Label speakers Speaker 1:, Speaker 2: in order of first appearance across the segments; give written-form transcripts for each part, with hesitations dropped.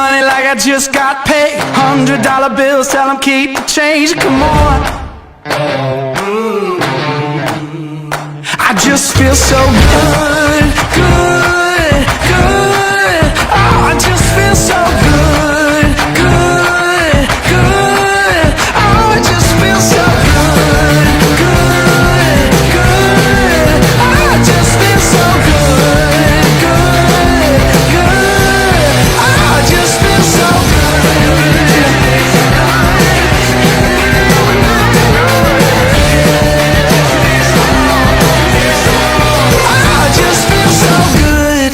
Speaker 1: money like I just got paid. $100 bills, tell them keep the change. Come on. I just feel so good, good, good. Oh, I just feel so good, good, good. Oh, I just feel so good, good, good. Oh, I just feel so good, good, good. Oh, I just feel so good. I just feel so good.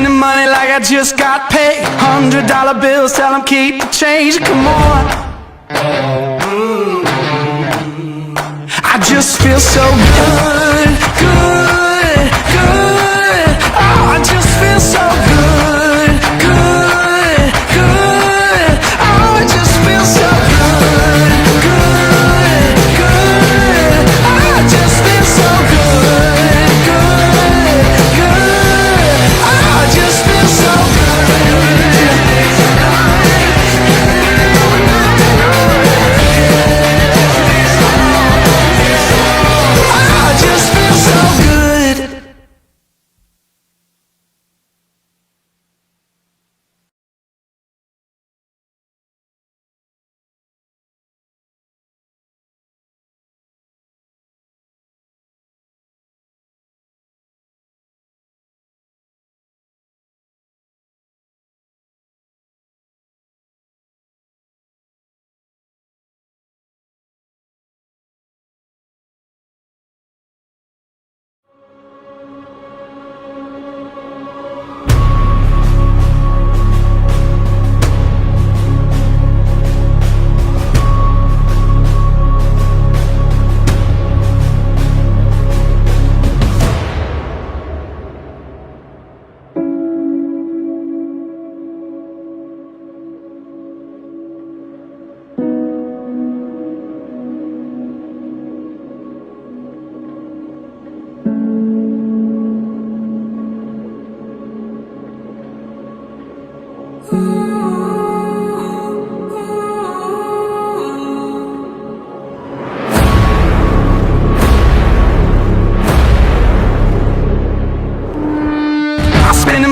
Speaker 1: Money like I just got paid. $100 bills, tell them keep the change. Come on. I just feel so good, good, good. Oh, I just feel so good, good, good. Oh, I just feel so good, good, good. Oh, I just feel so good, good, good. Oh, I just feel so good. I just feel so good.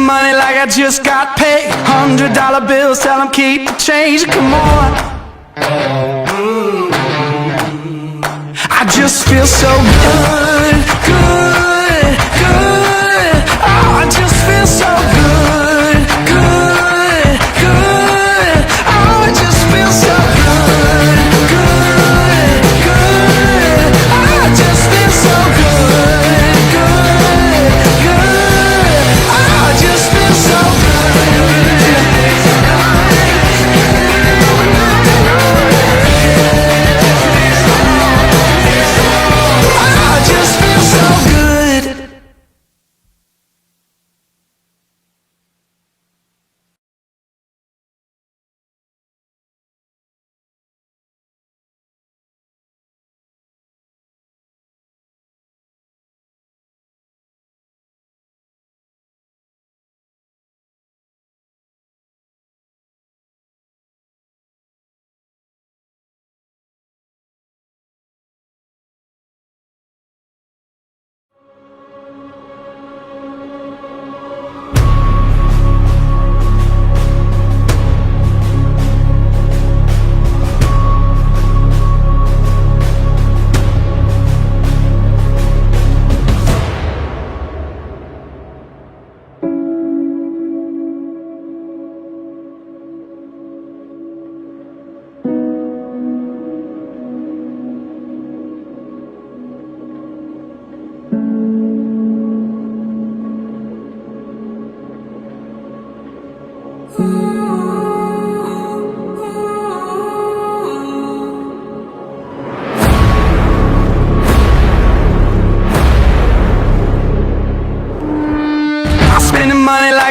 Speaker 1: Money like I just got paid. $100 bills, tell them keep the change. Come on. I just feel so good, good, good. Oh, I just feel so good, good, good. Oh, I just feel so good, good, good. Oh, I just feel so good, good, good. Oh, I just feel so good. I just feel so good.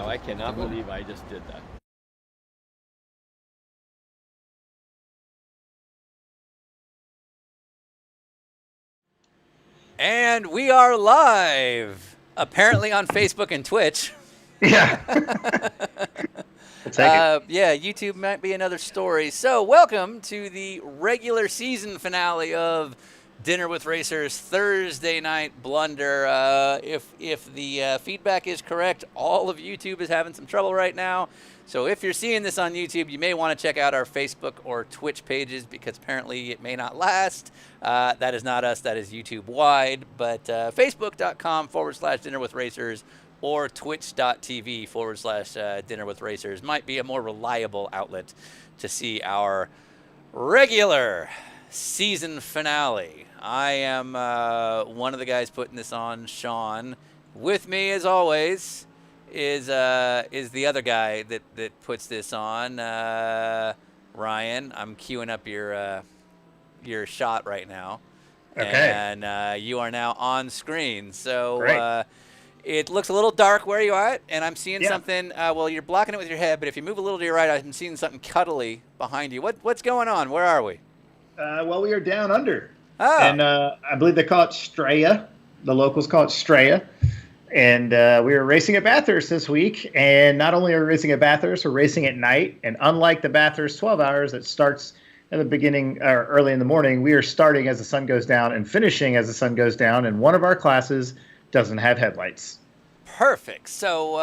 Speaker 2: now. I cannot believe I just did that.
Speaker 3: And we are live, apparently on Facebook and Twitch.
Speaker 4: Yeah. We'll take it.
Speaker 3: Yeah, YouTube might be another story. So welcome to the regular season finale of Dinner with Racers Thursday night Blunder. If the feedback is correct, all of YouTube is having some trouble right now. So if you're seeing this on YouTube, you may want to check out our Facebook or Twitch pages because apparently it may not last. That is not us. That is YouTube-wide. But Facebook.com/Dinner with Racers or Twitch.tv/Dinner with Racers might be a more reliable outlet to see our regular season finale. I am one of the guys putting this on, Sean. With me, as always, is the other guy that puts this on, Ryan. I'm queuing up your shot right now.
Speaker 4: Okay.
Speaker 3: And you are now on screen. So it looks a little dark where you are, and I'm seeing something. Well, you're blocking it with your head, but if you move a little to your right, I'm seeing something cuddly behind you. What's going on? Where are we?
Speaker 4: Well, we are down under.
Speaker 3: Oh.
Speaker 4: And I believe they call it Straya. The locals call it Straya. And we were racing at Bathurst this week. And not only are we racing at Bathurst, we're racing at night. And unlike the Bathurst 12 hours that starts in the beginning or early in the morning, we are starting as the sun goes down and finishing as the sun goes down. And one of our classes doesn't have headlights.
Speaker 3: Perfect. So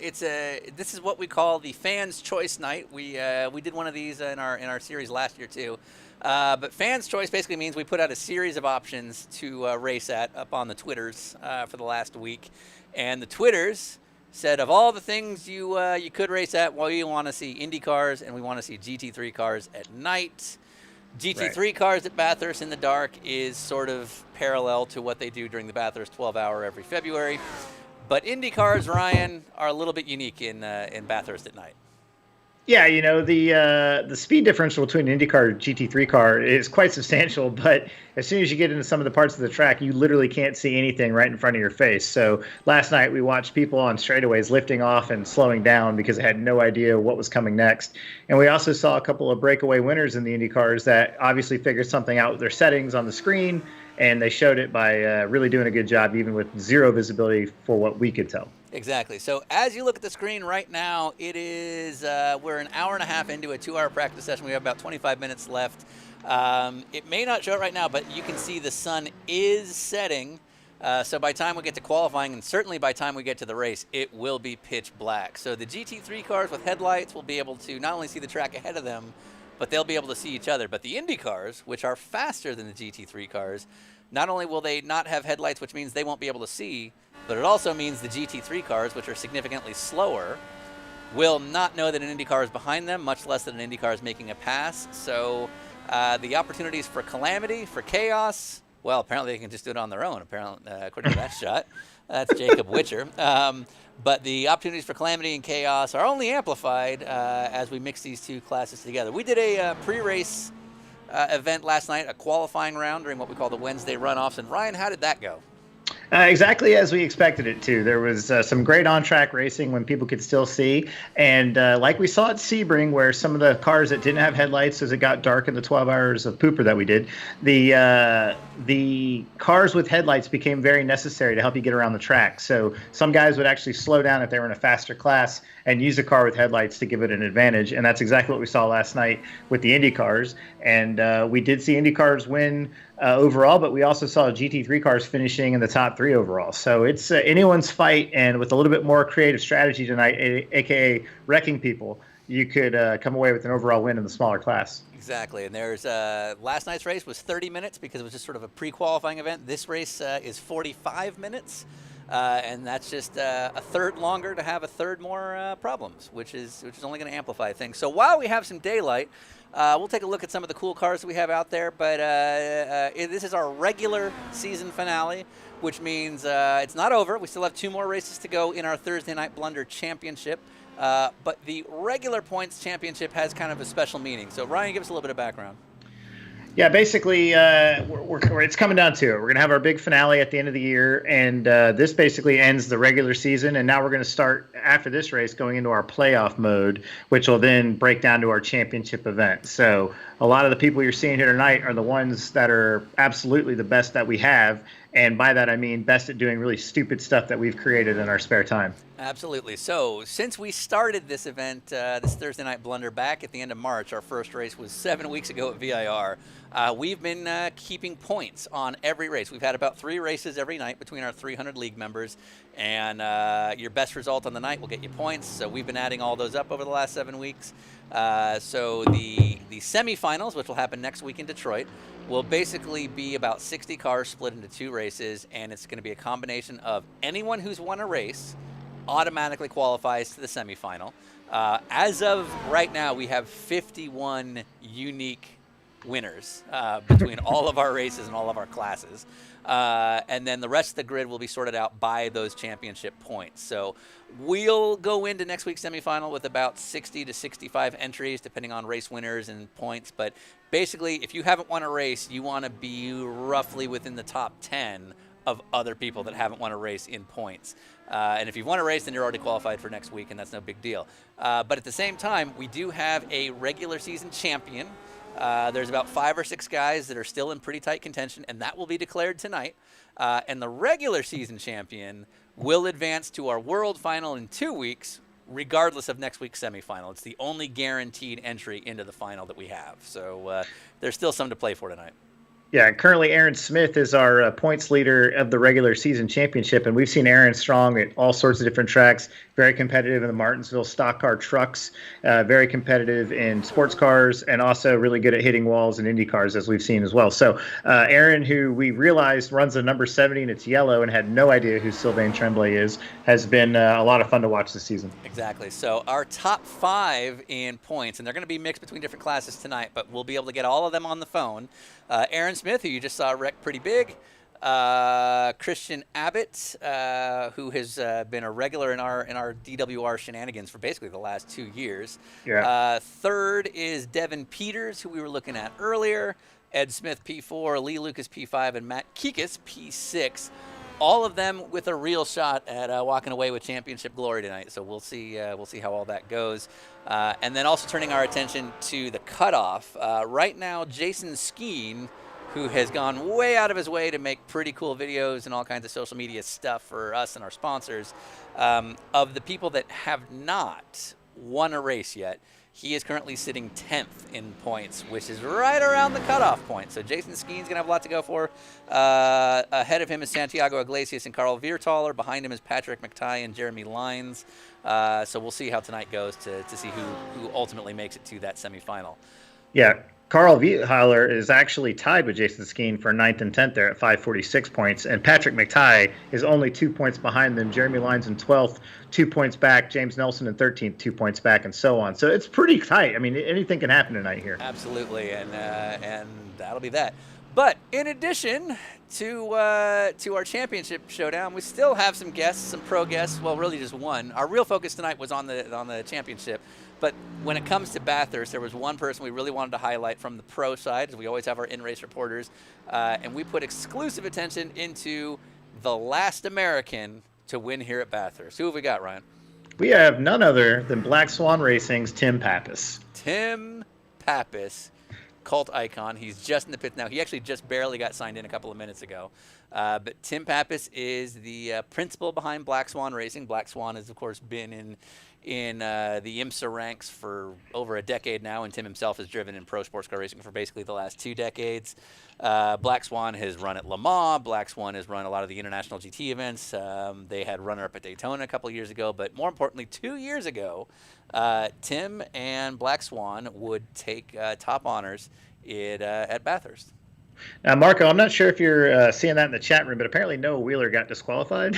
Speaker 3: this is what we call the Fans Choice Night. We did one of these in our series last year too. But Fans Choice basically means we put out a series of options to race at up on the Twitters for the last week, and the Twitters said of all the things you could race at, well, you want to see Indy cars and we want to see GT3 cars at night. GT3 cars at Bathurst in the dark is sort of parallel to what they do during the Bathurst 12-hour every February. But Indy cars, Ryan, are a little bit unique in Bathurst at night.
Speaker 4: Yeah, you know, the speed differential between an IndyCar and GT3 car is quite substantial, but as soon as you get into some of the parts of the track, you literally can't see anything right in front of your face. So last night we watched people on straightaways lifting off and slowing down because they had no idea what was coming next. And we also saw a couple of breakaway winners in the Indy cars that obviously figured something out with their settings on the screen, and they showed it by really doing a good job, even with zero visibility for what we could tell.
Speaker 3: Exactly. So as you look at the screen right now, it is we're an hour and a half into a 2-hour practice session. We have about 25 minutes left. It may not show it right now, but you can see the sun is setting. So by the time we get to qualifying, and certainly by the time we get to the race, it will be pitch black. So the GT3 cars with headlights will be able to not only see the track ahead of them, but they'll be able to see each other. But the Indy cars, which are faster than the GT3 cars, not only will they not have headlights, which means they won't be able to see, but it also means the GT3 cars, which are significantly slower, will not know that an Indy car is behind them, much less that an Indy car is making a pass. So the opportunities for calamity, for chaos, well, apparently they can just do it on their own, apparently, according to that shot. That's Jacob Witcher. But the opportunities for calamity and chaos are only amplified as we mix these two classes together. We did a pre-race event last night, a qualifying round during what we call the Wednesday runoffs. And Ryan, how did that go?
Speaker 4: Exactly as we expected it to. There was some great on-track racing when people could still see. And like we saw at Sebring, where some of the cars that didn't have headlights as it got dark in the 12 hours of pooper that we did, the cars with headlights became very necessary to help you get around the track. So some guys would actually slow down if they were in a faster class and use a car with headlights to give it an advantage. And that's exactly what we saw last night with the Indy cars. And we did see Indy cars win overall, but we also saw GT3 cars finishing in the top 3 overall. So it's anyone's fight, and with a little bit more creative strategy tonight, aka wrecking people, you could come away with an overall win in the smaller class.
Speaker 3: Exactly, and there's last night's race was 30 minutes because it was just sort of a pre-qualifying event. This race is 45 minutes, and that's just a third longer to have a third more problems, which is only going to amplify things. So while we have some daylight, we'll take a look at some of the cool cars that we have out there, but this is our regular season finale, which means it's not over. We still have 2 more races to go in our Thursday Night Blunder Championship, but the regular points championship has kind of a special meaning. So Ryan, give us a little bit of background.
Speaker 4: Yeah, basically, it's coming down to it. We're going to have our big finale at the end of the year, and this basically ends the regular season. And now we're going to start, after this race, going into our playoff mode, which will then break down to our championship event. So a lot of the people you're seeing here tonight are the ones that are absolutely the best that we have. And by that, I mean best at doing really stupid stuff that we've created in our spare time.
Speaker 3: Absolutely. So since we started this event, this Thursday Night Blunder, back at the end of March, our first race was 7 weeks ago at VIR. We've been keeping points on every race. We've had about 3 races every night between our 300 league members, and your best result on the night will get you points. So we've been adding all those up over the last 7 weeks. So the semifinals, which will happen next week in Detroit, will basically be about 60 cars split into 2 races, and it's going to be a combination of anyone who's won a race automatically qualifies to the semifinal. As of right now, we have 51 unique winners between all of our races and all of our classes. And then the rest of the grid will be sorted out by those championship points. So we'll go into next week's semifinal with about 60 to 65 entries, depending on race winners and points. But basically, if you haven't won a race, you want to be roughly within the top 10 of other people that haven't won a race in points. And if you've won a race, then you're already qualified for next week, and that's no big deal. But at the same time, we do have a regular season champion. There's about 5 or 6 guys that are still in pretty tight contention, and that will be declared tonight. And the regular season champion will advance to our world final in 2 weeks, regardless of next week's semifinal. It's the only guaranteed entry into the final that we have. So there's still some to play for tonight.
Speaker 4: Yeah, currently Aaron Smith is our points leader of the regular season championship, and we've seen Aaron strong at all sorts of different tracks, very competitive in the Martinsville stock car trucks, very competitive in sports cars, and also really good at hitting walls and Indy cars, as we've seen as well. So Aaron, who we realized runs the number 70 and it's yellow and had no idea who Sylvain Tremblay is, has been a lot of fun to watch this season.
Speaker 3: Exactly. So our top 5 in points, and they're going to be mixed between different classes tonight, but we'll be able to get all of them on the phone. Aaron Smith, who you just saw wreck pretty big. Christian Abbott, who has been a regular in our DWR shenanigans for basically the last 2 years.
Speaker 4: Yeah.
Speaker 3: Third is Devin Peters, who we were looking at earlier. Ed Smith, P4, Lee Lucas, P5, and Matt Kikas, P6. All of them with a real shot at walking away with championship glory tonight. So we'll see how all that goes. And then also turning our attention to the cutoff. Right now, Jason Skeen, who has gone way out of his way to make pretty cool videos and all kinds of social media stuff for us and our sponsors, of the people that have not won a race yet, he is currently sitting 10th in points, which is right around the cutoff point. So Jason Skeen's going to have a lot to go for. Ahead of him is Santiago Iglesias and Carl Viertaler. Behind him is Patrick McTighe and Jeremy Lines. So we'll see how tonight goes to see who ultimately makes it to that semifinal.
Speaker 4: Yeah, Carl Viertaler is actually tied with Jason Skeen for 9th and 10th there at 546 points, and Patrick McTighe is only 2 points behind them. Jeremy Lines in 12th, 2 points back. James Nelson in 13th, 2 points back, and so on. So it's pretty tight. I mean, anything can happen tonight here.
Speaker 3: Absolutely, and that'll be that. But in addition to our championship showdown, we still have some guests, some pro guests. Well, really just one. Our real focus tonight was on the championship. But when it comes to Bathurst, there was one person we really wanted to highlight from the pro side, as we always have our in-race reporters, and we put exclusive attention into the last American to win here at Bathurst. Who have we got, Ryan?
Speaker 4: We have none other than Black Swan Racing's Tim Papis.
Speaker 3: Tim Papis, cult icon. He's just in the pits now. He actually just barely got signed in a couple of minutes ago. But Tim Papis is the principal behind Black Swan Racing. Black Swan has, of course, been in the IMSA ranks for over a decade now, and Tim himself has driven in pro sports car racing for basically the last 2 decades. Black Swan has run at Le Mans. Black Swan has run a lot of the international GT events. They had runner-up at Daytona a couple of years ago, but more importantly, 2 years ago, Tim and Black Swan would take top honors at Bathurst.
Speaker 4: Now, Marco, I'm not sure if you're seeing that in the chat room, but apparently Noah Wheeler got disqualified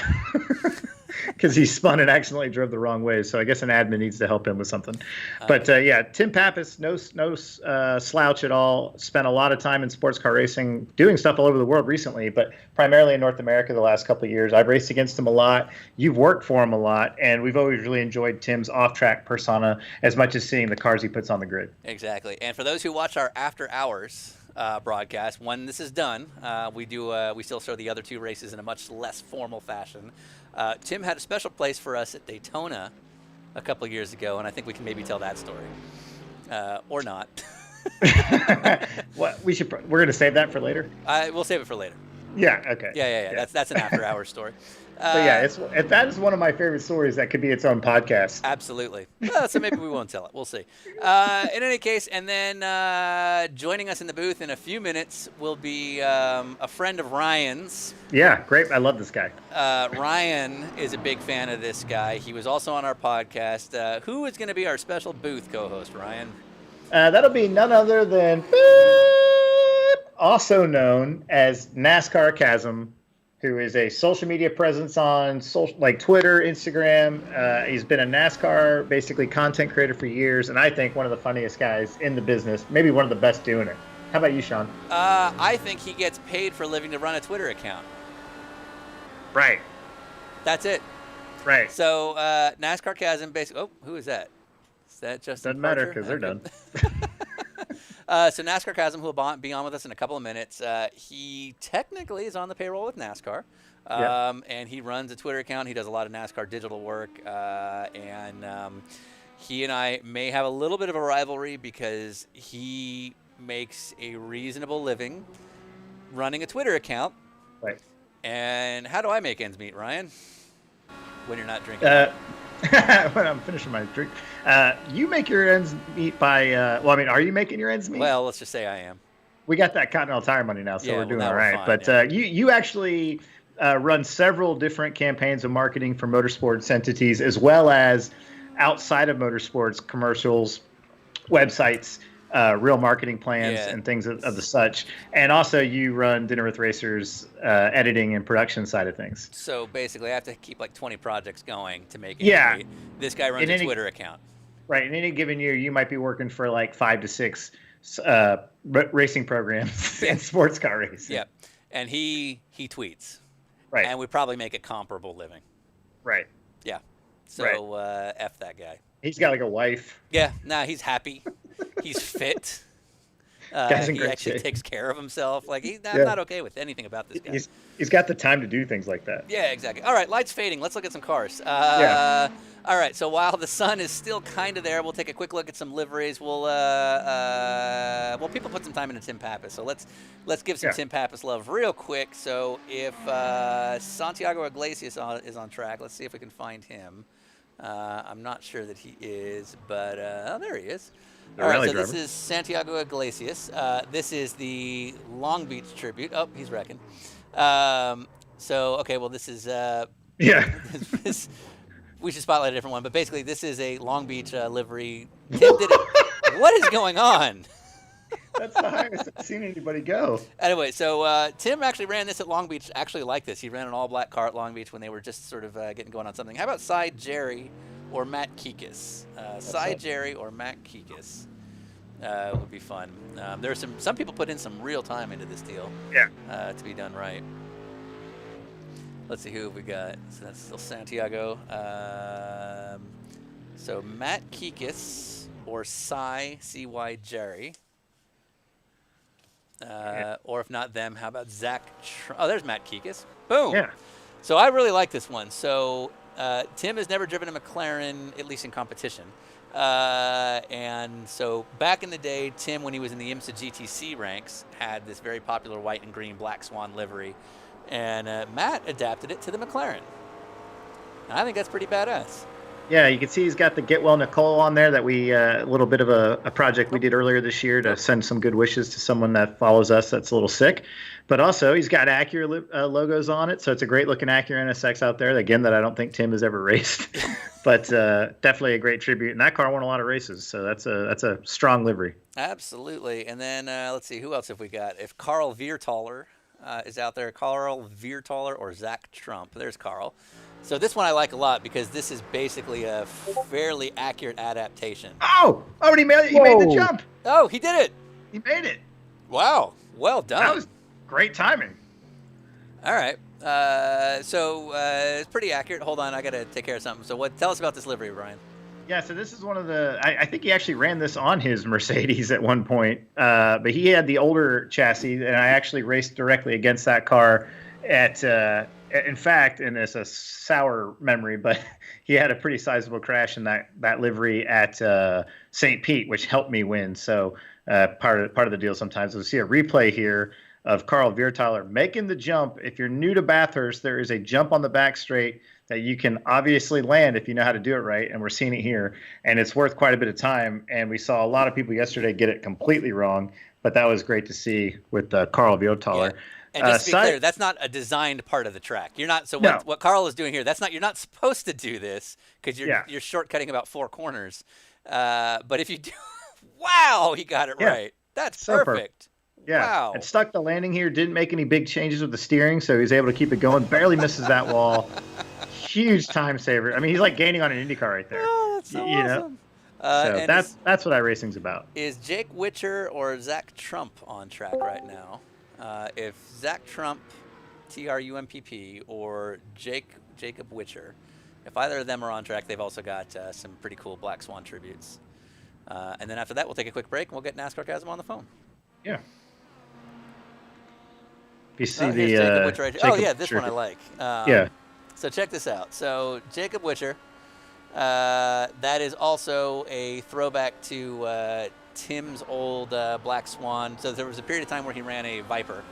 Speaker 4: because he spun and accidentally drove the wrong way. So I guess an admin needs to help him with something. But yeah, Tim Papis, no slouch at all. Spent a lot of time in sports car racing, doing stuff all over the world recently, but primarily in North America the last couple of years. I've raced against him a lot. You've worked for him a lot, and we've always really enjoyed Tim's off-track persona as much as seeing the cars he puts on the grid.
Speaker 3: Exactly. And for those who watch our after hours broadcast. When this is done, we still show the other 2 races in a much less formal fashion. Tim had a special place for us at Daytona a couple of years ago, and I think we can maybe tell that story, or not.
Speaker 4: What we're gonna save that for later.
Speaker 3: We'll save it for later.
Speaker 4: Yeah. Okay.
Speaker 3: Yeah. That's an after-hours story.
Speaker 4: But yeah, that is one of my favorite stories that could be its own podcast.
Speaker 3: Absolutely. So maybe we won't tell it. We'll see. In any case, and then joining us in the booth in a few minutes will be a friend of Ryan's.
Speaker 4: Yeah, great. I love this guy.
Speaker 3: Ryan is a big fan of this guy. He was also on our podcast. Who is going to be our special booth co-host, Ryan?
Speaker 4: That'll be none other than also known as Nascarcasm, who is a social media presence on like Twitter, Instagram. He's been a NASCAR basically content creator for years, and I think one of the funniest guys in the business, maybe one of the best doing it. How about you, Sean?
Speaker 3: I think he gets paid for a living to run a Twitter account.
Speaker 4: Right.
Speaker 3: That's it.
Speaker 4: Right.
Speaker 3: So Nascarcasm basically. Oh, who is that? Is that Justin?
Speaker 4: Doesn't matter
Speaker 3: Parker?
Speaker 4: because they're done.
Speaker 3: So Nascarcasm, who will be on with us in a couple of minutes, he technically is on the payroll with NASCAR, and he runs a Twitter account. He does a lot of NASCAR digital work, and he and I may have a little bit of a rivalry because he makes a reasonable living running a Twitter account.
Speaker 4: Right.
Speaker 3: And how do I make ends meet, Ryan? When you're not drinking.
Speaker 4: When I'm finishing my drink, you make your ends meet by. Are you making your ends meet?
Speaker 3: Well, let's just say I am.
Speaker 4: We got that Continental Tire money now, so
Speaker 3: Yeah,
Speaker 4: we're doing
Speaker 3: now
Speaker 4: all
Speaker 3: we're
Speaker 4: right.
Speaker 3: fine,
Speaker 4: But
Speaker 3: yeah.
Speaker 4: you actually run several different campaigns of marketing for motorsports entities, as well as outside of motorsports commercials, websites, real marketing plans, and things of the such. And also, you run Dinner with Racers editing and production side of things.
Speaker 3: So basically, I have to keep like 20 projects going to make it.
Speaker 4: Yeah.
Speaker 3: This guy runs a Twitter account.
Speaker 4: Right. In any given year, you might be working for like 5 to 6 racing programs and sports car racing.
Speaker 3: Yep. And he tweets.
Speaker 4: Right.
Speaker 3: And we probably make a comparable living.
Speaker 4: Right.
Speaker 3: Yeah. So F that guy.
Speaker 4: He's got like a wife.
Speaker 3: Yeah. Nah, he's happy. He's fit.
Speaker 4: Guy's in
Speaker 3: he
Speaker 4: great
Speaker 3: actually
Speaker 4: shape.
Speaker 3: takes care of himself. Like I'm not okay with anything about this guy.
Speaker 4: He's got the time to do things like that.
Speaker 3: Yeah, exactly. All right, lights fading. Let's look at some cars. All right, so while the sun is still kind of there, we'll take a quick look at some liveries. We'll people put some time into Tim Papis, so let's give some Tim Papis love real quick. So if Santiago Iglesias is on track, let's see if we can find him. I'm not sure that he is, but there he is. All right, so this is Santiago Iglesias. This is the Long Beach tribute. Oh, he's wrecking. This is we should spotlight a different one, but basically this is a Long Beach livery. Tim did it. What is going on?
Speaker 4: That's the highest I've seen anybody go.
Speaker 3: Anyway, so Tim actually ran this at Long Beach, actually like this. He ran an all-black car at Long Beach when they were just sort of getting going on something. How about Cy Jerry or Matt Kikis? Cy Jerry or Matt Kikis would be fun. There's some people put in some real time into this deal to be done right. Let's see who we got. So that's still Santiago. So Matt Kikis or Cy C-Y Jerry. Or if not them, how about Zach? There's Matt Kikis. Boom.
Speaker 4: Yeah.
Speaker 3: So I really like this one. So Tim has never driven a McLaren, at least in competition. And so back in the day, Tim, when he was in the IMSA GTC ranks, had this very popular white and green Black Swan livery. And Matt adapted it to the McLaren. And I think that's pretty badass.
Speaker 4: Yeah, you can see he's got the Get Well Nicole on there that we, a little bit of a project we did earlier this year to send some good wishes to someone that follows us that's a little sick. But also, he's got Acura logos on it, so it's a great-looking Acura NSX out there, again, that I don't think Tim has ever raced. But definitely a great tribute. And that car won a lot of races, so that's a strong livery.
Speaker 3: Absolutely. And then let's see, who else have we got? If Carl Viertaler is out there, Carl Viertaler or Zach Trump. There's Carl. So this one I like a lot because this is basically a fairly accurate adaptation.
Speaker 4: Oh, he made it. He made the jump.
Speaker 3: Oh, he did it.
Speaker 4: He made it.
Speaker 3: Wow. Well done.
Speaker 4: That was great timing.
Speaker 3: All right. So it's pretty accurate. Hold on. I got to take care of something. So tell us about this livery, Brian.
Speaker 4: Yeah, so this is one of the. I think he actually ran this on his Mercedes at one point, but he had the older chassis, and I actually raced directly against that car at. In fact, and it's a sour memory, but he had a pretty sizable crash in that livery at St. Pete, which helped me win. So part of the deal sometimes is to see a replay here of Carl Viertaler making the jump. If you're new to Bathurst, there is a jump on the back straight that you can obviously land if you know how to do it right, and we're seeing it here, and it's worth quite a bit of time. And we saw a lot of people yesterday get it completely wrong, but that was great to see with Carl Viertaler.
Speaker 3: Yeah. And just to be clear, that's not a designed part of the track. You're not. So what Carl is doing here, that's not. You're not supposed to do this because you're shortcutting about 4 corners. But if you do, wow, he got it right. That's
Speaker 4: so
Speaker 3: perfect.
Speaker 4: Yeah,
Speaker 3: wow.
Speaker 4: And stuck the landing here. Didn't make any big changes with the steering, so he's able to keep it going. Barely misses that wall. Huge time saver. I mean, he's like gaining on an IndyCar right there.
Speaker 3: Oh, that's so awesome.
Speaker 4: So that's what iRacing's about.
Speaker 3: Is Jake Witcher or Zach Trump on track right now? If Zach Trump, TRUMPP, or Jacob Witcher, if either of them are on track, they've also got some pretty cool Black Swan tributes. And then after that, we'll take a quick break and we'll get Nascarcasm on the phone.
Speaker 4: Yeah. If you see
Speaker 3: Jacob Witcher right this one I like.
Speaker 4: Yeah.
Speaker 3: So check this out. So Jacob Witcher, that is also a throwback to Tim's old Black Swan. So there was a period of time where he ran a Viper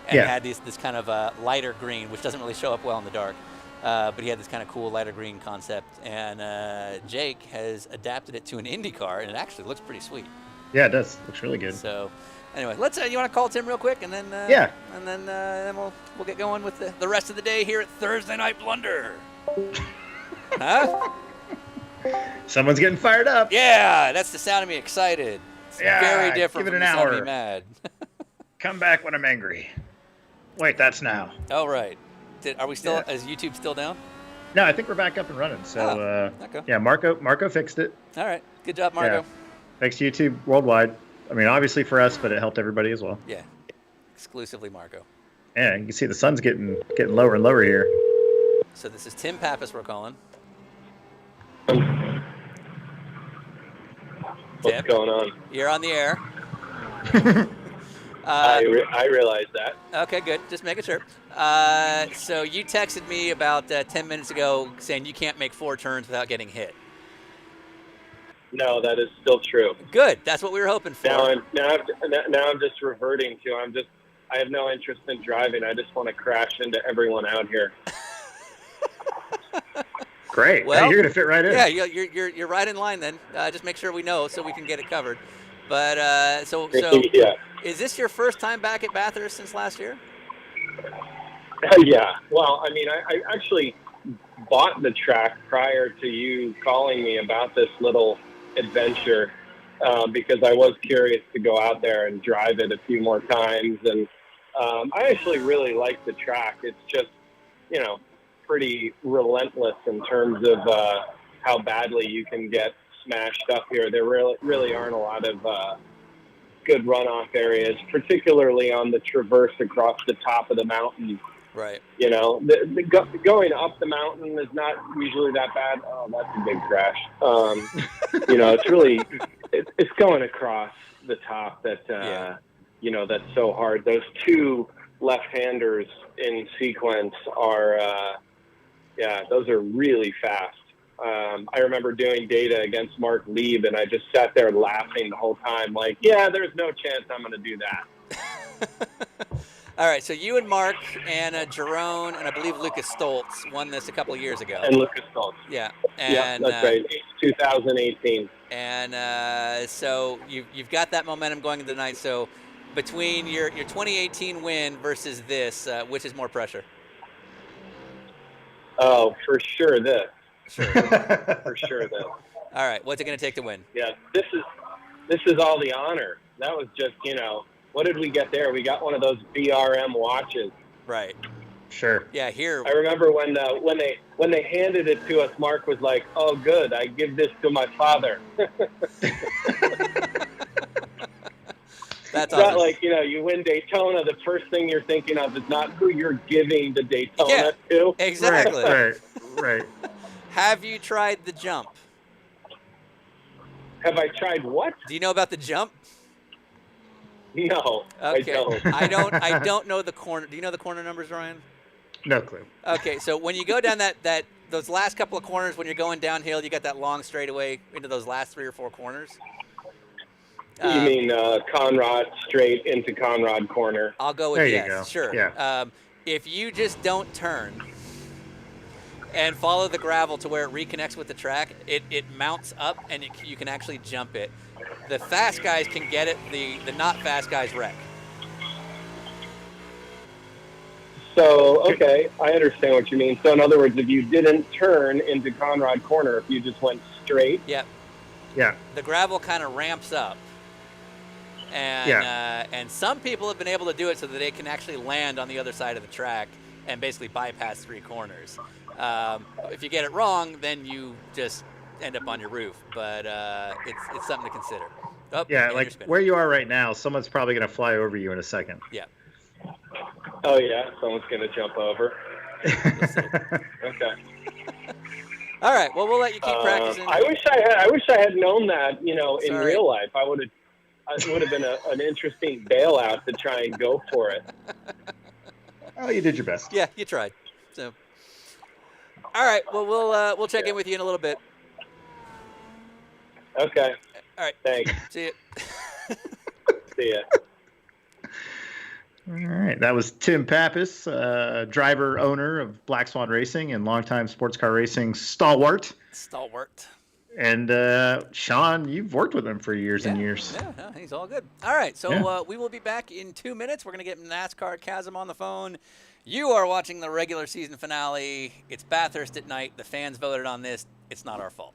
Speaker 3: and had this kind of lighter green, which doesn't really show up well in the dark. But he had this kind of cool lighter green concept. And Jake has adapted it to an IndyCar, and it actually looks pretty sweet.
Speaker 4: Yeah, it does. Looks really good.
Speaker 3: So anyway, let's. You want to call Tim real quick, and then and then we'll get going with the rest of the day here at Thursday Night Blunder. Huh?
Speaker 4: Someone's getting fired up.
Speaker 3: Yeah, that's the sound of me excited. It's very different
Speaker 4: give it
Speaker 3: from
Speaker 4: an
Speaker 3: the sound of
Speaker 4: hour.
Speaker 3: me mad.
Speaker 4: Come back when I'm angry. Wait, that's now.
Speaker 3: Oh right. Are we still? Is YouTube still down?
Speaker 4: No, I think we're back up and running. So
Speaker 3: okay.
Speaker 4: Yeah, Marco fixed it.
Speaker 3: All right. Good job, Marco.
Speaker 4: Yeah. Thanks to YouTube worldwide. I mean, obviously for us, but it helped everybody as well.
Speaker 3: Yeah. Exclusively Marco.
Speaker 4: Yeah, you can see the sun's getting lower and lower here.
Speaker 3: So this is Tim Papis we're calling.
Speaker 5: What's going on?
Speaker 3: You're on the air.
Speaker 5: I realize that.
Speaker 3: Okay, good. Just making sure. So you texted me about 10 minutes ago saying you can't make 4 turns without getting hit.
Speaker 5: No, that is still true.
Speaker 3: Good. That's what we were hoping for.
Speaker 5: Now I'm just reverting to. I have no interest in driving. I just want to crash into everyone out here.
Speaker 4: Great.
Speaker 3: Well,
Speaker 4: you're gonna fit right in.
Speaker 3: Yeah, you're right in line then. Just make sure we know so we can get it covered. But so
Speaker 5: yeah.
Speaker 3: Is this your first time back at Bathurst since last year?
Speaker 5: Yeah. Well, I mean, I actually bought the track prior to you calling me about this little adventure because I was curious to go out there and drive it a few more times. And I actually really like the track. It's just, pretty relentless in terms of how badly you can get smashed up here. There really aren't a lot of good runoff areas, particularly on the traverse across the top of the mountain.
Speaker 3: Right.
Speaker 5: Going up the mountain is not usually that bad. Oh, that's a big crash. It's really it's going across the top that that's so hard. Those 2 left-handers in sequence are those are really fast. I remember doing data against Mark Lieb, and I just sat there laughing the whole time, like, there's no chance I'm going to do that.
Speaker 3: All right, so you and Mark and Jerome and I believe Lucas Stoltz won this a couple of years ago.
Speaker 5: And Lucas Stoltz.
Speaker 3: Yeah.
Speaker 5: And, that's right. 2018.
Speaker 3: And so you've got that momentum going into the night. So between your 2018 win versus this, which is more pressure?
Speaker 5: Oh, for sure this.
Speaker 3: Sure.
Speaker 5: For sure this.
Speaker 3: All right, what's it going to take to win?
Speaker 5: Yeah, this is all the honor. That was just, what did we get there? We got one of those BRM watches.
Speaker 3: Right.
Speaker 4: Sure.
Speaker 3: Yeah, here.
Speaker 5: I remember when they handed it to us, Mark was like, "Oh, good, I give this to my father."
Speaker 3: That's
Speaker 5: awesome.
Speaker 3: awesome.
Speaker 5: Not like, you win Daytona, the first thing you're thinking of is not who you're giving the Daytona to.
Speaker 3: Exactly.
Speaker 4: Right.
Speaker 3: Have you tried the jump?
Speaker 5: Have I tried what?
Speaker 3: Do you know about the jump?
Speaker 5: No,
Speaker 3: Okay.
Speaker 5: I don't.
Speaker 3: I don't know the corner. Do you know the corner numbers, Ryan?
Speaker 4: No clue.
Speaker 3: Okay, so when you go down those last couple of corners, when you're going downhill, you got that long straightaway into those last 3 or 4 corners.
Speaker 5: You mean Conrad straight into Conrad corner?
Speaker 3: I'll go with
Speaker 4: There you
Speaker 3: yes.
Speaker 4: go.
Speaker 3: Sure.
Speaker 4: Yeah.
Speaker 3: If you just don't turn and follow the gravel to where it reconnects with the track, it mounts up and you can actually jump it. The fast guys can get it. The not fast guys wreck.
Speaker 5: So, okay, I understand what you mean. So, in other words, if you didn't turn into Conrad corner, if you just went straight.
Speaker 3: Yep.
Speaker 4: Yeah.
Speaker 3: The gravel kind of ramps up. And some people have been able to do it so that they can actually land on the other side of the track and basically bypass 3 corners. If you get it wrong, then you just end up on your roof. But it's something to consider. Oh,
Speaker 4: Yeah, like where you are right now, someone's probably going to fly over you in a second.
Speaker 3: Yeah.
Speaker 5: Oh yeah, someone's gonna jump over. Okay.
Speaker 3: All right. Well, we'll let you keep practicing.
Speaker 5: I wish I had known that. In real life, it would have been an interesting bailout to try and go for it.
Speaker 4: Oh, you did your best.
Speaker 3: Yeah, you tried. So. All right. Well, we'll check in with you in a little bit.
Speaker 5: Okay.
Speaker 3: All right.
Speaker 5: Thanks.
Speaker 3: See you.
Speaker 5: See ya.
Speaker 4: All right. That was Tim Papis, driver, owner of Black Swan Racing and longtime sports car racing stalwart. And Sean, you've worked with him for years and years.
Speaker 3: Yeah, no, he's all good. All right. So we will be back in 2 minutes. We're going to get Nascarcasm on the phone. You are watching the regular season finale. It's Bathurst at night. The fans voted on this. It's not our fault.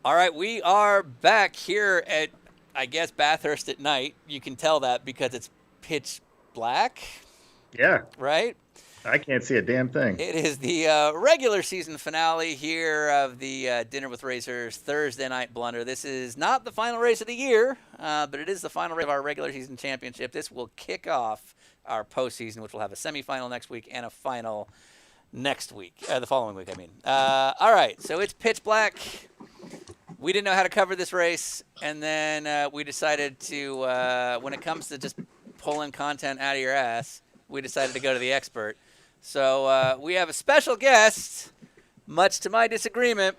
Speaker 3: All right, we are back here at, I guess, Bathurst at night. You can tell that because it's pitch black.
Speaker 4: Yeah.
Speaker 3: Right?
Speaker 4: I can't see a damn thing.
Speaker 3: It is the regular season finale here of the Dinner with Racers Thursday night Blunder. This is not the final race of the year, but it is the final race of our regular season championship. This will kick off our postseason, which will have a semifinal next week and a final next week, the following week, I mean. All right, so it's pitch black. We didn't know how to cover this race, and then we decided to, when it comes to just pulling content out of your ass, we decided to go to the expert. So we have a special guest, much to my disagreement,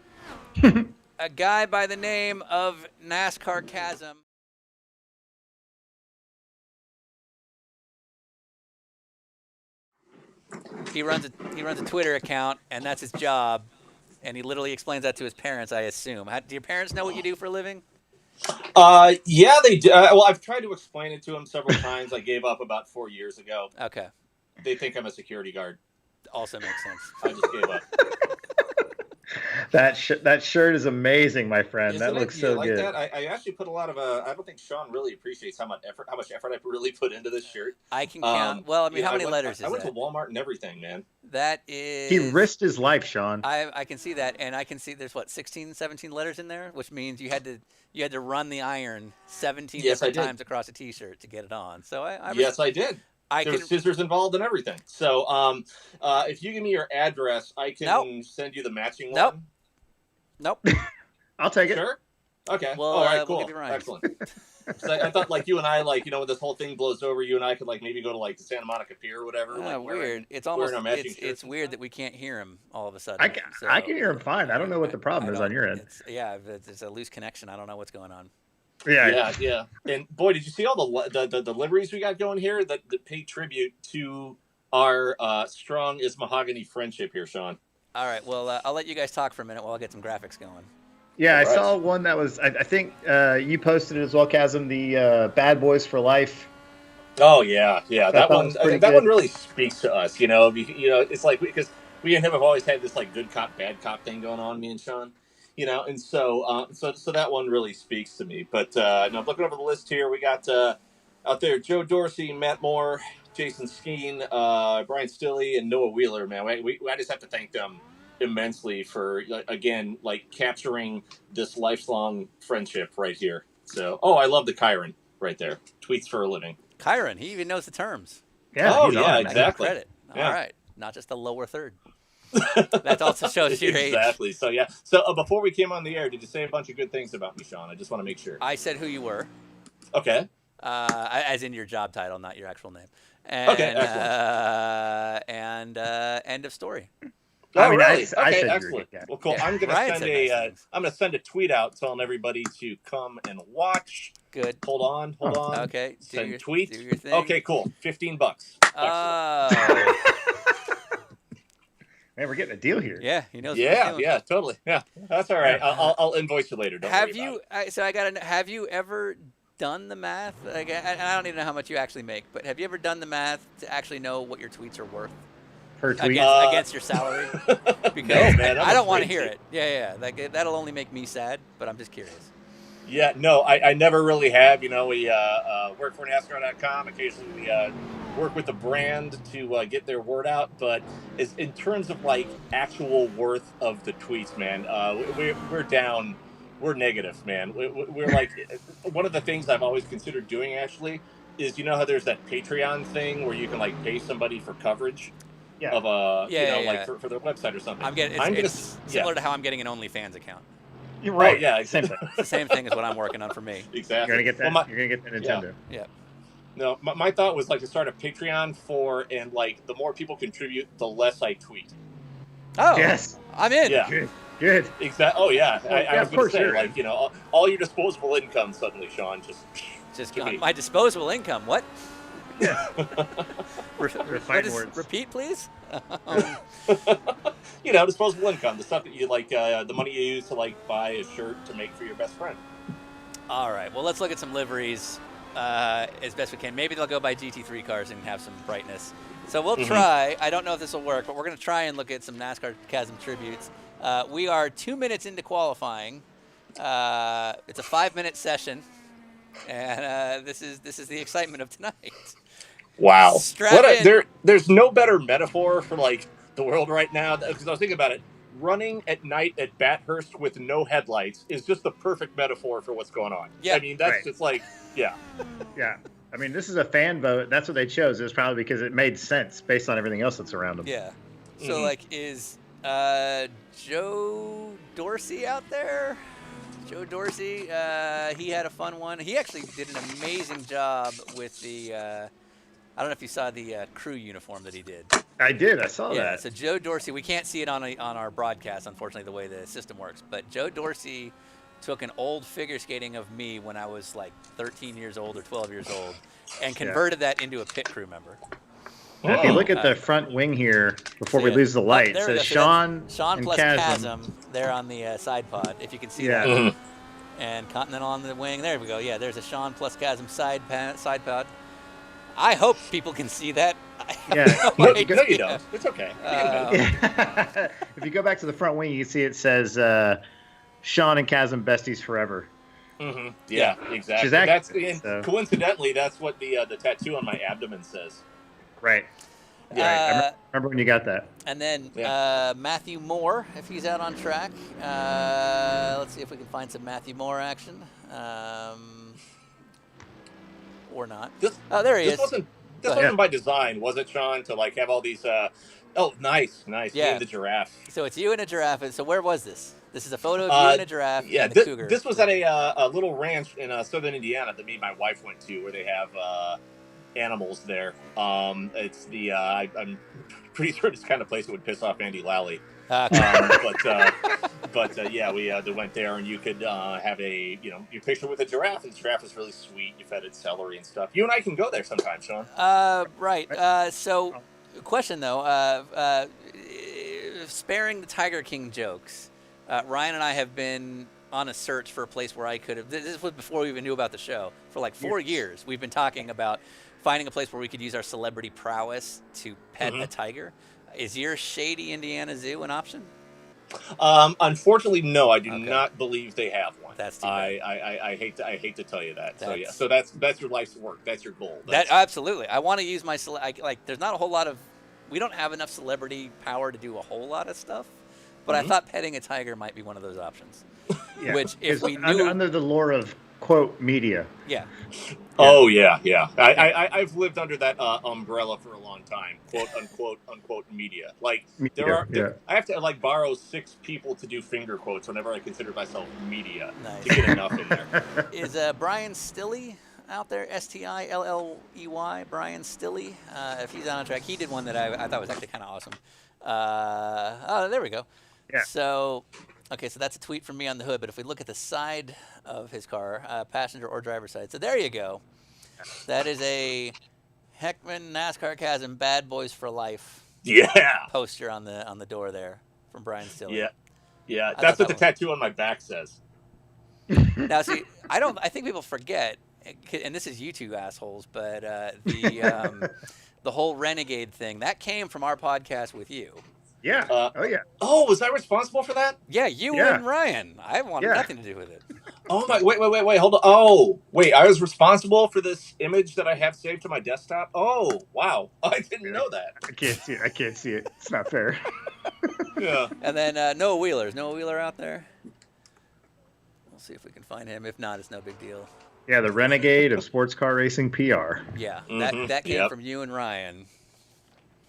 Speaker 3: a guy by the name of Nascarcasm. He runs a Twitter account, and that's his job. And he literally explains that to his parents, I assume. Do your parents know what you do for a living?
Speaker 6: Yeah, they do. Well, I've tried to explain it to them several times. I gave up about 4 years ago.
Speaker 3: Okay.
Speaker 6: They think I'm a security guard.
Speaker 3: Also makes sense.
Speaker 6: I just gave up.
Speaker 4: That shirt is amazing, my friend.
Speaker 6: Isn't
Speaker 4: that looks
Speaker 6: it?
Speaker 4: so
Speaker 6: like
Speaker 4: good.
Speaker 6: That? I actually put a lot of. I don't think Sean really appreciates how much effort I really put into this shirt.
Speaker 3: I can count. Well, I mean, how many letters is that?
Speaker 6: I went to Walmart and everything, man.
Speaker 3: That is.
Speaker 4: He risked his life, Sean.
Speaker 3: I can see that, and I can see there's 16, 17 letters in there, which means you had to run the iron 17 different times across a T-shirt to get it on. So I
Speaker 6: did. There's scissors involved and everything. So if you give me your address, I can send you the matching one.
Speaker 3: Nope.
Speaker 4: I'll take it.
Speaker 6: Sure. Okay.
Speaker 3: Well,
Speaker 6: all right. Cool.
Speaker 3: We'll give you
Speaker 6: Excellent. So I thought like you and I when this whole thing blows over, you and I could maybe go to the Santa Monica Pier or whatever.
Speaker 3: Weird. It's almost it's weird that we can't hear him all of a sudden.
Speaker 4: I can hear him fine. I don't know what the problem is on your end.
Speaker 3: It's a loose connection. I don't know what's going on.
Speaker 6: Yeah. And boy, did you see all the liveries we got going here that pay tribute to our strong as mahogany friendship here, Sean?
Speaker 3: All right. Well, I'll let you guys talk for a minute while I get some graphics going.
Speaker 4: Yeah, I saw one that was. I think you posted it as well, Chasm. The Bad Boys for Life.
Speaker 6: Oh yeah. That one. That one really speaks to us. It's like because we and him have always had this good cop, bad cop thing going on, me and Sean. And so that one really speaks to me. But no, looking over the list here, we got out there Joe Dorsey, Matt Moore, Jason Skeen, Brian Stilley, and Noah Wheeler. Man, I just have to thank them immensely for again capturing this lifelong friendship right here. So, I love the Kyron right there. Tweets for a living.
Speaker 3: Kyron, he even knows the terms.
Speaker 6: Yeah, exactly.
Speaker 3: Credit. All right, not just the lower third. That also shows your age.
Speaker 6: Exactly. So yeah. So before we came on the air, did you say a bunch of good things about me, Sean? I just want to make sure.
Speaker 3: I said who you were.
Speaker 6: Okay.
Speaker 3: As in your job title, not your actual name. And,
Speaker 6: okay. Excellent.
Speaker 3: And end of story.
Speaker 6: Oh, really?
Speaker 4: I said
Speaker 6: excellent. Well, cool. Yeah. I'm gonna send a tweet out telling everybody to come and watch.
Speaker 3: Good.
Speaker 6: Hold on.
Speaker 3: Okay.
Speaker 6: Send tweet.
Speaker 3: Do your thing.
Speaker 6: Okay, cool. $15.
Speaker 4: Man, we're getting a deal here.
Speaker 3: Yeah, he knows.
Speaker 6: Yeah, totally. Yeah, that's all right. I'll invoice you later.
Speaker 3: Have you? Have you ever done the math? I don't even know how much you actually make, but have you ever done the math to actually know what your tweets are worth?
Speaker 4: Per tweet
Speaker 3: against your salary? Because
Speaker 6: no, man,
Speaker 3: I don't want to hear it. Yeah. That'll only make me sad. But I'm just curious.
Speaker 6: Yeah, no, I never really have. We work for Nascar.com. Occasionally we work with the brand to get their word out. But in terms of actual worth of the tweets, man, we're down. We're negative, man. We're one of the things I've always considered doing actually is how there's that Patreon thing where you can pay somebody for coverage.
Speaker 4: Yeah.
Speaker 6: Of for their website or something.
Speaker 3: It's similar to how I'm getting an OnlyFans account.
Speaker 4: You're right.
Speaker 6: Oh, yeah,
Speaker 4: same thing.
Speaker 3: It's the same thing as what I'm working on for me.
Speaker 6: Exactly.
Speaker 4: You're gonna get that. You're gonna get the Nintendo.
Speaker 3: Yeah.
Speaker 6: No, my thought was to start a Patreon and the more people contribute, the less I tweet.
Speaker 3: Oh
Speaker 4: yes,
Speaker 3: I'm in.
Speaker 6: Yeah.
Speaker 4: Good.
Speaker 6: Exactly. Oh yeah. I was going to say all your disposable income suddenly, Sean,
Speaker 3: just gone. My disposable income. What?
Speaker 4: Yeah.
Speaker 3: Repeat, please.
Speaker 6: Disposable income, the stuff that you the money you use to buy a shirt to make for your best friend.
Speaker 3: All right. Well, let's look at some liveries as best we can. Maybe they'll go by GT3 cars and have some brightness. So we'll try. I don't know if this will work, but we're going to try and look at some Nascarcasm tributes. We are 2 minutes into qualifying. It's a 5-minute session, and this is the excitement of tonight.
Speaker 6: Wow.
Speaker 3: Strap in.
Speaker 6: There's no better metaphor for like the world right now, because I was thinking about it. Running at night at Bathurst with no headlights is just the perfect metaphor for what's going on.
Speaker 3: Yeah.
Speaker 6: I mean, that's just like, yeah.
Speaker 4: Yeah. I mean, this is a fan vote. That's what they chose. It was probably because it made sense based on everything else that's around them.
Speaker 3: Yeah. So, like, is Joe Dorsey out there? Joe Dorsey, he had a fun one. He actually did an amazing job with the, I don't know if you saw the crew uniform that he did.
Speaker 4: I did. I saw that.
Speaker 3: Yeah, so Joe Dorsey, we can't see it on our broadcast, unfortunately, the way the system works, but Joe Dorsey took an old figure skating of me when I was like 13 years old or 12 years old and converted that into a pit crew member.
Speaker 4: Now, if you look at the front wing here, before we lose the light, it says Sean
Speaker 3: plus Chasm there on the side pod, if you can see that. And Continental on the wing. There we go. Yeah, there's a Sean plus Chasm side pod. I hope people can see that.
Speaker 4: Yeah.
Speaker 6: No, you don't. It's okay.
Speaker 4: If you go back to the front wing, you can see it says Sean and Chasm besties forever.
Speaker 6: Mm-hmm. Yeah, exactly. Coincidentally, that's what the tattoo on my abdomen says.
Speaker 4: Right. Yeah. I remember when you got that.
Speaker 3: And then Matthew Moore, if he's out on track. Let's see if we can find some Matthew Moore action. Or not. There he is.
Speaker 6: This wasn't by design, was it, Sean? To like have all these. Nice.
Speaker 3: Yeah.
Speaker 6: You and the giraffe.
Speaker 3: So it's you and a giraffe. So where was this? This is a photo of you and a giraffe.
Speaker 6: Yeah,
Speaker 3: and the cougar.
Speaker 6: This was at a little ranch in southern Indiana that me and my wife went to, where they have animals there. It's the I'm pretty sure it's the kind of place that would piss off Andy Lally. But yeah, we went there, and you could have your picture with a giraffe, and the giraffe was really sweet. You fed it celery and stuff. You and I can go there sometime, Sean.
Speaker 3: Right. So, question though, sparing the Tiger King jokes, Ryan and I have been on a search for a place where I could have. This was before we even knew about the show. For like 4 years, we've been talking about finding a place where we could use our celebrity prowess to pet a tiger. Is your shady Indiana Zoo an option?
Speaker 6: Unfortunately, no. I do not believe they have one.
Speaker 3: That's too bad.
Speaker 6: I hate to tell you that. So that's your life's work. That's your goal.
Speaker 3: Absolutely. I want to use my there's not a whole lot of. We don't have enough celebrity power to do a whole lot of stuff, but I thought petting a tiger might be one of those options.
Speaker 4: Yeah.
Speaker 3: Which, if we knew
Speaker 4: under the lore of quote media.
Speaker 3: Yeah.
Speaker 6: Oh yeah. I've lived under that umbrella for a long time. Quote unquote media. Like I have to like borrow 6 people to do finger quotes whenever I consider myself media to get enough in there.
Speaker 3: Is Brian Stilley out there? Stilley, Brian Stilley. If he's on track, he did one that I thought was actually kind of awesome. There we go.
Speaker 4: Yeah.
Speaker 3: So that's a tweet from me on the hood. But if we look at the side of his car, passenger or driver side. So there you go. That is a Heckman Nascarcasm Bad Boys for Life.
Speaker 6: Yeah.
Speaker 3: Poster on the door there from Brian Stilley.
Speaker 6: Yeah. That's what the tattoo on my back says.
Speaker 3: Now, see, I think people forget, and this is you two assholes, but the whole renegade thing that came from our podcast with you.
Speaker 4: Yeah.
Speaker 6: Oh, was I responsible for that?
Speaker 3: Yeah, you and Ryan. I wanted nothing to do with it.
Speaker 6: Oh my! Wait! Hold on. Oh, wait! I was responsible for this image that I have saved to my desktop. Oh, wow! I didn't know that.
Speaker 4: I can't see it. It's not fair.
Speaker 6: Yeah.
Speaker 3: And then Noah Wheeler. Is Noah Wheeler out there? We'll see if we can find him. If not, it's no big deal.
Speaker 4: Yeah, the renegade of sports car racing PR.
Speaker 3: Yeah, that came from you and Ryan.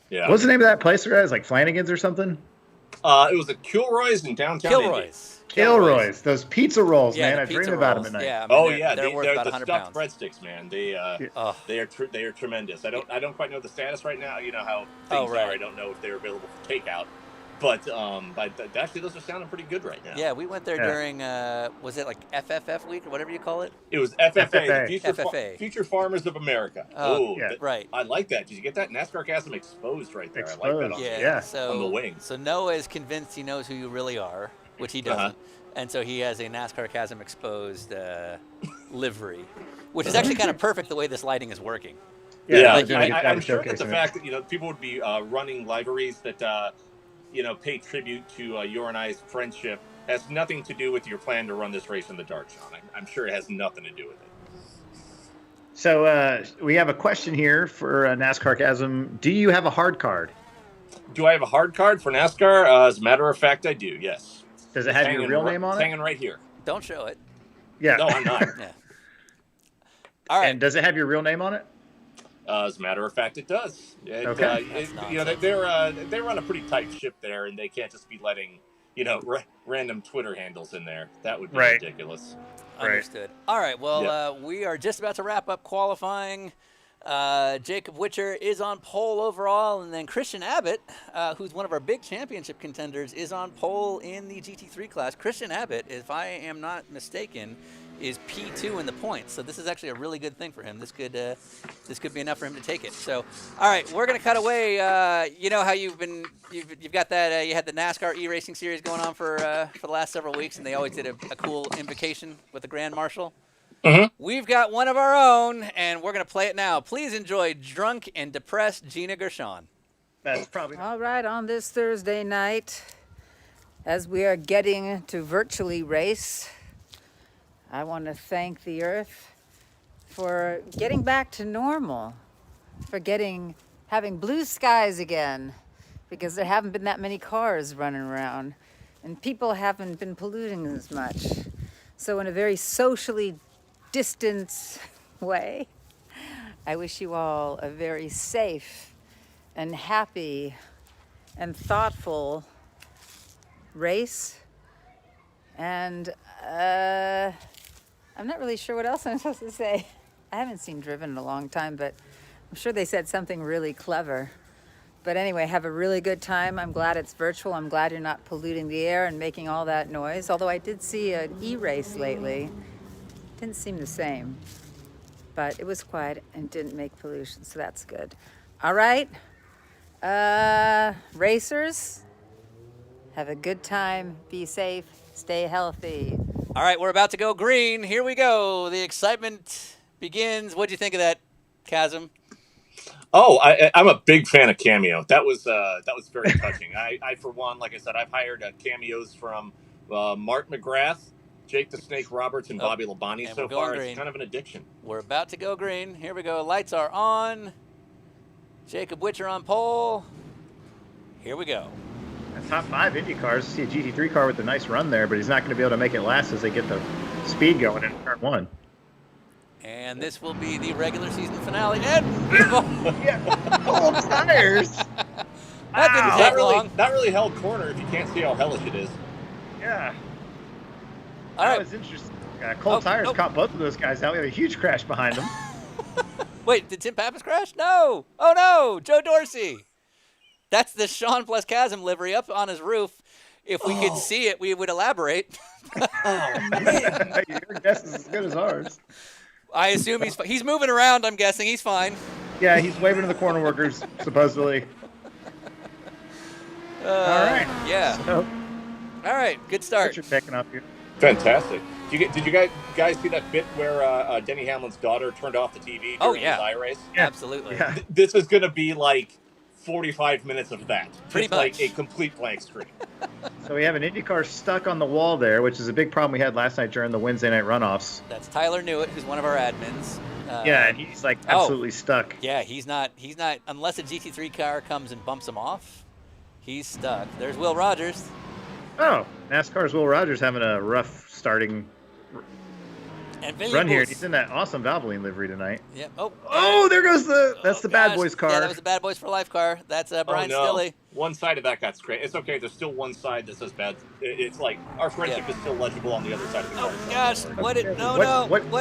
Speaker 6: Yeah.
Speaker 4: What's the name of that place, guys? Like Flanagan's or something?
Speaker 6: It was a Kilroy's in downtown Indy.
Speaker 4: Kilroy's. Those pizza rolls,
Speaker 3: yeah,
Speaker 4: man. I dream about them at night.
Speaker 3: Yeah,
Speaker 6: they're
Speaker 3: worth about
Speaker 6: the
Speaker 3: 100
Speaker 6: stuffed
Speaker 3: pounds.
Speaker 6: breadsticks, man. They are tremendous. I don't quite know the status right now. You know how things are. I don't know if they're available for takeout. But actually, those are sounding pretty good right now.
Speaker 3: Yeah, we went there during was it like FFF week or whatever you call it?
Speaker 6: It was FFA,
Speaker 3: FFA.
Speaker 6: Future Farmers of America.
Speaker 3: Right.
Speaker 6: I like that. Did you get that? Nascarcasm exposed right there.
Speaker 4: Exposed.
Speaker 6: I like that.
Speaker 3: On
Speaker 6: the wing.
Speaker 3: So Noah is convinced he knows who you really are, which he doesn't, and so he has a Nascarcasm exposed livery, which is actually kind of perfect the way this lighting is working.
Speaker 6: Yeah, I'm sure that the fact that people would be running liveries that pay tribute to your and I's friendship Has nothing to do with your plan to run this race in the dark, Sean. I'm sure it has nothing to do with it.
Speaker 4: So we have a question here for Nascarcasm. Do you have a hard card?
Speaker 6: Do I have a hard card for NASCAR? As a matter of fact, I do, yes.
Speaker 4: Does it have your real name on
Speaker 6: it's
Speaker 4: it?
Speaker 6: hanging right here.
Speaker 3: Don't show it.
Speaker 4: Yeah.
Speaker 6: No, I'm not.
Speaker 3: Yeah. All right.
Speaker 4: And does it have your real name on it?
Speaker 6: As a matter of fact, it does.
Speaker 4: Okay.
Speaker 6: They run a pretty tight ship there, and they can't just be letting random Twitter handles in there. That would be ridiculous.
Speaker 3: Understood. All right. Well, we are just about to wrap up qualifying. Jacob Witcher is on pole overall, and then Christian Abbott, who's one of our big championship contenders, is on pole in the GT3 class. Christian Abbott, if I am not mistaken, is P2 in the points. So this is actually a really good thing for him. This could be enough for him to take it. So, all right, we're gonna cut away. You know how you've got that you had the NASCAR e-racing series going on for the last several weeks, and they always did a cool invocation with the Grand Marshal.
Speaker 6: Mm-hmm.
Speaker 3: We've got one of our own, and we're gonna play it now. Please enjoy "Drunk and Depressed" Gina Gershon.
Speaker 4: That's probably
Speaker 7: all right. On this Thursday night, as we are getting to virtually race, I want to thank the Earth for getting back to normal, for having blue skies again, because there haven't been that many cars running around, and people haven't been polluting as much. So in a very socially distanced way, I wish you all a very safe and happy and thoughtful race. And I'm not really sure what else I'm supposed to say. I haven't seen Driven in a long time, but I'm sure they said something really clever. But anyway, have a really good time. I'm glad it's virtual. I'm glad you're not polluting the air and making all that noise. Although I did see an e-race lately. Didn't seem the same. But it was quiet and didn't make pollution, so that's good. All right. Racers, have a good time. Be safe. Stay healthy.
Speaker 3: All right, we're about to go green. Here we go. The excitement begins. What'd you think of that, Chasm?
Speaker 6: Oh, I'm a big fan of Cameo. That was very touching. I for one, like I said, I've hired cameos from Mark McGrath, Jake the Snake Roberts, and Bobby Labonte so far.
Speaker 3: Green.
Speaker 6: It's kind of an addiction.
Speaker 3: We're about to go green. Here we go. Lights are on. Jacob Witcher on pole. Here we go.
Speaker 4: Top 5 Indy cars. See a GT3 car with a nice run there, but he's not going to be able to make it last as they get the speed going in turn 1.
Speaker 3: And this will be the regular season finale. And
Speaker 4: cold tires.
Speaker 3: That didn't take long.
Speaker 6: Not really held corner if you can't see how hellish it is.
Speaker 4: Yeah.
Speaker 3: All right.
Speaker 4: That was interesting. Cold tires caught both of those guys out. We have a huge crash behind them.
Speaker 3: Wait, did Tim Papis crash? No. Oh, no. Joe Dorsey. That's the Sean plus Chasm livery up on his roof. If we could see it, we would elaborate.
Speaker 6: Oh, man.
Speaker 4: Your guess is as good as ours.
Speaker 3: I assume he's moving around, I'm guessing. He's fine.
Speaker 4: Yeah, he's waving to the corner workers, supposedly. All right.
Speaker 3: Yeah.
Speaker 4: So,
Speaker 3: all right, good start.
Speaker 4: What you're picking up here.
Speaker 6: Fantastic. Did you guys see that bit where Denny Hamlin's daughter turned off the TV during his iRace?
Speaker 3: Yeah. Absolutely.
Speaker 4: Yeah.
Speaker 6: This is going to be like 45 minutes of that.
Speaker 3: Pretty much.
Speaker 6: Like a complete blank screen.
Speaker 4: So we have an Indy car stuck on the wall there, which is a big problem we had last night during the Wednesday night runoffs.
Speaker 3: That's Tyler Newitt, who's one of our admins.
Speaker 4: Yeah, and he's like absolutely stuck.
Speaker 3: Yeah, he's not, unless a GT3 car comes and bumps him off, he's stuck. There's Will Rogers.
Speaker 4: Oh, NASCAR's Will Rogers having a rough starting run here. He's in that awesome Valvoline livery tonight.
Speaker 3: Yep.
Speaker 4: Oh, there goes that's the Bad Boys car.
Speaker 3: Yeah, that was the Bad Boys for Life car. That's Brian Stilley.
Speaker 6: One side of that got scraped. It's okay. There's still one side that says bad. It's like our friendship is still legible on the other side of the car.
Speaker 3: Oh gosh, what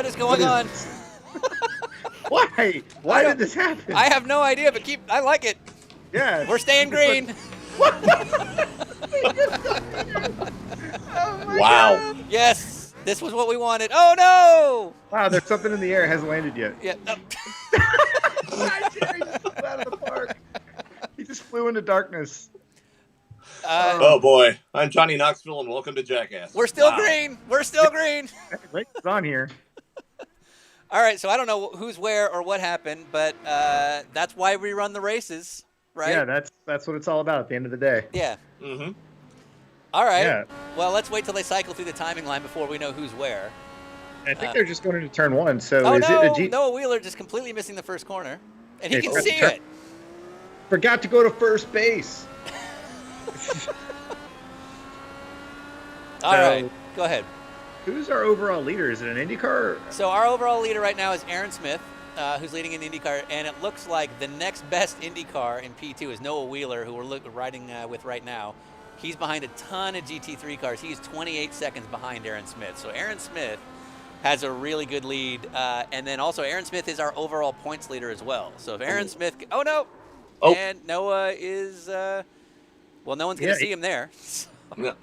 Speaker 3: is going on?
Speaker 4: Why? Why did this happen?
Speaker 3: I have no idea, but I like it.
Speaker 4: Yeah.
Speaker 3: We're staying green.
Speaker 6: Wow.
Speaker 4: God.
Speaker 3: Yes, this was what we wanted. Oh no!
Speaker 4: Wow, there's something in the air. It hasn't landed yet.
Speaker 3: Yeah.
Speaker 4: Jerry just flew out of the park. He just flew into darkness.
Speaker 6: Oh boy, I'm Johnny Knoxville, and welcome to Jackass.
Speaker 3: We're still green. We're still green.
Speaker 4: Race is on here.
Speaker 3: All right, so I don't know who's where or what happened, but that's why we run the races, right?
Speaker 4: Yeah, that's what it's all about at the end of the day.
Speaker 3: Yeah.
Speaker 6: Mm-hmm.
Speaker 3: All right.
Speaker 4: Yeah.
Speaker 3: Well, let's wait till they cycle through the timing line before we know who's where.
Speaker 4: I think they're just going into turn 1. So
Speaker 3: Oh,
Speaker 4: is
Speaker 3: no.
Speaker 4: it a G?
Speaker 3: Noah Wheeler just completely missing the first corner. And he
Speaker 4: Okay,
Speaker 3: can see
Speaker 4: turn-
Speaker 3: it.
Speaker 4: Forgot to go to first base.
Speaker 3: All right. Go ahead.
Speaker 4: Who's our overall leader? Is it an IndyCar?
Speaker 3: So our overall leader right now is Aaron Smith, who's leading in IndyCar, and it looks like the next best IndyCar in P2 is Noah Wheeler, who we're riding with right now. He's behind a ton of GT3 cars. He's 28 seconds behind Aaron Smith. So Aaron Smith has a really good lead, and then also Aaron Smith is our overall points leader as well. So if Aaron Smith, and Noah is, well, no one's going to see him there.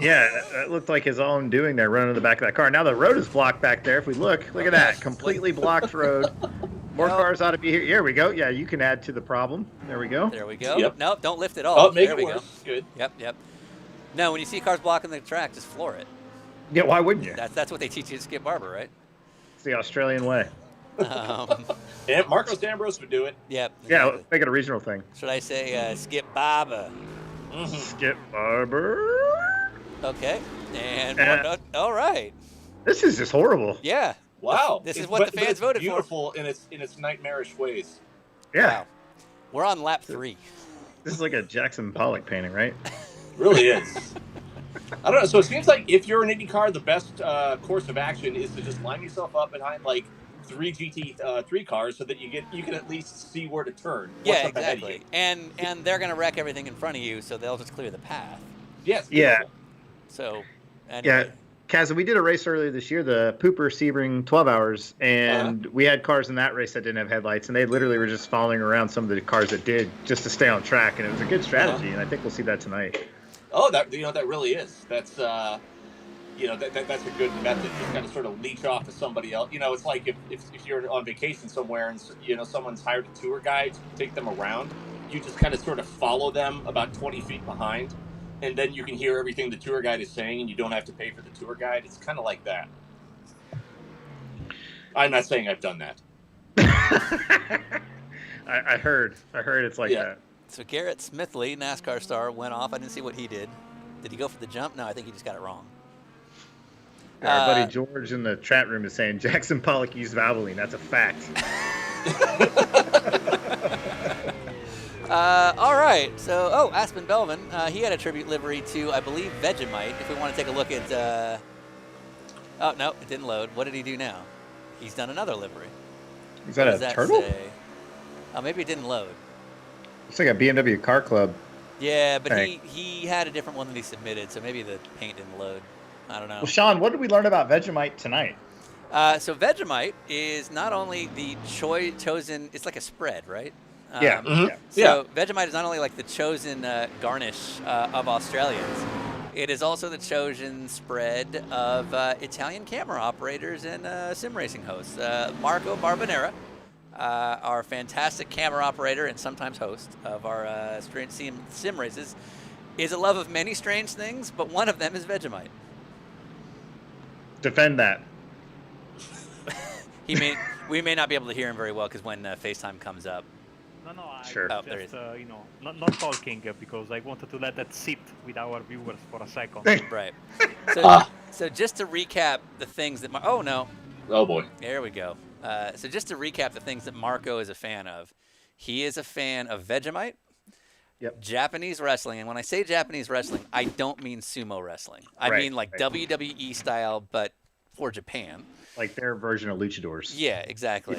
Speaker 4: Yeah, that looked like his own doing there, running to the back of that car. Now the road is blocked back there. If we look at that, completely blocked road. More cars ought to be here. Here we go. Yeah, you can add to the problem. There we go.
Speaker 3: There we go.
Speaker 6: Yep.
Speaker 3: Nope, don't lift it all.
Speaker 6: Oh, make
Speaker 3: there
Speaker 6: it
Speaker 3: we
Speaker 6: worse.
Speaker 3: go.
Speaker 6: Good.
Speaker 3: Yep. No, when you see cars blocking the track, just floor it.
Speaker 4: Yeah, why wouldn't you?
Speaker 3: That's what they teach you at Skip Barber, right?
Speaker 4: It's the Australian way.
Speaker 6: And Marcos Ambrose would do it.
Speaker 3: Yep.
Speaker 4: Yeah, let's make it a regional thing.
Speaker 3: Should I say Skip Barber?
Speaker 4: Skip Barber.
Speaker 3: Okay. And all right.
Speaker 4: This is just horrible.
Speaker 3: Yeah.
Speaker 6: Wow.
Speaker 3: This is what the fans voted for.
Speaker 6: Beautiful in its nightmarish ways.
Speaker 4: Yeah.
Speaker 3: Wow. We're on lap 3.
Speaker 4: This is like a Jackson Pollock painting, right?
Speaker 6: Really is. I don't know. So it seems like if you're an IndyCar, the best course of action is to just line yourself up behind like 3 GT3 cars so that you can at least see where to turn.
Speaker 3: Yeah, exactly. And they're going to wreck everything in front of you, so they'll just clear the path.
Speaker 6: Yes.
Speaker 4: Yeah.
Speaker 6: Beautiful.
Speaker 3: So, anyway.
Speaker 4: Yeah. Kaz, we did a race earlier this year, the Pooper Sebring 12 hours, and we had cars in that race that didn't have headlights, and they literally were just following around some of the cars that did just to stay on track, and it was a good strategy, and I think we'll see that tonight.
Speaker 6: Oh, that really is. That's that's a good method. Just kind of sort of leech off to somebody else. It's like if you're on vacation somewhere and someone's hired a tour guide to take them around, you just kind of sort of follow them about 20 feet behind. And then you can hear everything the tour guide is saying, and you don't have to pay for the tour guide. It's kind of like that. I'm not saying I've done that.
Speaker 4: I heard it's like that.
Speaker 3: So Garrett Smithley, NASCAR star, went off. I didn't see what he did. Did he go for the jump? No, I think he just got it wrong.
Speaker 4: Our buddy George in the chat room is saying Jackson Pollock used Valvoline. That's a fact.
Speaker 3: All right. So, Aspen Belvin, he had a tribute livery to, I believe, Vegemite. If we want to take a look at... oh, no, it didn't load. What did he do now? He's done another livery.
Speaker 4: Is that a turtle?
Speaker 3: Say? Oh, maybe it didn't load.
Speaker 4: It's like a BMW car club.
Speaker 3: Yeah, but he had a different one that he submitted, so maybe the paint didn't load. I don't know.
Speaker 4: Well, Sean, what did we learn about Vegemite tonight?
Speaker 3: So Vegemite is not only the chosen... It's like a spread, right?
Speaker 4: Yeah.
Speaker 3: So Vegemite is not only like the chosen garnish of Australians, it is also the chosen spread of Italian camera operators and sim racing hosts. Marco Barbanera, our fantastic camera operator and sometimes host of our sim races, is a love of many strange things, but one of them is Vegemite.
Speaker 4: Defend that.
Speaker 3: We may not be able to hear him very well because when FaceTime comes up.
Speaker 8: No, I
Speaker 4: sure.
Speaker 8: just, not talking because I wanted to let that sit with our viewers for a second.
Speaker 3: Right. So just to recap the things that... oh, no.
Speaker 6: Oh, boy.
Speaker 3: There we go. So just to recap the things that Marco is a fan of. He is a fan of Vegemite, Japanese wrestling. And when I say Japanese wrestling, I don't mean sumo wrestling. I mean like WWE style, but for Japan.
Speaker 4: Like their version of luchadors.
Speaker 3: Yeah, exactly.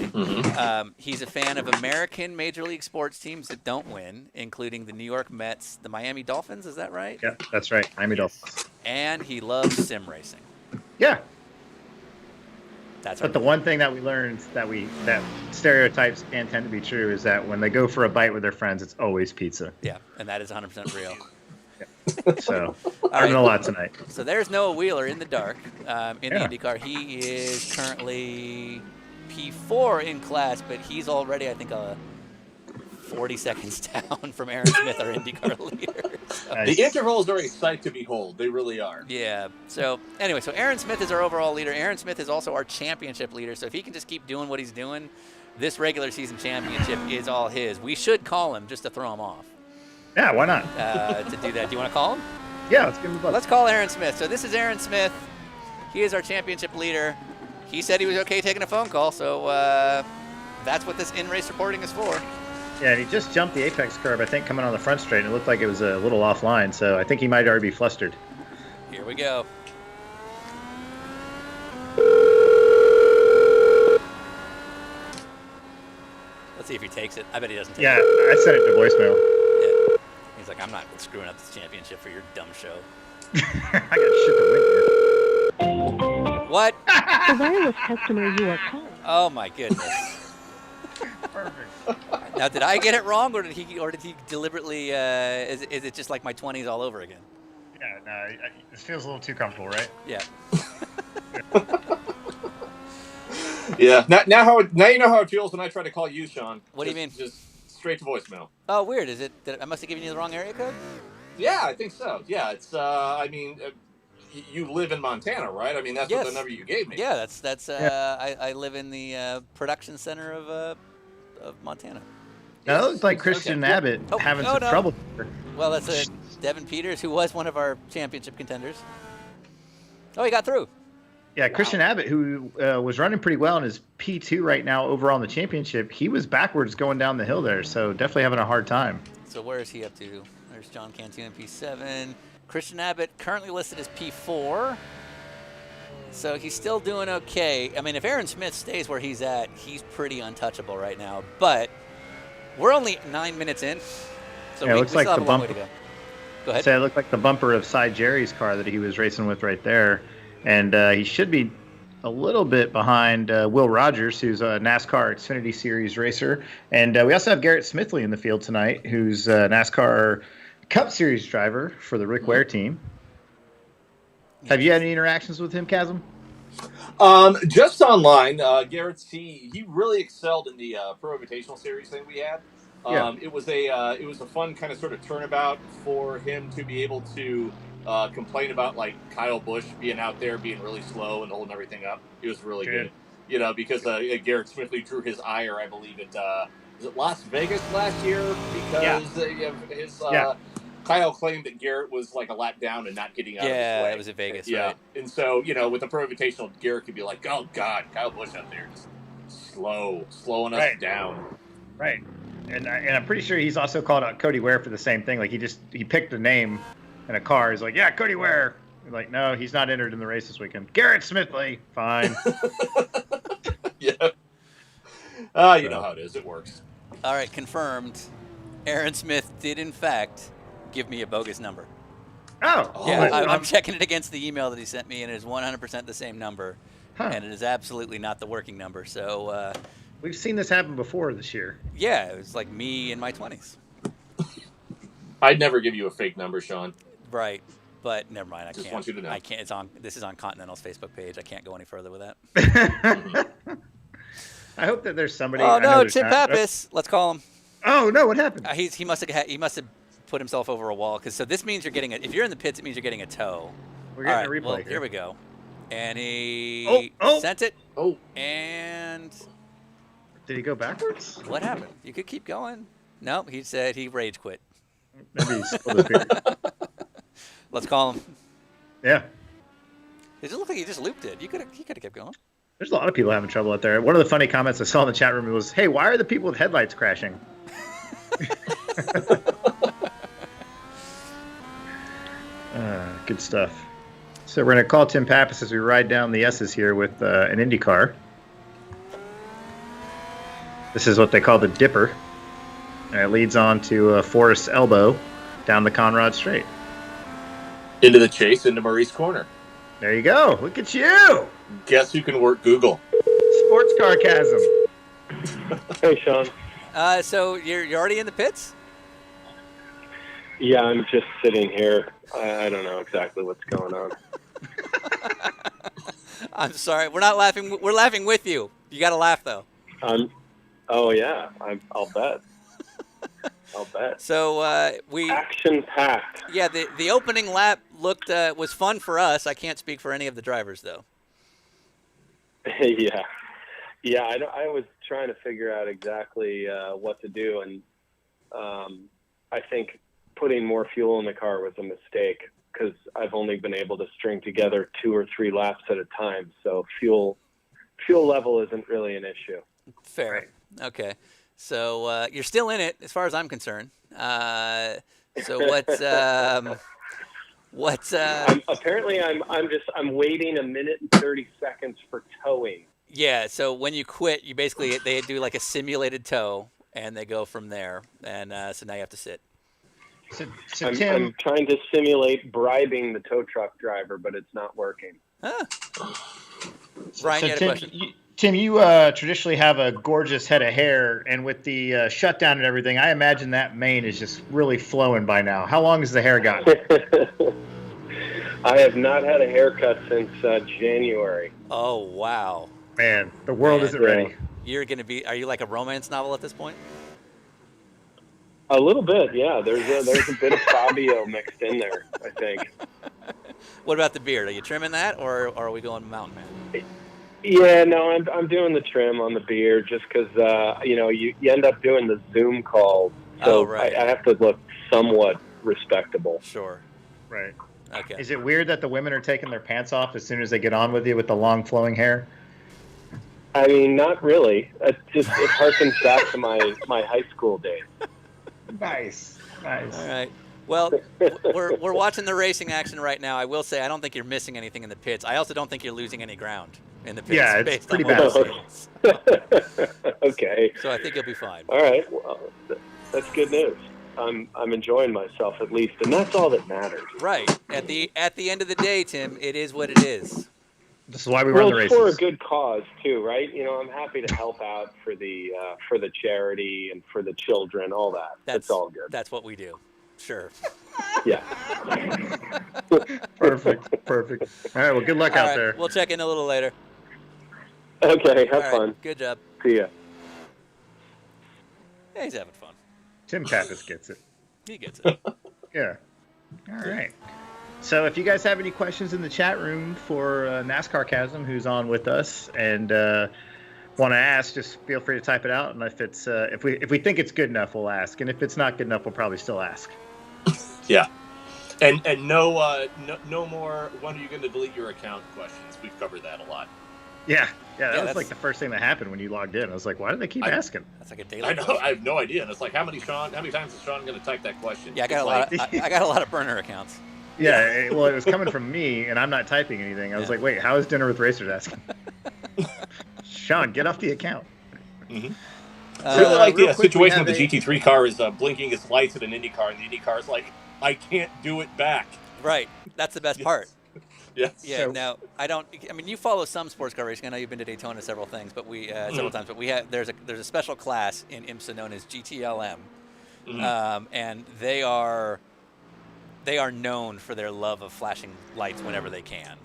Speaker 3: He's a fan of American Major League sports teams that don't win, including the New York Mets, the Miami Dolphins. Is that right?
Speaker 4: Yeah, that's right. Miami Dolphins.
Speaker 3: And he loves sim racing.
Speaker 4: Yeah.
Speaker 3: That's
Speaker 4: but the one thing that we learned that stereotypes can tend to be true is that when they go for a bite with their friends, it's always pizza.
Speaker 3: Yeah, and that is 100% real.
Speaker 4: So, learning a lot tonight.
Speaker 3: So there's Noah Wheeler in the dark in the IndyCar. He is currently P4 in class, but he's already, I think, 40 seconds down from Aaron Smith, our IndyCar leader. So.
Speaker 6: The intervals are a sight to behold. They really are.
Speaker 3: Yeah. So anyway, so Aaron Smith is our overall leader. Aaron Smith is also our championship leader. So if he can just keep doing what he's doing, this regular season championship is all his. We should call him just to throw him off.
Speaker 4: Yeah, why not?
Speaker 3: To do that. Do you want to call him?
Speaker 4: Yeah, let's give him a buzz.
Speaker 3: Let's call Aaron Smith. So this is Aaron Smith. He is our championship leader. He said he was okay taking a phone call, so that's what this in-race reporting is for.
Speaker 4: Yeah, and he just jumped the apex curve, I think, coming on the front straight, and it looked like it was a little offline, so I think he might already be flustered.
Speaker 3: Here we go. Let's see if he takes it. I bet he doesn't take it.
Speaker 4: Yeah, I sent it to voicemail.
Speaker 3: Yeah. He's like, I'm not screwing up this championship for your dumb show.
Speaker 4: I got shit to win here.
Speaker 3: What?
Speaker 9: The wireless customer you are calling.
Speaker 3: Oh my goodness.
Speaker 4: Perfect.
Speaker 3: Now, did I get it wrong, or did he deliberately? Is it just like my 20s all over again?
Speaker 4: Yeah, no, this feels a little too comfortable, right?
Speaker 3: Yeah.
Speaker 6: Yeah. Now you know how it feels when I try to call you, Sean.
Speaker 3: What do you mean?
Speaker 6: Just straight to voicemail.
Speaker 3: Oh, weird. Is it? I must have given you the wrong area code.
Speaker 6: Yeah, I think so. Yeah, it's. I mean, you live in Montana, right? I mean, that's what the number you gave me.
Speaker 3: Yeah, that's. I live in the production center of Montana.
Speaker 4: Now, that looks like Christian Abbott having some trouble here.
Speaker 3: Well, that's Devin Peters, who was one of our championship contenders. Oh, he got through.
Speaker 4: Yeah, Christian Abbott, who was running pretty well in his P2 right now overall in the championship, he was backwards going down the hill there, so definitely having a hard time.
Speaker 3: So where is he up to? There's John Cantu in P7. Christian Abbott currently listed as P4. So he's still doing okay. I mean, if Aaron Smith stays where he's at, he's pretty untouchable right now. But we're only 9 minutes in, so
Speaker 4: yeah,
Speaker 3: we
Speaker 4: it looks
Speaker 3: still
Speaker 4: like
Speaker 3: have
Speaker 4: the
Speaker 3: a long
Speaker 4: bumper.
Speaker 3: way to go. Go ahead.
Speaker 4: So it looked like the bumper of Cy Jerry's car that he was racing with right there. And he should be a little bit behind Will Rogers, who's a NASCAR Xfinity Series racer. And we also have Garrett Smithley in the field tonight, who's a NASCAR Cup Series driver for the Rick Ware team. Have you had any interactions with him, Chasm?
Speaker 6: Just online. Garrett's he really excelled in the Pro Invitational Series thing we had.
Speaker 4: Yeah.
Speaker 6: It was a fun kind of sort of turnabout for him to be able to complain about like Kyle Busch being out there being really slow and holding everything up. It was really good. You know, because Garrett Smithley drew his ire, I believe, at was it Las Vegas last year because Kyle claimed that Garrett was like a lap down and not getting out of his way.
Speaker 3: Yeah, it was at Vegas, right?
Speaker 6: And so, with the Pro Invitational, Garrett could be like, oh, God, Kyle Busch out there just slowing us down.
Speaker 4: Right. And I'm pretty sure he's also called out Cody Ware for the same thing. Like, he picked a name in a car. He's like, yeah, Cody Ware. Like, no, he's not entered in the race this weekend. Garrett Smithley. Fine.
Speaker 6: Yeah. You know how it is. It works.
Speaker 3: All right, confirmed. Aaron Smith did, in fact, give me a bogus number.
Speaker 4: Oh.
Speaker 3: Yeah, I'm checking it against the email that he sent me, and it is 100% the same number. And it is absolutely not the working number. So
Speaker 4: we've seen this happen before this year.
Speaker 3: Yeah, it was like me in my 20s.
Speaker 6: I'd never give you a fake number, Sean.
Speaker 3: Right, but never mind. I
Speaker 6: Just
Speaker 3: can't.
Speaker 6: want you to know.
Speaker 3: I can't. This is on Continental's Facebook page. I can't go any further with that.
Speaker 4: I hope that there's somebody.
Speaker 3: Oh no, Chip Papis. Let's call him.
Speaker 4: Oh no, what happened?
Speaker 3: He must have put himself over a wall because this means you're getting if you're in the pits, it means you're getting a tow.
Speaker 4: We're getting
Speaker 3: All right,
Speaker 4: a replay.
Speaker 3: well,
Speaker 4: here.
Speaker 3: here we go. And he sent it.
Speaker 6: Oh.
Speaker 3: And
Speaker 4: did he go backwards?
Speaker 3: What happened? You could keep going. No, he said he rage quit.
Speaker 4: Maybe he spilled his beer.
Speaker 3: Let's call him.
Speaker 4: Yeah.
Speaker 3: It just looked like he just looped it. He could have kept going.
Speaker 4: There's a lot of people having trouble out there. One of the funny comments I saw in the chat room was, "Hey, why are the people with headlights crashing?" Good stuff. So we're going to call Tim Papis as we ride down the S's here with an Indy car. This is what they call the dipper. And it leads on to Forest Elbow down the Conrad Straight.
Speaker 6: Into the chase, into Maurice Corner.
Speaker 4: There you go. Look at you.
Speaker 6: Guess who can work Google?
Speaker 4: Sportscarcasm.
Speaker 5: Hey, Sean.
Speaker 3: So you're already in the pits?
Speaker 5: Yeah, I'm just sitting here. I don't know exactly what's going on.
Speaker 3: I'm sorry. We're not laughing. We're laughing with you. You got to laugh, though.
Speaker 5: Oh, yeah. I'll bet. I'll bet.
Speaker 3: So we
Speaker 5: action-packed.
Speaker 3: Yeah, the opening lap was fun for us. I can't speak for any of the drivers, though.
Speaker 5: Yeah. I was trying to figure out exactly what to do, and I think putting more fuel in the car was a mistake. because I've only been able to string together 2 or 3 laps at a time. So fuel level isn't really an issue.
Speaker 3: Fair. Okay. So you're still in it, as far as I'm concerned. So what's
Speaker 5: apparently I'm waiting 1 minute and 30 seconds for towing.
Speaker 3: Yeah. So when you quit, you basically they do like a simulated tow, and they go from there. And so now you have to sit.
Speaker 4: So
Speaker 5: I'm
Speaker 4: Tim,
Speaker 5: trying to simulate bribing the tow truck driver, but it's not working.
Speaker 3: Brian, you had a question.
Speaker 4: Tim, you traditionally have a gorgeous head of hair, and with the shutdown and everything, I imagine that mane is just really flowing by now. How long has the hair gotten?
Speaker 5: I have not had a haircut since January.
Speaker 3: Oh wow,
Speaker 4: man, the world isn't ready.
Speaker 3: You're gonna be. Are you like a romance novel at this point?
Speaker 5: A little bit, yeah. There's a bit of Fabio mixed in there, I think.
Speaker 3: What about the beard? Are you trimming that, or are we going mountain man?
Speaker 5: Yeah, no, I'm doing the trim on the beard just because you end up doing the Zoom calls, so I have to look somewhat respectable.
Speaker 3: Sure.
Speaker 4: Right.
Speaker 3: Okay.
Speaker 4: Is it weird that the women are taking their pants off as soon as they get on with you with the long flowing hair?
Speaker 5: I mean, not really. It harkens back to my high school days.
Speaker 4: Nice.
Speaker 3: All right. Well, we're watching the racing action right now. I will say I don't think you're missing anything in the pits. I also don't think you're losing any ground in the pits.
Speaker 4: Yeah, it's pretty bad.
Speaker 5: Okay.
Speaker 3: So I think you'll be fine.
Speaker 5: All right. Well, that's good news. I'm enjoying myself at least, and that's all that matters.
Speaker 3: Right. At the end of the day, Tim, it is what it is.
Speaker 4: This is why we run the races.
Speaker 5: Well, it's for a good cause too, right? I'm happy to help out for the charity and for the children, all that. That's all good.
Speaker 3: That's what we do. Sure.
Speaker 5: Yeah.
Speaker 4: Perfect. All right. Well, good luck out there.
Speaker 3: We'll check in a little later.
Speaker 5: Okay. Have fun.
Speaker 3: Good job.
Speaker 5: See ya.
Speaker 3: Yeah, he's having fun.
Speaker 4: Tim Papis gets it.
Speaker 3: He gets it.
Speaker 4: Yeah. All right. So if you guys have any questions in the chat room for Nascarcasm, who's on with us, and want to ask, just feel free to type it out. And if it's if we think it's good enough, we'll ask. And if it's not good enough, we'll probably still ask.
Speaker 6: Yeah. And no more. When are you going to delete your account questions? We've covered that a lot.
Speaker 4: Yeah. That was like the first thing that happened when you logged in. I was like, why do they keep asking?
Speaker 3: That's like a daily.
Speaker 6: I know. I have no idea. And it's like, how many times is Sean going to type that question?
Speaker 3: Yeah, I got a lot of burner accounts.
Speaker 4: Yeah, it was coming from me, and I'm not typing anything. I was like, wait, how is Dinner with Racers asking? Sean, get off the account.
Speaker 6: Mm-hmm. Really like the situation with the GT3 car is blinking its lights at an Indy car, and the Indy car is like, I can't do it back.
Speaker 3: Right. That's the best part.
Speaker 6: Yes.
Speaker 3: Yeah. Now I mean, you follow some sports car racing. I know you've been to Daytona several times, but several times. But we have there's a special class in IMSA known as GTLM, and they are known for their love of flashing lights whenever they can.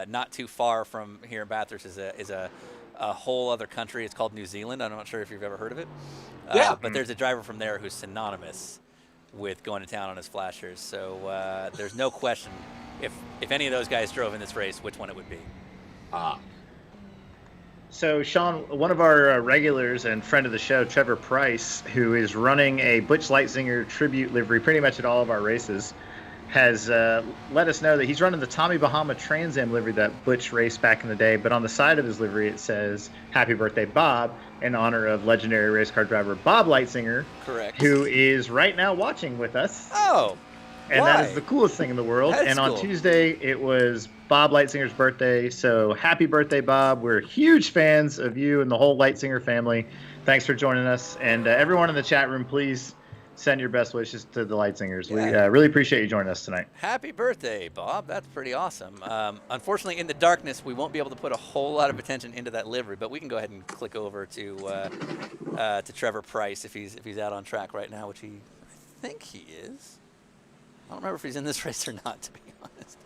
Speaker 3: Not too far from here in Bathurst is a whole other country. It's called New Zealand. I'm not sure if you've ever heard of it. But there's a driver from there who's synonymous with going to town on his flashers. So there's no question if any of those guys drove in this race, which one it would be.
Speaker 4: So, Sean, one of our regulars and friend of the show, Trevor Price, who is running a Butch Lightzinger tribute livery pretty much at all of our races, has let us know that he's running the Tommy Bahama Trans Am livery that Butch raced back in the day, but on the side of his livery it says, Happy Birthday, Bob, in honor of legendary race car driver Bob Lightzinger.
Speaker 3: Correct.
Speaker 4: Who is right now watching with us.
Speaker 3: Oh,
Speaker 4: and
Speaker 3: why?
Speaker 4: that is the coolest thing in the world.
Speaker 3: That's
Speaker 4: and on
Speaker 3: cool.
Speaker 4: Tuesday, it was Bob Lightzinger's birthday. So happy birthday, Bob. We're huge fans of you and the whole Lightzinger family. Thanks for joining us. And everyone in the chat room, please send your best wishes to the Lightsingers. We really appreciate you joining us tonight.
Speaker 3: Happy birthday, Bob. That's pretty awesome. Unfortunately, in the darkness, we won't be able to put a whole lot of attention into that livery, but we can go ahead and click over to Trevor Price if he's out on track right now, which I think he is. I don't remember if he's in this race or not, to be honest.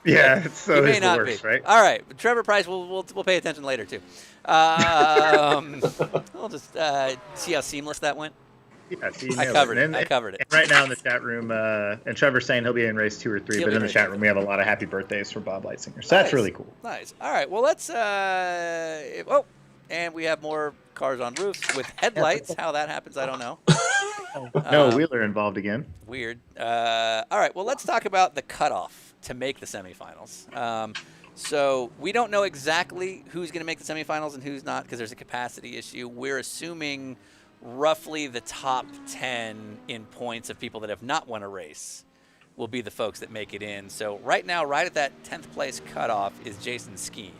Speaker 4: Yeah, so
Speaker 3: he may
Speaker 4: it's the
Speaker 3: not
Speaker 4: worst,
Speaker 3: be.
Speaker 4: right?
Speaker 3: All right, Trevor Price, we'll pay attention later too. We'll just see how seamless that went.
Speaker 4: Yeah, see,
Speaker 3: I covered it. I covered it.
Speaker 4: And right now in the chat room, and Trevor's saying he'll be in race 2 or 3,
Speaker 3: He'll
Speaker 4: but
Speaker 3: be
Speaker 4: in the
Speaker 3: in
Speaker 4: chat
Speaker 3: race
Speaker 4: room we have a lot of happy birthdays for Bob Lightzinger. So that's really cool.
Speaker 3: Nice. All right. Well, let's. And we have more cars on roofs with headlights. How that happens, I don't know.
Speaker 4: No Wheeler involved again.
Speaker 3: Weird. All right, well, let's talk about the cutoff to make the semifinals. So we don't know exactly who's going to make the semifinals and who's not because there's a capacity issue. We're assuming roughly the top 10 in points of people that have not won a race will be the folks that make it in. So right now, right at that 10th place cutoff is Jason Skeen.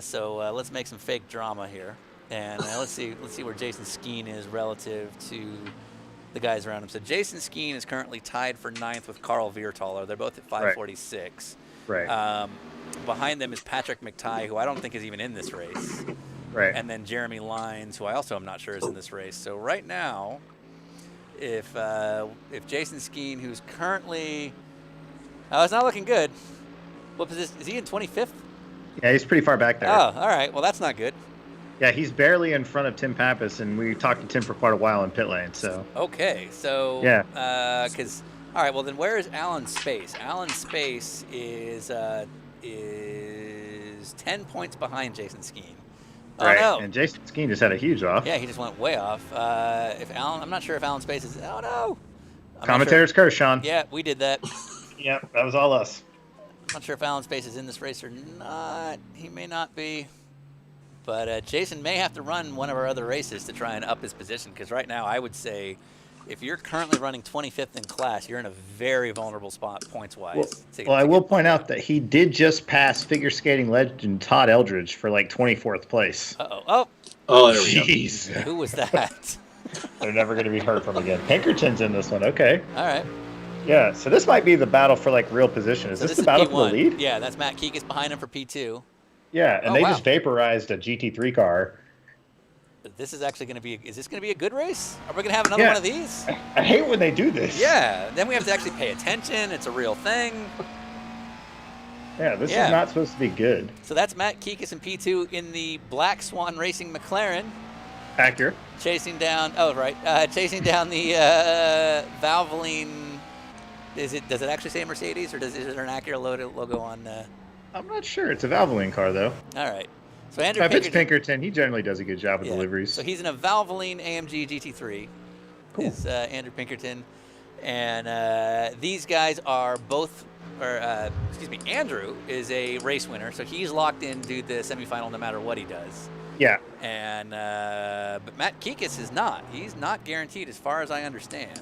Speaker 3: So let's make some fake drama here. And let's see where Jason Skeen is relative to the guys around him. So Jason Skeen is currently tied for 9th with Carl Viertaler. They're both at 546.
Speaker 4: Right.
Speaker 3: Behind them is Patrick McTighe, who I don't think is even in this race.
Speaker 4: Right.
Speaker 3: And then Jeremy Lines, who I also am not sure is in this race. So right now, if Jason Skeen, who's currently, it's not looking good. What position is he in? 25th?
Speaker 4: Yeah, he's pretty far back there.
Speaker 3: Oh, all right. Well, that's not good.
Speaker 4: Yeah, he's barely in front of Tim Papis, and we talked to Tim for quite a while in pit lane. So.
Speaker 3: Okay, so
Speaker 4: yeah.
Speaker 3: Because all right, well then where is Alan Space? Alan Space is 10 points behind Jason Skeen. Oh
Speaker 4: right.
Speaker 3: no!
Speaker 4: And Jason Skeen just had a huge off.
Speaker 3: Yeah, he just went way off. I'm not sure if Alan Space is. Oh no!
Speaker 4: Commentator's curse, Sean.
Speaker 3: Yeah, we did that.
Speaker 4: Yep, that was all us.
Speaker 3: I'm not sure if Alan Space is in this race or not. He may not be. But Jason may have to run one of our other races to try and up his position, because right now I would say if you're currently running 25th in class, you're in a very vulnerable spot points-wise.
Speaker 4: Well, I will point out that he did just pass figure skating legend Todd Eldridge for like 24th place.
Speaker 3: Uh-oh.
Speaker 6: Oh, there we go.
Speaker 4: Jeez.
Speaker 3: Who was that?
Speaker 4: They're never going to be heard from again. Pinkerton's in this one. Okay.
Speaker 3: All right.
Speaker 4: Yeah, so this might be the battle for like real position. Is this the battle
Speaker 3: P1.
Speaker 4: for the lead?
Speaker 3: Yeah, that's Matt Kikis behind him for P2.
Speaker 4: Yeah, and they just vaporized a GT3 car.
Speaker 3: But this is actually going to be, is this going to be a good race? Are we going to have another one of these?
Speaker 4: I hate when they do this.
Speaker 3: Yeah, then we have to actually pay attention. It's a real thing.
Speaker 4: Yeah, this is not supposed to be good.
Speaker 3: So that's Matt Kikis in P2 in the Black Swan Racing McLaren.
Speaker 4: Accurate.
Speaker 3: Chasing down, chasing down the Valvoline. Does it actually say Mercedes, or is there an Acura logo on?
Speaker 4: I'm not sure. It's a Valvoline car, though.
Speaker 3: All right. So Andrew
Speaker 4: If it's Pinkerton, he generally does a good job with deliveries.
Speaker 3: So he's in a Valvoline AMG GT3.
Speaker 4: Cool.
Speaker 3: Is Andrew Pinkerton. And these guys are both, Andrew is a race winner, so he's locked in to do the semifinal no matter what he does.
Speaker 4: Yeah.
Speaker 3: And but Matt Kikis is not. He's not guaranteed as far as I understand.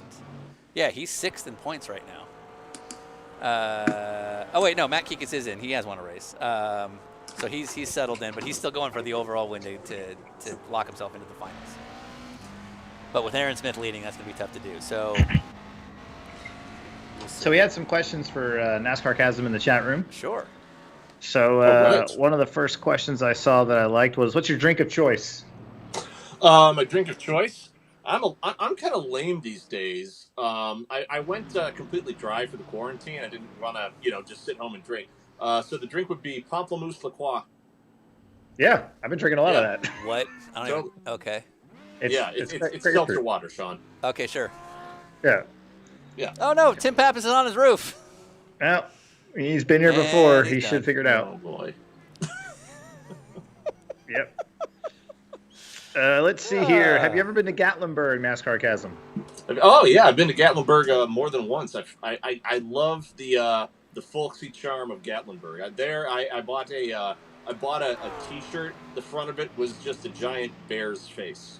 Speaker 3: Yeah, he's 6th in points right now. Matt Kikis is in. He has won a race. So he's settled in, but he's still going for the overall win to lock himself into the finals. But with Aaron Smith leading, that's going to be tough to do. So
Speaker 4: So we had some questions for Nascarcasm in the chat room.
Speaker 3: Sure.
Speaker 4: So one of the first questions I saw that I liked was, what's your drink of choice?
Speaker 6: My drink of choice? I'm kind of lame these days. I went completely dry for the quarantine. I didn't want to, just sit home and drink. So the drink would be Pamplemousse La Croix.
Speaker 4: Yeah, I've been drinking a lot of that.
Speaker 3: What? Okay.
Speaker 6: It's seltzer water, Sean.
Speaker 3: Okay, sure.
Speaker 4: Yeah.
Speaker 6: Yeah.
Speaker 3: Oh no, Tim Papis is on his roof.
Speaker 4: Well, he's been here before. He should figure it out.
Speaker 6: Oh boy.
Speaker 4: Yep. Let's see here. Have you ever been to Gatlinburg, Nascarcasm?
Speaker 6: Oh yeah, I've been to Gatlinburg more than once. I love the folksy charm of Gatlinburg. I bought a T-shirt. The front of it was just a giant bear's face.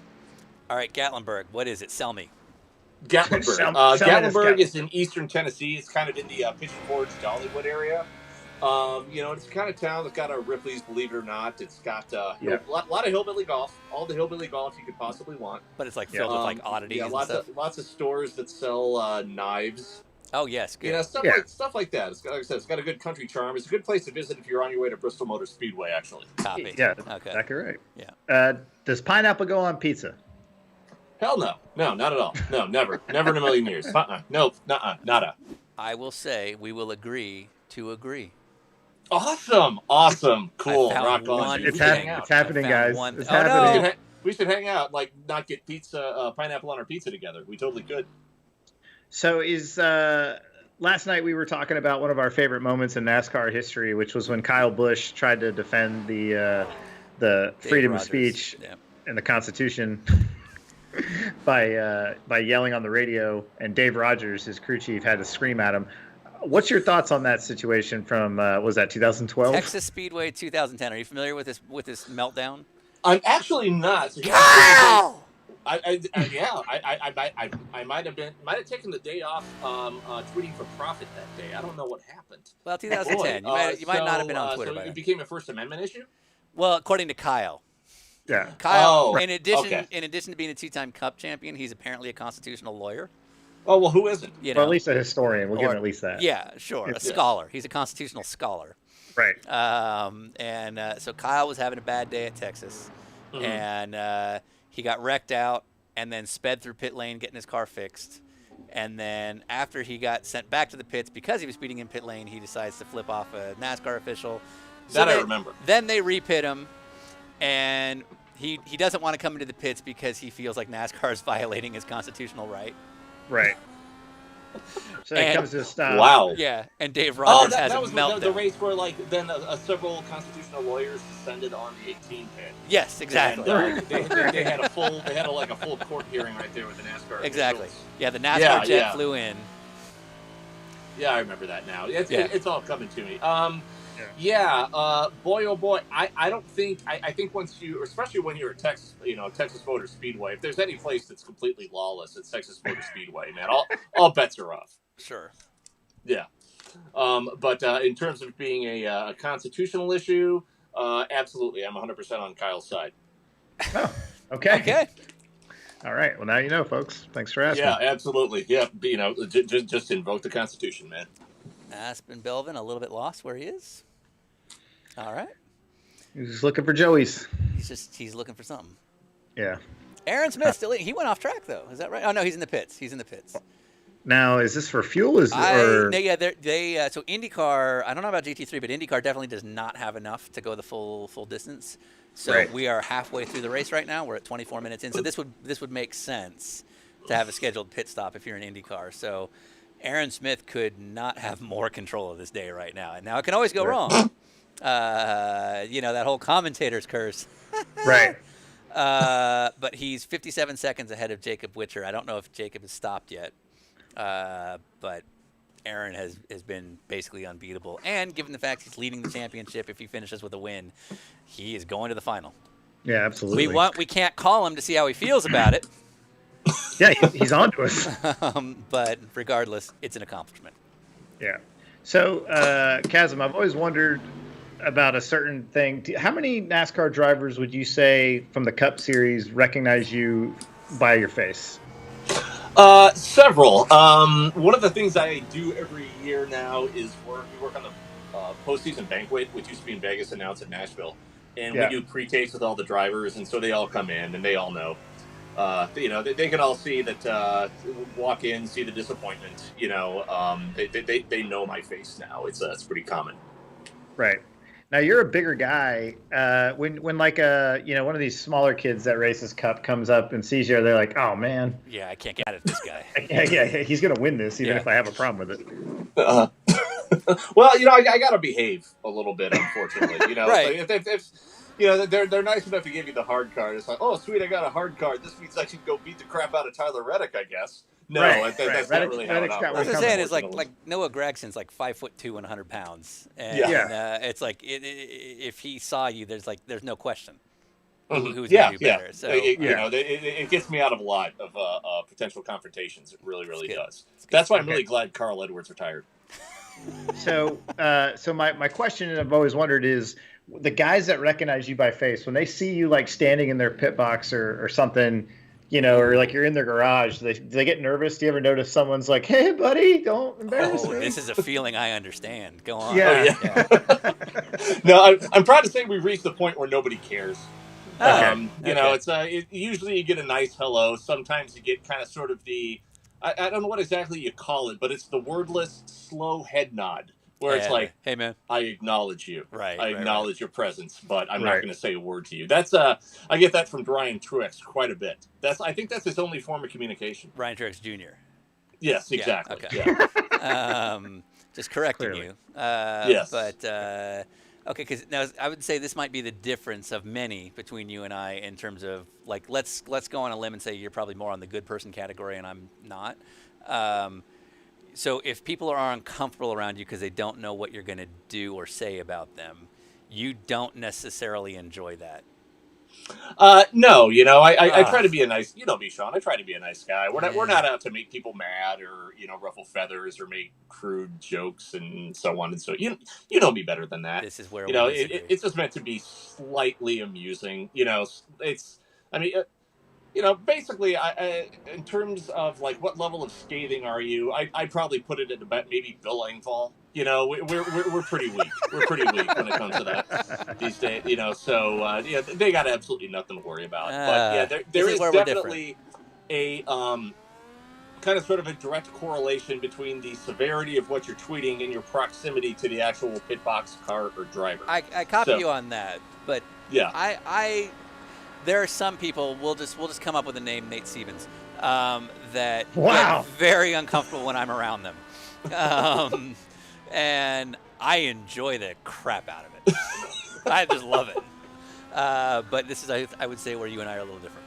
Speaker 3: All right, Gatlinburg. What is it? Sell me.
Speaker 6: Gatlinburg. Gatlinburg is in eastern Tennessee. It's kind of in the Pigeon Forge, Dollywood area. It's kind of town that's got a Ripley's, believe it or not. It's got a lot of hillbilly golf, all the hillbilly golf you could possibly want.
Speaker 3: But it's like filled with like oddities.
Speaker 6: Yeah,
Speaker 3: and
Speaker 6: lots of stores that sell knives.
Speaker 3: Oh yes, good.
Speaker 6: Stuff like that. Like I said, it's got a good country charm. It's a good place to visit if you're on your way to Bristol Motor Speedway. Actually,
Speaker 3: copy.
Speaker 4: Yeah,
Speaker 3: okay,
Speaker 4: exactly right.
Speaker 3: Yeah.
Speaker 4: Does pineapple go on pizza?
Speaker 6: Hell no, not at all. No, never in a million years. Nope, nada.
Speaker 3: I will say we will agree to agree.
Speaker 6: Awesome, cool, rock on.
Speaker 4: It's happening, guys. It's happening.
Speaker 3: No.
Speaker 6: We should hang out, like not get pineapple on our pizza together. We totally could.
Speaker 4: So last night we were talking about one of our favorite moments in NASCAR history, which was when Kyle Busch tried to defend the freedom of speech and the Constitution. by yelling on the radio, and Dave Rogers, his crew chief, had to scream at him. What's your thoughts on that situation from was that 2012?
Speaker 3: Texas Speedway 2010. Are you familiar with this meltdown?
Speaker 6: I'm actually not. So
Speaker 3: Kyle!
Speaker 6: I might have taken the day off tweeting for profit that day. I don't know what happened.
Speaker 3: Well, 2010. You might not have been on Twitter.
Speaker 6: So
Speaker 3: by
Speaker 6: it
Speaker 3: then.
Speaker 6: became a First Amendment issue.
Speaker 3: Well, according to Kyle.
Speaker 4: Yeah.
Speaker 3: Kyle. In addition to being a two-time Cup champion, he's apparently a constitutional lawyer.
Speaker 6: Oh well, who isn't?
Speaker 4: Or at least a historian. We'll give him at least that.
Speaker 3: Yeah, sure. A scholar. He's a constitutional scholar.
Speaker 4: Right.
Speaker 3: So Kyle was having a bad day at Texas, and he got wrecked out and then sped through pit lane getting his car fixed. And then after he got sent back to the pits because he was speeding in pit lane, he decides to flip off a NASCAR official.
Speaker 6: I remember.
Speaker 3: Then they repit him, and he doesn't want to come into the pits because he feels like NASCAR is violating his constitutional right.
Speaker 4: Right. So it comes to a stop.
Speaker 6: Wow.
Speaker 3: Yeah, and Dave Rogers has
Speaker 6: that
Speaker 3: a
Speaker 6: was
Speaker 3: meltdown.
Speaker 6: the race where then several constitutional lawyers descended on the 18 pit.
Speaker 3: Yes, exactly.
Speaker 6: And, they had a full court hearing right there with the NASCAR.
Speaker 3: Exactly.
Speaker 6: officials.
Speaker 3: Yeah, the NASCAR jet flew in.
Speaker 6: Yeah, I remember that now. It's all coming to me. Boy, oh boy, I don't think I think once you, especially when you're at Texas Motor Speedway, if there's any place that's completely lawless, it's Texas Motor Speedway, man. All bets are off.
Speaker 3: Sure.
Speaker 6: Yeah. But in terms of being a constitutional issue, absolutely, I'm 100% on Kyle's side.
Speaker 4: Oh, okay. All right. Well, now you know, folks. Thanks for asking.
Speaker 6: Yeah, absolutely. Yeah, just invoke the Constitution, man.
Speaker 3: Aspen Belvin a little bit lost where he is. All right.
Speaker 4: He's looking for Joey's.
Speaker 3: He's looking for something.
Speaker 4: Yeah.
Speaker 3: Aaron Smith he went off track though. Is that right? Oh no, he's in the pits.
Speaker 4: Now, is this for fuel?
Speaker 3: So IndyCar, I don't know about GT3, but IndyCar definitely does not have enough to go the full distance. So we are halfway through the race right now. We're at 24 minutes in. So this would make sense to have a scheduled pit stop if you're in IndyCar. So Aaron Smith could not have more control of this day right now. And now it can always go wrong. That whole commentator's curse.
Speaker 4: Right.
Speaker 3: But he's 57 seconds ahead of Jacob Witcher. I don't know if Jacob has stopped yet. But Aaron has been basically unbeatable. And given the fact he's leading the championship, if he finishes with a win, he is going to the final.
Speaker 4: Yeah, absolutely.
Speaker 3: We can't call him to see how he feels about it.
Speaker 4: Yeah, he's on to us.
Speaker 3: But regardless, it's an accomplishment.
Speaker 4: Yeah. So, Chasm, I've always wondered about a certain thing. How many NASCAR drivers would you say from the Cup Series recognize you by your face?
Speaker 6: Several. One of the things I do every year now is we work on the postseason banquet, which used to be in Vegas and now it's in Nashville. And we do pre-tapes with all the drivers, and so they all come in and they all know. They can all see that, walk in, see the disappointment, they know my face now. It's pretty common.
Speaker 4: Right. Now you're a bigger guy. When like one of these smaller kids that races Cup comes up and sees you, they're like, "Oh man,
Speaker 3: yeah, I can't get at this guy.
Speaker 4: yeah, he's gonna win this, even if I have a problem with it."
Speaker 6: Well, I gotta behave a little bit, unfortunately.
Speaker 3: Right.
Speaker 6: If they're nice enough to give you the hard card. It's like, oh, sweet, I got a hard card. This means I should go beat the crap out of Tyler Reddick, I guess. No, that's not really how it operates.
Speaker 3: What I'm saying is like Noah Gregson's like 5'2" and 100 pounds, and it's like if he saw you, there's no question who's gonna do better. So
Speaker 6: it gets me out of a lot of potential confrontations. It really, really does. That's why I'm really glad Carl Edwards retired.
Speaker 4: So my question, and I've always wondered, is the guys that recognize you by face, when they see you like standing in their pit box or something, or like you're in their garage, do they get nervous? Do you ever notice someone's like, "Hey, buddy, don't embarrass me"?
Speaker 3: This is a feeling I understand. Go on.
Speaker 4: Yeah.
Speaker 6: No, I'm proud to say we've reached the point where nobody cares.
Speaker 4: Okay.
Speaker 6: It's usually you get a nice hello. Sometimes you get kind of sort of the, I don't know what exactly you call it, but it's the wordless, slow head nod. Where it's like,
Speaker 3: "Hey man,
Speaker 6: I acknowledge you.
Speaker 3: Right.
Speaker 6: I acknowledge your presence, but I'm not going to say a word to you." That's I get that from Ryan Truex quite a bit. I think that's his only form of communication.
Speaker 3: Ryan Truex Jr.
Speaker 6: Yes, exactly.
Speaker 3: Yeah, okay.
Speaker 6: Yeah.
Speaker 3: Just correcting you.
Speaker 6: Yes.
Speaker 3: But Okay, because now I would say this might be the difference of many between you and I in terms of like let's go on a limb and say you're probably more on the good person category and I'm not. So if people are uncomfortable around you because they don't know what you're going to do or say about them, you don't necessarily enjoy that.
Speaker 6: No, I try to be a nice, me, Sean. I try to be a nice guy. We're not out to make people mad or ruffle feathers or make crude jokes and so on and so. You know me better than that.
Speaker 3: This is where
Speaker 6: it's just meant to be slightly amusing. It's. I mean. Basically, in terms of like what level of scathing are you? I'd probably put it at about maybe Bill Engvall. We're pretty weak. We're pretty weak when it comes to that these days. So they got absolutely nothing to worry about. But there is definitely a kind of sort of a direct correlation between the severity of what you're tweeting and your proximity to the actual pit box car or driver.
Speaker 3: I copy you on that, but
Speaker 6: yeah,
Speaker 3: I there are some people, we'll just come up with a name, Nate Stevens, that get very uncomfortable when I'm around them. And I enjoy the crap out of it. I just love it. But this is, I would say, where you and I are a little different.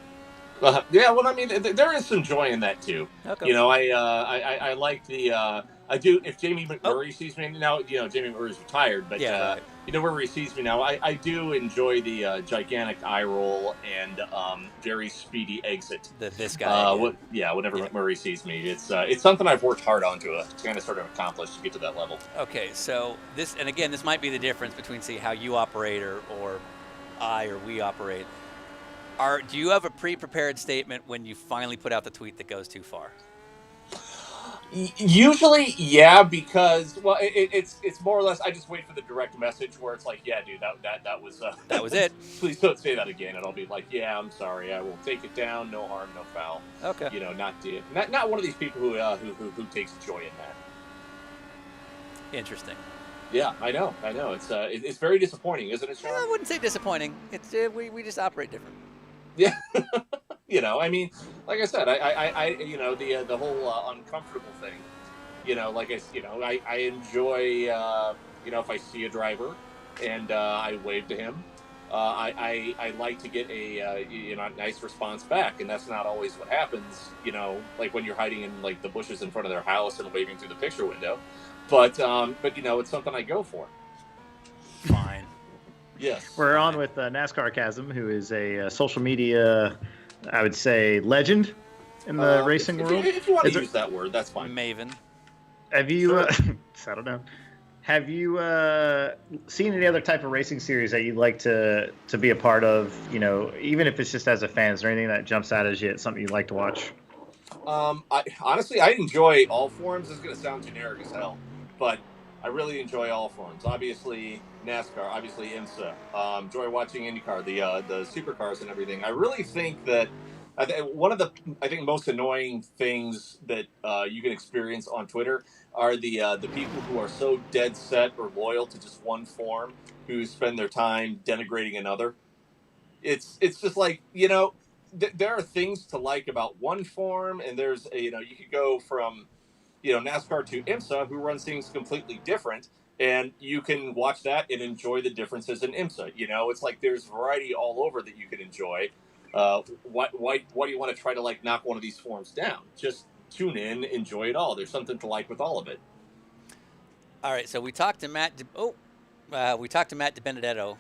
Speaker 6: Yeah, well, I mean, there is some joy in that, too.
Speaker 3: Okay.
Speaker 6: I like the... I do, if Jamie McMurray sees me now, Jamie McMurray's retired, but wherever he sees me now, I do enjoy the gigantic eye roll and very speedy exit.
Speaker 3: This guy.
Speaker 6: Whenever McMurray sees me, it's something I've worked hard on to kind of sort of accomplish to get to that level.
Speaker 3: Okay, so this might be the difference between, say, how you operate or I or we operate. Do you have a pre-prepared statement when you finally put out the tweet that goes too far?
Speaker 6: Usually, yeah, because it's more or less I just wait for the direct message where it's like, yeah, dude, that was
Speaker 3: that was it.
Speaker 6: Please don't say that again, and I'll be like, yeah, I'm sorry, I will take it down, no harm, no foul.
Speaker 3: Okay.
Speaker 6: Not one of these people who takes joy in that.
Speaker 3: Interesting.
Speaker 6: Yeah, I know. It's very disappointing, isn't it, Sean?
Speaker 3: I wouldn't say disappointing. It's we just operate different.
Speaker 6: Yeah. I mean, like I said, I the whole uncomfortable thing, I enjoy, if I see a driver and I wave to him, I like to get a nice response back, and that's not always what happens, like when you're hiding in like the bushes in front of their house and waving through the picture window, but it's something I go for.
Speaker 3: Fine.
Speaker 6: Yes.
Speaker 4: We're on with Nascarcasm, who is a social media, I would say, legend in the racing world.
Speaker 6: If you want to use that word, that's fine.
Speaker 3: Maven.
Speaker 4: Have you, I don't know, have you seen any other type of racing series that you'd like to be a part of, even if it's just as a fan? Is there anything that jumps out as yet, something you'd like to watch?
Speaker 6: Honestly, I enjoy all forms. It's going to sound generic as hell, but I really enjoy all forms. Obviously, NASCAR, obviously IMSA. Enjoy watching IndyCar, the supercars and everything. I really think that one of the most annoying things that you can experience on Twitter are the people who are so dead set or loyal to just one form, who spend their time denigrating another. It's just like, there are things to like about one form, and there's you could go from NASCAR to IMSA, who runs things completely different, and you can watch that and enjoy the differences in IMSA. It's like there's variety all over that you can enjoy. Why do you want to try to like knock one of these forms down? Just tune in, enjoy it all. There's something to like with all of it.
Speaker 3: All right, so we talked to Matt. We talked to Matt DiBenedetto.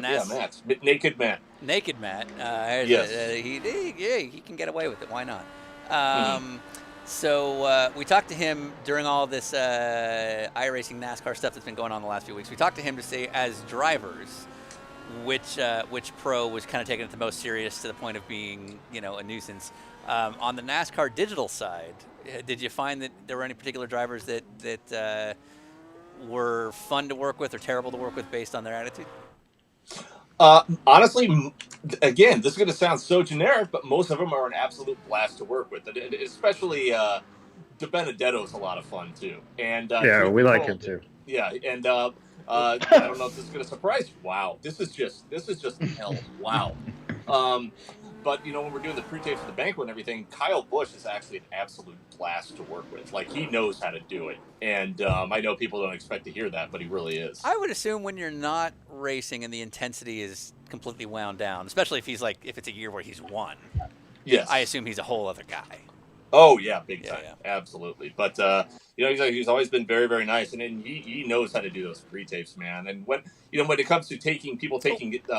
Speaker 6: Matt. Naked Matt.
Speaker 3: Naked Matt.
Speaker 6: Yes.
Speaker 3: He can get away with it. Why not? So we talked to him during all this iRacing NASCAR stuff that's been going on the last few weeks. We talked to him to say, as drivers, which pro was kind of taking it the most serious to the point of being, a nuisance. On the NASCAR digital side, did you find that there were any particular drivers that were fun to work with or terrible to work with based on their attitude?
Speaker 6: Honestly, again, this is going to sound so generic, but most of them are an absolute blast to work with. Especially DiBenedetto's a lot of fun too. And
Speaker 4: we like him too.
Speaker 6: Yeah, and I don't know if this is going to surprise you. Wow, this is just hell. Wow. But when we're doing the pre-tapes for the banquet and everything, Kyle Busch is actually an absolute blast to work with. Like, he knows how to do it, and I know people don't expect to hear that, but he really is.
Speaker 3: I would assume when you're not racing and the intensity is completely wound down, especially if it's a year where he's won.
Speaker 6: Yes,
Speaker 3: I assume he's a whole other guy.
Speaker 6: Oh yeah, big time, absolutely. But he's always been very, very nice, and he knows how to do those pre-tapes, man. And when it comes to taking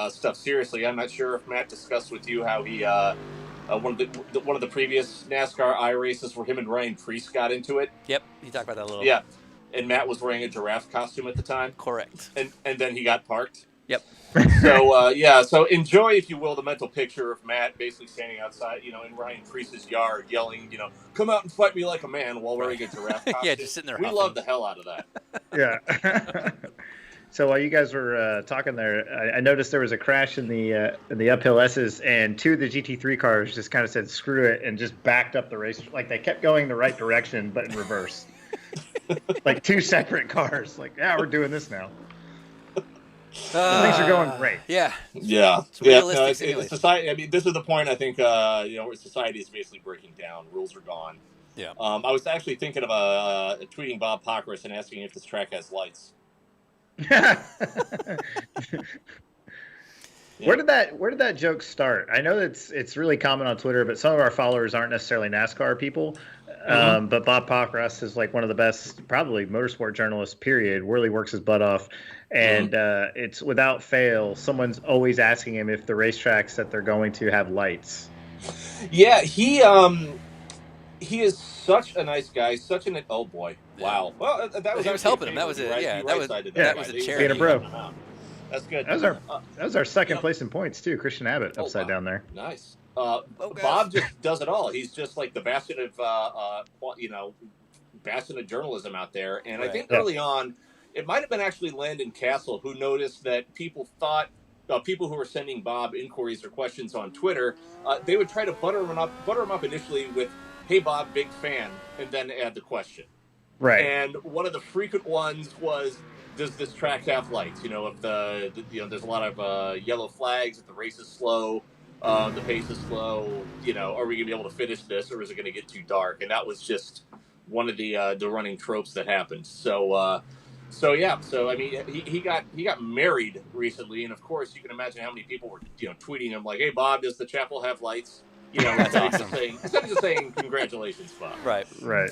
Speaker 6: stuff seriously, I'm not sure if Matt discussed with you how he one of the previous NASCAR I races where him and Ryan Preece got into it.
Speaker 3: Yep, you talked about that a little.
Speaker 6: Yeah, and Matt was wearing a giraffe costume at the time.
Speaker 3: Correct.
Speaker 6: And then he got parked.
Speaker 3: Yep.
Speaker 6: So so enjoy, if you will, the mental picture of Matt basically standing outside, in Ryan Preece's yard, yelling, "Come out and fight me like a man," while wearing a giraffe costume.
Speaker 3: Yeah, just sitting there.
Speaker 6: We love the hell out of that.
Speaker 4: Yeah. So while you guys were talking there, I noticed there was a crash in the uphill S's, and two of the GT3 cars just kind of said "screw it" and just backed up the race. Like, they kept going the right direction, but in reverse. Like two separate cars. Like, yeah, we're doing this now. Things are going great.
Speaker 3: Yeah.
Speaker 6: Yeah.
Speaker 3: It's
Speaker 6: society. I mean, this is the point. I think where society is basically breaking down. Rules are gone.
Speaker 3: Yeah.
Speaker 6: I was actually thinking of tweeting Bob Pockrass and asking if this track has lights. Where
Speaker 4: did that joke start? I know it's really common on Twitter, but some of our followers aren't necessarily NASCAR people. But Bob Pockrass is like one of the best, probably, motorsport journalists, period. Really works his butt off. And it's without fail, someone's always asking him if the racetracks that they're going to have lights.
Speaker 6: Yeah, he is such a nice guy, such an oh boy, wow. Well, that was
Speaker 3: helping him. That was
Speaker 6: right?
Speaker 3: That was a charity.
Speaker 4: Being a bro.
Speaker 6: That's good.
Speaker 4: That was our second place in points too. Christian Abbott upside down there.
Speaker 6: Nice. Bob just does it all. He's just like the bastion of journalism out there. And I think early on, it might have been actually Landon Castle who noticed that people thought people who were sending Bob inquiries or questions on Twitter, they would try to butter him up initially with, "Hey Bob, big fan," and then add the question.
Speaker 4: Right.
Speaker 6: And one of the frequent ones was, "Does this track have lights? If there's a lot of yellow flags, if the race is slow, the pace is slow, are we gonna be able to finish this, or is it gonna get too dark?" And that was just one of the running tropes that happened. So I mean, he got married recently, and of course you can imagine how many people were tweeting him like, "Hey Bob, does the chapel have lights?" Instead of just saying congratulations, Bob.
Speaker 4: Right.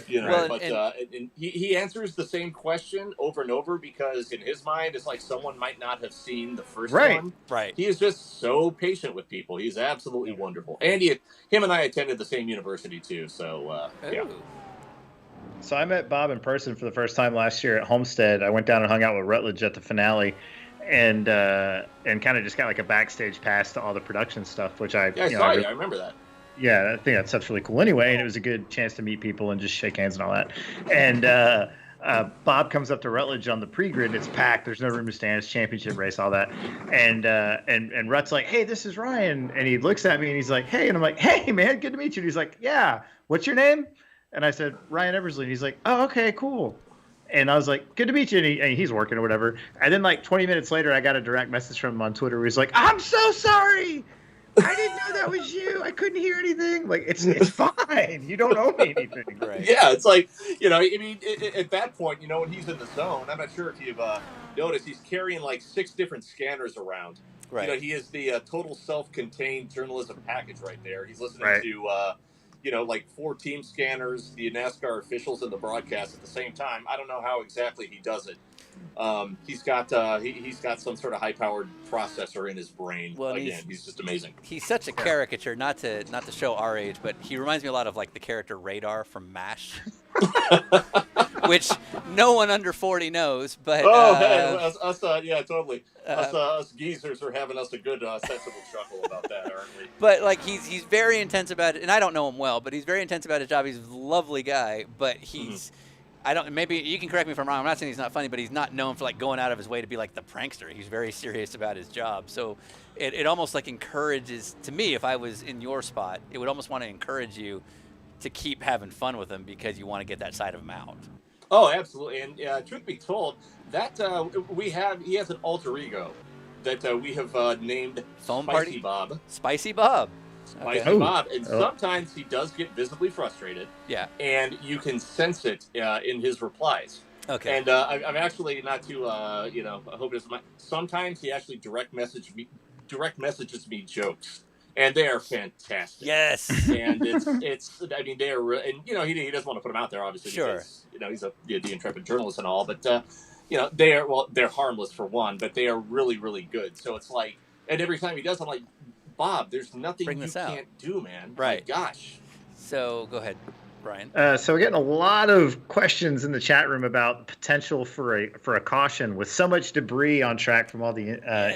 Speaker 6: And he answers the same question over and over because in his mind it's like someone might not have seen the first one.
Speaker 3: Right.
Speaker 6: He is just so patient with people. He's absolutely wonderful. And him and I attended the same university too. So yeah.
Speaker 4: So I met Bob in person for the first time last year at Homestead. I went down and hung out with Rutledge at the finale, and kind of just got like a backstage pass to all the production stuff, which I
Speaker 6: I remember that.
Speaker 4: Yeah, I think that stuff's really cool anyway, and it was a good chance to meet people and just shake hands and all that. And Bob comes up to Rutledge on the pre-grid, and it's packed. There's no room to stand. It's championship race, all that. And Rut's like, "Hey, this is Ryan." And he looks at me, and he's like, "Hey." And I'm like, "Hey, man, good to meet you." And he's like, "Yeah, what's your name?" And I said, "Ryan Eversley." And he's like, "Oh, okay, cool." And I was like, "Good to meet you." And he's working or whatever. And then like 20 minutes later, I got a direct message from him on Twitter where he's like, "I'm so sorry. I didn't know that was you. I couldn't hear anything." Like, it's fine. You don't owe me anything.
Speaker 3: Right.
Speaker 6: Yeah, it's like, I mean, at that point, when he's in the zone, I'm not sure if you've noticed, he's carrying like 6 different scanners around.
Speaker 3: Right.
Speaker 6: He is the total self-contained journalism package right there. He's listening to, like 4 team scanners, the NASCAR officials, and the broadcast at the same time. I don't know how exactly he does it. He's got some sort of high-powered processor in his brain.
Speaker 3: Well,
Speaker 6: he's just amazing.
Speaker 3: He's such a caricature, not to show our age, but he reminds me a lot of like the character Radar from MASH, which no one under 40 knows. But
Speaker 6: yeah, totally. Us geezers are having us a good sensible chuckle about that, aren't we?
Speaker 3: But like he's very intense about it, and I don't know him well, but he's very intense about his job. He's a lovely guy, but he's. Maybe you can correct me if I'm wrong. I'm not saying he's not funny, but he's not known for like going out of his way to be like the prankster. He's very serious about his job. So it almost like encourages, to me, if I was in your spot, it would almost want to encourage you to keep having fun with him because you want to get that side of him out.
Speaker 6: Oh, absolutely. And truth be told, that he has an alter ego that we have named
Speaker 3: Foam
Speaker 6: Spicy
Speaker 3: Party?
Speaker 6: Bob.
Speaker 3: Spicy Bob. Okay.
Speaker 6: Bob, and sometimes he does get visibly frustrated.
Speaker 3: Yeah.
Speaker 6: And you can sense it in his replies.
Speaker 3: Okay.
Speaker 6: And I'm actually not to, I hope it's sometimes he actually direct messages me jokes, and they are fantastic.
Speaker 3: Yes.
Speaker 6: And it's I mean, they are, and he doesn't want to put them out there, obviously,
Speaker 3: sure,
Speaker 6: because he's the intrepid journalist and all, but they're harmless for one, but they are really, really good. So it's like, and every time he does, I'm like, Bob, there's nothing you can't do, man.
Speaker 3: Right.
Speaker 6: My gosh.
Speaker 3: So go ahead, Brian.
Speaker 4: So we're getting a lot of questions in the chat room about potential for a caution with so much debris on track from all the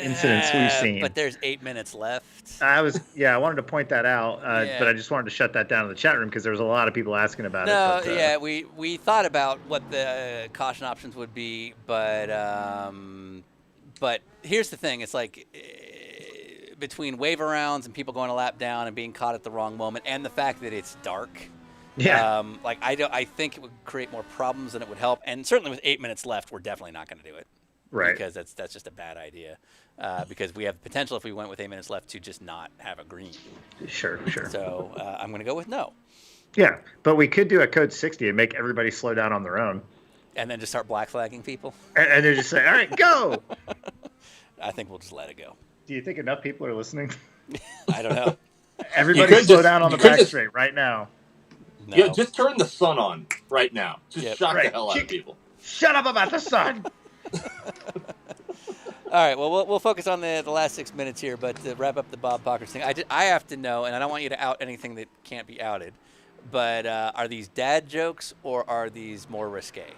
Speaker 4: incidents we've seen.
Speaker 3: But there's 8 minutes left.
Speaker 4: I wanted to point that out, but I just wanted to shut that down in the chat room because there was a lot of people asking about it.
Speaker 3: No, we thought about what the caution options would be, but here's the thing: it's like between wave arounds and people going a lap down and being caught at the wrong moment, and the fact that it's dark.
Speaker 4: Yeah.
Speaker 3: I think it would create more problems than it would help. And certainly with 8 minutes left, we're definitely not going to do it.
Speaker 4: Right.
Speaker 3: Because that's just a bad idea. Because we have the potential, if we went with 8 minutes left, to just not have a green.
Speaker 4: Sure.
Speaker 3: So I'm going to go with no.
Speaker 4: Yeah, but we could do a code 60 and make everybody slow down on their own.
Speaker 3: And then just start black flagging people.
Speaker 4: And they're just saying, all right, go.
Speaker 3: I think we'll just let it go.
Speaker 4: Do you think enough people are listening?
Speaker 3: I don't know.
Speaker 4: Everybody slow down on the back straight right now.
Speaker 3: No.
Speaker 6: Yeah, just turn the sun on right now. Just shock the hell out of people.
Speaker 4: Shut up about the sun.
Speaker 3: All right, well, we'll focus on the last 6 minutes here, but to wrap up the Bob Pockers thing, I have to know, and I don't want you to out anything that can't be outed, but are these dad jokes or are these more risque?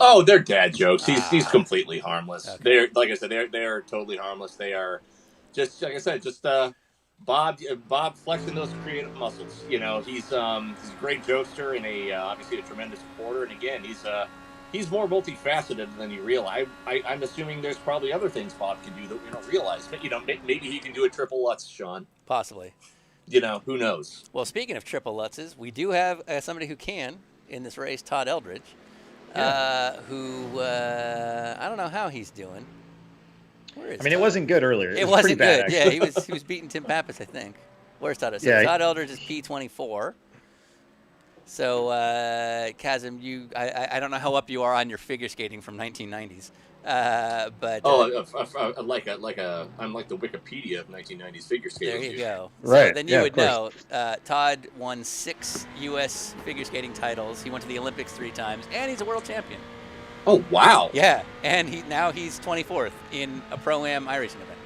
Speaker 6: Oh, they're dad jokes. He's completely harmless.
Speaker 3: Okay.
Speaker 6: They're, like I said, they're totally harmless. They are just, like I said, just Bob flexing those creative muscles. He's a great jokester and obviously a tremendous reporter. And again, he's more multifaceted than you realize. I'm assuming there's probably other things Bob can do that we don't realize. But maybe he can do a triple Lutz, Sean.
Speaker 3: Possibly.
Speaker 6: Who knows?
Speaker 3: Well, speaking of triple Lutzes, we do have somebody who can in this race, Todd Eldridge, who I don't know how he's doing.
Speaker 4: It wasn't good earlier.
Speaker 3: It wasn't
Speaker 4: pretty
Speaker 3: good.
Speaker 4: Bad,
Speaker 3: Yeah, he was beating Tim Papis, I think. Where's Todd? So
Speaker 4: Yeah,
Speaker 3: Todd Eldridge is P24. So, Chasm, I don't know how up you are on your figure skating from 1990s, but
Speaker 6: I'm like the Wikipedia of 1990s figure skating.
Speaker 3: There you go.
Speaker 4: Right.
Speaker 3: So then you would know. Todd won 6 U.S. figure skating titles. He went to the Olympics 3 times, and he's a world champion.
Speaker 6: Oh wow!
Speaker 3: Yeah, and he's 24th in a pro-am iRacing event.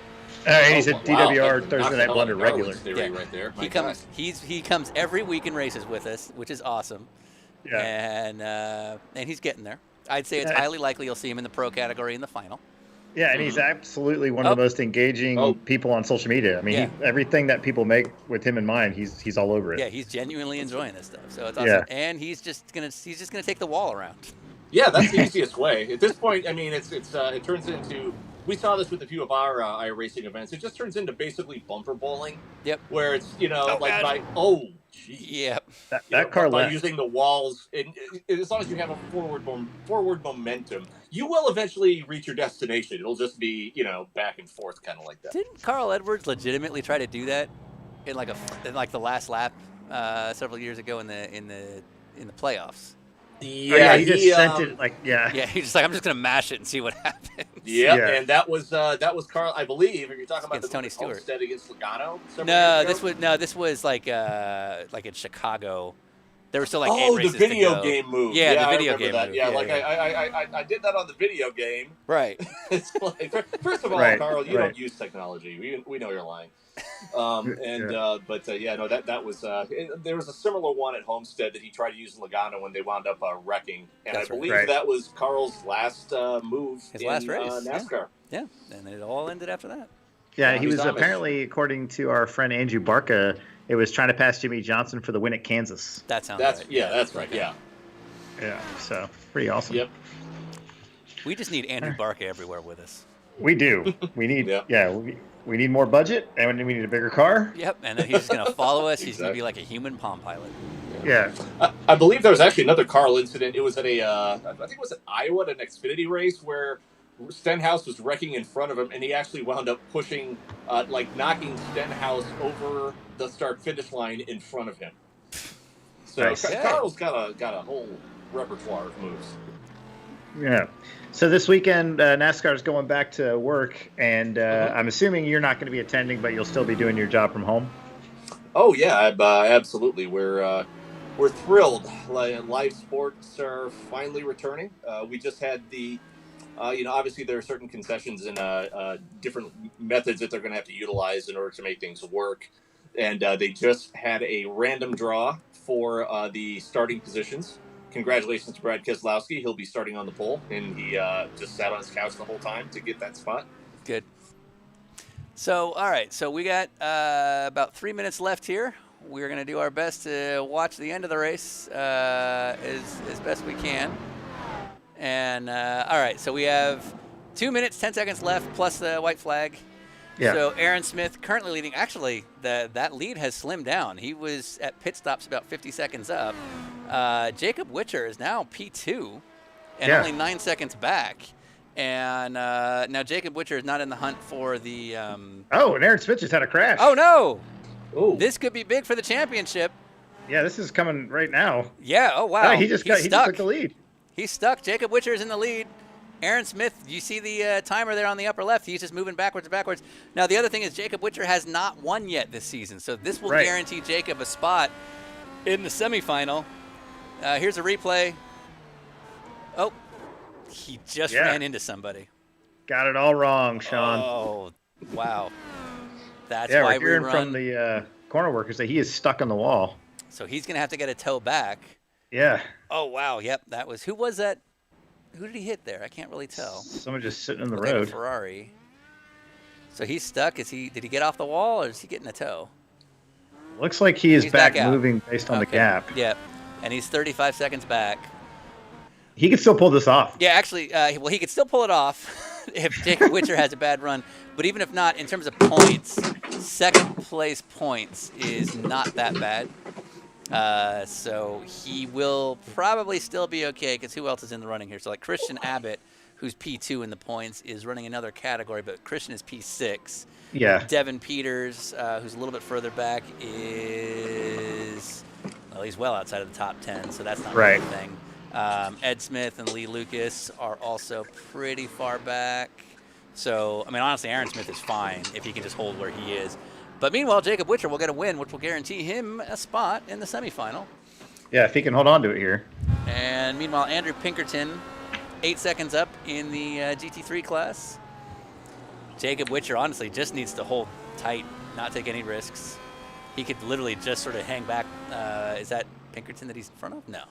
Speaker 4: He's a DWR Thursday Night Blunder regular.
Speaker 3: Yeah.
Speaker 6: Right there.
Speaker 3: He comes every week and races with us, which is awesome.
Speaker 4: Yeah.
Speaker 3: And he's getting there. I'd say it's highly likely you'll see him in the pro category in the final.
Speaker 4: Yeah, and he's absolutely one of the most engaging people on social media. I mean, everything that people make with him in mind, he's all over it.
Speaker 3: Yeah, he's genuinely enjoying this stuff. So it's awesome. Yeah. And he's just gonna take the wall around.
Speaker 6: Yeah, that's the easiest way. At this point, I mean, it turns into. We saw this with a few of our iRacing events. It just turns into basically bumper bowling.
Speaker 3: Yep.
Speaker 6: Where it's geez.
Speaker 3: Yep.
Speaker 4: That car
Speaker 6: by using the walls, and as long as you have a forward momentum, you will eventually reach your destination. It'll just be back and forth, kind of like that.
Speaker 3: Didn't Carl Edwards legitimately try to do that in the last lap several years ago in the playoffs?
Speaker 4: Yeah, he just sent it
Speaker 3: Yeah, he's just like, I'm just gonna mash it and see what happens.
Speaker 6: Yeah, and that was Carl, I believe. If you're talking about
Speaker 3: Tony Stewart
Speaker 6: Homestead against Logano.
Speaker 3: This was like in Chicago. There were still like 8
Speaker 6: the
Speaker 3: races
Speaker 6: video
Speaker 3: to go.
Speaker 6: game move.
Speaker 3: Yeah, the video game
Speaker 6: that.
Speaker 3: move.
Speaker 6: Yeah, I did that on the video game.
Speaker 3: Right.
Speaker 6: It's like, first of all, Carl, you don't use technology. We know you're lying. That was there was a similar one at Homestead that he tried to use in Logano when they wound up wrecking, and I believe that was Carl's last move
Speaker 3: his last race,
Speaker 6: NASCAR.
Speaker 3: Yeah, and it all ended after that.
Speaker 4: Yeah, he was apparently, according to our friend Andrew Barca, it was trying to pass Jimmy Johnson for the win at Kansas.
Speaker 3: That sounds right.
Speaker 6: Yeah, that's right. Yeah.
Speaker 4: Yeah, so pretty awesome.
Speaker 6: Yep.
Speaker 3: We just need Andrew Barca everywhere with us.
Speaker 4: We do. We need we need more budget, and we need a bigger car.
Speaker 3: Yep, and then he's just going to follow us. He's going to be like a human Palm Pilot.
Speaker 4: Yeah.
Speaker 6: I believe there was actually another Carl incident. It was at I think it was at Iowa at an Xfinity race where Stenhouse was wrecking in front of him, and he actually wound up pushing, knocking Stenhouse over the start-finish line in front of him. So
Speaker 4: Nice.
Speaker 6: Carl's got a whole repertoire of moves.
Speaker 4: Yeah. So this weekend, NASCAR's going back to work, and I'm assuming you're not going to be attending, but you'll still be doing your job from home.
Speaker 6: Oh yeah, absolutely. We're thrilled. Live sports are finally returning. We just had the, obviously there are certain concessions and different methods that they're going to have to utilize in order to make things work, and they just had a random draw for the starting positions. Congratulations to Brad Keselowski. He'll be starting on the pole, and he just sat on his couch the whole time to get that spot.
Speaker 3: Good. So, all right. So we got about 3 minutes left here. We're going to do our best to watch the end of the race as best we can. And, all right. So we have 2 minutes, 10 seconds left, plus the white flag.
Speaker 4: Yeah.
Speaker 3: So Aaron Smith currently leading. Actually, that lead has slimmed down. He was at pit stops about 50 seconds up. Jacob Witcher is now P2 and only 9 seconds back. And now Jacob Witcher is not in the hunt for the...
Speaker 4: Oh, and Aaron Smith just had a crash.
Speaker 3: Oh, no.
Speaker 6: Ooh.
Speaker 3: This could be big for the championship.
Speaker 4: Yeah, this is coming right now.
Speaker 3: Yeah, oh, wow.
Speaker 4: He just took the lead.
Speaker 3: He's stuck. Jacob Witcher is in the lead. Aaron Smith, you see the timer there on the upper left. He's just moving backwards and backwards. Now, the other thing is Jacob Witcher has not won yet this season, so this will guarantee Jacob a spot in the semifinal. Here's a replay. Oh, he just ran into somebody.
Speaker 4: Got it all wrong, Sean.
Speaker 3: Oh, wow. That's
Speaker 4: why
Speaker 3: we're
Speaker 4: hearing
Speaker 3: run.
Speaker 4: from the corner workers that he is stuck on the wall.
Speaker 3: So he's going to have to get a tow back.
Speaker 4: Yeah.
Speaker 3: Oh, wow. Yep, that was... Who was that? Who did he hit there? I can't really tell.
Speaker 4: Someone just sitting in the
Speaker 3: Like a
Speaker 4: road.
Speaker 3: Ferrari. So he's stuck. Did he get off the wall, or is he getting a tow?
Speaker 4: Looks like he is
Speaker 3: He's
Speaker 4: back
Speaker 3: out.
Speaker 4: moving based on the gap.
Speaker 3: Yep. And he's 35 seconds back.
Speaker 4: He can still pull this off.
Speaker 3: Yeah, actually, he could still pull it off if Jacob Witcher has a bad run. But even if not, in terms of points, second place points is not that bad. So he will probably still be okay, because who else is in the running here? So like Christian Abbott, who's P2 in the points, is running another category, but Christian is P6.
Speaker 4: Yeah.
Speaker 3: Devin Peters, who's a little bit further back, is, well, he's well outside of the top 10, so that's not really a thing. Ed Smith and Lee Lucas are also pretty far back. So, I mean, honestly, Aaron Smith is fine if he can just hold where he is. But meanwhile, Jacob Witcher will get a win, which will guarantee him a spot in the semifinal.
Speaker 4: Yeah, if he can hold on to it here.
Speaker 3: And meanwhile, Andrew Pinkerton, 8 seconds up in the GT3 class. Jacob Witcher, honestly, just needs to hold tight, not take any risks. He could literally just sort of hang back. Is that Pinkerton that he's in front of? No.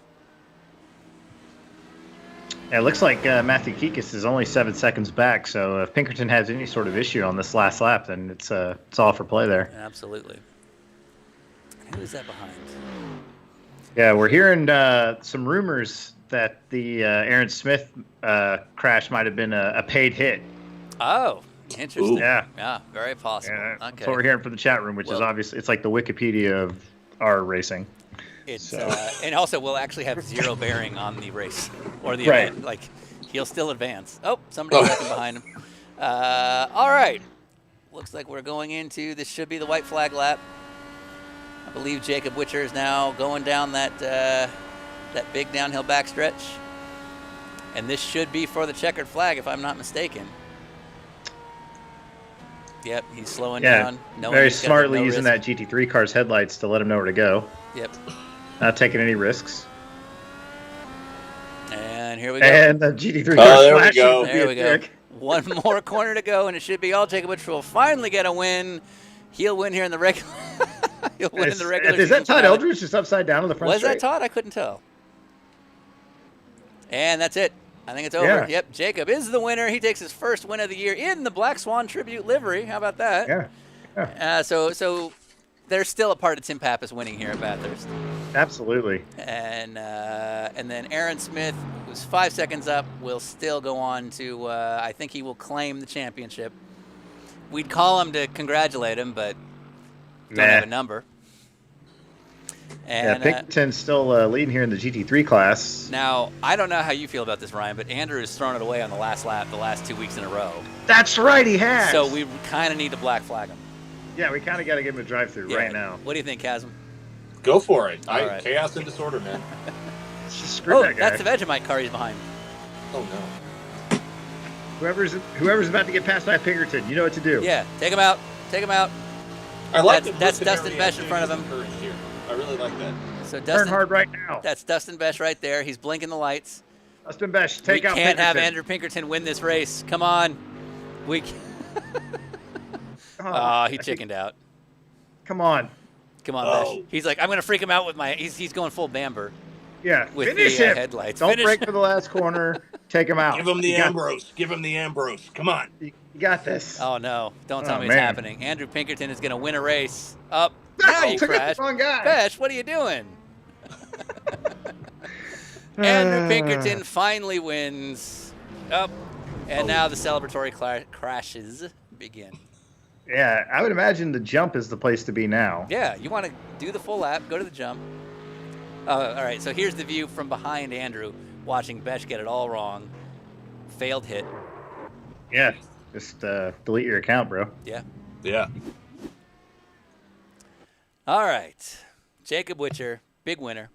Speaker 4: Yeah, it looks like Matthew Kikis is only 7 seconds back, so if Pinkerton has any sort of issue on this last lap, then it's all for play there.
Speaker 3: Absolutely. Who is that behind?
Speaker 4: Yeah, we're hearing some rumors that the Aaron Smith crash might have been a paid hit.
Speaker 3: Oh, interesting.
Speaker 4: Ooh. Yeah.
Speaker 3: Yeah, very possible.
Speaker 4: Yeah,
Speaker 3: okay.
Speaker 4: That's what we're hearing from the chat room, which is obviously, it's like the Wikipedia of our racing.
Speaker 3: It's and also will actually have zero bearing on the race or the event. Like, he'll still advance. Oh, somebody's looking behind him. All right. Looks like we're going into, this should be the white flag lap. I believe Jacob Witcher is now going down that big downhill backstretch. And this should be for the checkered flag, if I'm not mistaken. Yep, he's slowing down.
Speaker 4: Very smartly using that GT3 car's headlights to let him know where to go.
Speaker 3: Yep.
Speaker 4: Not taking any risks.
Speaker 3: And here we go.
Speaker 4: And the GT3 car
Speaker 6: there we go.
Speaker 3: There we go. One more corner to go, and it should be all. Jacob Witcher will finally get a win. He'll win here in the regular. He'll win in the regular.
Speaker 4: Is that Todd Eldridge just upside down on the front straight?
Speaker 3: Was that Todd? I couldn't tell. And that's it. I think it's over.
Speaker 4: Yeah.
Speaker 3: Yep, Jacob is the winner. He takes his first win of the year in the Black Swan Tribute livery. How about that?
Speaker 4: Yeah.
Speaker 3: So there's still a part of Tim Papis winning here at Bathurst.
Speaker 4: Absolutely.
Speaker 3: And then Aaron Smith, who's 5 seconds up, will still go on to, I think he will claim the championship. We'd call him to congratulate him, but don't have a number. And
Speaker 4: Pinkerton's still leading here in the GT3 class.
Speaker 3: now, I don't know how you feel about this, Ryan, but Andrew has thrown it away on the last lap the last 2 weeks in a row.
Speaker 4: That's right, he has.
Speaker 3: So we kind of need to black flag him.
Speaker 4: Yeah, we kind of got to give him a drive-through right now.
Speaker 3: What do you think, Chasm?
Speaker 6: Go for it.
Speaker 3: All right.
Speaker 6: Chaos and disorder, man.
Speaker 4: Screw that guy.
Speaker 3: That's the Vegemite car he's behind.
Speaker 6: Oh, no.
Speaker 4: Whoever's about to get passed by Pinkerton, you know what to do.
Speaker 3: Yeah, take him out. Take him out.
Speaker 6: I like
Speaker 3: that's Dustin Besh in front of him.
Speaker 6: Here. I really like that.
Speaker 3: So
Speaker 4: Turn hard right now.
Speaker 3: That's Dustin Besh right there. He's blinking the lights.
Speaker 4: Dustin Besh, take out
Speaker 3: We can't have
Speaker 4: Pinkerton.
Speaker 3: Andrew Pinkerton win this race. Come on. We. He chickened out.
Speaker 4: Come on.
Speaker 3: Come on, Besh. He's like, I'm going to freak him out with my. He's going full Bamber.
Speaker 4: Yeah,
Speaker 3: with
Speaker 4: finish
Speaker 3: the
Speaker 4: him.
Speaker 3: headlights.
Speaker 4: Don't
Speaker 3: Finish
Speaker 4: break
Speaker 3: him.
Speaker 4: for the last corner. Take him out.
Speaker 6: Give him the Ambrose. Give him the Ambrose. Come on.
Speaker 4: You got this.
Speaker 3: Oh, no. Don't tell me
Speaker 4: man.
Speaker 3: it's happening. Andrew Pinkerton is going to win a race. Up.
Speaker 4: No,
Speaker 3: Now you
Speaker 4: took out
Speaker 3: crashed.
Speaker 4: the wrong guy.
Speaker 3: Besh, what are you doing? Andrew Pinkerton finally wins. Up. And now the celebratory crashes begin.
Speaker 4: Yeah, I would imagine the jump is the place to be now.
Speaker 3: Yeah, you want to do the full lap, go to the jump. All right, so here's the view from behind Andrew, watching Besh get it all wrong. Failed hit.
Speaker 4: Yeah, just delete your account, bro.
Speaker 3: Yeah.
Speaker 6: Yeah.
Speaker 3: All right, Jacob Witcher, big winner,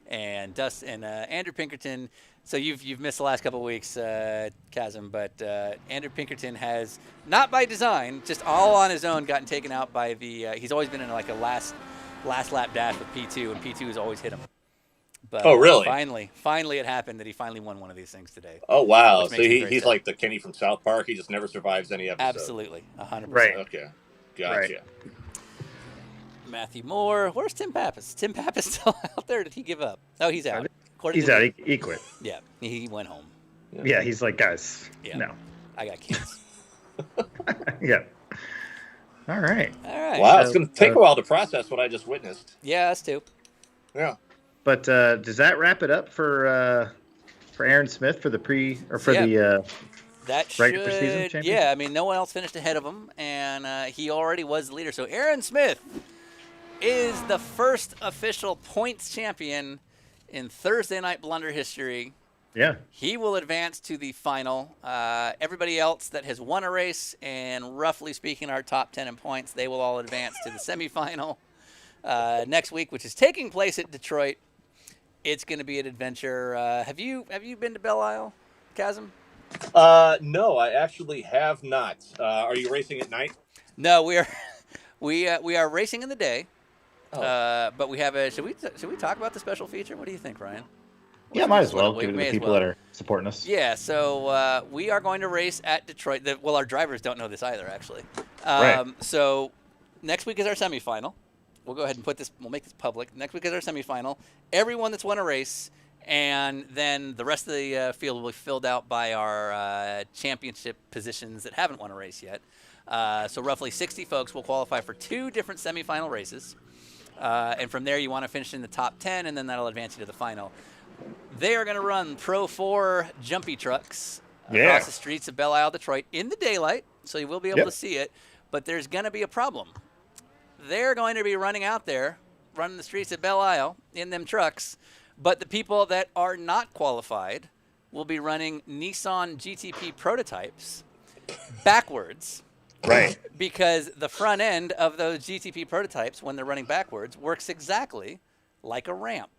Speaker 3: and Andrew Pinkerton. So you've missed the last couple of weeks, Chasm, but Andrew Pinkerton has, not by design, just all on his own, gotten taken out by the. He's always been in like a last lap dash with P2, and P2 has always hit him. But
Speaker 6: Oh, really?
Speaker 3: Finally, it happened that he finally won one of these things today.
Speaker 6: Oh, wow.
Speaker 3: Which
Speaker 6: So
Speaker 3: makes me very
Speaker 6: he's
Speaker 3: sad.
Speaker 6: like the Kenny from South Park. He just never survives any episode.
Speaker 3: Absolutely, 100%.
Speaker 4: Right.
Speaker 6: Okay. Gotcha.
Speaker 4: Right.
Speaker 3: Matthew Moore. Where's Tim Papis? Tim Papis still out there? Did he give up? Oh, he's out. According
Speaker 4: He's
Speaker 3: to
Speaker 4: out.
Speaker 3: the-
Speaker 4: He quit.
Speaker 3: Yeah, he went home.
Speaker 4: Yeah, he's like, guys,
Speaker 3: Yeah.
Speaker 4: no.
Speaker 3: I got kids.
Speaker 4: Yeah. All right.
Speaker 3: All right.
Speaker 6: Wow, it's going to take a while to process what I just witnessed.
Speaker 3: Yeah, us too.
Speaker 6: Yeah.
Speaker 4: But does that wrap it up for Aaron Smith for the
Speaker 3: That
Speaker 4: regular season
Speaker 3: should,
Speaker 4: championship?
Speaker 3: yeah. I mean, no one else finished ahead of him, and he already was the leader. So Aaron Smith is the first official points champion in Thursday Night Blunder history.
Speaker 4: Yeah.
Speaker 3: He will advance to the final. Everybody else that has won a race, and roughly speaking, our top 10 in points, they will all advance to the semifinal next week, which is taking place at Detroit. It's going to be an adventure. Have you been to Belle Isle, Chasm?
Speaker 6: No, I actually have not. Are you racing at night?
Speaker 3: No, we are racing in the day.
Speaker 6: Oh.
Speaker 3: But we have a. Should we talk about the special feature? What do you think, Ryan?
Speaker 4: Yeah, might as well.
Speaker 3: We
Speaker 4: Give it to
Speaker 3: may
Speaker 4: the
Speaker 3: as
Speaker 4: people
Speaker 3: well.
Speaker 4: that are supporting us.
Speaker 3: Yeah, so we are going to race at Detroit. Well, our drivers don't know this either, actually.
Speaker 4: Right.
Speaker 3: So next week is our semifinal. We'll go ahead and we'll make this public. Next week is our semifinal. Everyone that's won a race, and then the rest of the field will be filled out by our championship positions that haven't won a race yet. So roughly 60 folks will qualify for 2 different semifinal races. And from there, you want to finish in the top 10, and then that'll advance you to the final. They are going to run Pro 4 jumpy trucks across the streets of Belle Isle, Detroit, in the daylight, so you will be able to see it. But there's going to be a problem. They're going to be running out there, running the streets of Belle Isle in them trucks, but the people that are not qualified will be running Nissan GTP prototypes backwards.
Speaker 4: Right.
Speaker 3: Because the front end of those GTP prototypes, when they're running backwards, works exactly like a ramp.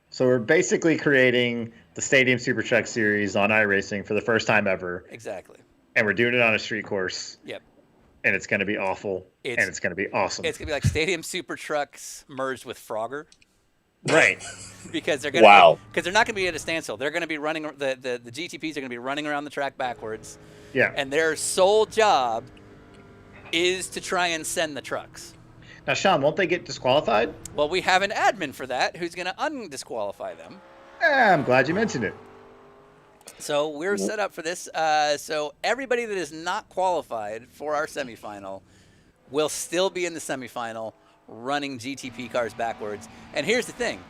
Speaker 4: So we're basically creating the Stadium Super Truck Series on iRacing for the first time ever.
Speaker 3: Exactly.
Speaker 4: And we're doing it on a street course.
Speaker 3: Yep.
Speaker 4: And it's going to be awful. And it's going to be awesome.
Speaker 3: It's going to be like Stadium Super Trucks merged with Frogger.
Speaker 4: Right.
Speaker 3: Because they're going to because they're not going to be at a standstill. They're going to be running the GTPs are going to be running around the track backwards.
Speaker 4: Yeah.
Speaker 3: And their sole job is to try and send the trucks.
Speaker 4: Now, Sean, won't they get disqualified?
Speaker 3: Well, we have an admin for that who's going to undisqualify them.
Speaker 4: I'm glad you mentioned it.
Speaker 3: So we're set up for this. So everybody that is not qualified for our semifinal will still be in the semifinal running GTP cars backwards. And here's the thing.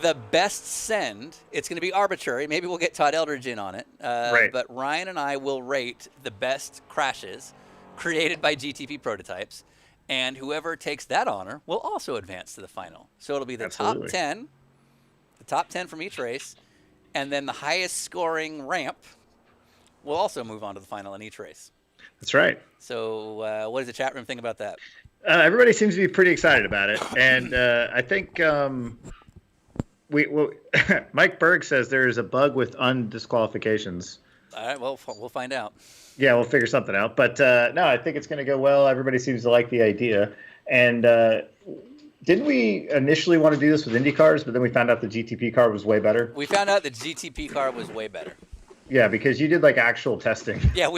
Speaker 3: The best send, it's going to be arbitrary. Maybe we'll get Todd Eldridge in on it.
Speaker 4: Right.
Speaker 3: But Ryan and I will rate the best crashes created by GTP prototypes. and whoever takes that honor will also advance to the final. So it'll be the
Speaker 4: Absolutely.
Speaker 3: top 10 from each race, and then the highest scoring ramp will also move on to the final in each race.
Speaker 4: That's right.
Speaker 3: So what does the chat room think about that?
Speaker 4: Everybody seems to be pretty excited about it, and I think Mike Berg says there is a bug with undisqualifications.
Speaker 3: All right, well, we'll find out.
Speaker 4: Yeah, we'll figure something out. But no, I think it's going to go well. Everybody seems to like the idea. And didn't we initially want to do this with Indy cars, but then we found out the GTP car was way better?
Speaker 3: We found out the GTP car was way better.
Speaker 4: Yeah, because you did like actual testing.
Speaker 3: Yeah,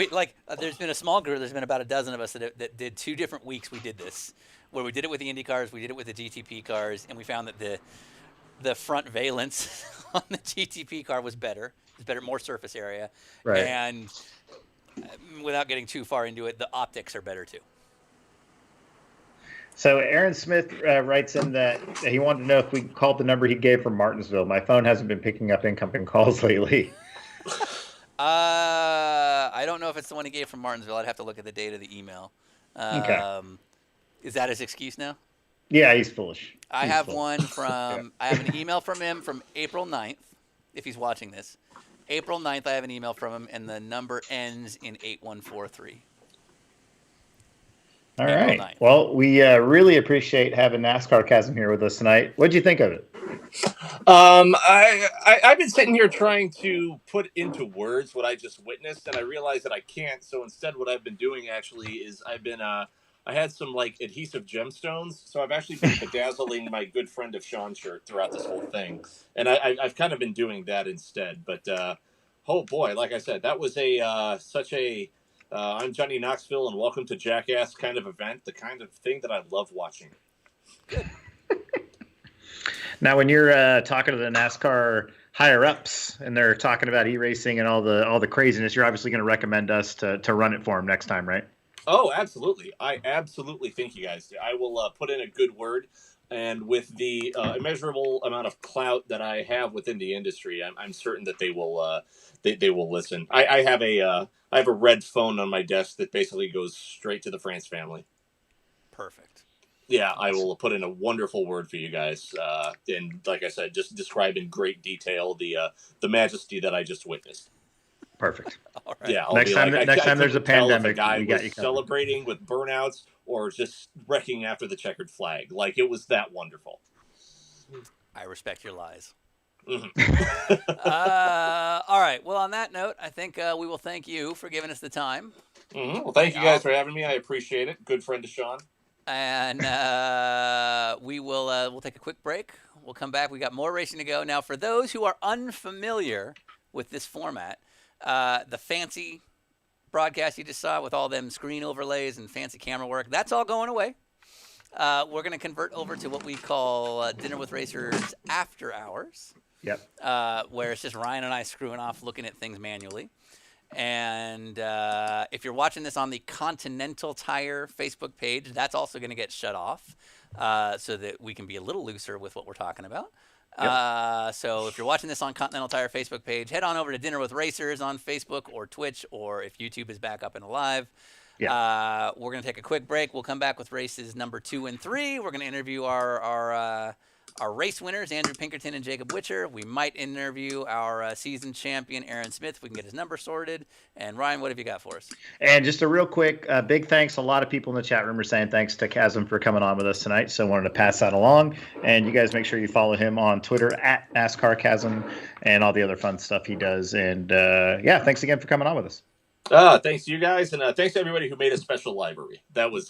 Speaker 3: there's been a small group. There's been about a dozen of us that did 2 different weeks. We did this, where we did it with the Indy cars, we did it with the GTP cars, and we found that the front valence on the GTP car was better. It's better, more surface area,
Speaker 4: Right.
Speaker 3: And without getting too far into it, the optics are better too.
Speaker 4: So Aaron Smith writes in that he wanted to know if we called the number he gave from Martinsville. My phone hasn't been picking up incoming calls lately.
Speaker 3: I don't know if it's the one he gave from Martinsville. I'd have to look at the date of the email.
Speaker 4: Okay.
Speaker 3: Is that his excuse now?
Speaker 4: Yeah, he's foolish.
Speaker 3: I have one from, I have an email from him from April 9th, if he's watching this. April 9th, I have an email from him, and the number ends in 8143.
Speaker 4: All right. Well, we really appreciate having Nascarcasm here with us tonight. What'd you think of it?
Speaker 6: I've been sitting here trying to put into words what I just witnessed, and I realized that I can't. So instead, what I've been doing actually is I had some like adhesive gemstones, so I've actually been bedazzling my good friend of Sean's shirt throughout this whole thing, and I've kind of been doing that instead. But oh boy, like I said, that was such a I'm Johnny Knoxville and welcome to Jackass kind of event, the kind of thing that I love watching.
Speaker 3: Good.
Speaker 4: Now, when you're talking to the NASCAR higher ups and they're talking about e-racing and all the craziness, you're obviously going to recommend us to run it for them next time, right?
Speaker 6: Oh, absolutely. I absolutely think you guys do. I will put in a good word. And with the immeasurable amount of clout that I have within the industry, I'm certain that they will they will listen. I have a red phone on my desk that basically goes straight to the France family.
Speaker 3: Perfect.
Speaker 6: Yeah, I will put in a wonderful word for you guys. And like I said, just describe in great detail the majesty that I just witnessed.
Speaker 4: Perfect.
Speaker 6: All right. Yeah.
Speaker 4: Next time there's a pandemic,
Speaker 6: we got
Speaker 4: you
Speaker 6: was celebrating with burnouts or just wrecking after the checkered flag. Like it was that wonderful.
Speaker 3: I respect your lies.
Speaker 6: Mm-hmm.
Speaker 3: All right. Well, on that note, I think we will thank you for giving us the time.
Speaker 6: Mm-hmm. Well, thank you guys for having me. I appreciate it. Good friend of Sean.
Speaker 3: And we'll take a quick break. We'll come back. We got more racing to go. Now, for those who are unfamiliar with this format, the fancy broadcast you just saw with all them screen overlays and fancy camera work, that's all going away. We're going to convert over to what we call Dinner with Racers After Hours.
Speaker 4: Yep.
Speaker 3: Where it's just Ryan and I screwing off, looking at things manually. And if you're watching this on the Continental Tire Facebook page, that's also going to get shut off so that we can be a little looser with what we're talking about. Yep. So if you're watching this on Continental Tire Facebook page, head on over to Dinner with Racers on Facebook or Twitch, or if YouTube is back up and alive. Yeah. We're going to take a quick break. We'll come back with races number 2 and 3. We're going to interview our race winners, Andrew Pinkerton and Jacob Witcher. We might interview our season champion, Aaron Smith, if we can get his number sorted. And Ryan, what have you got for us?
Speaker 4: And just a real quick, big thanks. A lot of people in the chat room are saying thanks to Chasm for coming on with us tonight. So I wanted to pass that along. And you guys make sure you follow him on Twitter at Nascarcasm and all the other fun stuff he does. And yeah, thanks again for coming on with us.
Speaker 6: Thanks to you guys. And thanks to everybody who made a special library. That was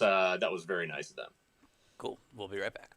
Speaker 6: very nice of them.
Speaker 3: Cool. We'll be right back.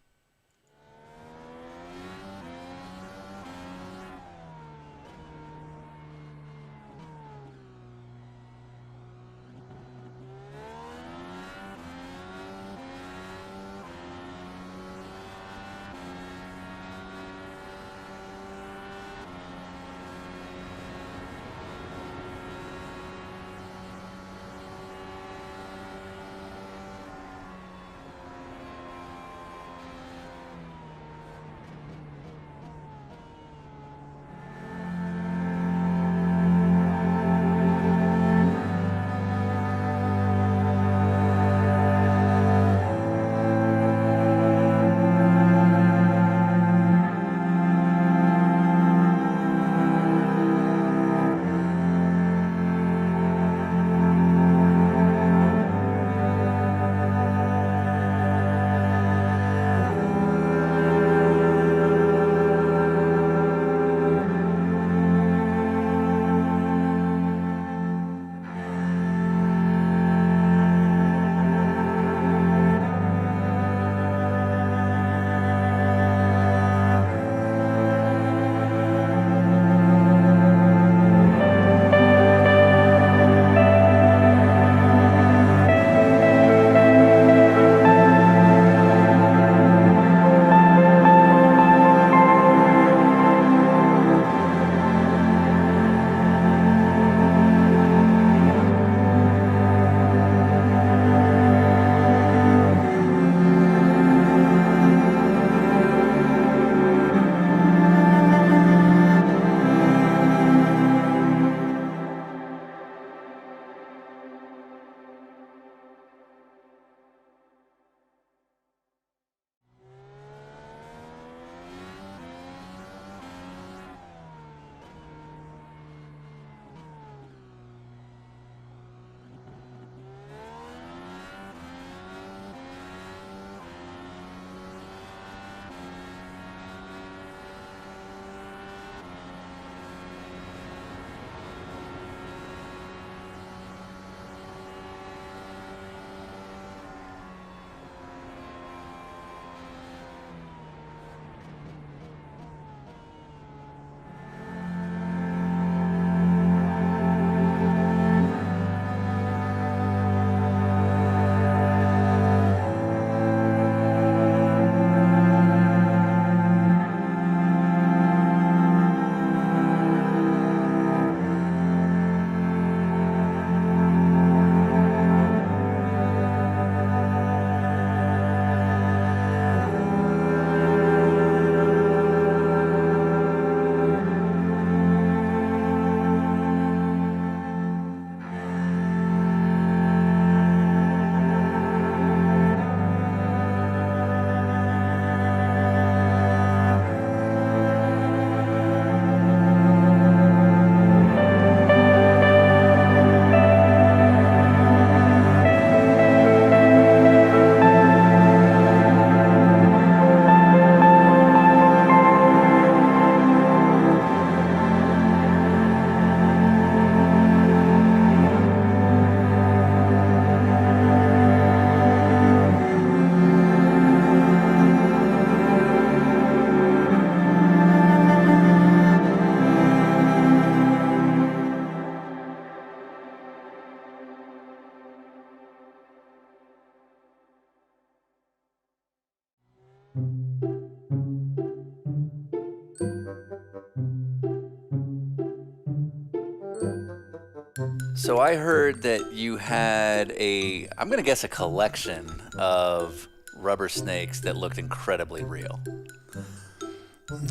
Speaker 3: So I heard that you had I'm going to guess a collection of rubber snakes that looked incredibly real.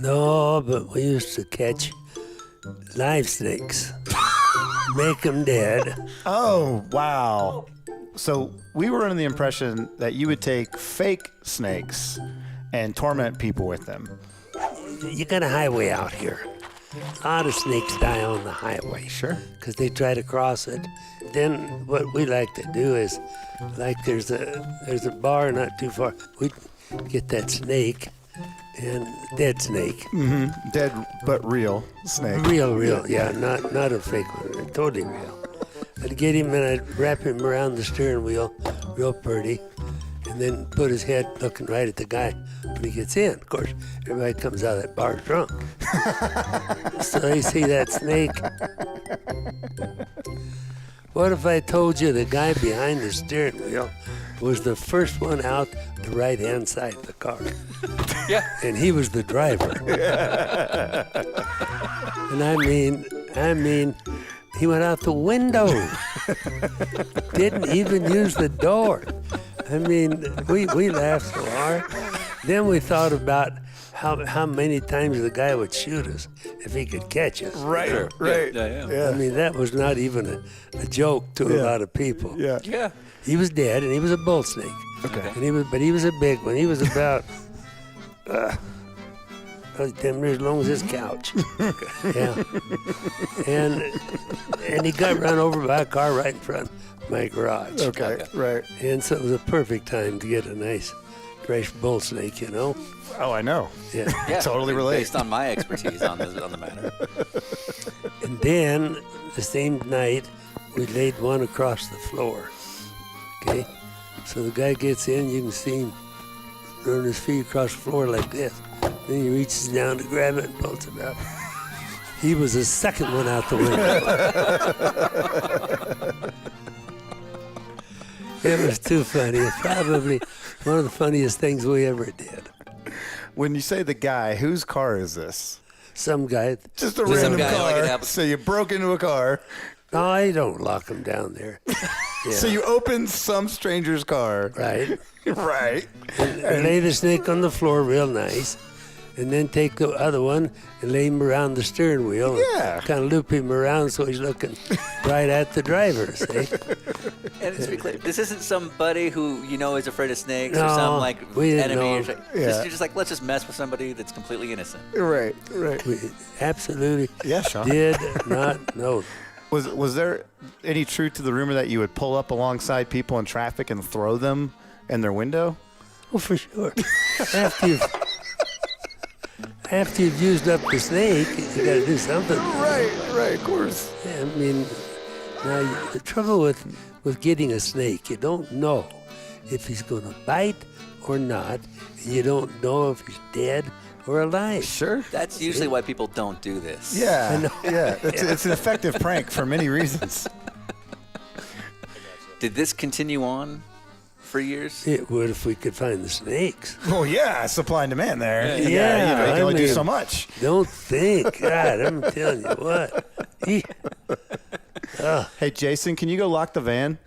Speaker 10: No, but we used to catch live snakes, make them dead.
Speaker 11: Oh, wow. So we were under the impression that you would take fake snakes and torment people with them.
Speaker 10: You got a highway out here. A lot of snakes die on the highway.
Speaker 11: Sure.
Speaker 10: Because they try to cross it. Then what we like to do is, like there's a bar not too far. We get that snake, and dead snake.
Speaker 11: Mm-hmm. Dead but real snake.
Speaker 10: Real, yeah. Not a fake one. Totally real. I'd get him and I'd wrap him around the steering wheel, real pretty, and then put his head looking right at the guy when he gets in. Of course, everybody comes out of that bar drunk. So they see that snake. What if I told you the guy behind the steering wheel was the first one out the right-hand side of the car?
Speaker 3: Yeah.
Speaker 10: And he was the driver. And I mean, he went out the window. Didn't even use the door. I mean, we laughed so hard. Then we thought about how many times the guy would shoot us if he could catch us.
Speaker 11: Right,
Speaker 3: Sure.
Speaker 11: right.
Speaker 3: Yeah.
Speaker 10: I mean, that was not even a joke to a lot of people.
Speaker 11: Yeah.
Speaker 3: Yeah.
Speaker 10: He was dead, and he was a bull snake.
Speaker 11: Okay.
Speaker 10: And he was a big one. He was about 10 years long as this couch. Yeah. And he got run over by a car right in front of my garage.
Speaker 11: Okay, right.
Speaker 10: And so it was a perfect time to get a nice fresh bull snake, you know.
Speaker 11: Oh, I know.
Speaker 10: Yeah.
Speaker 3: Yeah.
Speaker 11: Totally relate.
Speaker 3: Based on my expertise on the matter.
Speaker 10: And then the same night we laid one across the floor. Okay? So the guy gets in, you can see him running his feet across the floor like this. Then he reaches down to grab it and pulls it up. He was the second one out the window. It was too funny. It's probably one of the funniest things we ever did.
Speaker 11: When you say the guy, whose car is this?
Speaker 10: Some guy.
Speaker 11: Just a
Speaker 3: Some
Speaker 11: random
Speaker 3: guy like
Speaker 11: car.
Speaker 3: it happens.
Speaker 11: So you broke into a car.
Speaker 10: No, I don't lock him down there. Yeah.
Speaker 11: So you opened some stranger's car.
Speaker 10: Right.
Speaker 11: Right.
Speaker 10: And lay the snake on the floor real nice. And then take the other one and lay him around the steering wheel.
Speaker 11: Yeah.
Speaker 10: And kind of loop him around so he's looking right at the driver, see?
Speaker 3: And to be clear, this isn't somebody who you know is afraid of snakes or
Speaker 10: No,
Speaker 3: some like
Speaker 10: we didn't
Speaker 3: enemy.
Speaker 10: know.
Speaker 3: Or something.
Speaker 11: Yeah.
Speaker 3: You're just like, let's just mess with somebody that's completely innocent.
Speaker 11: Right.
Speaker 10: We absolutely
Speaker 11: Yeah, Sean.
Speaker 10: did not know.
Speaker 11: Was there any truth to the rumor that you would pull up alongside people in traffic and throw them in their window?
Speaker 10: Well, for sure. After you've used up the snake, you got to do something.
Speaker 11: Right, of course.
Speaker 10: Yeah, I mean, now the trouble with getting a snake, you don't know if he's going to bite or not. You don't know if he's dead or alive.
Speaker 11: Sure.
Speaker 3: That's usually why people don't do this.
Speaker 11: Yeah, yeah. It's an effective prank for many reasons.
Speaker 3: Did this continue on for years?
Speaker 10: It would if we could find the snakes.
Speaker 11: Well, yeah, supply and demand there.
Speaker 10: Yeah,
Speaker 11: you can only do
Speaker 10: mean,
Speaker 11: so much.
Speaker 10: Don't think. God, I'm telling you what.
Speaker 11: Hey, Jason, can you go lock the van?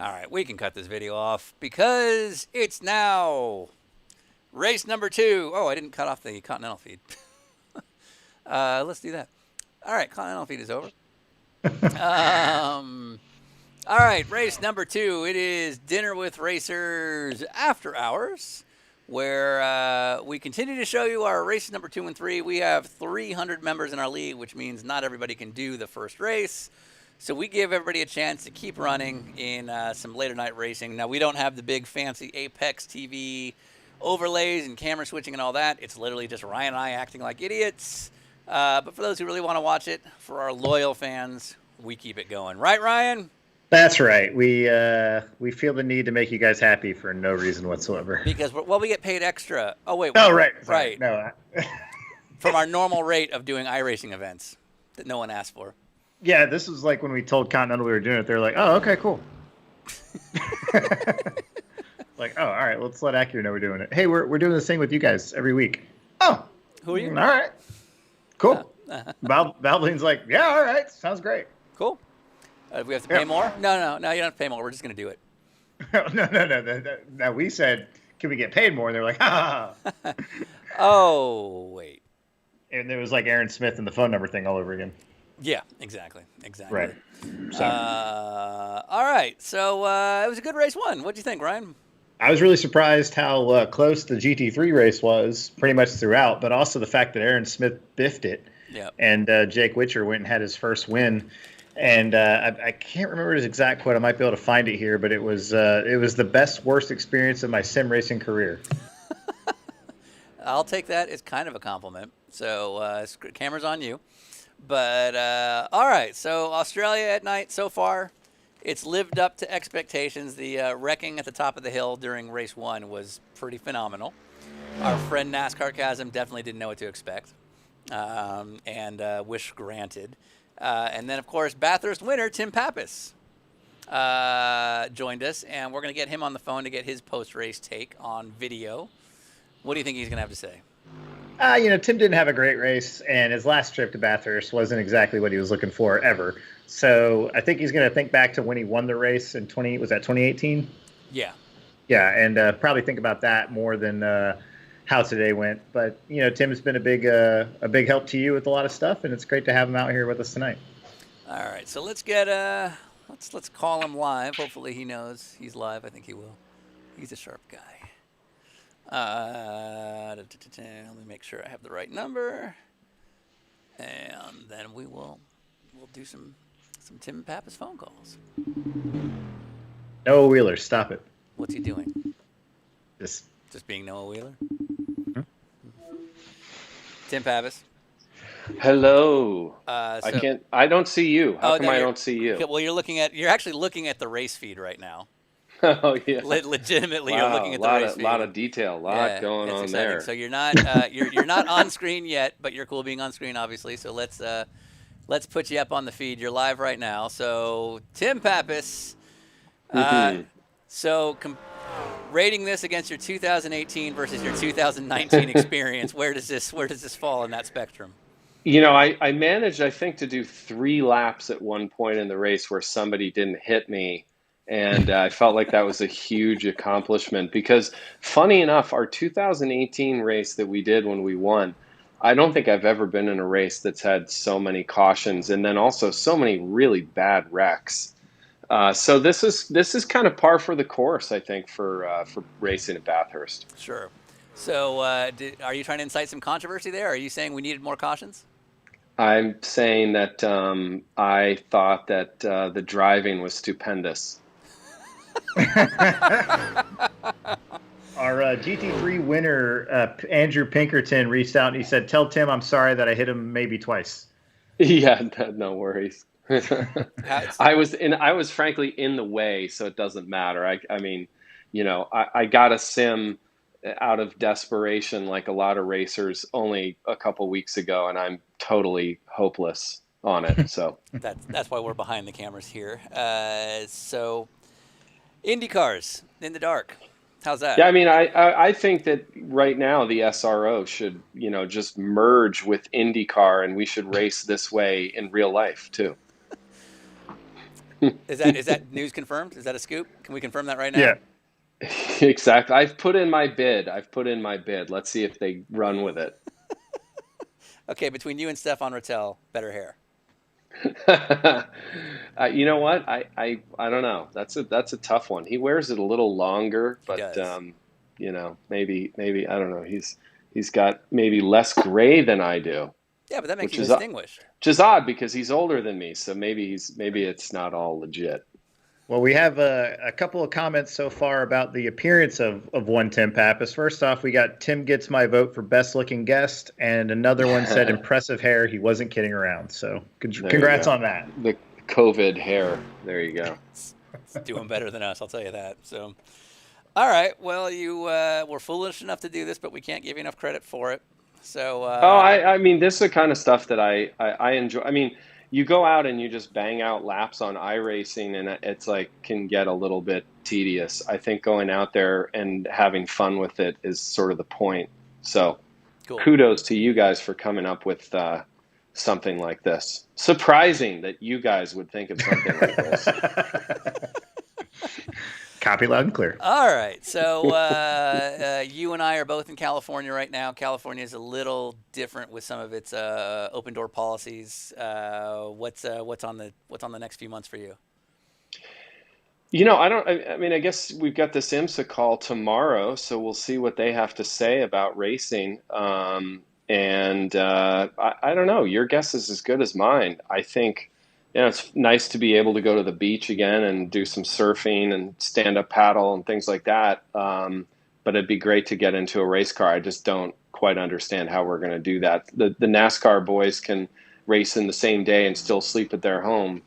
Speaker 3: All right, we can cut this video off because it's now race number 2. Oh, I didn't cut off the Continental feed. Let's do that. All right, Continental feed is over. All right, race number 2. It is Dinner with Racers After Hours, where we continue to show you our races number 2 and 3. We have 300 members in our league, which means not everybody can do the first race. So we give everybody a chance to keep running in some later night racing. Now, we don't have the big fancy Apex TV overlays and camera switching and all that. It's literally just Ryan and I acting like idiots. But for those who really want to watch it, for our loyal fans, we keep it going. Right, Ryan?
Speaker 4: That's right. We feel the need to make you guys happy for no reason whatsoever.
Speaker 3: Because, we get paid extra. Oh, wait.
Speaker 4: Oh, right.
Speaker 3: Right.
Speaker 4: No.
Speaker 3: From our normal rate of doing iRacing events that no one asked for.
Speaker 4: Yeah, this was like when we told Continental we were doing it. They're like, oh, okay, cool. Like, oh, all right, let's let Acura know we're doing it. Hey, we're doing this thing with you guys every week. Oh.
Speaker 3: Who are you?
Speaker 4: All right. Cool. Valvoline's like, yeah, all right, sounds great.
Speaker 3: Cool. Do we have to pay more? No, you don't have to pay more. We're just going to do it.
Speaker 4: No. We said, can we get paid more? And they're like, ha.
Speaker 3: Oh, wait.
Speaker 4: And there was like Aaron Smith and the phone number thing all over again.
Speaker 3: Yeah, exactly.
Speaker 4: Right.
Speaker 3: So. All right. So it was a good race 1. What do you think, Ryan?
Speaker 4: I was really surprised how close the GT3 race was pretty much throughout, but also the fact that Aaron Smith biffed it.
Speaker 3: Yeah.
Speaker 4: And Jake Witcher went and had his first win. And I can't remember his exact quote. I might be able to find it here, but it was the best, worst experience of my sim racing career.
Speaker 3: I'll take that as kind of a compliment. So camera's on you. But all right, so Australia at night so far, it's lived up to expectations. The wrecking at the top of the hill during race 1 was pretty phenomenal. Our friend Nascarcasm definitely didn't know what to expect, and wish granted. And then, of course, Bathurst winner Tim Papis joined us, and we're going to get him on the phone to get his post-race take on video. What do you think he's going to have to say?
Speaker 4: Tim didn't have a great race, and his last trip to Bathurst wasn't exactly what he was looking for ever. So I think he's going to think back to when he won the race in 2018?
Speaker 3: Yeah.
Speaker 4: Yeah, and probably think about that more than how today went. But Tim's been a big help to you with a lot of stuff, and it's great to have him out here with us tonight.
Speaker 3: All right, so let's get let's call him live. Hopefully he knows he's live. I think he will. He's a sharp guy. Let me make sure I have the right number, and then we'll do some Tim Pappas phone calls.
Speaker 4: Noah Wheeler, stop it.
Speaker 3: What's he doing?
Speaker 4: Just
Speaker 3: being Noah Wheeler. Tim Pappas.
Speaker 2: Hello.
Speaker 3: So,
Speaker 2: I don't see you. How come
Speaker 3: no,
Speaker 2: I don't see you?
Speaker 3: Okay, well, you're actually looking at the race feed right now.
Speaker 2: Oh yeah.
Speaker 3: Legitimately,
Speaker 2: wow,
Speaker 3: you're looking at the race feed.
Speaker 2: A lot of detail, going on
Speaker 3: exciting.
Speaker 2: there.
Speaker 3: So you're not you're not on screen yet, but you're cool being on screen, obviously. So let's put you up on the feed. You're live right now. So Tim Pappas. Rating this against your 2018 versus your 2019 experience, where does this fall in that spectrum?
Speaker 2: I managed, I think, to do 3 laps at one point in the race where somebody didn't hit me. And I felt like that was a huge accomplishment because, funny enough, our 2018 race that we did when we won, I don't think I've ever been in a race that's had so many cautions and then also so many really bad wrecks. So this is kind of par for the course, I think, for racing at Bathurst.
Speaker 3: Sure. So are you trying to incite some controversy there? Are you saying we needed more cautions?
Speaker 2: I'm saying that I thought that the driving was stupendous.
Speaker 4: Our GT3 winner, Andrew Pinkerton, reached out and he said, "Tell Tim I'm sorry that I hit him maybe twice."
Speaker 2: Yeah, no worries. I was frankly in the way, so it doesn't matter. I mean, I got a sim out of desperation, like a lot of racers, only a couple weeks ago, and I'm totally hopeless on it. So
Speaker 3: that's why we're behind the cameras here. So Indy cars in the dark. How's that?
Speaker 2: Yeah, I mean, I think that right now the SRO should, just merge with IndyCar, and we should race this way in real life too.
Speaker 3: Is that news confirmed? Is that a scoop? Can we confirm that right now?
Speaker 4: Yeah.
Speaker 2: Exactly. I've put in my bid. Let's see if they run with it.
Speaker 3: Okay, between you and Stefan Rattel, better hair.
Speaker 2: You know what? I don't know. That's a tough one. He wears it a little longer, but you know, maybe I don't know. He's got maybe less gray than I do.
Speaker 3: Yeah, but that makes
Speaker 2: which
Speaker 3: you
Speaker 2: is
Speaker 3: distinguished.
Speaker 2: Which is odd because he's older than me, so maybe it's not all legit.
Speaker 4: Well, we have a couple of comments so far about the appearance of one Tim Papis. First off, we got Tim gets my vote for best looking guest, and another one said impressive hair. He wasn't kidding around. So congrats on that.
Speaker 2: The COVID hair. There you go.
Speaker 3: It's doing better than us, I'll tell you that. So, all right. Well, you were foolish enough to do this, but we can't give you enough credit for it. So.
Speaker 2: I mean, this is the kind of stuff that I enjoy. I mean, you go out and you just bang out laps on iRacing, and it's like can get a little bit tedious. I think going out there and having fun with it is sort of the point. So
Speaker 3: cool.
Speaker 2: Kudos to you guys for coming up with something like this. Surprising that you guys would think of something like this.
Speaker 4: Copy loud and clear.
Speaker 3: All right. So you and I are both in California right now. California is a little different with some of its open door policies. What's on the next few months for you?
Speaker 2: You know, I mean, I guess we've got this IMSA call tomorrow, so we'll see what they have to say about racing. I don't know. Your guess is as good as mine. I think. You know, it's nice to be able to go to the beach again and do some surfing and stand-up paddle and things like that. But it'd be great to get into a race car. I just don't quite understand how we're going to do that. The NASCAR boys can race in the same day and still sleep at their home.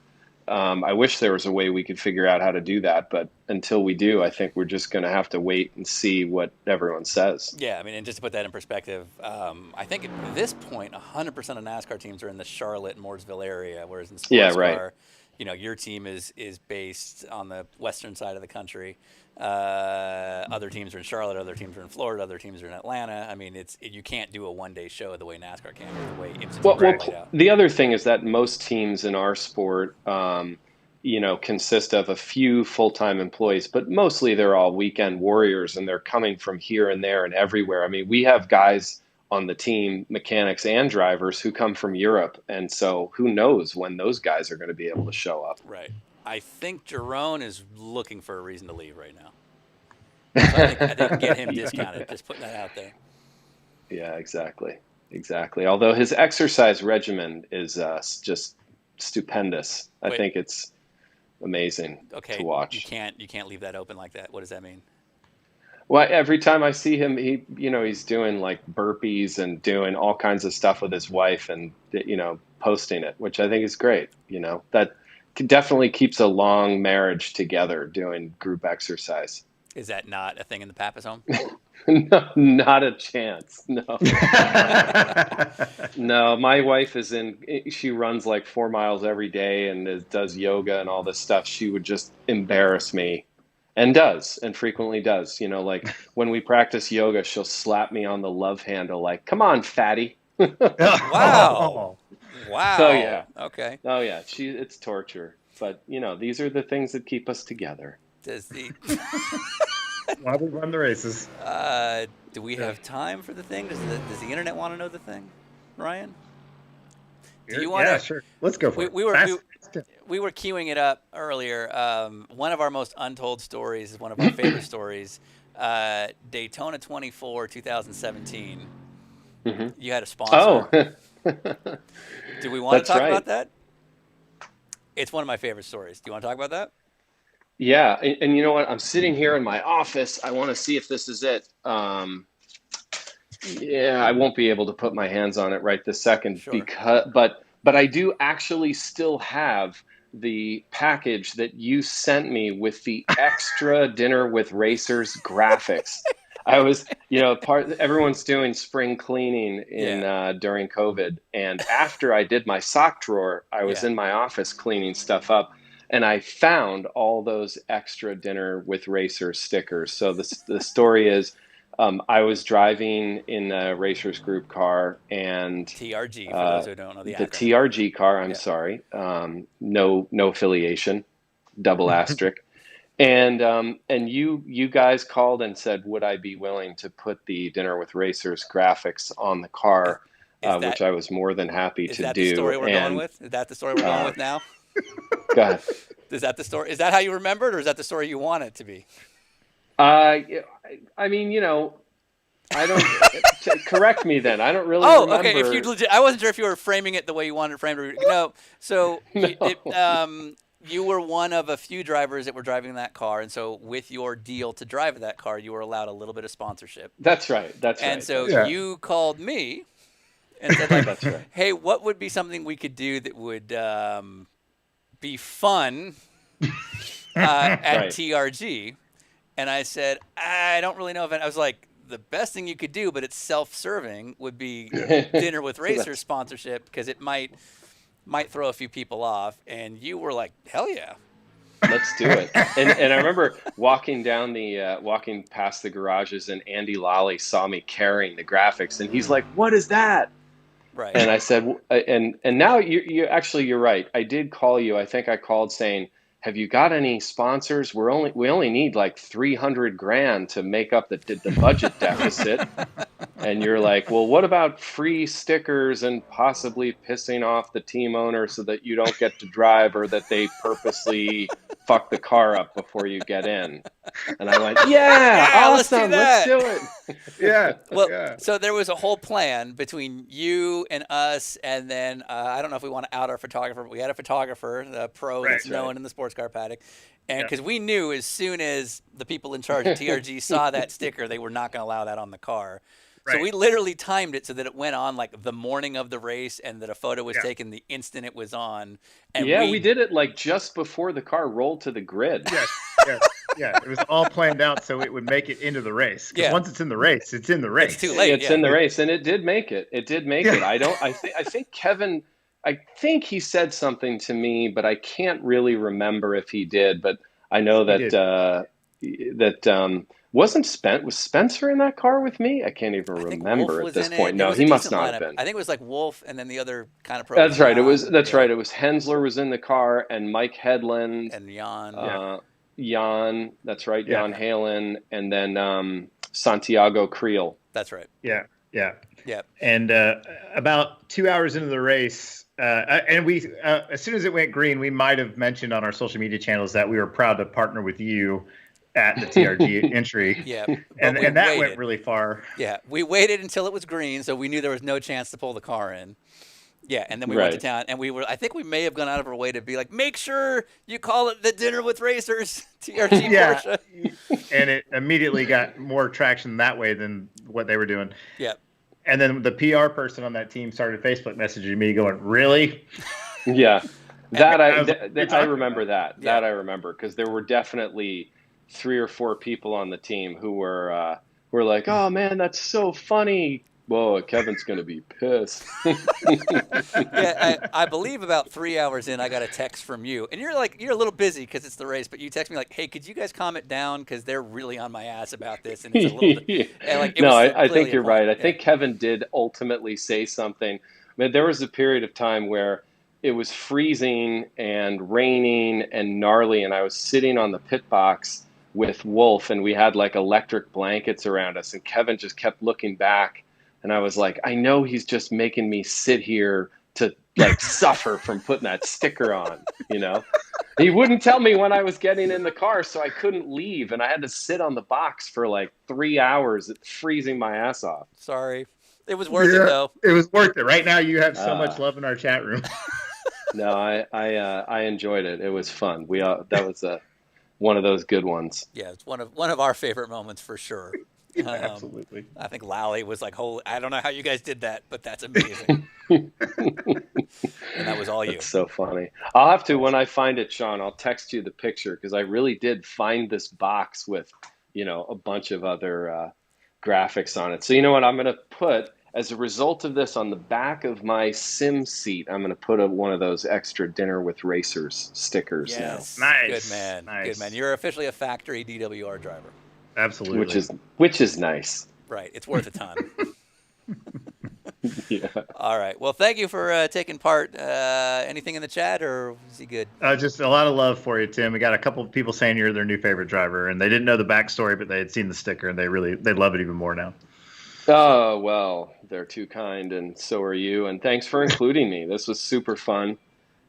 Speaker 2: I wish there was a way we could figure out how to do that. But until we do, I think we're just going to have to wait and see what everyone says.
Speaker 3: Yeah, I mean, and just to put that in perspective, I think at this point, 100% of NASCAR teams are in the Charlotte and Mooresville area, whereas in sports car, you know, your team is based on the western side of the country. Other teams are in Charlotte, other teams are in Florida, other teams are in Atlanta. I mean, you can't do a one-day show the way NASCAR can, or the way IMSA
Speaker 2: the other thing is that most teams in our sport, you know, consist of a few full-time employees, but mostly they're all weekend warriors, and they're coming from here and there and everywhere. I mean, we have guys on the team, mechanics and drivers, who come from Europe, and so who knows when those guys are going to be able to show up.
Speaker 3: Right. I think Jerome is looking for a reason to leave right now. So I think get him discounted. Just putting that out there.
Speaker 2: Yeah, exactly. Although his exercise regimen is just stupendous. I think it's amazing to watch.
Speaker 3: You can't leave that open like that. What does that mean?
Speaker 2: Well, every time I see him, he's doing like burpees and doing all kinds of stuff with his wife, and posting it, which I think is great. That definitely keeps a long marriage together, doing group exercise.
Speaker 3: Is that not a thing in the Papis home?
Speaker 2: No, not a chance. No. No, my wife she runs like 4 miles every day and does yoga and all this stuff. She would just embarrass me, and frequently does. Like when we practice yoga, she'll slap me on the love handle like, "Come on, fatty."
Speaker 3: Wow. Wow.
Speaker 2: Oh yeah.
Speaker 3: Okay.
Speaker 2: Oh yeah. It's torture, but these are the things that keep us together.
Speaker 4: Why we run the races?
Speaker 3: Do we have time for the thing? Does the internet want to know the thing, Ryan? Do you want?
Speaker 4: Yeah, sure. Let's go for it.
Speaker 3: We were queuing it up earlier. One of our most untold stories is one of our favorite stories. Daytona 24, 2017.
Speaker 2: Mm-hmm.
Speaker 3: You had a sponsor.
Speaker 2: Oh.
Speaker 3: Do we want to talk about that? It's one of my favorite stories. Do you want to talk about that?
Speaker 2: Yeah, and you know what? I'm sitting here in my office. I want to see if this is it. Yeah, I won't be able to put my hands on it right this second,
Speaker 3: sure.
Speaker 2: but I do actually still have the package that you sent me with the extra dinner with racers graphics. I was, everyone's doing spring cleaning during COVID, and after I did my sock drawer, I was in my office cleaning stuff up. And I found all those extra dinner with racers stickers. So the story is, I was driving in a racers group car, and
Speaker 3: TRG for those who don't know the
Speaker 2: TRG car. I'm sorry, no affiliation. double asterisk. And you guys called and said, would I be willing to put the Dinner with Racers graphics on the car, which I was more than happy to do.
Speaker 3: Is that the story we're going with? Is that the story we're going with now?
Speaker 2: Go ahead.
Speaker 3: Is that the story? Is that how you remembered, or is that the story you want it to be?
Speaker 2: I mean, I don't correct me then. I don't really remember.
Speaker 3: Okay. If you legit, I wasn't sure if you were framing it the way you wanted it framed. No. So you were one of a few drivers that were driving that car, and so with your deal to drive that car, you were allowed a little bit of sponsorship.
Speaker 2: That's right.
Speaker 3: And so you called me and said, like,
Speaker 2: That's right.
Speaker 3: hey, what would be something we could do that would be fun at TRG? And I said, I don't really know if I was like, the best thing you could do, but it's self-serving, would be Dinner with Racers sponsorship, because it might throw a few people off. And you were like, hell yeah.
Speaker 2: Let's do it. And I remember walking past the garages, and Andy Lally saw me carrying the graphics, and he's like, what is that?
Speaker 3: Right.
Speaker 2: And I said, and now you're right. I did call you. I think I called saying, have you got any sponsors? We only need like $300,000 to make up the budget deficit. And you're like, well, what about free stickers and possibly pissing off the team owner so that you don't get to drive, or that they purposely fuck the car up before you get in? And I went, yeah, awesome, let's do it.
Speaker 4: Yeah.
Speaker 3: Well, so there was a whole plan between you and us, and then I don't know if we want to out our photographer, but we had a photographer, the pro that's known in the sports car paddock. And because we knew as soon as the people in charge of TRG saw that sticker, they were not going to allow that on the car. So we literally timed it so that it went on like the morning of the race, and that a photo was taken the instant it was on. And
Speaker 2: we did it like just before the car rolled to the grid.
Speaker 4: Yeah. It was all planned out so it would make it into the race. Because once it's in the race, it's in the race.
Speaker 3: It's too late.
Speaker 2: It's in the race, and it did make it. It did make it. I think Kevin. I think he said something to me, but I can't really remember if he did. But I know that was Spencer in that car with me? I can't even remember at this point. No, he must not have been.
Speaker 3: I think it was like Wolf and then the other kind of pro.
Speaker 2: That's right. It was right. It was Hensler was in the car, and Mike Headland
Speaker 3: and Jan.
Speaker 2: Jan, that's right. Jan Halen, and then Santiago Creel.
Speaker 3: That's right.
Speaker 4: Yeah.
Speaker 3: Yeah.
Speaker 4: And about 2 hours into the race, and we, as soon as it went green, we might have mentioned on our social media channels that we were proud to partner with you at the TRG entry.
Speaker 3: Yeah.
Speaker 4: And that went really far.
Speaker 3: Yeah. We waited until it was green, so we knew there was no chance to pull the car in. Yeah, and then we went to town, and I think we may have gone out of our way to be like, make sure you call it the Dinner with Racers TRG Porsche.
Speaker 4: And it immediately got more traction that way than what they were doing.
Speaker 3: Yeah.
Speaker 4: And then the PR person on that team started Facebook messaging me going, really?
Speaker 2: Yeah. I remember that. Yeah. That I remember, because there were definitely 3 or 4 people on the team who were like, oh, man, that's so funny. Whoa, Kevin's going to be pissed.
Speaker 3: I believe about 3 hours in, I got a text from you. And you're a little busy because it's the race, but you text me like, hey, could you guys calm it down? Because they're really on my ass about this. And it's a little bit,
Speaker 2: I think you're right. I think Kevin did ultimately say something. I mean, there was a period of time where it was freezing and raining and gnarly, and I was sitting on the pit box with Wolf, and we had like electric blankets around us, and Kevin just kept looking back. And I was like, I know he's just making me sit here to like suffer from putting that sticker on, He wouldn't tell me when I was getting in the car, so I couldn't leave. And I had to sit on the box for like 3 hours, freezing my ass off.
Speaker 3: Sorry. It was worth it, though.
Speaker 4: It was worth it. Right now, you have so much love in our chat room.
Speaker 2: No, I enjoyed it. It was fun. That was one of those good ones.
Speaker 3: Yeah, it's one of our favorite moments for sure.
Speaker 4: Absolutely.
Speaker 3: I think Lally was like, holy, I don't know how you guys did that, but that's amazing. And that was all you.
Speaker 2: That's so funny. I'll have to, when I find it, Sean, I'll text you the picture, because I really did find this box with, a bunch of other graphics on it. So you know what I'm going to put, as a result of this, on the back of my sim seat, I'm going to put one of those extra Dinner with Racers stickers.
Speaker 3: Yes.
Speaker 2: Now.
Speaker 4: Nice.
Speaker 3: Good man.
Speaker 4: Nice.
Speaker 3: Good man. You're officially a factory DWR driver.
Speaker 4: Absolutely.
Speaker 2: Which is nice.
Speaker 3: Right. It's worth a ton.
Speaker 2: Yeah.
Speaker 3: All right. Well, thank you for taking part. Anything in the chat, or is he good?
Speaker 4: Just a lot of love for you, Tim. We got a couple of people saying you're their new favorite driver, and they didn't know the backstory, but they had seen the sticker, and they love it even more now.
Speaker 2: Oh, well, they're too kind, and so are you. And thanks for including me. This was super fun.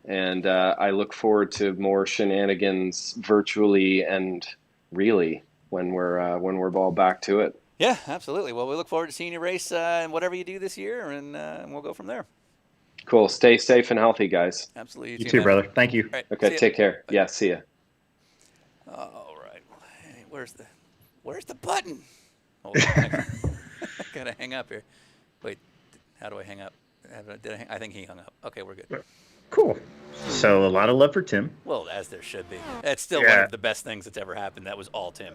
Speaker 2: And I look forward to more shenanigans virtually and really when we're all back to it.
Speaker 3: Yeah, absolutely. Well, we look forward to seeing you race and whatever you do this year, and we'll go from there.
Speaker 2: Cool. Stay safe and healthy, guys.
Speaker 3: Absolutely.
Speaker 4: You too, brother. Thank you.
Speaker 3: Right,
Speaker 2: okay, take care. Bye. Yeah, see ya.
Speaker 3: All right. Hey, where's the button? Hold on. I gotta hang up here. Wait, how do I hang up? I think he hung up. Okay, we're good.
Speaker 4: Cool. So a lot of love for Tim.
Speaker 3: Well, as there should be. It's still one of the best things that's ever happened. That was all Tim.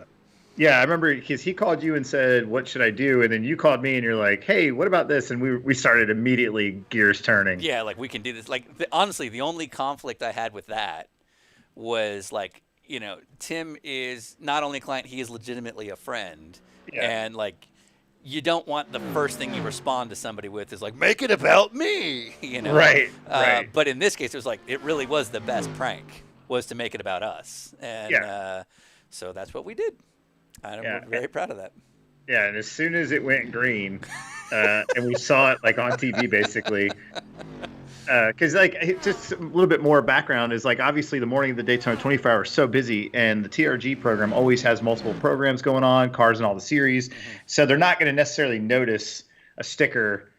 Speaker 4: Yeah, I remember because he called you and said, "What should I do?" And then you called me and you're like, "Hey, what about this?" And we started immediately gears turning.
Speaker 3: Yeah, like we can do this. Like honestly, the only conflict I had with that was like, Tim is not only a client, he is legitimately a friend, and like. You don't want the first thing you respond to somebody with is like, make it about me,
Speaker 4: Right.
Speaker 3: But in this case, it was like, it really was the best prank was to make it about us. And so that's what we did. I'm very proud of that.
Speaker 4: Yeah, and as soon as it went green, and we saw it like on TV basically, because like just a little bit more background is like obviously the morning of the Daytona 24 Hour is so busy, and the TRG program always has multiple programs going on, cars in all the series, so they're not going to necessarily notice a sticker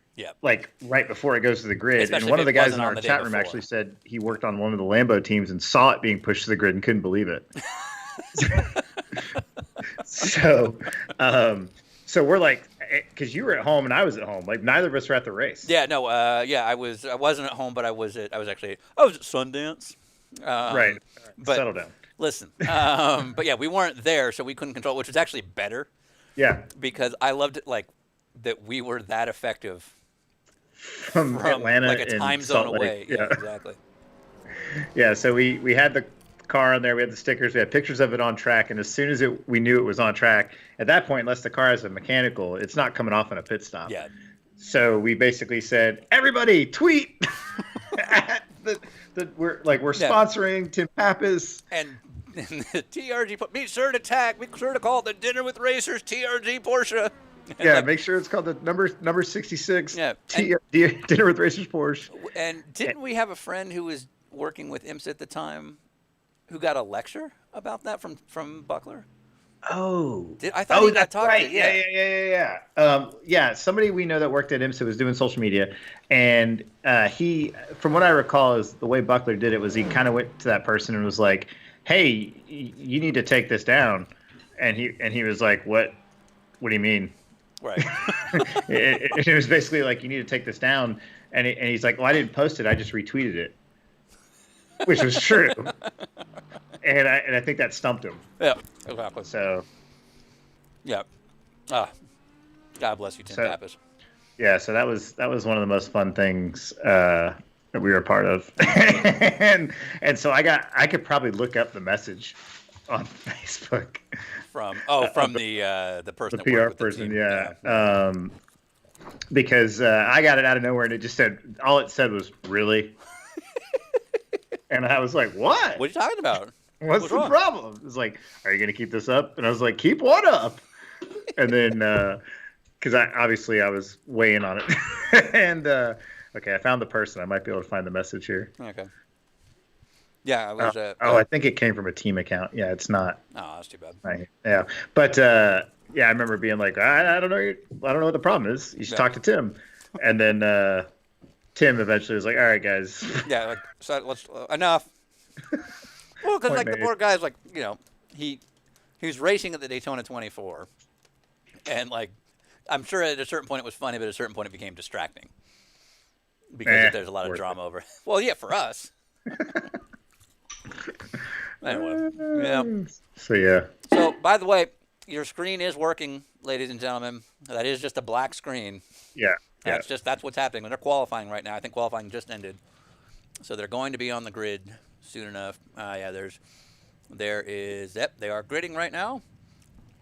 Speaker 4: like right before it goes to the grid.
Speaker 3: Especially
Speaker 4: and one of the guys in
Speaker 3: on
Speaker 4: our
Speaker 3: the day
Speaker 4: chat room
Speaker 3: before.
Speaker 4: actually said he worked on one of the Lambo teams and saw it being pushed to the grid and couldn't believe it. So we're like, because you were at home and I was at home, like neither of us were at the race.
Speaker 3: Yeah, no, I wasn't at home, but I was at Sundance.
Speaker 4: Right.
Speaker 3: But
Speaker 4: settle down.
Speaker 3: Listen, but yeah, we weren't there, so we couldn't control, which was actually better.
Speaker 4: Yeah.
Speaker 3: Because I loved it, like that we were that effective
Speaker 4: from Atlanta,
Speaker 3: like a time
Speaker 4: and
Speaker 3: zone
Speaker 4: Salt Lake.
Speaker 3: away. Yeah, exactly.
Speaker 4: Yeah, so we had the car on there, we had the stickers, we had pictures of it on track, and as soon as we knew it was on track, at that point, unless the car has a mechanical, it's not coming off in a pit stop.
Speaker 3: Yeah.
Speaker 4: So we basically said, everybody tweet we're sponsoring Tim Papis.
Speaker 3: And the TRG, be sure to tag, be sure to call it the Dinner with Racers TRG Porsche.
Speaker 4: Yeah, make sure it's called the number 66.
Speaker 3: Yeah,
Speaker 4: Dinner with Racers Porsche.
Speaker 3: And didn't we have a friend who was working with IMSA at the time who got a lecture about that from Buckler?
Speaker 4: Oh,
Speaker 3: I thought he got
Speaker 4: that's
Speaker 3: talked
Speaker 4: right.
Speaker 3: to.
Speaker 4: Yeah. Somebody we know that worked at IMSA was doing social media, and he, from what I recall, is the way Buckler did it was he kind of went to that person and was like, "Hey, you need to take this down," and he was like, "What? What do you mean?"
Speaker 3: Right.
Speaker 4: it was basically like, "You need to take this down," and he's like, "Well, I didn't post it. I just retweeted it," which was true. And I think that stumped him.
Speaker 3: Yeah, exactly.
Speaker 4: So,
Speaker 3: yeah. God bless you, Tim Papis.
Speaker 4: Yeah, so that was one of the most fun things that we were a part of, and so I could probably look up the message on Facebook
Speaker 3: from the person,
Speaker 4: the PR person, yeah. Because I got it out of nowhere and it just said, all it said was "really," and I was like, "What?
Speaker 3: What are you talking about?
Speaker 4: What's the problem?" It's like, "Are you going to keep this up?" And I was like, "Keep what up?" And then, because I was weighing on it. And, okay, I found the person. I might be able to find the message here.
Speaker 3: Okay. Yeah, it was.
Speaker 4: I think it came from a team account. Yeah, it's not.
Speaker 3: Oh, that's too bad.
Speaker 4: Right. Yeah. But, yeah, I remember being like, I don't know. I don't know what the problem is. You should talk to Tim. And then Tim eventually was like, "All right, guys."
Speaker 3: Yeah, like, so let's enough. Well, because like the poor guy's like, he was racing at the Daytona 24, and like, I'm sure at a certain point it was funny, but at a certain point it became distracting because there's a lot of drama over it. Well, yeah, for us. Anyway, yeah.
Speaker 4: So yeah.
Speaker 3: So by the way, your screen is working, ladies and gentlemen. That is just a black screen.
Speaker 4: Yeah.
Speaker 3: That's what's happening. They're qualifying right now. I think qualifying just ended, so they're going to be on the grid soon enough. There is. Yep, they are gridding right now.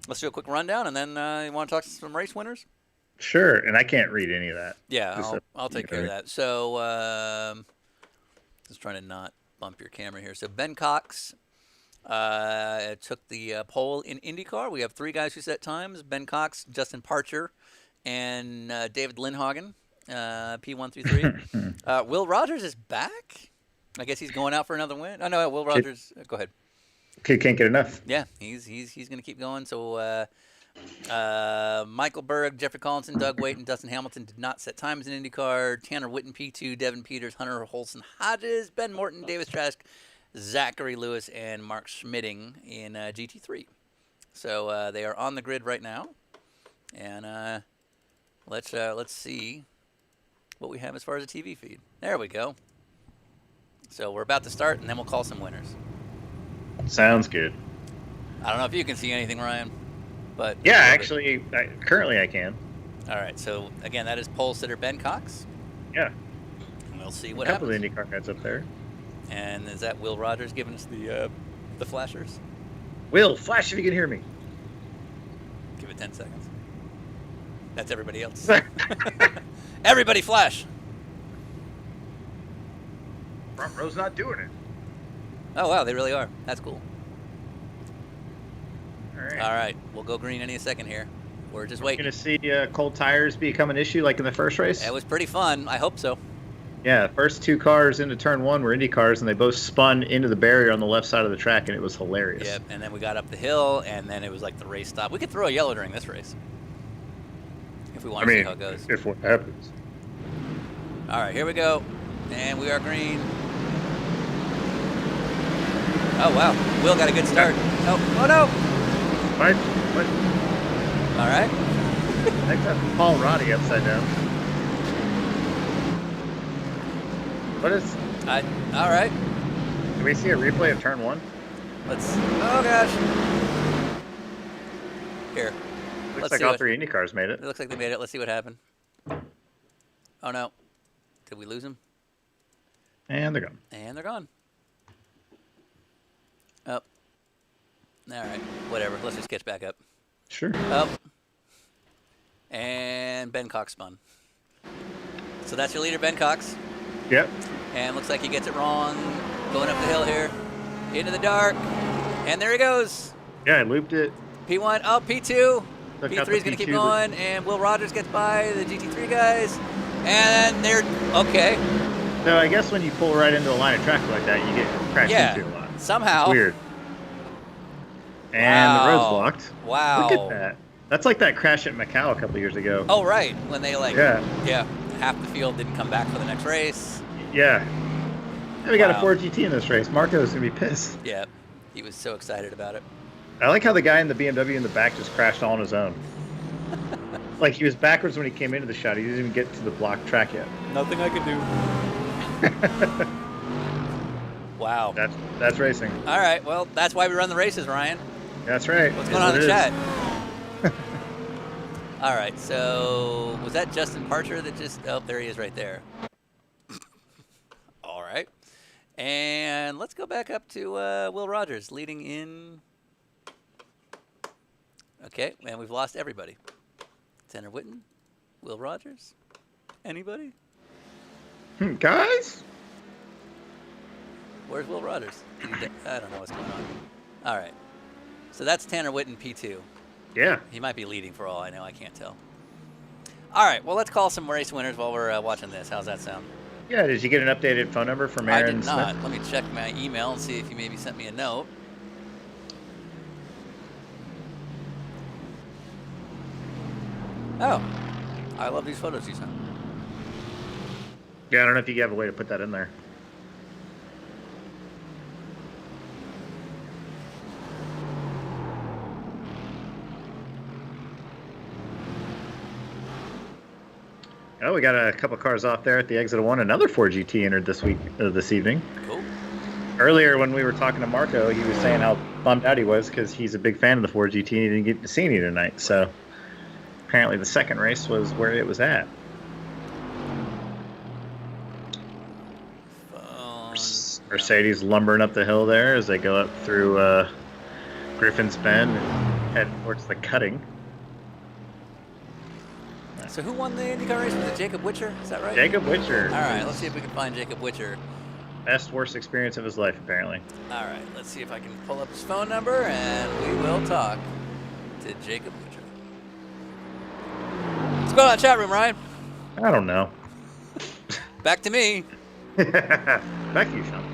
Speaker 3: Let's do a quick rundown, and then you want to talk to some race winners?
Speaker 4: Sure, and I can't read any of that.
Speaker 3: Yeah,
Speaker 4: Just
Speaker 3: I'll take care of that. So, just trying to not bump your camera here. So Ben Cox took the pole in IndyCar. We have 3 guys who set times: Ben Cox, Justin Parcher, and David Lindhagen, P1 through 3. Will Rogers is back. I guess he's going out for another win. Oh no, Will Rogers. Go ahead.
Speaker 4: Kid can't get enough.
Speaker 3: Yeah, he's going to keep going. So Michael Berg, Jeffrey Collinson, Doug Waite, and Dustin Hamilton did not set times in IndyCar. Tanner Witten, P2, Devin Peters, Hunter Holson Hodges, Ben Morton, Davis Trask, Zachary Lewis, and Mark Schmitting in GT3. So they are on the grid right now, and let's see what we have as far as a TV feed. There we go. So we're about to start, and then we'll call some winners.
Speaker 4: Sounds good.
Speaker 3: I don't know if you can see anything, Ryan, but
Speaker 4: yeah, actually, currently I can.
Speaker 3: All right. So again, that is pole sitter Ben Cox.
Speaker 4: Yeah.
Speaker 3: And we'll see what
Speaker 4: a couple
Speaker 3: happens.
Speaker 4: of IndyCar guys up there.
Speaker 3: And is that Will Rogers giving us the flashers?
Speaker 4: Will, flash if you can hear me.
Speaker 3: Give it 10 seconds. That's everybody else. Everybody flash.
Speaker 4: Front row's not doing it.
Speaker 3: Oh, wow, they really are. That's cool.
Speaker 4: All right.
Speaker 3: All right, we'll go green any second here. We're just waiting.
Speaker 4: Going to see cold tires become an issue like in the first race?
Speaker 3: It was pretty fun. I hope so.
Speaker 4: Yeah, first 2 cars into turn 1 were Indy cars, and they both spun into the barrier on the left side of the track, and it was hilarious.
Speaker 3: Yep, and then we got up the hill, and then it was like the race stop. We could throw a yellow during this race if we want to see how it goes.
Speaker 4: If what happens.
Speaker 3: All right, here we go. And we are green. Oh, wow. Will got a good start. Oh no.
Speaker 4: What?
Speaker 3: All right.
Speaker 4: Next up, Paul Roddy upside down. What is...
Speaker 3: all right.
Speaker 4: Can we see a replay of turn 1?
Speaker 3: Let's... Oh, gosh. Here.
Speaker 4: Looks like all 3 Indy cars made it.
Speaker 3: It looks like they made it. Let's see what happened. Oh, no. Did we lose them?
Speaker 4: And they're gone.
Speaker 3: And they're gone. Oh. All right. Whatever. Let's just catch back up.
Speaker 4: Sure.
Speaker 3: Oh. And Ben Cox spun. So that's your leader, Ben Cox.
Speaker 4: Yep.
Speaker 3: And looks like he gets it wrong. Going up the hill here. Into the dark. And there he goes.
Speaker 4: Yeah, I looped it.
Speaker 3: P1. Oh, P2. P3 is going to keep going. And Will Rogers gets by the GT3 guys. And they're... Okay.
Speaker 4: So I guess when you pull right into a line of traffic like that, you get crashed into a lot.
Speaker 3: Somehow.
Speaker 4: Weird. And the road's blocked.
Speaker 3: Wow.
Speaker 4: Look at that. That's like that crash at Macau a couple years ago.
Speaker 3: Oh, right. When they
Speaker 4: Yeah,
Speaker 3: half the field didn't come back for the next race.
Speaker 4: Yeah. And we got a Ford GT in this race. Marco's going to be pissed.
Speaker 3: Yeah. He was so excited about it.
Speaker 4: I like how the guy in the BMW in the back just crashed all on his own. Like he was backwards when he came into the shot. He didn't even get to the blocked track yet.
Speaker 3: Nothing I could do. Wow.
Speaker 4: That's racing.
Speaker 3: All right. Well, that's why we run the races, Ryan.
Speaker 4: That's right.
Speaker 3: What's going on in the chat? All right. So was that Justin Parcher that just... Oh, there he is right there. All right. And let's go back up to Will Rogers leading in... Okay. And we've lost everybody. Tanner Witten, Will Rogers, anybody?
Speaker 4: Guys?
Speaker 3: Where's Will Rogers? I don't know what's going on. All right. So that's Tanner Witten, P2.
Speaker 4: Yeah.
Speaker 3: He might be leading for all I know. I can't tell. All right. Well, let's call some race winners while we're watching this. How's that sound?
Speaker 4: Yeah. Did you get an updated phone number from Aaron
Speaker 3: I did not.
Speaker 4: Smith?
Speaker 3: Let me check my email and see if he maybe sent me a note. Oh. I love these photos you sent.
Speaker 4: Yeah, I don't know if you have a way to put that in there. Oh, we got a couple cars off there at the exit of 1. Another 4GT entered this evening.
Speaker 3: Cool.
Speaker 4: Earlier, when we were talking to Marco, he was saying how bummed out he was because he's a big fan of the 4GT and he didn't get to see any tonight. So apparently the second race was where it was at. Mercedes lumbering up the hill there as they go up through Griffin's Bend and head towards the cutting.
Speaker 3: So who won the IndyCar race? Was it Jacob Witcher? Is that right?
Speaker 4: Jacob Witcher.
Speaker 3: All right, let's see if we can find Jacob Witcher.
Speaker 4: Best worst experience of his life, apparently.
Speaker 3: All right, let's see if I can pull up his phone number, and we will talk to Jacob Witcher. What's going on in the chat room, Ryan?
Speaker 4: I don't know.
Speaker 3: Back to me.
Speaker 4: Back to you, Sean.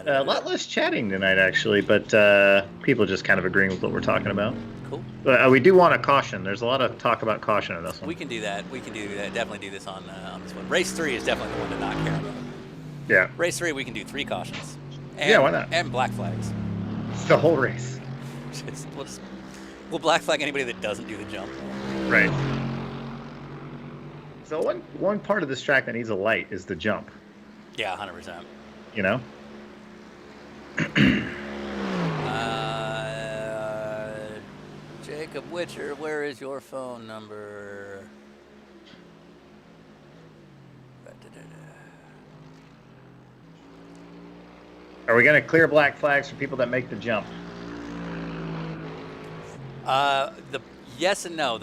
Speaker 4: A lot less chatting tonight, actually, but people just kind of agreeing with what we're talking about.
Speaker 3: Cool.
Speaker 4: We do want a caution. There's a lot of talk about caution in this one.
Speaker 3: We can do that. We can do that. Definitely do this on this one. Race 3 is definitely the one to not care about.
Speaker 4: Yeah.
Speaker 3: Race 3, we can do 3 cautions. And,
Speaker 4: Yeah, why not?
Speaker 3: And black flags.
Speaker 4: It's the whole race.
Speaker 3: We'll black flag anybody that doesn't do the jump.
Speaker 4: Right. So one part of this track that needs a light is the jump.
Speaker 3: Yeah, 100%.
Speaker 4: You know?
Speaker 3: Jacob Witcher, where is your phone number?
Speaker 4: Are we going to clear black flags for people that make the jump?
Speaker 3: The yes and no.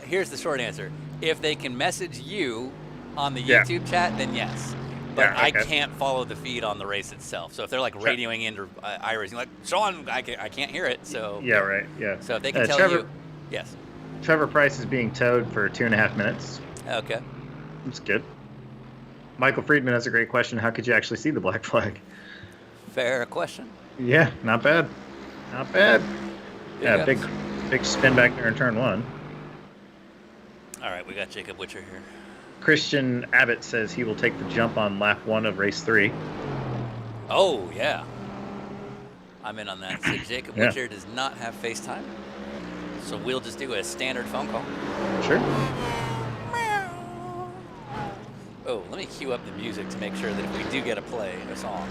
Speaker 3: Here's the short answer. If they can message you on the YouTube chat, then yes. But I can't follow the feed on the race itself. So if they're like radioing in to iRacing, like Sean, I can't hear it. So
Speaker 4: Yeah, right. Yeah.
Speaker 3: So if they can tell
Speaker 4: Trevor,
Speaker 3: you, yes.
Speaker 4: Trevor Price is being towed for 2.5 minutes.
Speaker 3: Okay.
Speaker 4: That's good. Michael Friedman has a great question. How could you actually see the black flag?
Speaker 3: Fair question.
Speaker 4: Yeah, not bad. Not bad. Yeah,
Speaker 3: Big
Speaker 4: big spin back there in turn 1.
Speaker 3: All right, we got Jacob Witcher here.
Speaker 4: Christian Abbott says he will take the jump on lap 1 of race 3.
Speaker 3: Oh, yeah. I'm in on that. So Jacob Witcher does not have FaceTime. So we'll just do a standard phone call.
Speaker 4: Sure.
Speaker 3: Oh, let me cue up the music to make sure that if we do get a play, a song,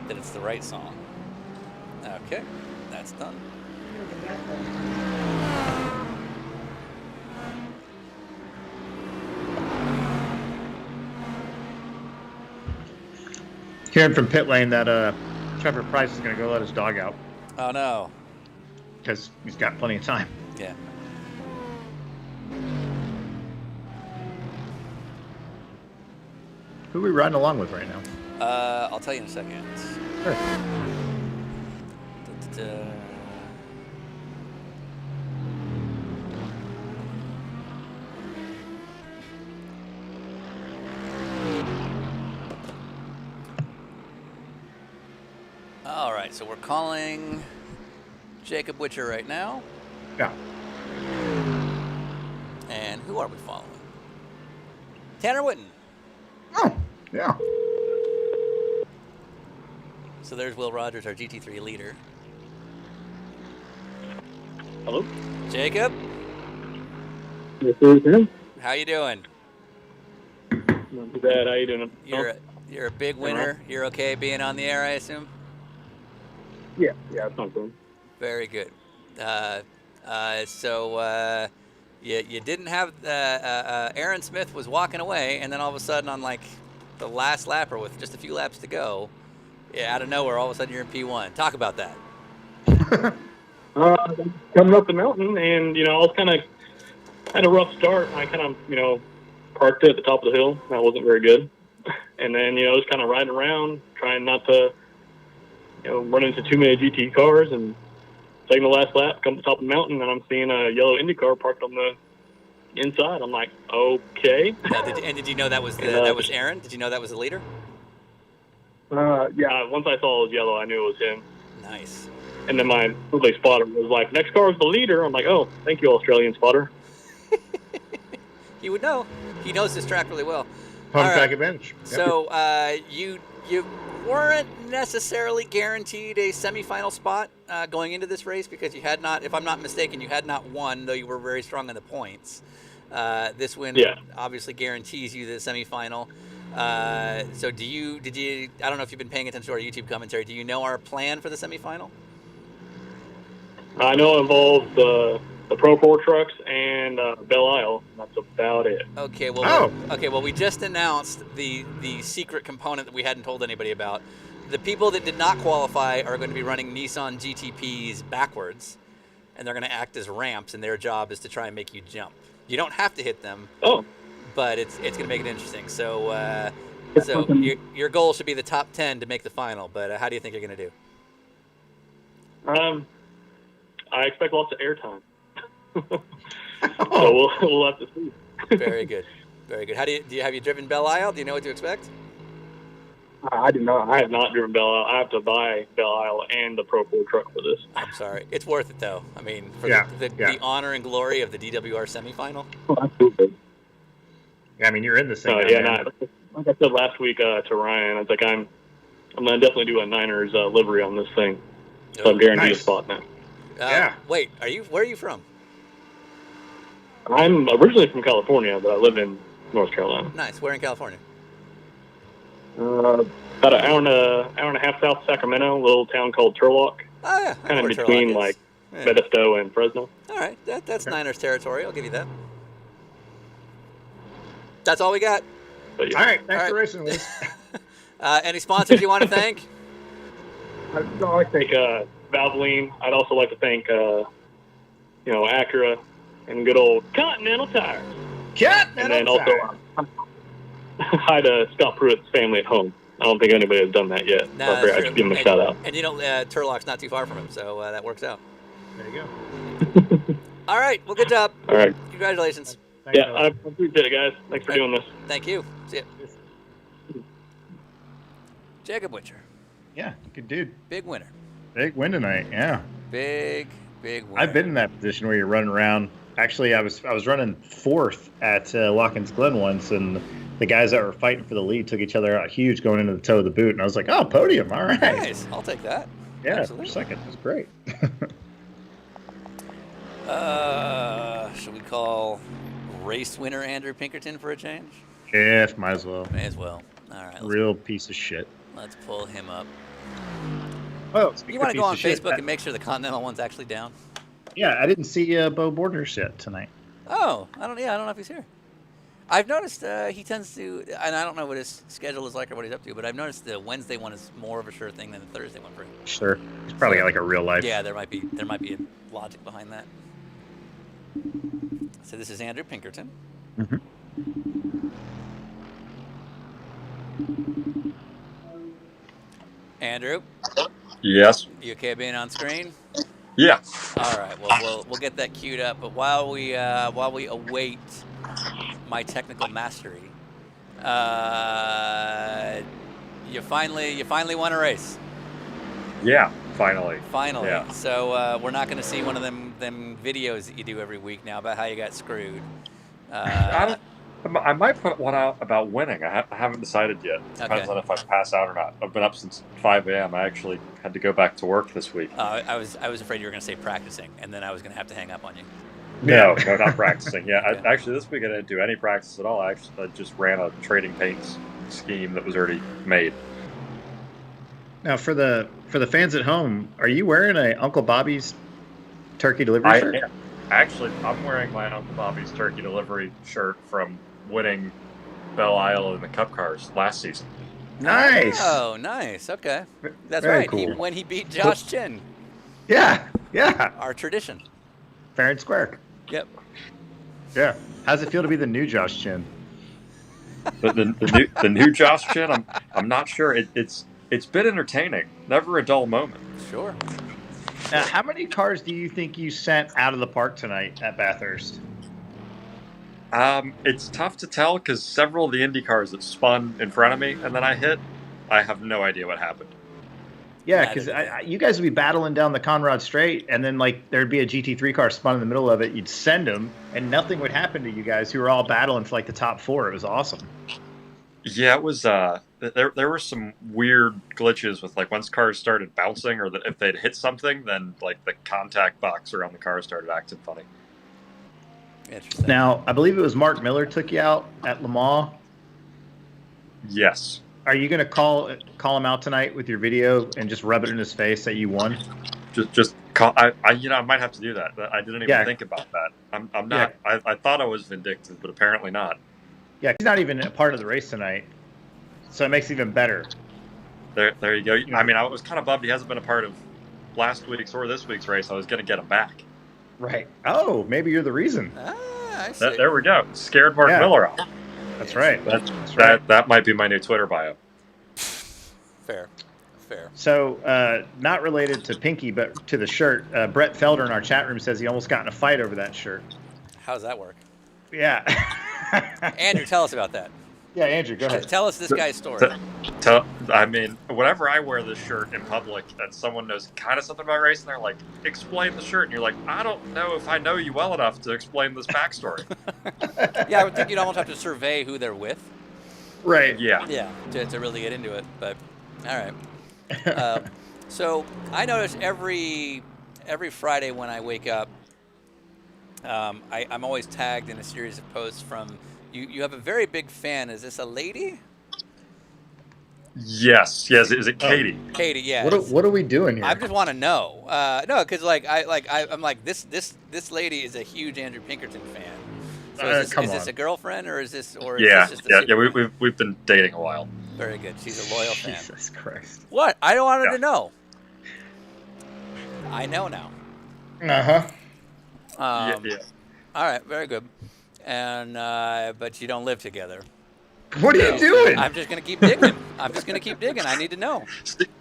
Speaker 3: that it's the right song. Okay, that's done.
Speaker 4: Hearing from pit lane that Trevor Price is going to go let his dog out
Speaker 3: Oh, no.
Speaker 4: because he's got plenty of time.
Speaker 3: Yeah.
Speaker 4: Who are we riding along with right now?
Speaker 3: I'll tell you in a second.
Speaker 4: Sure.
Speaker 3: All right, so we're calling Jacob Witcher right now.
Speaker 4: Yeah.
Speaker 3: And who are we following? Tanner Whitten.
Speaker 4: Oh, yeah.
Speaker 3: So there's Will Rogers, our GT3 leader.
Speaker 5: Hello?
Speaker 3: Jacob,
Speaker 5: This is him.
Speaker 3: how you doing?
Speaker 5: Not too bad. How you doing?
Speaker 3: You're a big winner. You're okay being on the air, I assume?
Speaker 5: Yeah, it's not good.
Speaker 3: Very good. So you didn't have Aaron Smith was walking away, and then all of a sudden on like the last lap or with just a few laps to go, out of nowhere, all of a sudden you're in P1. Talk about that.
Speaker 5: Coming up the mountain, and I was kind of had a rough start. I kind of parked it at the top of the hill. That wasn't very good. And then just kind of riding around, trying not to run into too many GT cars, and taking the last lap, come to the top of the mountain, and I'm seeing a yellow Indy car parked on the inside. I'm like, okay.
Speaker 3: Did you know that was that was Aaron? Did you know that was the leader?
Speaker 5: Yeah, once I saw it was yellow, I knew it was him.
Speaker 3: Nice.
Speaker 5: And then my early spotter was like, next car is the leader. I'm like, oh, thank you, Australian spotter.
Speaker 3: He would know. He knows this track really well.
Speaker 4: Pump
Speaker 3: All right.
Speaker 4: back a bench. Yep.
Speaker 3: So you weren't necessarily guaranteed a semifinal spot going into this race because you had not, if I'm not mistaken, you had not won, though you were very strong in the points. This win obviously guarantees you the semifinal. So did you, I don't know if you've been paying attention to our YouTube commentary, do you know our plan for the semifinal?
Speaker 5: I know it involves the Pro 4 trucks and Belle Isle. That's about it.
Speaker 3: Okay, well, we just announced the secret component that we hadn't told anybody about. The people that did not qualify are going to be running Nissan GTPs backwards. and they're going to act as ramps, and their job is to try and make you jump. You don't have to hit them.
Speaker 5: Oh.
Speaker 3: But it's going to make it interesting. So your goal should be the top 10 to make the final. But how do you think you're going to do?
Speaker 5: I expect lots of airtime. So we'll have to see.
Speaker 3: Very good. Very good. How do you have you driven Belle Isle? Do you know what to expect?
Speaker 5: I do not. I have not driven Belle Isle. I have to buy Belle Isle and the Pro 4 truck for this.
Speaker 3: I'm sorry. It's worth it, though. I mean, for the honor and glory of the DWR semifinal.
Speaker 5: Oh, absolutely.
Speaker 4: Yeah, I mean, you're in this thing.
Speaker 5: Like I said last week to Ryan, I was like, I'm going to definitely do a Niners livery on this thing. So I'm guaranteed a spot now.
Speaker 3: Wait, where are you from?
Speaker 5: I'm originally from California, but I live in North Carolina.
Speaker 3: Nice. Where in California?
Speaker 5: About an hour and a half south of Sacramento, a little town called Turlock.
Speaker 3: Oh, yeah.
Speaker 5: Kind of between, Modesto and Fresno.
Speaker 3: All right. That's Niners territory. I'll give you that. That's all we got.
Speaker 4: All right. Thanks for racing with us.
Speaker 3: Any sponsors you want to thank?
Speaker 5: I'd like to thank Valvoline. I'd also like to thank, Acura and good old Continental Tires. And then also hi to Scott Pruitt's family at home. I don't think anybody has done that yet.
Speaker 3: No,
Speaker 5: I should give him a shout out.
Speaker 3: And Turlock's not too far from him, so that works out.
Speaker 4: There you go.
Speaker 3: All right. Well, good job.
Speaker 5: All right.
Speaker 3: Congratulations.
Speaker 5: Thanks, I appreciate it, guys. Thanks for doing this.
Speaker 3: Thank you. See ya. Jacob Witcher.
Speaker 4: Yeah, good dude.
Speaker 3: Big winner.
Speaker 4: Big win tonight, yeah.
Speaker 3: Big winner.
Speaker 4: I've been in that position where you're running around. Actually, I was running fourth at Watkins Glen once, and the guys that were fighting for the lead took each other out huge going into the toe of the boot, and I was like, oh, podium, all right.
Speaker 3: Nice. I'll take that.
Speaker 4: Yeah,
Speaker 3: Absolutely.
Speaker 4: for second. That's great.
Speaker 3: Should we call race winner Andrew Pinkerton for a change?
Speaker 4: Yeah, might as well.
Speaker 3: May as well. All right.
Speaker 4: Real piece of shit.
Speaker 3: Let's pull him up.
Speaker 4: Oh,
Speaker 3: you want to go on Facebook and make sure the Continental one's actually down?
Speaker 4: Yeah, I didn't see Bo Borders yet tonight.
Speaker 3: Oh, I don't know if he's here. I've noticed he tends to, and I don't know what his schedule is like or what he's up to, but I've noticed the Wednesday one is more of a sure thing than the Thursday one for him.
Speaker 4: Sure, he's probably got like a real life.
Speaker 3: Yeah, there might be a logic behind that. So this is Andrew Pinkerton.
Speaker 4: Mm-hmm.
Speaker 3: Andrew.
Speaker 12: Yes.
Speaker 3: You okay being on screen?
Speaker 12: Yeah.
Speaker 3: All right. Well, we'll get that queued up. But while we await my technical mastery, you finally won a race.
Speaker 12: Yeah. Finally.
Speaker 3: Finally.
Speaker 12: Yeah.
Speaker 3: So we're not going to see one of them videos that you do every week now about how you got screwed.
Speaker 12: I might put one out about winning. I haven't decided yet. Depends on if I pass out or not. I've been up since 5 a.m. I actually had to go back to work this week.
Speaker 3: I was afraid you were going to say practicing, and then I was going to have to hang up on you.
Speaker 12: No, not practicing. Yeah, okay. Actually, this week I didn't do any practice at all. I just ran a trading paints scheme that was already made.
Speaker 4: Now, for the fans at home, are you wearing a Uncle Bobby's turkey delivery shirt?
Speaker 12: Actually, I'm wearing my Uncle Bobby's turkey delivery shirt from winning Belle Isle in the Cup Cars last season.
Speaker 4: Nice.
Speaker 3: Oh, nice. Okay, that's
Speaker 4: Very
Speaker 3: right.
Speaker 4: cool.
Speaker 3: When he beat Josh Chin.
Speaker 4: Yeah.
Speaker 3: Our tradition.
Speaker 4: Fair and square.
Speaker 3: Yep.
Speaker 4: Yeah. How's it feel to be the new Josh Chin?
Speaker 12: The new Josh Chin. I'm not sure. It's been entertaining. Never a dull moment.
Speaker 3: Sure.
Speaker 4: Now, how many cars do you think you sent out of the park tonight at Bathurst?
Speaker 12: It's tough to tell because several of the Indy cars that spun in front of me and then I hit, I have no idea what happened.
Speaker 4: Yeah, because you guys would be battling down the Conrad Straight, and then there'd be a GT3 car spun in the middle of it. You'd send them, and nothing would happen to you guys who were all battling for the top four. It was awesome.
Speaker 12: Yeah, it was. There were some weird glitches with once cars started bouncing, or that if they'd hit something, then the contact box around the car started acting funny.
Speaker 3: Interesting.
Speaker 4: Now, I believe it was Mark Miller took you out at Le Mans.
Speaker 12: Yes.
Speaker 4: Are you going to call him out tonight with your video and just rub it in his face that you won?
Speaker 12: Just call. I might have to do that. I didn't even think about that. I'm not. Yeah. I thought I was vindictive, but apparently not.
Speaker 4: Yeah, he's not even a part of the race tonight, so it makes it even better.
Speaker 12: There you go. I mean, I was kind of bummed he hasn't been a part of last week's or this week's race. I was going to get him back.
Speaker 4: Right. Oh, maybe you're the reason.
Speaker 3: I see.
Speaker 12: There we go. Scared Mark Miller off.
Speaker 4: That's right.
Speaker 12: That might be my new Twitter bio.
Speaker 3: Fair.
Speaker 4: So, not related to Pinky, but to the shirt. Brett Felder in our chat room says he almost got in a fight over that shirt.
Speaker 3: How does that work?
Speaker 4: Yeah.
Speaker 3: Andrew, tell us about that.
Speaker 4: Yeah, Andrew, go ahead.
Speaker 3: Tell us this guy's story.
Speaker 12: I mean, whenever I wear this shirt in public and someone knows kind of something about racing, they're like, explain the shirt. And you're like, I don't know if I know you well enough to explain this backstory.
Speaker 3: Yeah, I would think you'd almost have to survey who they're with.
Speaker 4: Right.
Speaker 12: Yeah.
Speaker 3: Yeah, to really get into it. But, all right. So I notice every Friday when I wake up, I'm always tagged in a series of posts from... You have a very big fan. Is this a lady?
Speaker 12: Yes. Is it Katie?
Speaker 3: Katie, yeah.
Speaker 4: What are we doing here?
Speaker 3: I just want to know. No, because I'm like this lady is a huge Andrew Pinkerton fan. So is this a girlfriend or is this just a
Speaker 12: we've been dating a while.
Speaker 3: Very good. She's a loyal fan.
Speaker 4: Jesus Christ.
Speaker 3: What? I don't want her to know. I know now.
Speaker 4: Uh-huh.
Speaker 12: Yeah.
Speaker 3: All right. Very good. And but you don't live together.
Speaker 4: What are you doing?
Speaker 3: I'm just gonna keep digging. I need to know.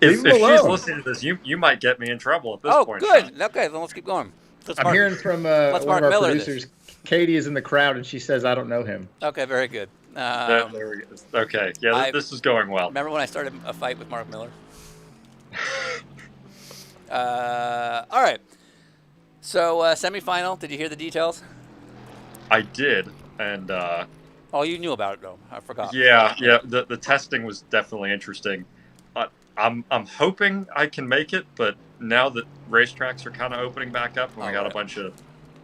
Speaker 12: If she's listening to this, you might get me in trouble at this point.
Speaker 3: Oh, good. Okay, then let's keep going.
Speaker 4: I'm hearing from one of our producers. Katie is in the crowd, and she says, "I don't know him."
Speaker 3: Okay, very good.
Speaker 12: There we go. Okay, yeah, this is going well.
Speaker 3: Remember when I started a fight with Mark Miller? All right. So semifinal. Did you hear the details?
Speaker 12: I did, and
Speaker 3: oh, you knew about it though. I forgot.
Speaker 12: Yeah. The testing was definitely interesting. I'm hoping I can make it, but now that racetracks are kind of opening back up, and we got a bunch of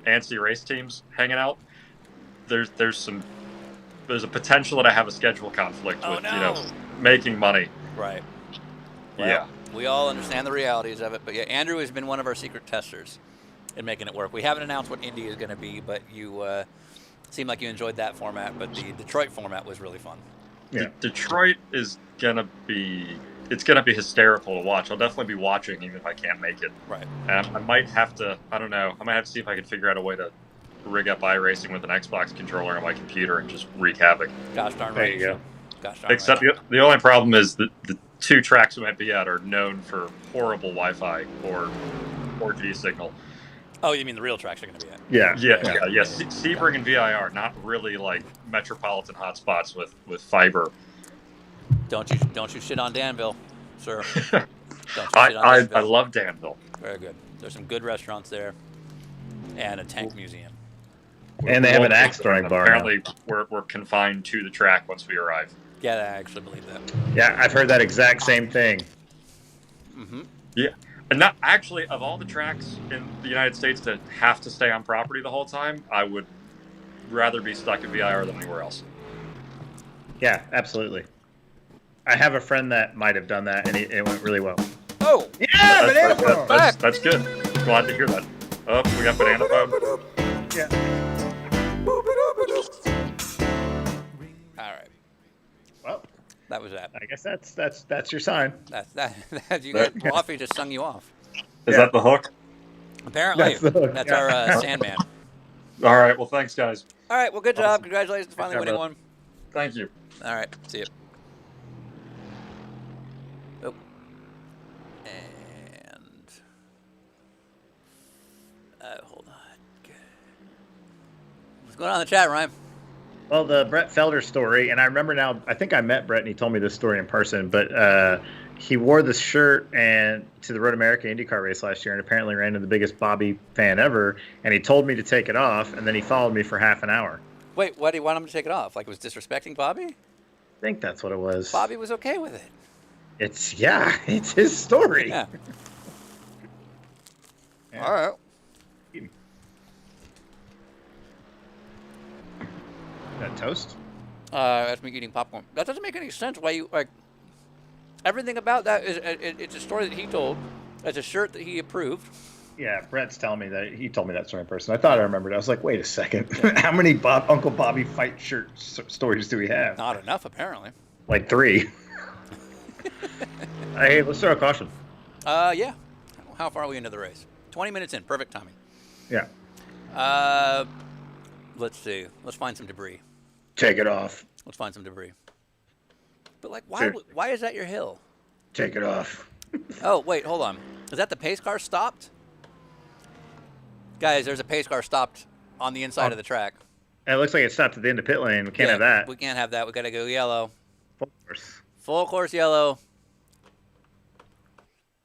Speaker 12: antsy race teams hanging out, there's a potential that I have a schedule conflict with making money.
Speaker 3: Right.
Speaker 12: Well,
Speaker 3: yeah. We all understand the realities of it, but yeah, Andrew has been one of our secret testers in making it work. We haven't announced what Indy is going to be, but you seemed like you enjoyed that format. But the Detroit format was really fun.
Speaker 4: Yeah,
Speaker 12: Detroit is gonna be hysterical to watch. I'll definitely be watching even if I can't make it.
Speaker 3: Right.
Speaker 12: And I might have to. I don't know. I might have to see if I can figure out a way to rig up iRacing with an Xbox controller on my computer and just wreak havoc.
Speaker 3: Gosh darn right.
Speaker 4: There you go.
Speaker 3: Gosh darn
Speaker 12: Except
Speaker 3: right.
Speaker 12: the only problem is that the two tracks we might be at are known for horrible Wi-Fi or 4G signal.
Speaker 3: Oh, you mean the real tracks are going to be at?
Speaker 4: Yeah.
Speaker 12: Sebring and VIR, not really like metropolitan hotspots with fiber.
Speaker 3: Don't you shit on Danville, sir.
Speaker 12: I love Danville.
Speaker 3: Very good. There's some good restaurants there, and a tank museum.
Speaker 4: And they have an axe throwing bar.
Speaker 12: Apparently, we're confined to the track once we arrive.
Speaker 3: Yeah, I actually believe that.
Speaker 4: Yeah, I've heard that exact same thing.
Speaker 3: Mm-hmm.
Speaker 12: Yeah. And not actually, of all the tracks in the United States that have to stay on property the whole time, I would rather be stuck in VIR than anywhere else.
Speaker 4: Yeah, absolutely. I have a friend that might have done that, and it went really well.
Speaker 3: Oh!
Speaker 4: Yeah, banana phone!
Speaker 12: That's good. Glad to hear that. Oh, we got banana phone.
Speaker 4: Yeah.
Speaker 3: All right.
Speaker 4: Well,
Speaker 3: that was that.
Speaker 4: I guess that's your sign.
Speaker 3: That you got Coffee just sung you off.
Speaker 12: Is that the hook?
Speaker 3: Apparently, that's our Sandman.
Speaker 12: All right. Well, thanks, guys.
Speaker 3: All right. Well, good job. Congratulations, finally winning one.
Speaker 12: Thank you.
Speaker 3: All right. See you. Oh. And hold on. What's going on in the chat, Ryan?
Speaker 4: Well, the Brett Felder story, and I remember now, I think I met Brett and he told me this story in person, but he wore this shirt and to the Road America IndyCar race last year and apparently ran into the biggest Bobby fan ever, and he told me to take it off, and then he followed me for half an hour.
Speaker 3: Wait, why do you want him to take it off? Like it was disrespecting Bobby?
Speaker 4: I think that's what it was.
Speaker 3: Bobby was okay with it.
Speaker 4: It's his story.
Speaker 3: Yeah. All right.
Speaker 4: That toast?
Speaker 3: That's me eating popcorn. That doesn't make any sense. Why you like? Everything about that is it's a story that he told. It's a shirt that he approved.
Speaker 4: Yeah, Brett's telling me that he told me that story in person. I thought I remembered. I was like, wait a second. How many Uncle Bobby fight shirt stories do we have?
Speaker 3: Not enough, apparently.
Speaker 4: Like 3. Hey, let's throw a caution.
Speaker 3: Yeah. How far are we into the race? 20 minutes in. Perfect timing.
Speaker 4: Yeah.
Speaker 3: Let's see. Let's find some debris.
Speaker 4: Take it off.
Speaker 3: Let's find some debris. But like,
Speaker 4: Sure.
Speaker 3: why is that your hill?
Speaker 4: Take it off.
Speaker 3: Oh, wait, hold on. Is that the pace car stopped? Guys, there's a pace car stopped on the inside of the track.
Speaker 4: It looks like it stopped at the end of pit lane. We can't have that.
Speaker 3: We can't have that. We got to go yellow.
Speaker 4: Full course.
Speaker 3: Full course yellow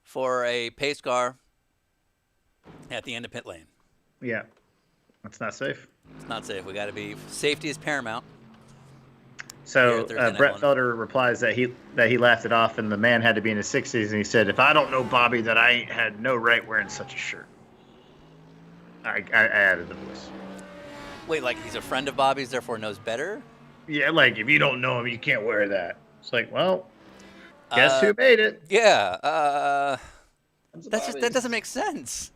Speaker 3: for a pace car at the end of pit lane.
Speaker 4: Yeah. That's not safe.
Speaker 3: It's not safe. We got to be, safety is paramount.
Speaker 4: So Brett Felder replies that he laughed it off, and the man had to be in his 60s, and he said, "If I don't know Bobby, that I ain't had no right wearing such a shirt." I added the voice.
Speaker 3: Wait, like he's a friend of Bobby's, therefore knows better?
Speaker 4: Yeah, like if you don't know him, you can't wear that. It's like, well, guess who made it?
Speaker 3: Yeah. That doesn't make sense.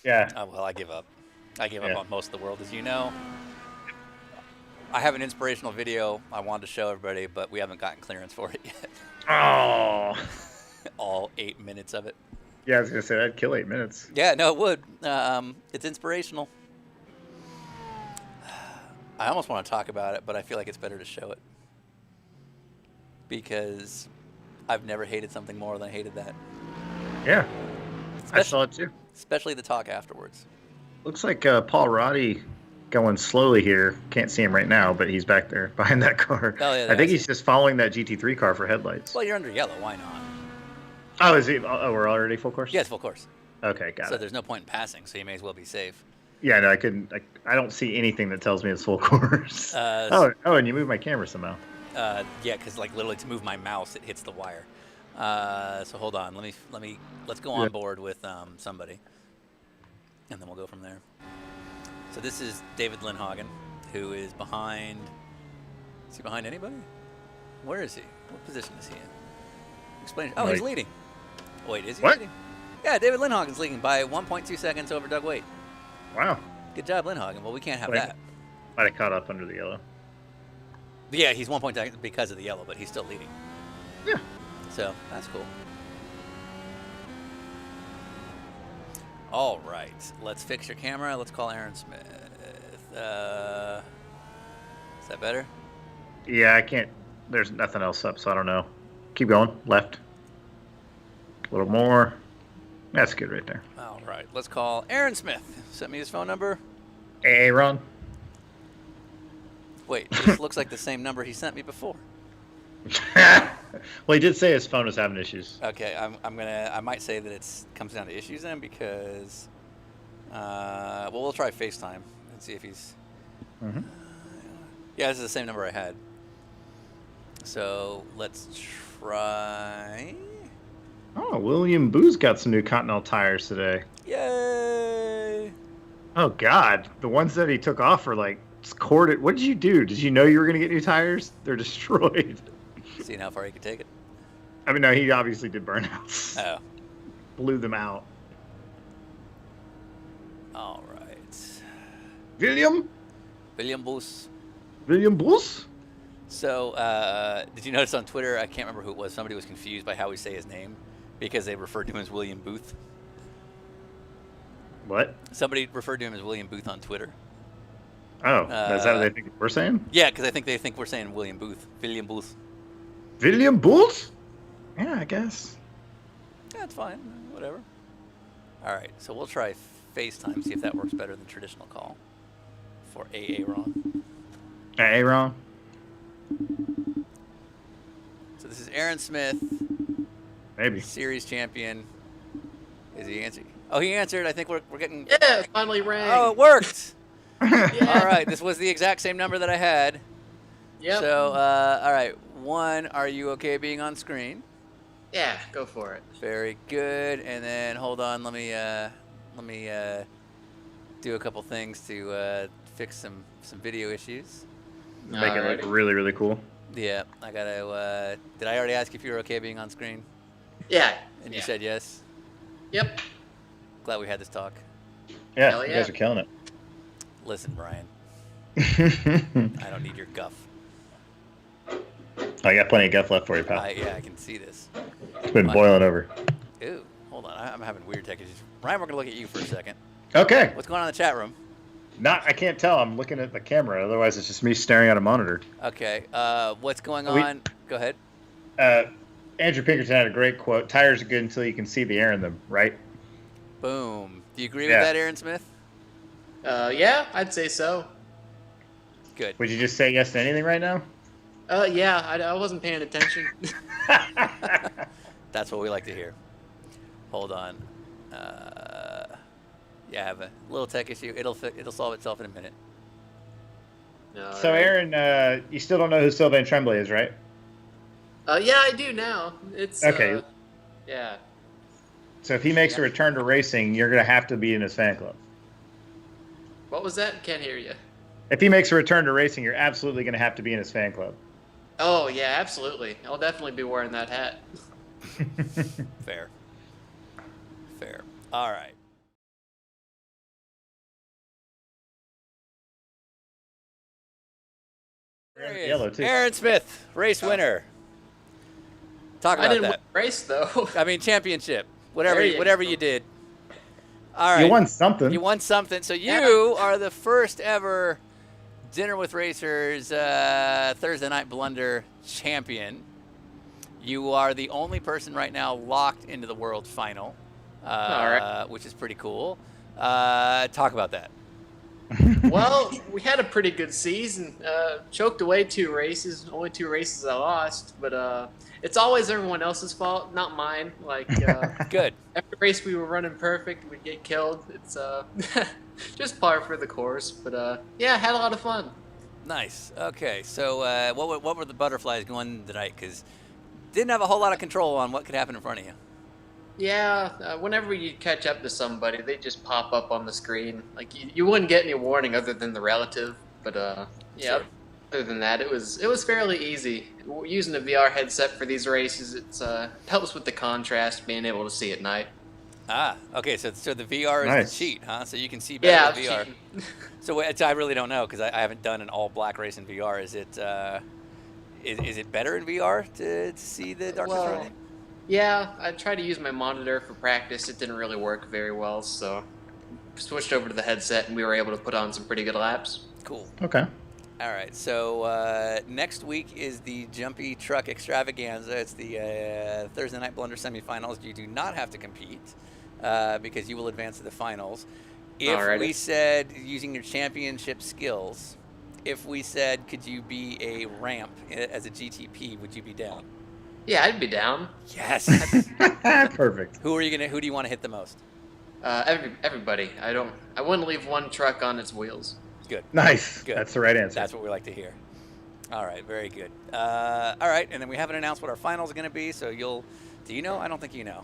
Speaker 4: Yeah.
Speaker 3: Oh, well, I give up. I give up on most of the world, as you know. I have an inspirational video I wanted to show everybody, but we haven't gotten clearance for it yet.
Speaker 4: Oh.
Speaker 3: All 8 minutes of it.
Speaker 4: Yeah, I was gonna say that'd kill 8 minutes.
Speaker 3: Yeah, no, it would. It's inspirational. I almost want to talk about it, but I feel like it's better to show it. Because I've never hated something more than I hated that.
Speaker 4: Yeah. I saw it too.
Speaker 3: Especially the talk afterwards.
Speaker 4: Looks like Paul Roddy going slowly here. Can't see him right now, but he's back there behind that car.
Speaker 3: Oh, yeah,
Speaker 4: I think he's just following that GT3 car for headlights.
Speaker 3: Well, you're under yellow. Why not?
Speaker 4: Oh, is he? Oh, we're already full course?
Speaker 3: Yeah, it's full course.
Speaker 4: Okay, got it.
Speaker 3: So there's no point in passing, so you may as well be safe.
Speaker 4: Yeah, no, I couldn't. I don't see anything that tells me it's full course. And you moved my camera somehow.
Speaker 3: Yeah, because like literally to move my mouse, it hits the wire. So hold on. Let's go on board with somebody, and then we'll go from there. So this is David Lindhagen, who is behind. Is he behind anybody? Where is he? What position is he in? Explain. Oh, he's leading. Wait, is he leading? Yeah, David Lindhagen's leading by 1.2 seconds over Doug Waite.
Speaker 4: Wow.
Speaker 3: Good job, Lindhagen. Well, we can't have that.
Speaker 4: Might have caught up under the yellow.
Speaker 3: Yeah, he's 1.2 because of the yellow, but he's still leading.
Speaker 4: Yeah.
Speaker 3: So that's cool. All right, let's fix your camera. Let's call Aaron Smith. Is that better?
Speaker 4: Yeah, I can't. There's nothing else up, so I don't know. Keep going. Left. A little more. That's good right there.
Speaker 3: All right, let's call Aaron Smith. Sent me his phone number.
Speaker 4: Aaron.
Speaker 3: Wait, this looks like the same number he sent me before.
Speaker 4: Well, he did say his phone was having issues.
Speaker 3: Okay, I might say that it comes down to issues then because, well, we'll try FaceTime and see if he's.
Speaker 4: Mm-hmm.
Speaker 3: Yeah, this is the same number I had. So let's try.
Speaker 4: Oh, William Boo's got some new Continental tires today.
Speaker 3: Yay!
Speaker 4: Oh God, the ones that he took off are like corded. What did you do? Did you know you were gonna get new tires? They're destroyed.
Speaker 3: Seeing how far he could take it.
Speaker 4: I mean, no, he obviously did burnouts.
Speaker 3: Oh.
Speaker 4: Blew them out.
Speaker 3: All right.
Speaker 4: William
Speaker 3: Boos.
Speaker 4: William Boos?
Speaker 3: So, did you notice on Twitter, I can't remember who it was, somebody was confused by how we say his name because they referred to him as William Booth.
Speaker 4: What?
Speaker 3: Somebody referred to him as William Booth on Twitter.
Speaker 4: Oh, is that what they think we're saying?
Speaker 3: Yeah, because I think they think we're saying William Booth. William Booth.
Speaker 4: William Booth? Yeah, I guess.
Speaker 3: That's fine. Whatever. All right, so we'll try FaceTime, see if that works better than traditional call for Aaron.
Speaker 4: Aaron.
Speaker 3: So this is Aaron Smith.
Speaker 4: Maybe.
Speaker 3: Series champion. Is he answering? Oh, he answered. I think we're getting.
Speaker 13: Yeah, it finally rang.
Speaker 3: Oh, it worked. All right, this was the exact same number that I had.
Speaker 13: Yep.
Speaker 3: So, all right. One, are you okay being on screen?
Speaker 13: Yeah, go for it.
Speaker 3: Very good. And then hold on, let me do a couple things to fix some video issues.
Speaker 4: Make it look really, really cool.
Speaker 3: Yeah, I gotta. Did I already ask if you were okay being on screen?
Speaker 13: Yeah.
Speaker 3: And you said yes.
Speaker 13: Yep.
Speaker 3: Glad we had this talk.
Speaker 4: Yeah, you guys are killing it.
Speaker 3: Listen, Brian. I don't need your guff.
Speaker 4: I got plenty of guff left for you, pal.
Speaker 3: Yeah, I can see this.
Speaker 4: It's been boiling over.
Speaker 3: Ooh, hold on. I'm having weird tech issues. Brian, we're gonna look at you for a second.
Speaker 4: Okay.
Speaker 3: What's going on in the chat room?
Speaker 4: I can't tell. I'm looking at the camera. Otherwise, it's just me staring at a monitor.
Speaker 3: Okay. What's going on? Go ahead.
Speaker 4: Andrew Pinkerton had a great quote. Tires are good until you can see the air in them, right?
Speaker 3: Boom. Do you agree with that, Aaron Smith?
Speaker 13: Yeah, I'd say so.
Speaker 3: Good.
Speaker 4: Would you just say yes to anything right now?
Speaker 13: Yeah, I wasn't paying attention.
Speaker 3: That's what we like to hear. Hold on. Yeah, I have a little tech issue. It'll solve itself in a minute.
Speaker 4: So, Aaron, you still don't know who Sylvain Tremblay is, right?
Speaker 13: Yeah, I do now. It's
Speaker 4: okay.
Speaker 13: Yeah.
Speaker 4: So if he makes a return to racing, you're going to have to be in his fan club.
Speaker 13: What was that? Can't hear you.
Speaker 4: If he makes a return to racing, you're absolutely going to have to be in his fan club.
Speaker 13: Oh, yeah, absolutely. I'll definitely be wearing that hat.
Speaker 3: Fair. All right.
Speaker 4: Yellow too.
Speaker 3: Aaron Smith, race winner. Talk about
Speaker 13: I didn't
Speaker 3: that.
Speaker 13: win the race, though.
Speaker 3: I mean, championship. Whatever you did. All right.
Speaker 4: You won something.
Speaker 3: You won something. So you are the first ever Dinner with Racers Thursday Night Blunder champion. You are the only person right now locked into the world final,
Speaker 13: All right.
Speaker 3: which is pretty cool. Talk about that.
Speaker 13: Well, we had a pretty good season. Choked away 2 races. Only 2 races I lost, but it's always everyone else's fault, not mine. Like
Speaker 3: good.
Speaker 13: Every race we were running perfect, we'd get killed. It's just par for the course, but yeah, had a lot of fun.
Speaker 3: Nice. Okay, so what were the butterflies going tonight? Because didn't have a whole lot of control on what could happen in front of you.
Speaker 13: Yeah, whenever you catch up to somebody, they just pop up on the screen. Like you wouldn't get any warning other than the relative, but yeah.
Speaker 3: Sure.
Speaker 13: Other than that, it was fairly easy. Using a VR headset for these races, it helps with the contrast, being able to see at night.
Speaker 3: Ah, okay. So the VR is
Speaker 4: Nice.
Speaker 3: the cheat, huh? So you can see better with VR.
Speaker 13: cheating.
Speaker 3: So I really don't know because I haven't done an all black race in VR. Is it better in VR to see the darkness around you?
Speaker 13: Yeah, I tried to use my monitor for practice. It didn't really work very well, so switched over to the headset, and we were able to put on some pretty good laps.
Speaker 3: Cool.
Speaker 4: Okay.
Speaker 3: All right. So next week is the Jumpy Truck Extravaganza. It's the Thursday Night Blunder semifinals. You do not have to compete because you will advance to the finals. If
Speaker 13: Alrighty.
Speaker 3: we said using your championship skills, if we said could you be a ramp as a GTP, would you be down?
Speaker 13: Yeah, I'd be down.
Speaker 3: Yes.
Speaker 4: Perfect.
Speaker 3: Who do you want to hit the most?
Speaker 13: Everybody. I wouldn't leave one truck on its wheels.
Speaker 3: Good.
Speaker 4: Nice.
Speaker 3: Good.
Speaker 4: That's the right answer.
Speaker 3: That's what we like to hear. All right, very good. All right, and then we haven't announced what our finals are going to be, so do you know? I don't think you know.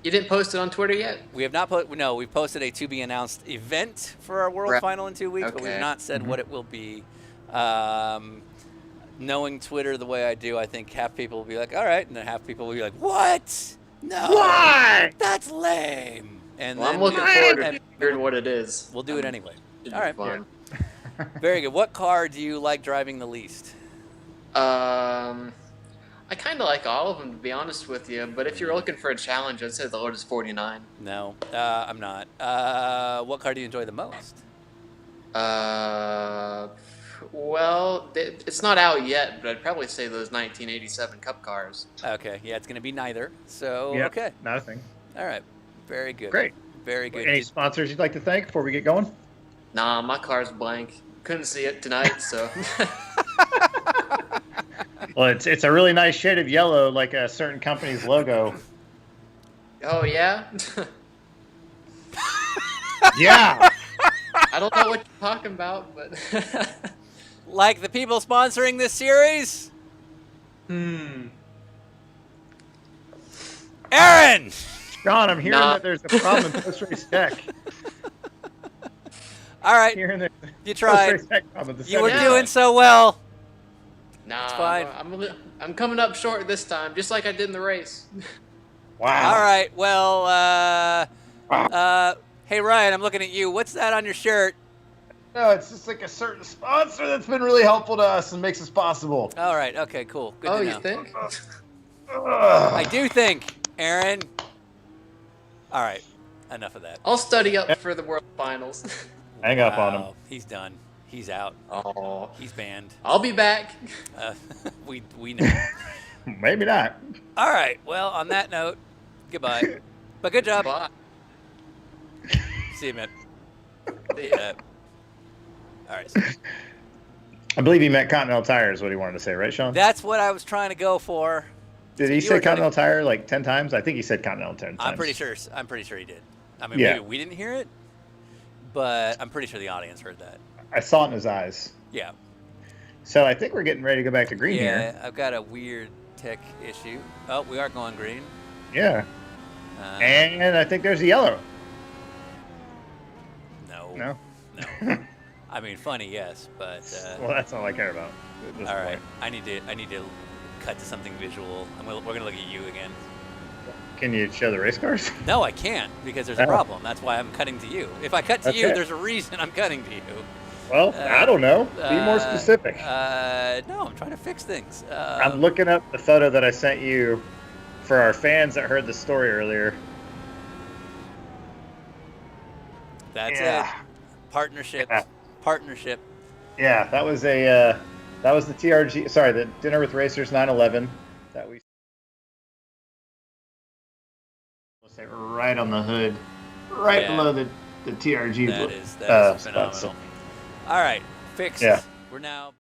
Speaker 13: You didn't post it on Twitter yet?
Speaker 3: We have not no, we've posted a to-be-announced event for our world
Speaker 13: Right.
Speaker 3: final in 2 weeks, but we've
Speaker 13: Okay.
Speaker 3: not said what it will be. Knowing Twitter the way I do, I think half people will be like, all right, and then half people will be like, what? No.
Speaker 4: Why?
Speaker 3: That's lame. And
Speaker 13: Well,
Speaker 3: then
Speaker 13: I'm looking forward to hearing what it is.
Speaker 3: We'll do it anyway.
Speaker 13: Should
Speaker 3: All
Speaker 13: be
Speaker 3: right.
Speaker 13: fun.
Speaker 3: Very good. What car do you like driving the least?
Speaker 13: I kind of like all of them, to be honest with you. But if you're looking for a challenge, I'd say the Lotus 49.
Speaker 3: No, I'm not. What car do you enjoy the most?
Speaker 13: Well, it's not out yet, but I'd probably say those 1987 Cup cars.
Speaker 3: Okay, yeah, it's going to be neither. So,
Speaker 4: Yep,
Speaker 3: okay.
Speaker 4: Not a thing.
Speaker 3: All right. Very good.
Speaker 4: Great.
Speaker 3: Very good.
Speaker 4: Any sponsors you'd like to thank before we get going?
Speaker 13: Nah, my car's blank. Couldn't see it tonight, so.
Speaker 4: Well, it's a really nice shade of yellow, like a certain company's logo.
Speaker 13: Oh, yeah?
Speaker 4: Yeah.
Speaker 13: I don't know what you're talking about, but.
Speaker 3: Like the people sponsoring this series? Aaron!
Speaker 4: John, I'm hearing that there's a problem in post-race tech.
Speaker 3: All right. You tried.
Speaker 4: Post-race tech problem with the
Speaker 3: You were
Speaker 4: center.
Speaker 3: doing so well.
Speaker 13: Nah,
Speaker 3: It's fine.
Speaker 13: I'm coming up short this time, just like I did in the race.
Speaker 4: Wow.
Speaker 3: All right. Well, hey, Ryan, I'm looking at you. What's that on your shirt?
Speaker 4: No, it's just like a certain sponsor that's been really helpful to us and makes this possible.
Speaker 3: All right. Okay, cool. Good
Speaker 13: Oh,
Speaker 3: to
Speaker 13: you
Speaker 3: know.
Speaker 13: think?
Speaker 3: I do think, Aaron. All right. Enough of that.
Speaker 13: I'll study up for the World Finals.
Speaker 4: Hang up on him.
Speaker 3: Wow, he's done. He's out.
Speaker 13: Oh,
Speaker 3: He's banned.
Speaker 13: I'll be back.
Speaker 3: We know.
Speaker 4: Maybe not.
Speaker 3: All right. Well, on that note, goodbye. But good job.
Speaker 13: Bye.
Speaker 3: See you, man. Yeah. All right.
Speaker 4: I believe he meant Continental Tire is what he wanted to say, right, Sean?
Speaker 3: That's what I was trying to go for.
Speaker 4: Did
Speaker 3: So
Speaker 4: he
Speaker 3: you
Speaker 4: say
Speaker 3: were trying to-
Speaker 4: Continental Tire like 10 times? I think he said Continental 10 times.
Speaker 3: I'm pretty sure he did. I mean,
Speaker 4: Yeah.
Speaker 3: maybe we didn't hear it, but I'm pretty sure the audience heard that.
Speaker 4: I saw it in his eyes.
Speaker 3: Yeah.
Speaker 4: So I think we're getting ready to go back to green here.
Speaker 3: Yeah, I've got a weird tech issue. Oh, we are going green.
Speaker 4: Yeah. And I think there's a yellow.
Speaker 3: No.
Speaker 4: No?
Speaker 3: No. I mean, funny, yes, but.
Speaker 4: Well, that's all I care about. at this
Speaker 3: All right,
Speaker 4: point.
Speaker 3: I need to cut to something visual. We're gonna look at you again.
Speaker 4: Can you show the race cars?
Speaker 3: No, I can't because there's a
Speaker 4: Oh.
Speaker 3: problem. That's why I'm cutting to you. If I cut to you,
Speaker 4: Okay.
Speaker 3: there's a reason I'm cutting to you.
Speaker 4: Well, I don't know. Be more specific.
Speaker 3: No, I'm trying to fix things.
Speaker 4: I'm looking up the photo that I sent you for our fans that heard the story earlier.
Speaker 3: That's
Speaker 4: Yeah.
Speaker 3: it. Partnership.
Speaker 4: Yeah.
Speaker 3: Partnership.
Speaker 4: Yeah, that was the TRG. Sorry, the Dinner with Racers 911 that we. Let's say right on the hood, right
Speaker 3: Yeah.
Speaker 4: below the TRG.
Speaker 3: That is
Speaker 4: spots.
Speaker 3: phenomenal. All right, fixed.
Speaker 4: Yeah.
Speaker 3: We're now.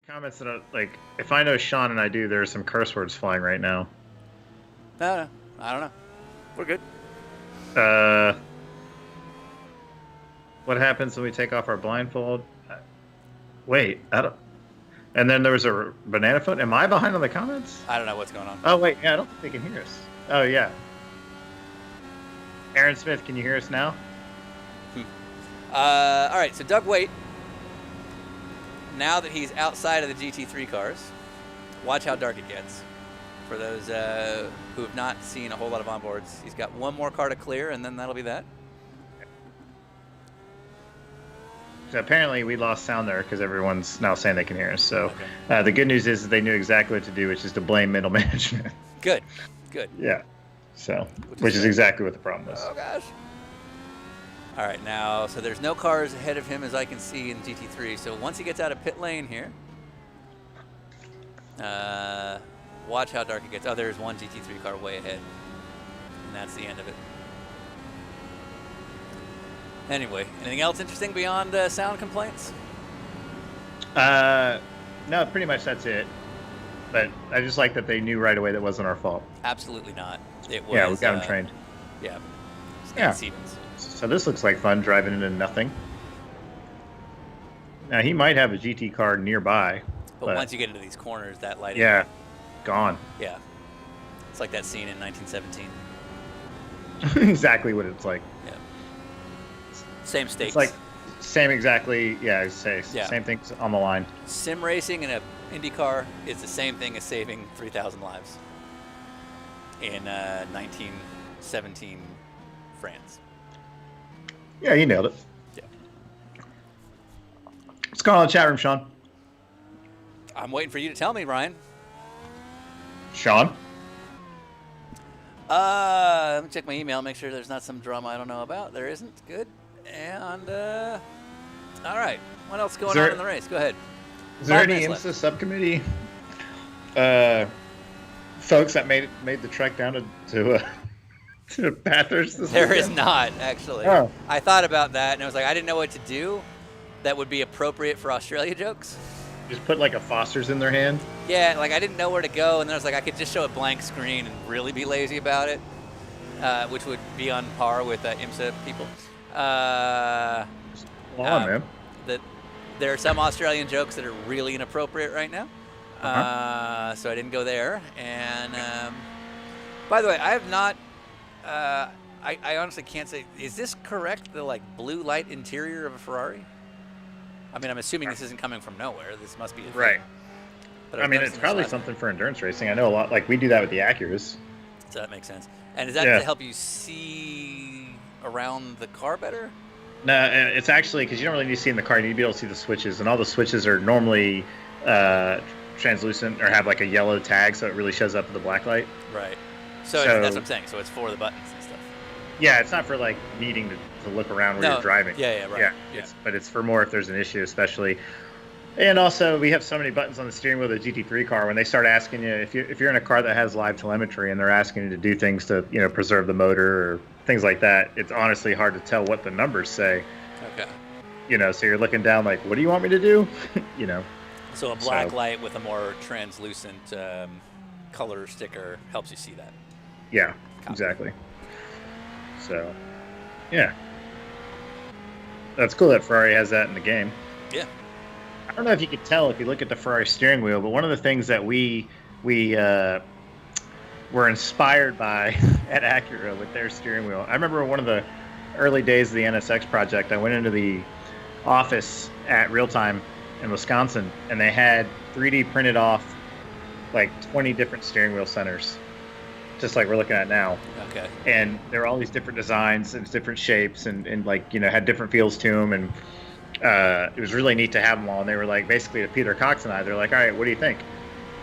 Speaker 4: Comments that like, if I know Sean and I do, there's some curse words flying right now.
Speaker 3: No, I don't know. We're good.
Speaker 4: What happens when we take off our blindfold? Wait, I don't. And then there was a banana foot. Am I behind on the comments?
Speaker 3: I don't know what's going on.
Speaker 4: Oh wait, yeah, I don't think they can hear us. Oh yeah. Aaron Smith, can you hear us now?
Speaker 3: All right, so Doug Waite, now that he's outside of the GT3 cars, watch how dark it gets. For those who have not seen a whole lot of onboards, he's got one more car to clear, and then that'll be that.
Speaker 4: So apparently we lost sound there because everyone's now saying they can hear us. So the good news is that they knew exactly what to do, which is to blame middle management.
Speaker 3: Good.
Speaker 4: Yeah. So, which is exactly what the problem was.
Speaker 3: Oh gosh. All right, now, so there's no cars ahead of him as I can see in GT3. So once he gets out of pit lane here, watch how dark it gets. Oh, there's one GT3 car way ahead, and that's the end of it. Anyway, anything else interesting beyond sound complaints?
Speaker 4: No, pretty much that's it. But I just like that they knew right away that wasn't our fault.
Speaker 3: Absolutely not. It was.
Speaker 4: Yeah, we got them trained.
Speaker 3: Yeah.
Speaker 4: Yeah.
Speaker 3: Stevens.
Speaker 4: So this looks like fun, driving into nothing. Now he might have a GT car nearby.
Speaker 3: But once you get into these corners, that lighting.
Speaker 4: Yeah, gone.
Speaker 3: Yeah. It's like that scene in 1917.
Speaker 4: Exactly what it's like.
Speaker 3: Yeah. Same stakes.
Speaker 4: It's like same exactly. Yeah, same things on the line.
Speaker 3: Sim racing in a Indy car is the same thing as saving 3,000 lives in 1917 France.
Speaker 4: Yeah, you nailed it.
Speaker 3: Yeah.
Speaker 4: What's going on in the chat room, Sean?
Speaker 3: I'm waiting for you to tell me, Ryan.
Speaker 4: Sean?
Speaker 3: Let me check my email, make sure there's not some drama I don't know about. There isn't. Good. And, all right. What else going on in the race? Go ahead.
Speaker 4: Is there any IMSA subcommittee folks that made the trek down to Bathurst this
Speaker 3: There
Speaker 4: weekend?
Speaker 3: is not, actually.
Speaker 4: Oh.
Speaker 3: I thought about that, and I was like, I didn't know what to do that would be appropriate for Australia jokes.
Speaker 4: Just put like a Foster's in their hand?
Speaker 3: Yeah, like I didn't know where to go, and then I was like, I could just show a blank screen and really be lazy about it, which would be on par with IMSA people.
Speaker 4: Man.
Speaker 3: That there are some Australian jokes that are really inappropriate right now, so I didn't go there. And by the way, I have not. I honestly can't say. Is this correct? The like blue light interior of a Ferrari? I mean, I'm assuming this isn't coming from nowhere. This must be a thing.
Speaker 4: Right.
Speaker 3: But
Speaker 4: I mean, it's probably something for endurance racing. I know a lot. Like we do that with the Acuras.
Speaker 3: So that makes sense. And is that to help you see around the car better?
Speaker 4: No, it's actually because you don't really need to see in the car. You need to be able to see the switches, and all the switches are normally translucent or have like a yellow tag, so it really shows up with the black light.
Speaker 3: Right. So that's what I'm saying. So it's for the buttons and stuff.
Speaker 4: Yeah, it's not for like needing to look around where you're driving.
Speaker 3: Yeah, right.
Speaker 4: Yeah. But it's for more if there's an issue, especially. And also, we have so many buttons on the steering wheel of the GT3 car. When they start asking you if you're in a car that has live telemetry and they're asking you to do things to preserve the motor or things like that, it's honestly hard to tell what the numbers say.
Speaker 3: Okay.
Speaker 4: So you're looking down like, what do you want me to do?
Speaker 3: So a black light with a more translucent color sticker helps you see that.
Speaker 4: Yeah, exactly. So, yeah. That's cool that Ferrari has that in the game.
Speaker 3: Yeah.
Speaker 4: I don't know if you could tell if you look at the Ferrari steering wheel, but one of the things that we were inspired by at Acura with their steering wheel. I remember one of the early days of the NSX project, I went into the office at Real Time in Wisconsin, and they had 3D printed off like 20 different steering wheel centers, just like we're looking at now.
Speaker 3: Okay.
Speaker 4: And there were all these different designs and different shapes and like, had different feels to them. And it was really neat to have them all. And they were like, basically to Peter Cox and I, they're like, all right, what do you think?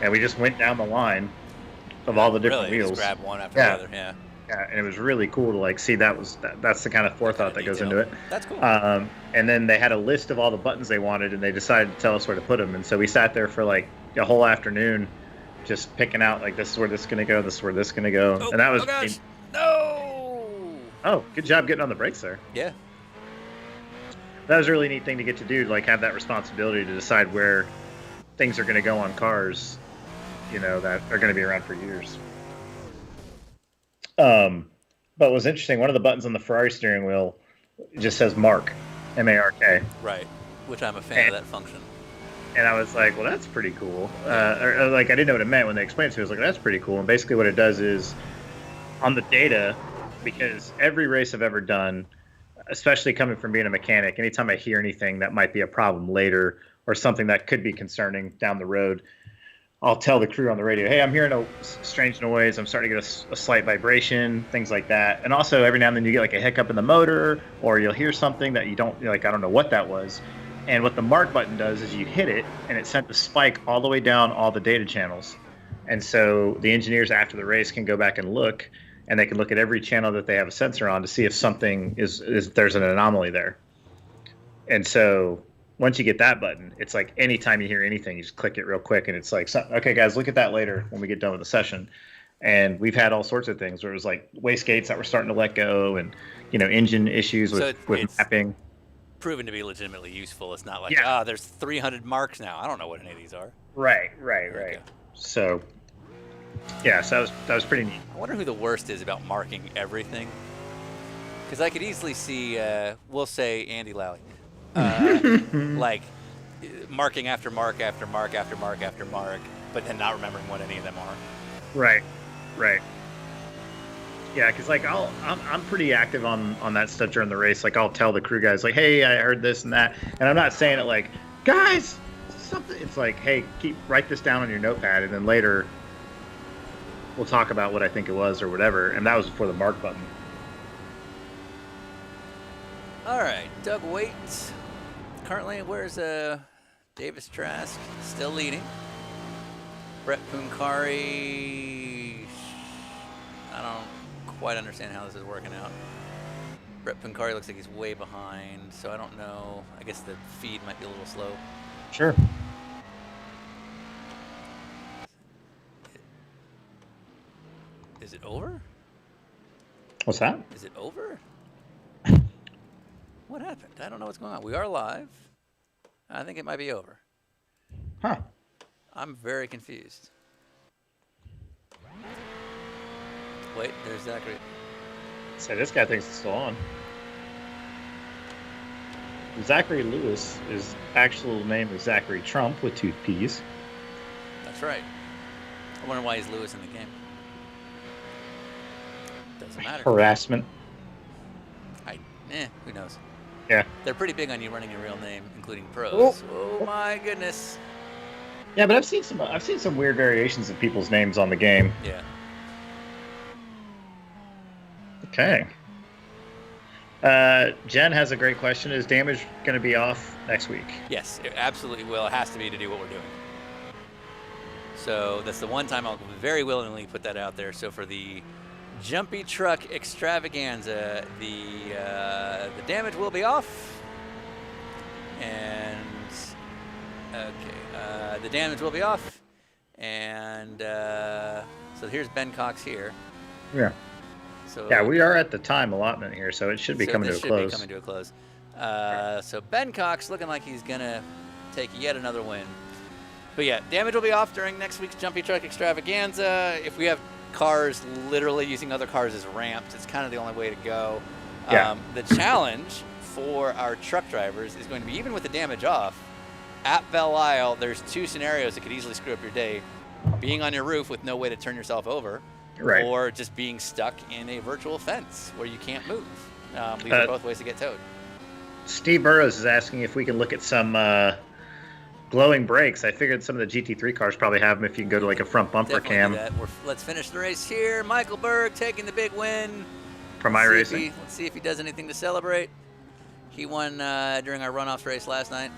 Speaker 4: And we just went down the line of all the different wheels.
Speaker 3: Just grab one after the other, yeah.
Speaker 4: Yeah, and it was really cool to like see that's the kind of forethought that goes into it.
Speaker 3: That's cool.
Speaker 4: And then they had a list of all the buttons they wanted, and they decided to tell us where to put them. And so we sat there for like a whole afternoon, just picking out like this is where this is gonna go, this is where this is gonna go, and that was.
Speaker 3: Oh gosh! No!
Speaker 4: Oh, good job getting on the brakes there.
Speaker 3: Yeah.
Speaker 4: That was a really neat thing to get to do, to like have that responsibility to decide where things are going to go on cars, that are going to be around for years. But what's interesting, one of the buttons on the Ferrari steering wheel just says Mark, M-A-R-K.
Speaker 3: Right, which I'm a fan of that function.
Speaker 4: And I was like, well, that's pretty cool. Or like, I didn't know what it meant when they explained it to me. I was like, that's pretty cool. And basically what it does is, on the data, because every race I've ever done, especially coming from being a mechanic, anytime I hear anything that might be a problem later or something that could be concerning down the road, I'll tell the crew on the radio, hey, I'm hearing a strange noise. I'm starting to get a slight vibration, things like that. And also every now and then you get like a hiccup in the motor, or you'll hear something that you don't, like, I don't know what that was. And what the mark button does is you hit it and it sent the spike all the way down all the data channels. And so the engineers after the race can go back and look, and they can look at every channel that they have a sensor on to see if something there's an anomaly there. And so once you get that button, it's like anytime you hear anything, you just click it real quick, and it's like, okay, guys, look at that later when we get done with the session. And we've had all sorts of things where it was like wastegates that were starting to let go, and engine issues with mapping.
Speaker 3: Proven to be legitimately useful. It's not like, there's 300 marks now. I don't know what any of these are.
Speaker 4: Right. Okay. So, yeah, so that was pretty neat.
Speaker 3: I wonder who the worst is about marking everything. Because I could easily see, we'll say Andy Lally, like marking after mark after mark after mark after mark, but then not remembering what any of them are.
Speaker 4: Right. Yeah, because like I'm pretty active on that stuff during the race. Like I'll tell the crew guys like, hey, I heard this and that, and I'm not saying it like, guys, something. It's like, hey, write this down on your notepad, and then later we'll talk about what I think it was or whatever. And that was before the mark button.
Speaker 3: All right, Doug Waite. Currently, where's Davis Trask? Still leading. Brett Punkari. I don't quite understand how this is working out. Brett Punkari looks like he's way behind, so I don't know. I guess the feed might be a little slow.
Speaker 4: Sure.
Speaker 3: Is it over?
Speaker 4: What's that?
Speaker 3: Is it over? What happened? I don't know what's going on. We are live. I think it might be over.
Speaker 4: Huh.
Speaker 3: I'm very confused. Wait, there's Zachary.
Speaker 4: So this guy thinks it's still on. Zachary Lewis, his actual name is Zachary Trump with 2 P's.
Speaker 3: That's right. I wonder why he's Lewis in the game. Doesn't matter.
Speaker 4: Harassment.
Speaker 3: Who knows?
Speaker 4: Yeah.
Speaker 3: They're pretty big on you running your real name, including pros. Oh my goodness.
Speaker 4: Yeah, but I've seen some weird variations of people's names on the game.
Speaker 3: Yeah.
Speaker 4: Okay. Jen has a great question. Is damage going to be off next week?
Speaker 3: Yes, it absolutely will. It has to be to do what we're doing. So that's the one time I'll very willingly put that out there. So for the Jumpy Truck Extravaganza, the damage will be off. And okay, the damage will be off. And so here's Ben Cox here.
Speaker 4: Yeah.
Speaker 3: So
Speaker 4: yeah, we are at the time allotment here, so it should be coming to a close.
Speaker 3: Be coming to a close. So Ben Cox looking like he's gonna take yet another win. But yeah, damage will be off during next week's Jumpy Truck Extravaganza. If we have cars literally using other cars as ramps, it's kind of the only way to go.
Speaker 4: Yeah.
Speaker 3: The challenge for our truck drivers is going to be, even with the damage off, at Belle Isle, there's 2 scenarios that could easily screw up your day. Being on your roof with no way to turn yourself over.
Speaker 4: Right.
Speaker 3: Or just being stuck in a virtual fence where you can't move. These are both ways to get towed.
Speaker 4: Steve Burrows is asking if we can look at some glowing brakes. I figured some of the GT3 cars probably have them if you can go to like a front bumper cam.
Speaker 3: Let's finish the race here. Michael Berg taking the big win.
Speaker 4: From iRacing.
Speaker 3: Let's see if he does anything to celebrate. He won during our runoffs race last night.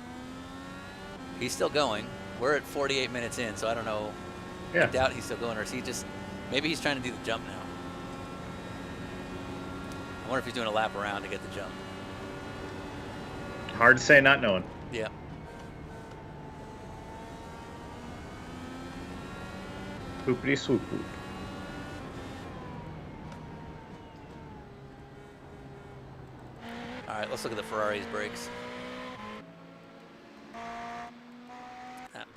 Speaker 3: He's still going. We're at 48 minutes in, so I don't know.
Speaker 4: Yeah.
Speaker 3: I doubt he's still going, or is he just... Maybe he's trying to do the jump now. I wonder if he's doing a lap around to get the jump.
Speaker 4: Hard to say, not knowing.
Speaker 3: Yeah.
Speaker 4: Poopity swoop poop.
Speaker 3: All right, let's look at the Ferrari's brakes.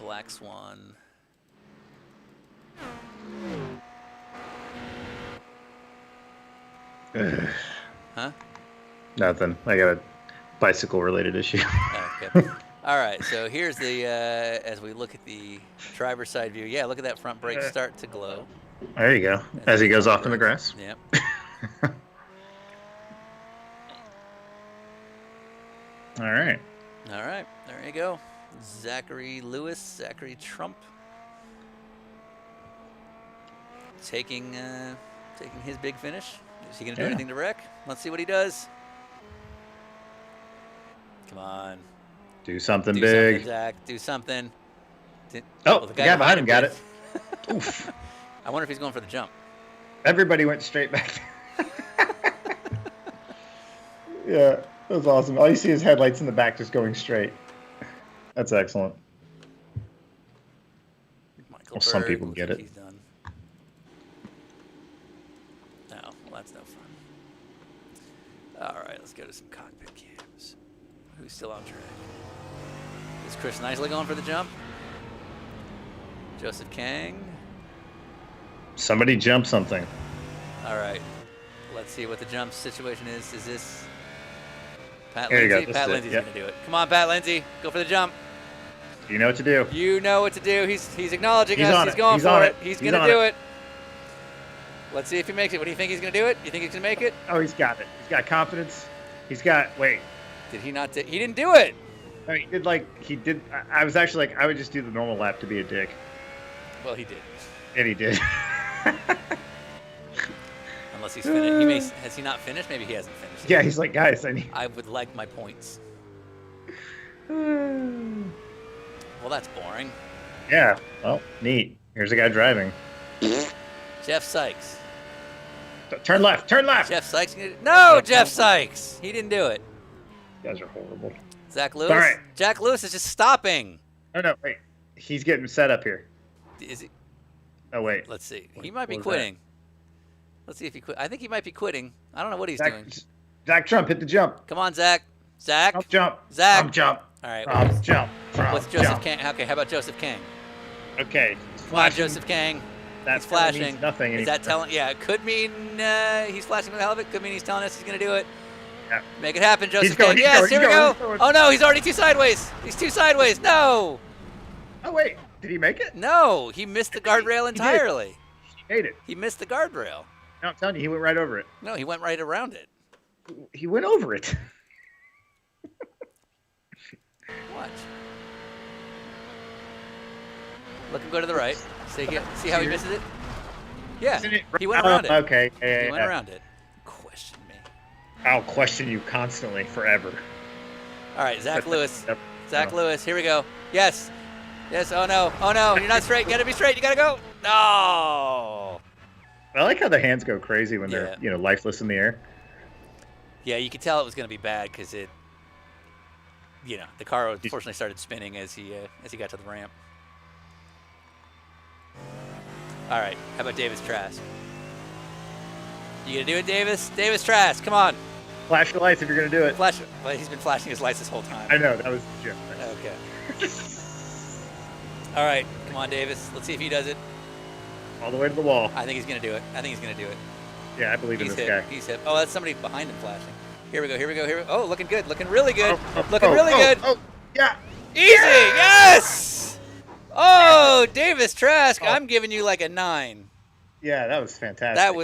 Speaker 3: Black Swan. Huh?
Speaker 4: Nothing. I got a bicycle-related issue.
Speaker 3: Okay. All right, so here's the, as we look at the driver's side view, yeah, look at that front brake start to glow.
Speaker 4: There you go. As he goes off in the grass.
Speaker 3: Yep.
Speaker 4: All right.
Speaker 3: All right, there you go. Zachary Trump. Taking his big finish. Is he going to do anything to wreck? Let's see what he does. Come on.
Speaker 4: Do something
Speaker 3: Do
Speaker 4: big.
Speaker 3: something, Zach. Do something.
Speaker 4: Oh, the guy behind him got it.
Speaker 3: Oof. I wonder if he's going for the jump.
Speaker 4: Everybody went straight back. Yeah, that was awesome. All you see is headlights in the back just going straight. That's excellent. Well, some people get it.
Speaker 3: He's done. No, well, that's no fun. All right, let's go to some cockpit cams. Who's still on track? Is Chris Nicely going for the jump? Joseph Kang.
Speaker 4: Somebody jump something.
Speaker 3: All right. Let's see what the jump situation is. Is this Pat
Speaker 4: There you
Speaker 3: Lindsay?
Speaker 4: go.
Speaker 3: Pat Lindsay's going to do it. Come on, Pat Lindsay. Go for the jump.
Speaker 4: You know what to do.
Speaker 3: You know what to do. He's acknowledging
Speaker 4: He's
Speaker 3: us.
Speaker 4: on
Speaker 3: He's
Speaker 4: it.
Speaker 3: going
Speaker 4: He's
Speaker 3: for
Speaker 4: on
Speaker 3: it.
Speaker 4: it.
Speaker 3: He's
Speaker 4: He's
Speaker 3: going to
Speaker 4: on
Speaker 3: do
Speaker 4: it.
Speaker 3: it. Let's see if he makes it. What do you think he's going to do it? You think he's going to make it?
Speaker 4: Oh, he's got it. He's got confidence. He's got, wait.
Speaker 3: Did he not? He didn't do it.
Speaker 4: No, he did he did. I was actually like, I would just do the normal lap to be a dick.
Speaker 3: Well, he did.
Speaker 4: And he did.
Speaker 3: Unless he's finished. Has he not finished? Maybe he hasn't finished.
Speaker 4: Yeah, he's like, guys,
Speaker 3: I would like my points. Well, that's boring.
Speaker 4: Yeah. Well, neat. Here's a guy driving.
Speaker 3: Jeff Sykes.
Speaker 4: Turn left. Turn left.
Speaker 3: Jeff Sykes. No, Jeff Sykes. He didn't do it.
Speaker 4: You guys are horrible.
Speaker 3: Zach Lewis.
Speaker 4: All right.
Speaker 3: Jack Lewis is just stopping.
Speaker 4: No, wait. He's getting set up here.
Speaker 3: Is he?
Speaker 4: Oh, wait.
Speaker 3: Let's see. He might be
Speaker 4: what was
Speaker 3: quitting. Let's see if he quit. I think he might be quitting. I don't know what he's doing.
Speaker 4: Zach Trump, hit the jump.
Speaker 3: Come on, Zach. Zach.
Speaker 4: Trump jump.
Speaker 3: Zach.
Speaker 4: Trump jump.
Speaker 3: All right.
Speaker 4: Trump jump. Trump
Speaker 3: What's Joseph
Speaker 4: jump.
Speaker 3: Kang? Okay, how about Joseph Kang?
Speaker 4: Okay.
Speaker 3: Come on, Joseph Kang.
Speaker 4: That's
Speaker 3: He's flashing.
Speaker 4: means nothing
Speaker 3: Is
Speaker 4: anymore.
Speaker 3: that telling? Yeah, it could mean he's flashing with the hell of it. Could mean he's telling us he's going to do it.
Speaker 4: Yeah.
Speaker 3: Make it happen, Joseph
Speaker 4: He's going,
Speaker 3: Kang.
Speaker 4: he's
Speaker 3: Yes,
Speaker 4: going,
Speaker 3: here
Speaker 4: he's
Speaker 3: we
Speaker 4: going,
Speaker 3: go.
Speaker 4: he's going.
Speaker 3: Oh, no, he's already too sideways. He's too sideways. No.
Speaker 4: Oh, wait. Did he make it?
Speaker 3: No, he missed the guardrail entirely.
Speaker 4: He made it.
Speaker 3: He missed the guardrail.
Speaker 4: No, I'm telling you, he went right over it.
Speaker 3: No, he went right around it.
Speaker 4: He went over it.
Speaker 3: Watch. Look him go to the right. See how he misses it? Yeah,
Speaker 4: Isn't it-
Speaker 3: he went around it.
Speaker 4: Okay.
Speaker 3: He went around it. Question me.
Speaker 4: I'll question you constantly, forever.
Speaker 3: All right, Zach Lewis.
Speaker 4: Yep.
Speaker 3: Zach
Speaker 4: No.
Speaker 3: Lewis, here we go. Yes. Yes, oh no. Oh no, you're not straight. You gotta be straight. You gotta go. No.
Speaker 4: I like how the hands go crazy when they're,
Speaker 3: Yeah.
Speaker 4: lifeless in the air.
Speaker 3: Yeah, you could tell it was gonna be bad because it, the car unfortunately started spinning as he got to the ramp. All right, how about Davis Trask? You gonna do it, Davis? Davis Trask, come on.
Speaker 4: Flash your lights if you're going to do it.
Speaker 3: Flash. Well, he's been flashing his lights this whole time.
Speaker 4: I know, that was the joke.
Speaker 3: Okay. All right, come on, Davis. Let's see if he does it.
Speaker 4: All the way to the wall.
Speaker 3: I think he's gonna do it.
Speaker 4: Yeah, I believe in
Speaker 3: He's
Speaker 4: this
Speaker 3: hip.
Speaker 4: guy.
Speaker 3: He's hip. Oh, that's somebody behind him flashing. Here we go. Oh, looking good. Looking really good.
Speaker 4: Oh,
Speaker 3: good.
Speaker 4: Oh, yeah.
Speaker 3: Easy. Yes. Oh, Davis Trask. I'm giving you like a 9.
Speaker 4: Yeah, that was fantastic.
Speaker 3: That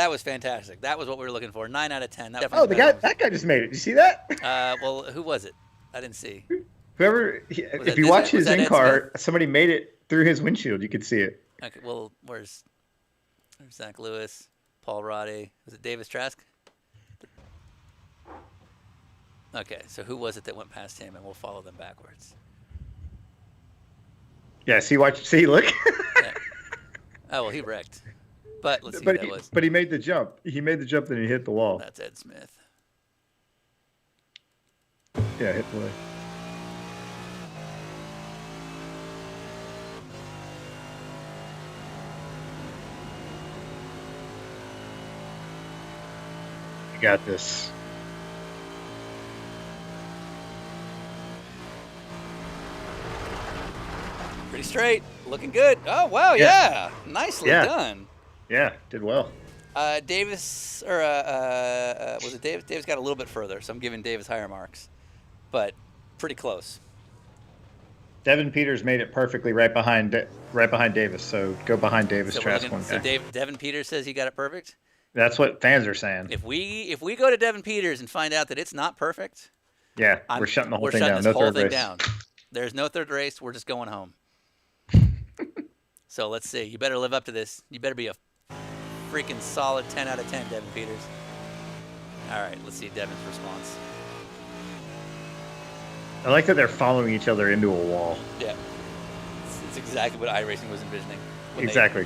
Speaker 3: was fantastic. That was what we were looking for. 9 out of 10. That
Speaker 4: Oh, that guy just made it. Did you see that?
Speaker 3: Well, who was it? I didn't see.
Speaker 4: If you watch his in-car, somebody made it through his windshield. You could see it.
Speaker 3: Okay. Well, where's Zach Lewis, Paul Roddy? Was it Davis Trask? Okay. So who was it that went past him? And we'll follow them backwards.
Speaker 4: Yeah. See, look.
Speaker 3: Yeah. Oh well, he wrecked. But let's see who that was.
Speaker 4: But he made the jump. He made the jump, then he hit the wall.
Speaker 3: That's Ed Smith.
Speaker 4: Yeah, hit the wall. You got this.
Speaker 3: Pretty straight. Looking good. Oh, wow. Yeah. Nicely done.
Speaker 4: Yeah, did well.
Speaker 3: Davis, or was it Davis? Davis got a little bit further, so I'm giving Davis higher marks. But pretty close.
Speaker 4: Devin Peters made it perfectly right behind Davis. So go behind Davis.
Speaker 3: So Devin Peters says he got it perfect.
Speaker 4: That's what fans are saying.
Speaker 3: If we go to Devin Peters and find out that it's not perfect,
Speaker 4: we're shutting the whole thing down.
Speaker 3: No third race. There's no third race. We're just going home. So let's see. You better live up to this. You better be a freaking solid 10 out of 10, Devin Peters. All right, let's see Devin's response.
Speaker 4: I like that they're following each other into a wall.
Speaker 3: Yeah. It's exactly what iRacing was envisioning.
Speaker 4: Exactly.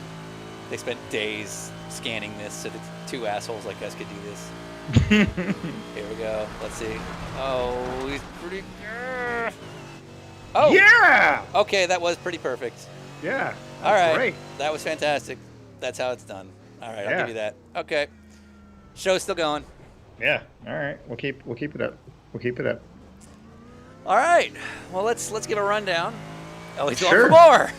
Speaker 3: They spent days scanning this so that two assholes like us could do this. Here we go. Let's see. Oh, he's pretty... Oh!
Speaker 4: Yeah!
Speaker 3: Okay, that was pretty perfect.
Speaker 4: Yeah.
Speaker 3: All right.
Speaker 4: Great.
Speaker 3: That was fantastic. That's how it's done. All right, I'll give you that. Okay. Show's still going.
Speaker 4: Yeah. All right. We'll keep it up. We'll keep it up.
Speaker 3: All right. Well, let's give a rundown. Oh, he's going for more.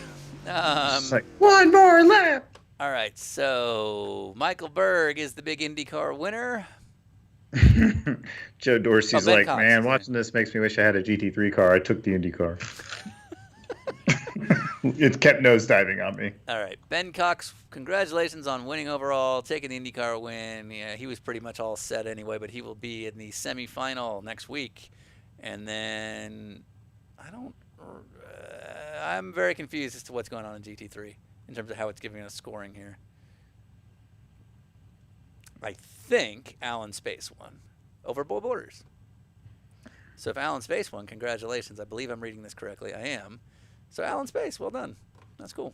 Speaker 4: One more lap.
Speaker 3: All right. So Michael Berg is the big IndyCar winner.
Speaker 4: Joe Dorsey's like, man, watching this makes me wish I had a GT3 car. I took the Indy car. It kept nosediving on me.
Speaker 3: All right. Ben Cox, congratulations on winning overall, taking the IndyCar win. Yeah, he was pretty much all set anyway, but he will be in the semifinal next week. And then I'm very confused as to what's going on in GT3 in terms of how it's giving us scoring here. I think Alan Space won over Bull Borders. So if Alan Space won, congratulations. I believe I'm reading this correctly. I am. So Alan Space, well done. That's cool.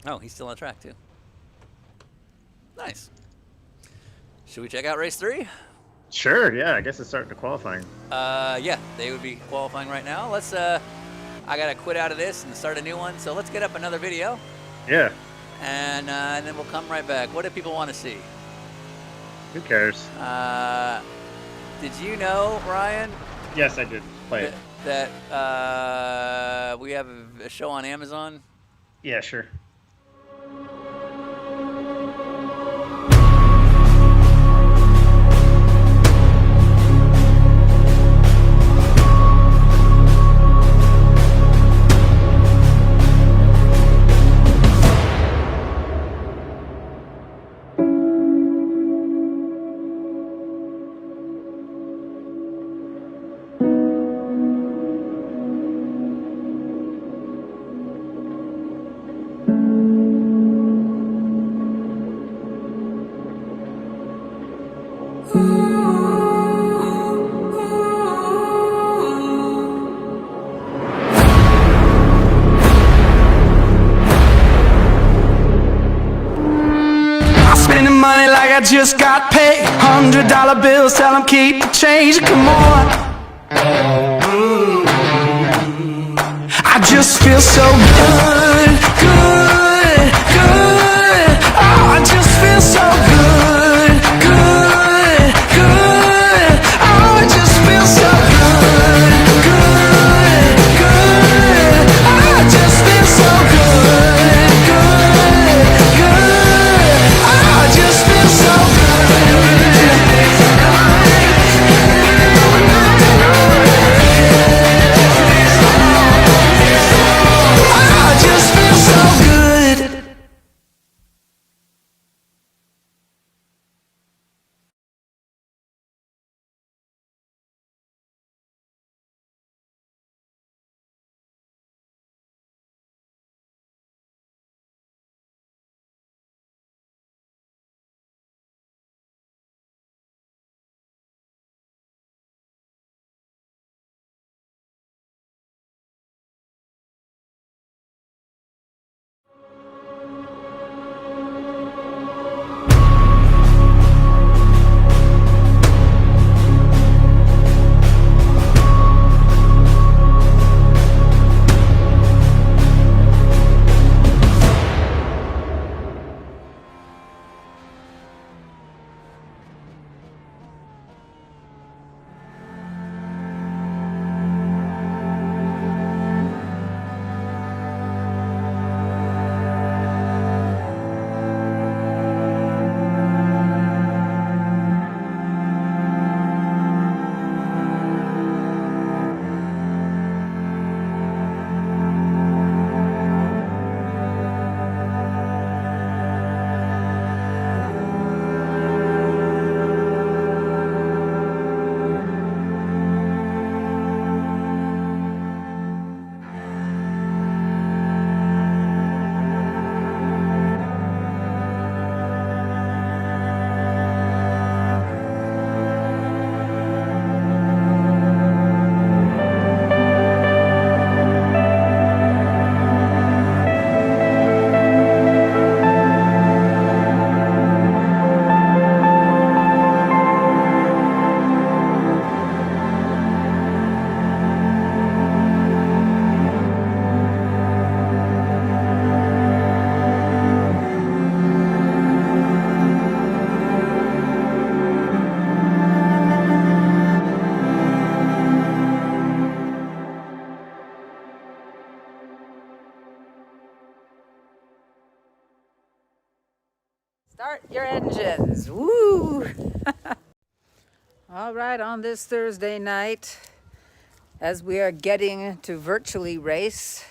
Speaker 3: Oh, he's still on track too. Nice. Should we check out race 3?
Speaker 4: Sure, yeah. I guess it's starting to qualifying.
Speaker 3: Yeah, they would be qualifying right now. Let's, I gotta quit out of this and start a new one. So let's get up another video.
Speaker 4: Yeah.
Speaker 3: And then we'll come right back. What do people want to see?
Speaker 4: Who cares?
Speaker 3: Did you know, Ryan?
Speaker 4: Yes, I did. Play it.
Speaker 3: That we have a show on Amazon?
Speaker 4: Yeah, sure.
Speaker 1: Spending money like I just got paid. $100 bills, tell them keep the change. Come on. I just feel so good, good, good. Oh, I just feel so good, good, good. Oh, I just feel so good, good, good. Oh, I just feel so good, good, good. Oh, I just feel so good. I just feel so
Speaker 7: Start your engines. Woo! All right, on this Thursday night, as we are getting to virtually race,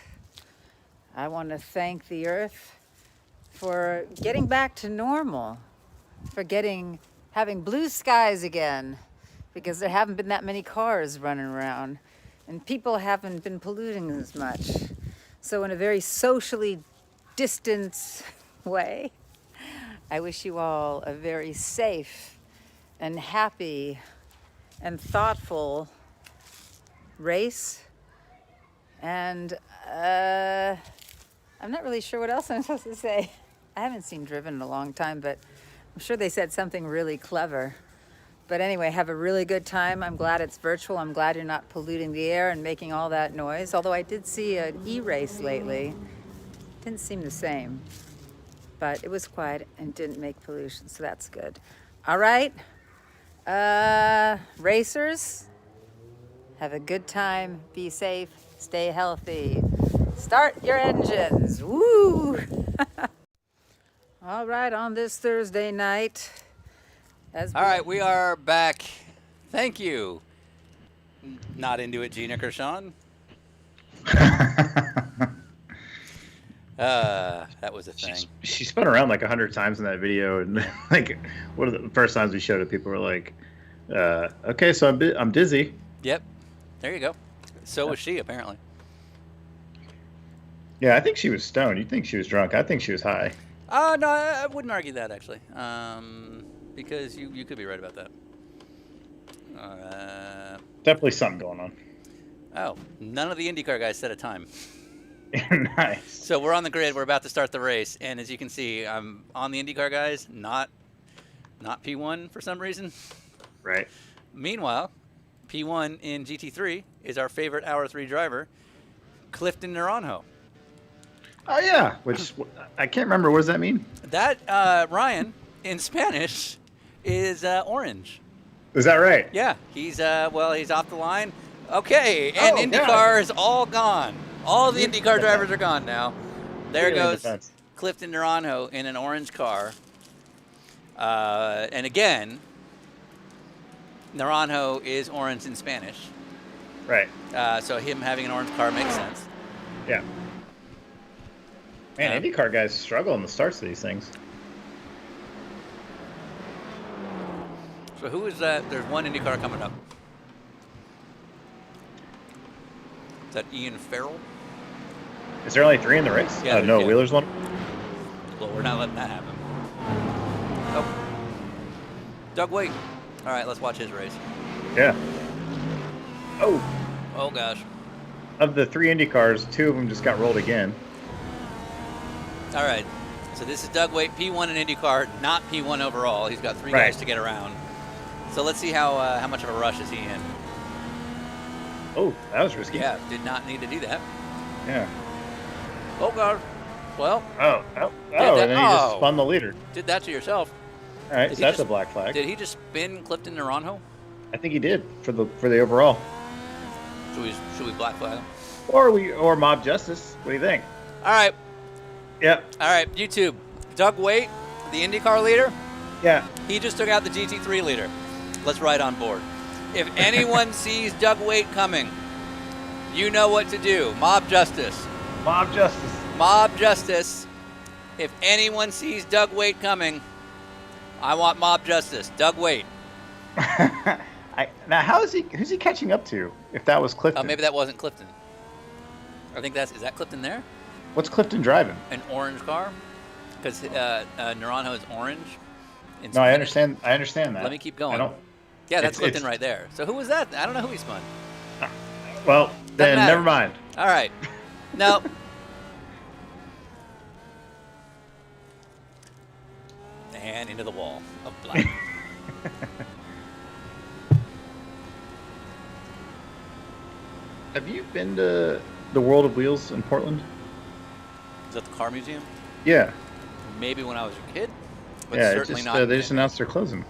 Speaker 7: I want to thank the Earth for getting back to normal, for having blue skies again, because there haven't been that many cars running around, and people haven't been polluting as much. So in a very socially distanced way, I wish you all a very safe and happy and thoughtful race. And I'm not really sure what else I'm supposed to say. I haven't seen Driven in a long time, but I'm sure they said something really clever. But anyway, have a really good time. I'm glad it's virtual. I'm glad you're not polluting the air and making all that noise. Although I did see an e-race lately. Didn't seem the same. But it was quiet and didn't make pollution, so that's good. All right. Racers, have a good time. Be safe. Stay healthy. Start your engines. Woo! All right, on this Thursday night.
Speaker 3: All right, we are back. Thank you. Not into it, Gina Gershon. That was a thing.
Speaker 4: She spun around like 100 times in that video, and like one of the first times we showed it, people were like, "Okay, so I'm dizzy."
Speaker 3: Yep, there you go. So was she apparently.
Speaker 4: Yeah, I think she was stoned. You think she was drunk? I think she was high.
Speaker 3: No, I wouldn't argue that actually, because you could be right about that.
Speaker 4: Definitely something going on.
Speaker 3: Oh, none of the IndyCar guys set a time.
Speaker 4: Nice.
Speaker 3: So we're on the grid. We're about to start the race, and as you can see, I'm on the IndyCar guys, not P1 for some reason.
Speaker 4: Right.
Speaker 3: Meanwhile, P1 in GT3 is our favorite Hour 3 driver, Clifton Naranjo.
Speaker 4: Oh yeah, which I can't remember. What does that mean?
Speaker 3: That Ryan in Spanish is orange.
Speaker 4: Is that right?
Speaker 3: Yeah, he's off the line. Okay, and IndyCar is all gone. All the IndyCar drivers are gone now. There goes Clifton Naranjo in an orange car. And again, Naranjo is orange in Spanish.
Speaker 4: Right.
Speaker 3: So him having an orange car makes sense.
Speaker 4: Yeah. Man, IndyCar guys struggle in the starts of these things.
Speaker 3: So who is that? There's one IndyCar coming up. Is that Ian Farrell?
Speaker 4: Is there only 3 in the race?
Speaker 3: Yeah,
Speaker 4: No,
Speaker 3: yeah.
Speaker 4: Wheeler's one.
Speaker 3: Well, we're not letting that happen. Oh. Doug Waite. All right, let's watch his race.
Speaker 4: Yeah. Oh.
Speaker 3: Oh, gosh.
Speaker 4: Of the 3 IndyCars, 2 of them just got rolled again.
Speaker 3: All right. So this is Doug Waite, P1 in IndyCar, not P1 overall. He's got 3 guys to get around. So let's see how much of a rush is he in.
Speaker 4: Oh, that was risky.
Speaker 3: Yeah, did not need to do that.
Speaker 4: Yeah.
Speaker 3: Oh, God. Well.
Speaker 4: Oh, and then he just spun the leader.
Speaker 3: Did that to yourself.
Speaker 4: All right, so that's a black flag.
Speaker 3: Did he just spin Clifton Naranjo?
Speaker 4: I think he did for the overall.
Speaker 3: Should we black flag him?
Speaker 4: Or mob justice. What do you think?
Speaker 3: All right.
Speaker 4: Yep.
Speaker 3: All right, YouTube. Doug Waite, the IndyCar leader.
Speaker 4: Yeah.
Speaker 3: He just took out the GT3 leader. Let's ride on board. If anyone sees Doug Waite coming, you know what to do. Mob justice.
Speaker 4: Mob justice.
Speaker 3: Mob justice. If anyone sees Doug Waite coming, I want mob justice. Doug Waite.
Speaker 4: Now, who's he catching up to? If that was Clifton.
Speaker 3: Maybe that wasn't Clifton. I think is that Clifton there?
Speaker 4: What's Clifton driving?
Speaker 3: An orange car, because Naranjo is orange.
Speaker 4: No, I understand that.
Speaker 3: Let me keep going. Yeah, that's Clifton right there. So who was that? I don't know who he spun.
Speaker 4: Well, then never mind.
Speaker 3: All right. No. And into the wall of black.
Speaker 4: Have you been to the World of Wheels in Portland?
Speaker 3: Is that the car museum?
Speaker 4: Yeah.
Speaker 3: Maybe when I was a kid, but
Speaker 4: Yeah,
Speaker 3: certainly not.
Speaker 4: they just announced they're closing.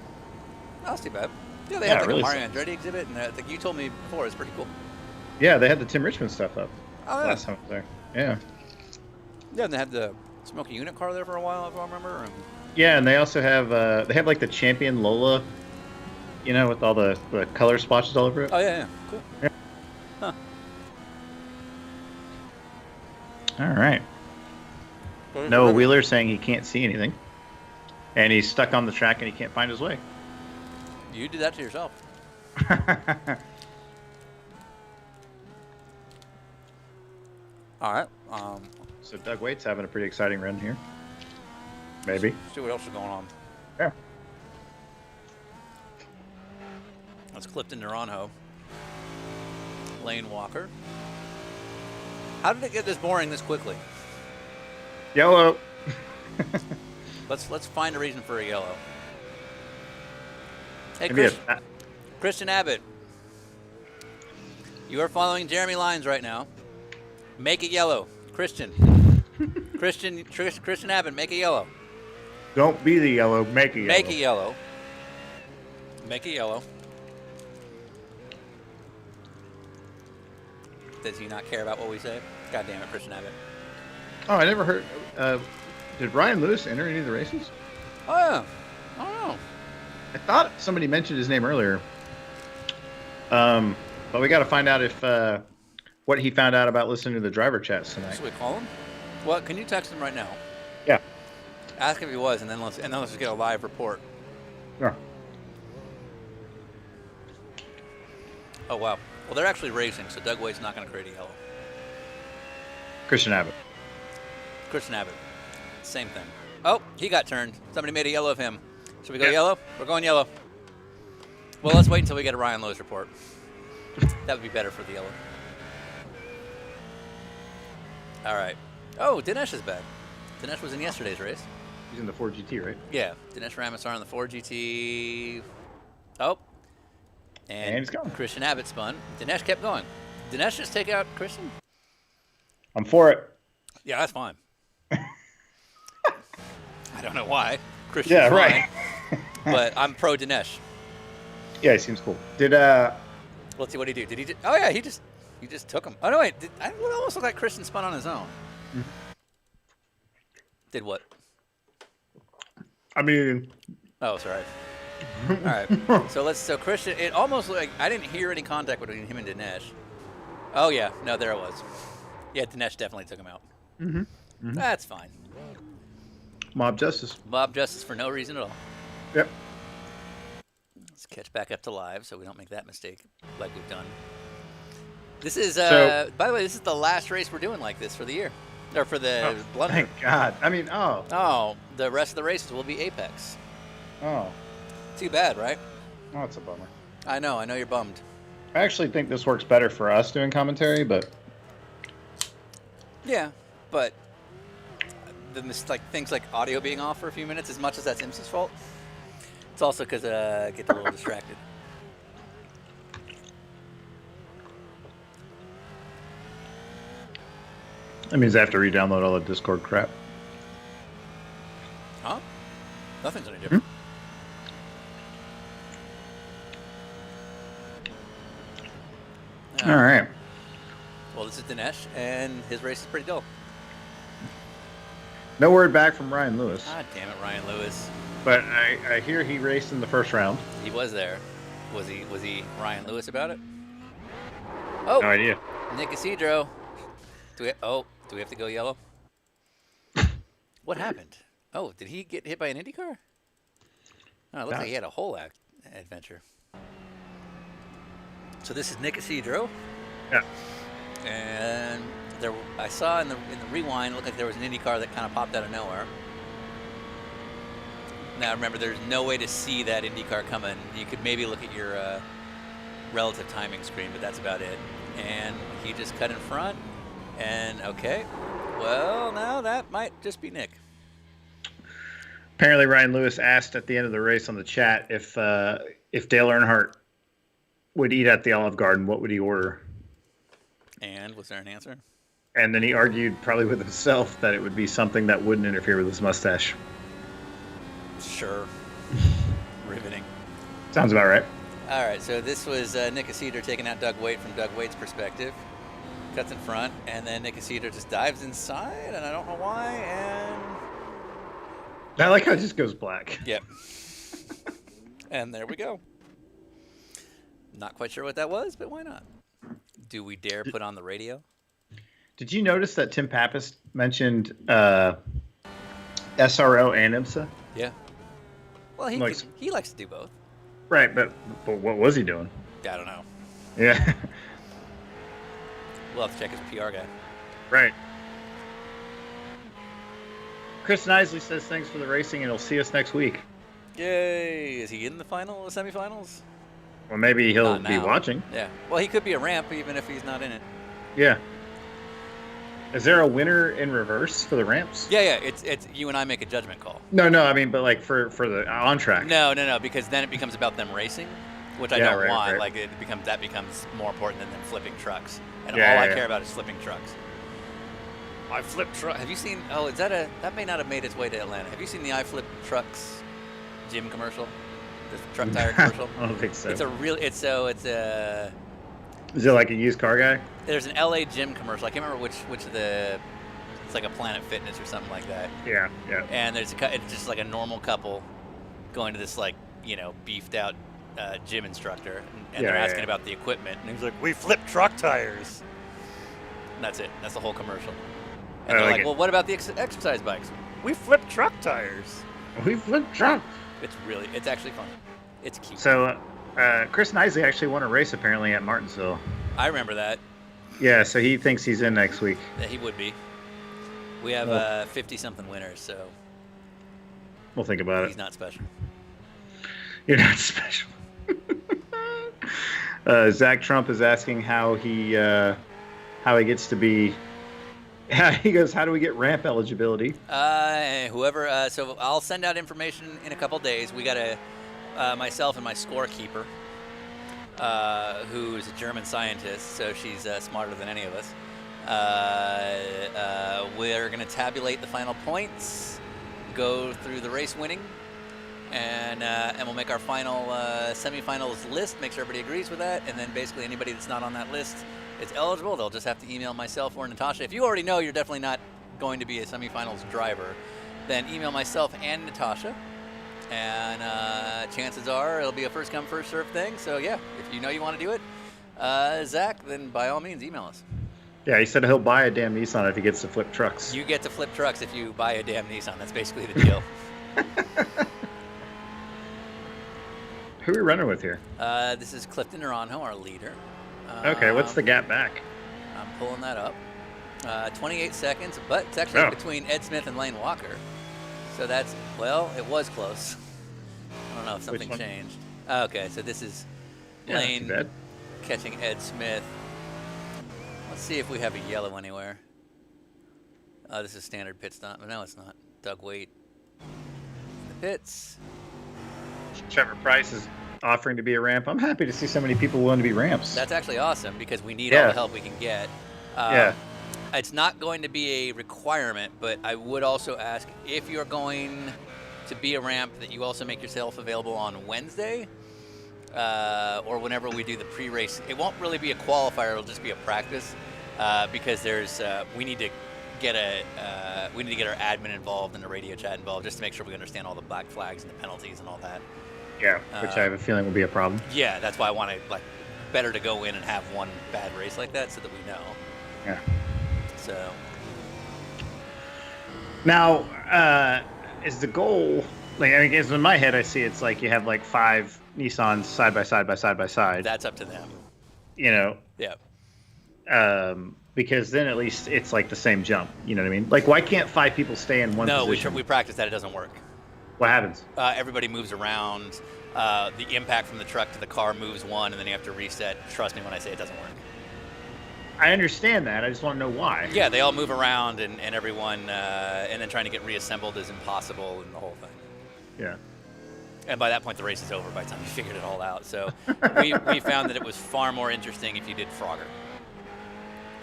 Speaker 3: Oh, that's too bad. Yeah, they had like
Speaker 4: really
Speaker 3: a Mario Andretti exhibit, and like you told me before, it's pretty cool.
Speaker 4: Yeah, they had the Tim Richmond stuff up last time I was there. Yeah.
Speaker 3: Yeah, and they had the Smokey Unit car there for a while, if I remember. And
Speaker 4: Yeah, and they also have like the champion Lola, with all the color splotches all over it.
Speaker 3: Oh yeah, cool.
Speaker 4: Yeah.
Speaker 3: Huh.
Speaker 4: All right. No, Wheeler's saying he can't see anything, and he's stuck on the track and he can't find his way.
Speaker 3: You did that to yourself. All right.
Speaker 4: So Doug Waite's having a pretty exciting run here. Maybe.
Speaker 3: See what else is going on.
Speaker 4: Yeah.
Speaker 3: That's Clifton Naranjo. Lane Walker. How did it get this boring this quickly?
Speaker 4: Yellow.
Speaker 3: Let's find a reason for a yellow. Hey,
Speaker 4: Maybe
Speaker 3: Christian Abbott. You are following Jeremy Lyons right now. Make it yellow. Christian Abbott, make it yellow.
Speaker 4: Don't be the yellow, make it yellow.
Speaker 3: Make it yellow. Make it yellow. Does he not care about what we say? God damn it, Christian Abbott.
Speaker 4: Oh, I never heard. Did Ryan Lewis enter any of the races?
Speaker 3: Oh, yeah. I don't know.
Speaker 4: I thought somebody mentioned his name earlier. But we got to find out if what he found out about listening to the driver chats tonight.
Speaker 3: Should we call him? Well, can you text him right now?
Speaker 4: Yeah.
Speaker 3: Ask if he was, and then let's just get a live report.
Speaker 4: Yeah.
Speaker 3: Oh wow. Well, they're actually racing, so Doug Waite's not going to create a yellow.
Speaker 4: Christian Abbott.
Speaker 3: Christian Abbott. Same thing. Oh, he got turned. Somebody made a yellow of him. Should we go yellow? We're going yellow. Well, let's wait until we get a Ryan Lewis report. That would be better for the yellow. All right. Oh, Dinesh is back. Dinesh was in yesterday's race.
Speaker 4: He's in the 4GT, right?
Speaker 3: Yeah. Dinesh Ramasar in the 4GT. Oh. And
Speaker 4: he's gone.
Speaker 3: Christian Abbott spun. Dinesh kept going. Dinesh just take out Christian?
Speaker 4: I'm for it.
Speaker 3: Yeah, that's fine. I don't know why. Christian's
Speaker 4: Yeah,
Speaker 3: fine,
Speaker 4: right.
Speaker 3: but I'm pro Dinesh.
Speaker 4: Yeah, he seems cool. Did
Speaker 3: Let's see what he do. Did he? Oh yeah, he just took him. Oh no, wait. It almost looked like Christian spun on his own. Did what?
Speaker 4: I mean.
Speaker 3: Oh, sorry. All right. So Christian. It almost looked like I didn't hear any contact between him and Dinesh. Oh yeah, no, there it was. Yeah, Dinesh definitely took him out.
Speaker 4: Mm-hmm.
Speaker 3: That's fine.
Speaker 4: Mob justice.
Speaker 3: Mob justice for no reason at all.
Speaker 4: Yep.
Speaker 3: Let's catch back up to live so we don't make that mistake like we've done. This is, by the way, this is the last race we're doing like this for the year. Or for the Blunder.
Speaker 4: Thank God. I mean,
Speaker 3: Oh, the rest of the races will be Apex.
Speaker 4: Oh.
Speaker 3: Too bad, right?
Speaker 4: Oh, it's a bummer.
Speaker 3: I know you're bummed.
Speaker 4: I actually think this works better for us doing commentary, but...
Speaker 3: Yeah, but things like audio being off for a few minutes, as much as that's IMSA's fault, it's also because I get a little distracted.
Speaker 4: That means I have to re-download all the Discord crap.
Speaker 3: Huh? Nothing's any different.
Speaker 4: All right.
Speaker 3: Well, this is Dinesh, and his race is pretty dull.
Speaker 4: No word back from Ryan Lewis.
Speaker 3: God damn it, Ryan Lewis.
Speaker 4: But I hear he raced in the first round.
Speaker 3: He was there. Was he Ryan Lewis about it? Oh,
Speaker 4: No idea.
Speaker 3: Nick Isidro. Do we have to go yellow? What happened? Oh, did he get hit by an IndyCar? Oh, it looks like he had a whole adventure. So this is Nick Isidro.
Speaker 4: Yeah.
Speaker 3: And I saw in the rewind, it looked like there was an IndyCar that kind of popped out of nowhere. Now remember, there's no way to see that IndyCar coming. You could maybe look at your relative timing screen, but that's about it. And he just cut in front. And okay, well now that might just be Nick.
Speaker 4: Apparently, Ryan Lewis asked at the end of the race on the chat if Dale Earnhardt would eat at the Olive Garden, what would he order?
Speaker 3: And was there an answer?
Speaker 4: And then he argued, probably with himself, that it would be something that wouldn't interfere with his mustache.
Speaker 3: Sure. Riveting.
Speaker 4: Sounds about right.
Speaker 3: All right, so this was Nick Isidro taking out Doug Waite from Doug Waite's perspective. Cuts in front, and then Nick Isidro just dives inside, and I don't know why, and
Speaker 4: I like how it just goes black.
Speaker 3: Yep. And there we go. Not quite sure what that was, but why not? Do we dare put on the radio?
Speaker 4: Did you notice that Tim Papis mentioned SRO and IMSA?
Speaker 3: Yeah. Well, he likes to do both.
Speaker 4: Right, but what was he doing?
Speaker 3: I don't know.
Speaker 4: Yeah.
Speaker 3: We'll have to check his PR guy.
Speaker 4: Right. Chris Nisley says thanks for the racing, and he'll see us next week.
Speaker 3: Yay! Is he in the semifinals?
Speaker 4: Well, maybe he'll
Speaker 3: Not
Speaker 4: be
Speaker 3: now.
Speaker 4: watching.
Speaker 3: Yeah. Well, he could be a ramp even if he's not in it.
Speaker 4: Yeah. Is there a winner in reverse for the ramps?
Speaker 3: Yeah. It's you and I make a judgment call.
Speaker 4: No, I mean, but like for the on track.
Speaker 3: No, because then it becomes about them racing, which I
Speaker 4: Yeah,
Speaker 3: don't
Speaker 4: right,
Speaker 3: want.
Speaker 4: right.
Speaker 3: Like that becomes more important than them flipping trucks. And
Speaker 4: Yeah,
Speaker 3: all I
Speaker 4: yeah.
Speaker 3: care about is flipping trucks. I flip truck. Have you seen? Oh, that may not have made its way to Atlanta. Have you seen the I Flip Trucks gym commercial? The truck tire commercial.
Speaker 4: I don't think so.
Speaker 3: It's a.
Speaker 4: Is it like a used car guy?
Speaker 3: There's an LA gym commercial. I can't remember which of the. It's like a Planet Fitness or something like that.
Speaker 4: Yeah.
Speaker 3: And it's just like a normal couple going to this beefed out gym instructor, and they're asking about the equipment, and he's like, "We flip truck tires." And that's it. That's the whole commercial. And they're like, "Well, what about the exercise bikes?" "We flip truck tires."
Speaker 4: We flip truck.
Speaker 3: It's actually funny. It's cute.
Speaker 4: So, Chris Nisley actually won a race apparently at Martinsville.
Speaker 3: I remember that.
Speaker 4: Yeah, so he thinks he's in next week.
Speaker 3: Yeah, he would be. We have 50-something winners, so
Speaker 4: We'll think about
Speaker 3: he's not special.
Speaker 4: You're not special. Zach Trump is asking how he gets to be. He goes, how do we get ramp eligibility?
Speaker 3: So I'll send out information in a couple days. We got myself and my scorekeeper, who is a German scientist, so she's smarter than any of us. We're going to tabulate the final points, go through the race winning, and we'll make our final semifinals list, make sure everybody agrees with that, and then basically anybody that's not on that list is eligible. They'll just have to email myself or Natasha. If you already know you're definitely not going to be a semifinals driver, then email myself and Natasha, and chances are it'll be a first come first serve thing. So yeah, if you know you want to do it, Zach, then by all means email us.
Speaker 4: Yeah, he said he'll buy a damn Nissan if he gets to flip trucks.
Speaker 3: You get to flip trucks if you buy a damn Nissan. That's basically the deal.
Speaker 4: Who are we running with here?
Speaker 3: This is Clifton Naranjo, our leader.
Speaker 4: Okay, what's the gap back?
Speaker 3: I'm pulling that up. 28 seconds, but it's actually between Ed Smith and Lane Walker. So that's, it was close. I don't know if something changed. Okay, so this is Lane catching Ed Smith. Let's see if we have a yellow anywhere. This is standard pit stop. No, it's not. Doug Waite in the pits.
Speaker 4: Trevor Price is offering to be a ramp. I'm happy to see so many people willing to be ramps.
Speaker 3: That's actually awesome because we need all the help we can get. It's not going to be a requirement, but I would also ask if you're going to be a ramp that you also make yourself available on Wednesday or whenever we do the pre-race. It won't really be a qualifier; it'll just be a practice because we need to get our admin involved and the radio chat involved just to make sure we understand all the black flags and the penalties and all that.
Speaker 4: Yeah, which I have a feeling will be a problem.
Speaker 3: Yeah, that's why I want to better to go in and have one bad race like that so that we know.
Speaker 4: Yeah.
Speaker 3: So
Speaker 4: now, is the goal because in my head I see it's like you have 5 Nissans side by side by side by side.
Speaker 3: That's up to them.
Speaker 4: Yeah. Because then at least it's the same jump. You know what I mean? Why can't 5 people stay in one position?
Speaker 3: No, we practice that. It doesn't work.
Speaker 4: What happens?
Speaker 3: Everybody moves around. The impact from the truck to the car moves one, and then you have to reset. Trust me when I say it doesn't work.
Speaker 4: I understand that. I just want to know why.
Speaker 3: Yeah, they all move around, and everyone, and then trying to get reassembled is impossible, and the whole thing.
Speaker 4: Yeah.
Speaker 3: And by that point, the race is over by the time you figured it all out. So we found that it was far more interesting if you did Frogger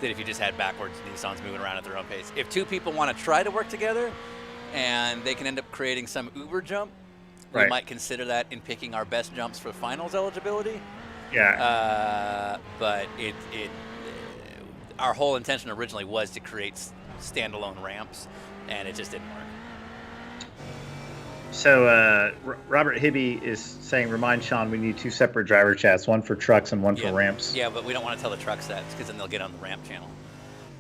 Speaker 3: than if you just had backwards Nissans moving around at their own pace. If 2 people want to try to work together, and they can end up creating some Uber jump, we might consider that in picking our best jumps for finals eligibility.
Speaker 4: Yeah.
Speaker 3: But our whole intention originally was to create standalone ramps, and it just didn't work.
Speaker 4: So Robert Hibby is saying, remind Sean we need 2 separate driver chats, one for trucks and one for ramps.
Speaker 3: Yeah, but we don't want to tell the trucks that because then they'll get on the ramp channel.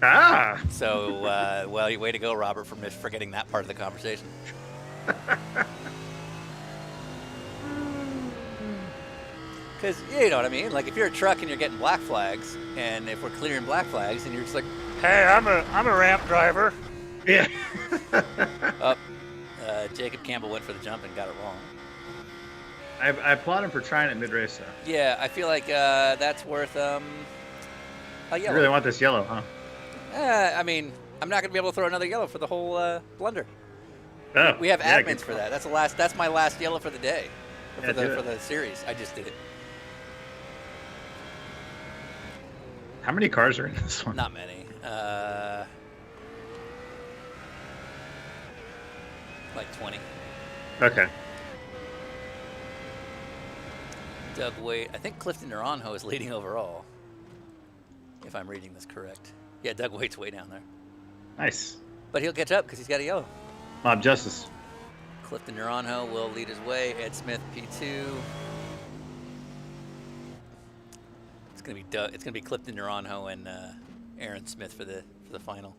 Speaker 4: Ah.
Speaker 3: So, well, way to go, Robert, for forgetting that part of the conversation. Because, you know what I mean? Like, if you're a truck and you're getting black flags, and if we're clearing black flags, and you're just like,
Speaker 14: hey, I'm a ramp driver.
Speaker 4: Yeah.
Speaker 3: Jacob Campbell went for the jump and got it wrong.
Speaker 4: I applaud him for trying it mid-race, though.
Speaker 3: Yeah, I feel like that's worth a yellow.
Speaker 4: You really want this yellow, huh?
Speaker 3: I mean, I'm not going to be able to throw another yellow for the whole Blunder.
Speaker 4: Oh,
Speaker 3: we have
Speaker 4: yeah,
Speaker 3: admins for that. That's my last yellow for the day, or
Speaker 4: Yeah,
Speaker 3: for the series. I just did it.
Speaker 4: How many cars are in this one?
Speaker 3: Not many. Like 20.
Speaker 4: Okay.
Speaker 3: Doug Waite. I think Clifton Naranjo is leading overall, if I'm reading this correct. Yeah, Doug Waite's way down there.
Speaker 4: Nice.
Speaker 3: But he'll catch up because he's got a yellow.
Speaker 4: Mob Justice.
Speaker 3: Clifton Naranjo will lead his way. Ed Smith, P2. It's gonna be Clifton Naranjo and Aaron Smith for the final.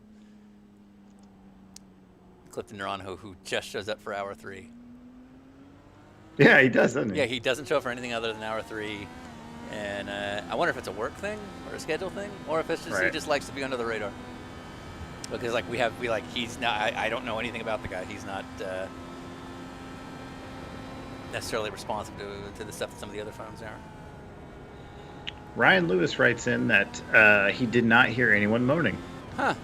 Speaker 3: Clifton Naranjo, who just shows up for hour 3.
Speaker 4: Yeah, he does, doesn't he?
Speaker 3: Yeah, he doesn't show up for anything other than hour 3. And I wonder if it's a work thing or a schedule thing, or if it's just he just likes to be under the radar. Because like he's not. I don't know anything about the guy. He's not necessarily responsive to the stuff that some of the other firms are.
Speaker 4: Ryan Lewis writes in that he did not hear anyone moaning.
Speaker 3: Huh.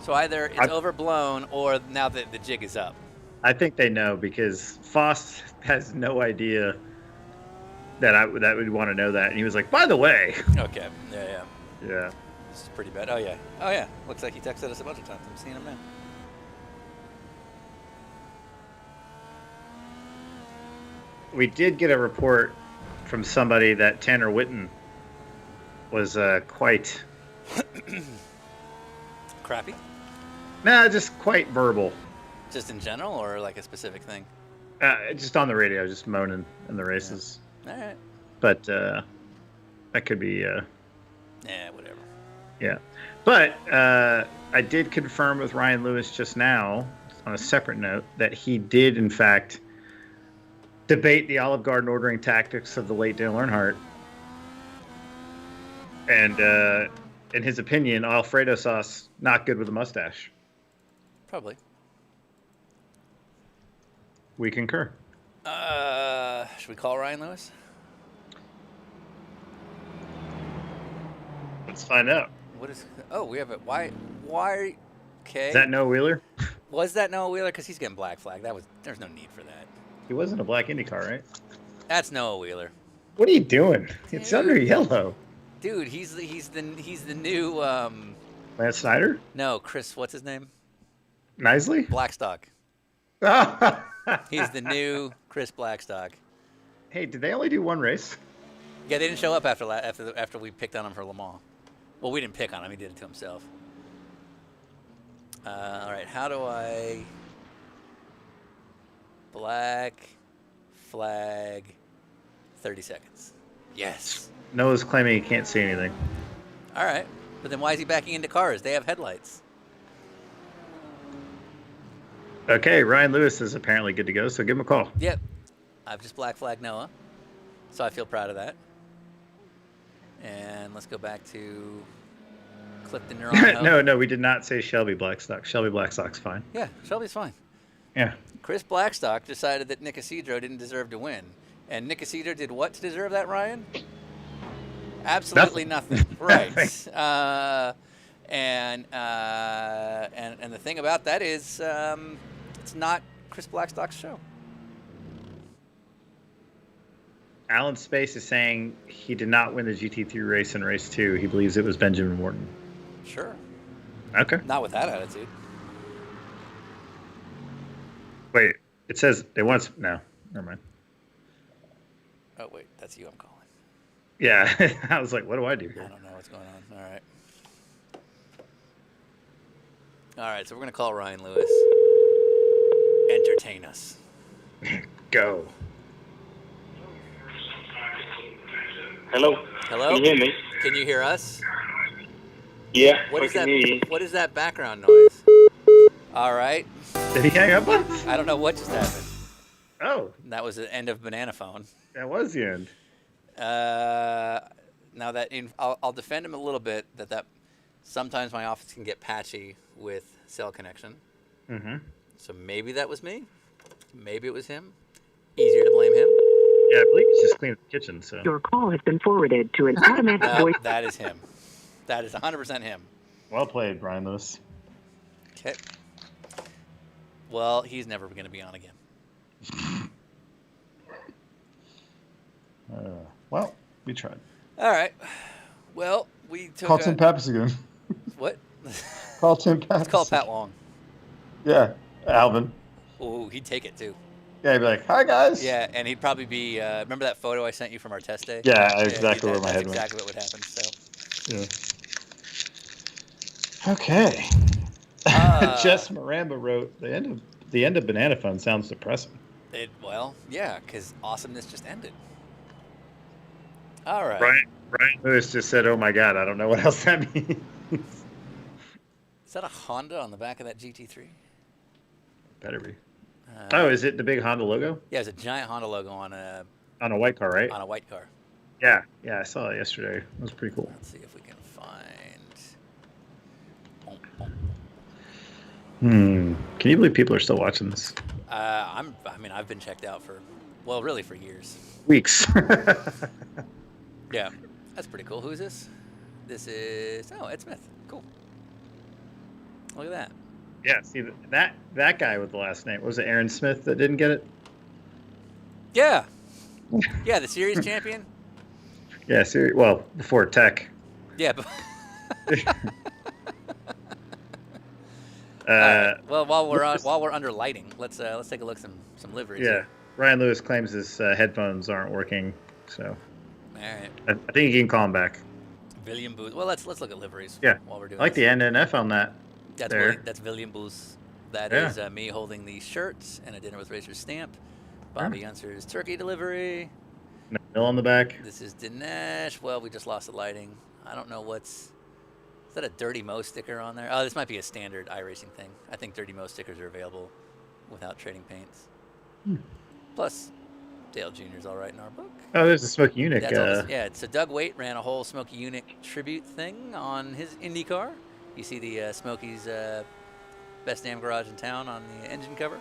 Speaker 3: So either it's overblown or now that the jig is up.
Speaker 4: I think they know because Foss has no idea that would want to know that, and he was like, "By the way."
Speaker 3: Okay. Yeah.
Speaker 4: Yeah.
Speaker 3: This is pretty bad. Oh yeah. Looks like he texted us a bunch of times. I'm seeing him now.
Speaker 4: We did get a report from somebody that Tanner Witten was quite
Speaker 3: Crappy.
Speaker 4: Nah, just quite verbal.
Speaker 3: Just in general, or like a specific thing?
Speaker 4: Just on the radio, just moaning in the races.
Speaker 3: Yeah. All right.
Speaker 4: But that could be.
Speaker 3: Yeah, whatever.
Speaker 4: Yeah, but I did confirm with Ryan Lewis just now, on a separate note, that he did in fact debate the Olive Garden ordering tactics of the late Dale Earnhardt, and in his opinion, Alfredo sauce not good with a mustache.
Speaker 3: Probably.
Speaker 4: We concur.
Speaker 3: Should we call Ryan Lewis?
Speaker 4: Let's find out.
Speaker 3: What is? Oh, we have it. Why? Okay.
Speaker 4: Is that Noah Wheeler?
Speaker 3: Was that Noah Wheeler? Because he's getting black flag. There's no need for that.
Speaker 4: He wasn't a black IndyCar, right?
Speaker 3: That's Noah Wheeler.
Speaker 4: What are you doing? It's under yellow.
Speaker 3: Dude, he's the new.
Speaker 4: Lance Snyder?
Speaker 3: No, Chris. What's his name?
Speaker 4: Knisley?
Speaker 3: Blackstock. He's the new Chris Blackstock.
Speaker 4: Hey, did they only do one race?
Speaker 3: Yeah, they didn't show up after we picked on him for Le Mans. Well, we didn't pick on him. He did it to himself. All right, how do I... Black flag 30 seconds. Yes.
Speaker 4: Noah's claiming he can't see anything.
Speaker 3: All right, but then why is he backing into cars? They have headlights.
Speaker 4: Okay, Ryan Lewis is apparently good to go, so give him a call.
Speaker 3: Yep. I've just black flagged Noah, so I feel proud of that. And let's go back to Clifton Naranjo.
Speaker 4: No, we did not say Shelby Blackstock. Shelby Blackstock's fine.
Speaker 3: Yeah, Shelby's fine.
Speaker 4: Yeah.
Speaker 3: Chris Blackstock decided that Nick Isidro didn't deserve to win. And Nick Isidro did what to deserve that, Ryan? Absolutely nothing. Right. And the thing about that is it's not Chris Blackstock's show.
Speaker 4: Alan Space is saying he did not win the GT3 race in race 2. He believes it was Benjamin Morton.
Speaker 3: Sure.
Speaker 4: Okay.
Speaker 3: Not with that attitude.
Speaker 4: Wait, it says they want... No, never mind.
Speaker 3: Oh, wait, that's you I'm calling.
Speaker 4: Yeah, I was like, what do I do here?
Speaker 3: I don't know what's going on. All right. All right, so we're going to call Ryan Lewis. Entertain us.
Speaker 4: Go.
Speaker 5: Hello.
Speaker 3: Hello?
Speaker 5: Can you hear me?
Speaker 3: Can you hear us?
Speaker 5: Yeah,
Speaker 3: What
Speaker 5: I
Speaker 3: is
Speaker 5: can
Speaker 3: that?
Speaker 5: hear you.
Speaker 3: What is that background noise? All right.
Speaker 4: Did he hang up on us?
Speaker 3: I don't know what just happened.
Speaker 4: Oh.
Speaker 3: That was the end of Banana Phone.
Speaker 4: That was the end.
Speaker 3: Now that I'll defend him a little bit. That sometimes my office can get patchy with cell connection.
Speaker 4: Mm-hmm.
Speaker 3: So maybe that was me. Maybe it was him. Easier to blame him.
Speaker 4: Yeah, I believe he's just cleaning the kitchen. So
Speaker 9: Your call has been forwarded to an automatic
Speaker 3: No,
Speaker 9: voice.
Speaker 3: that is him. That is 100% him.
Speaker 4: Well played, Brian Lewis.
Speaker 3: Okay. Well, he's never going to be on again.
Speaker 11: Well, we tried.
Speaker 3: All right. Well, we took
Speaker 11: Call Tim Papis again.
Speaker 3: What?
Speaker 11: Call Tim Papis.
Speaker 3: Let's call Pat Long.
Speaker 11: Yeah, Alvin.
Speaker 3: Oh, he'd take it too.
Speaker 11: Yeah, he'd be like, "Hi guys."
Speaker 3: Yeah, and he'd probably be. Remember that photo I sent you from our test day?
Speaker 11: Yeah, exactly where my head
Speaker 3: That's
Speaker 11: went.
Speaker 3: exactly what would happen. So.
Speaker 11: Yeah. Okay. Jess Maramba wrote the end of Banana Fun sounds depressing.
Speaker 3: Well, yeah, because awesomeness just ended. All right.
Speaker 4: Brian Lewis just said, "Oh my God, I don't know what else that means."
Speaker 3: Is that a Honda on the back of that GT3?
Speaker 4: Better be. Oh, is it the big Honda logo?
Speaker 3: Yeah, it's a giant Honda logo on a
Speaker 4: white car, right?
Speaker 3: On a white car.
Speaker 4: Yeah, I saw it yesterday. It was pretty cool.
Speaker 3: Let's see if we can find.
Speaker 4: Can you believe people are still watching this?
Speaker 3: I've been checked out for, well, really for years.
Speaker 4: Weeks.
Speaker 3: Yeah, that's pretty cool. Who is this? This is Ed Smith. Cool. Look at that.
Speaker 4: Yeah, see that guy with the last name, was it Aaron Smith that didn't get it?
Speaker 3: Yeah. Yeah, the series champion.
Speaker 4: Yeah, well, before Tech.
Speaker 3: Yeah. Right. Well, while we're under lighting, let's take a look at some liveries.
Speaker 4: Yeah,
Speaker 3: Here.
Speaker 4: Ryan Lewis claims his headphones aren't working, so.
Speaker 3: All right.
Speaker 4: I think you can call him back.
Speaker 3: William Booth. Well, let's look at liveries.
Speaker 4: Yeah.
Speaker 3: While we're doing.
Speaker 4: I like
Speaker 3: this.
Speaker 4: the NNF on that.
Speaker 3: That's William Booth. That
Speaker 4: Yeah.
Speaker 3: is me holding the shirts and a Dinner with Racers stamp. Bobby Unser's turkey delivery.
Speaker 4: Mill on the back.
Speaker 3: This is Dinesh. Well, we just lost the lighting. I don't know what's. Is that a Dirty Mo sticker on there? Oh, this might be a standard iRacing thing. I think Dirty Mo stickers are available without trading paints. Plus, Dale Jr.'s all right in our book.
Speaker 4: Oh, there's a Smokey Unic.
Speaker 3: Yeah, so Doug Waite ran a whole Smokey Unic tribute thing on his Indy car. You see the Smokey's Best Damn Garage in Town on the engine cover.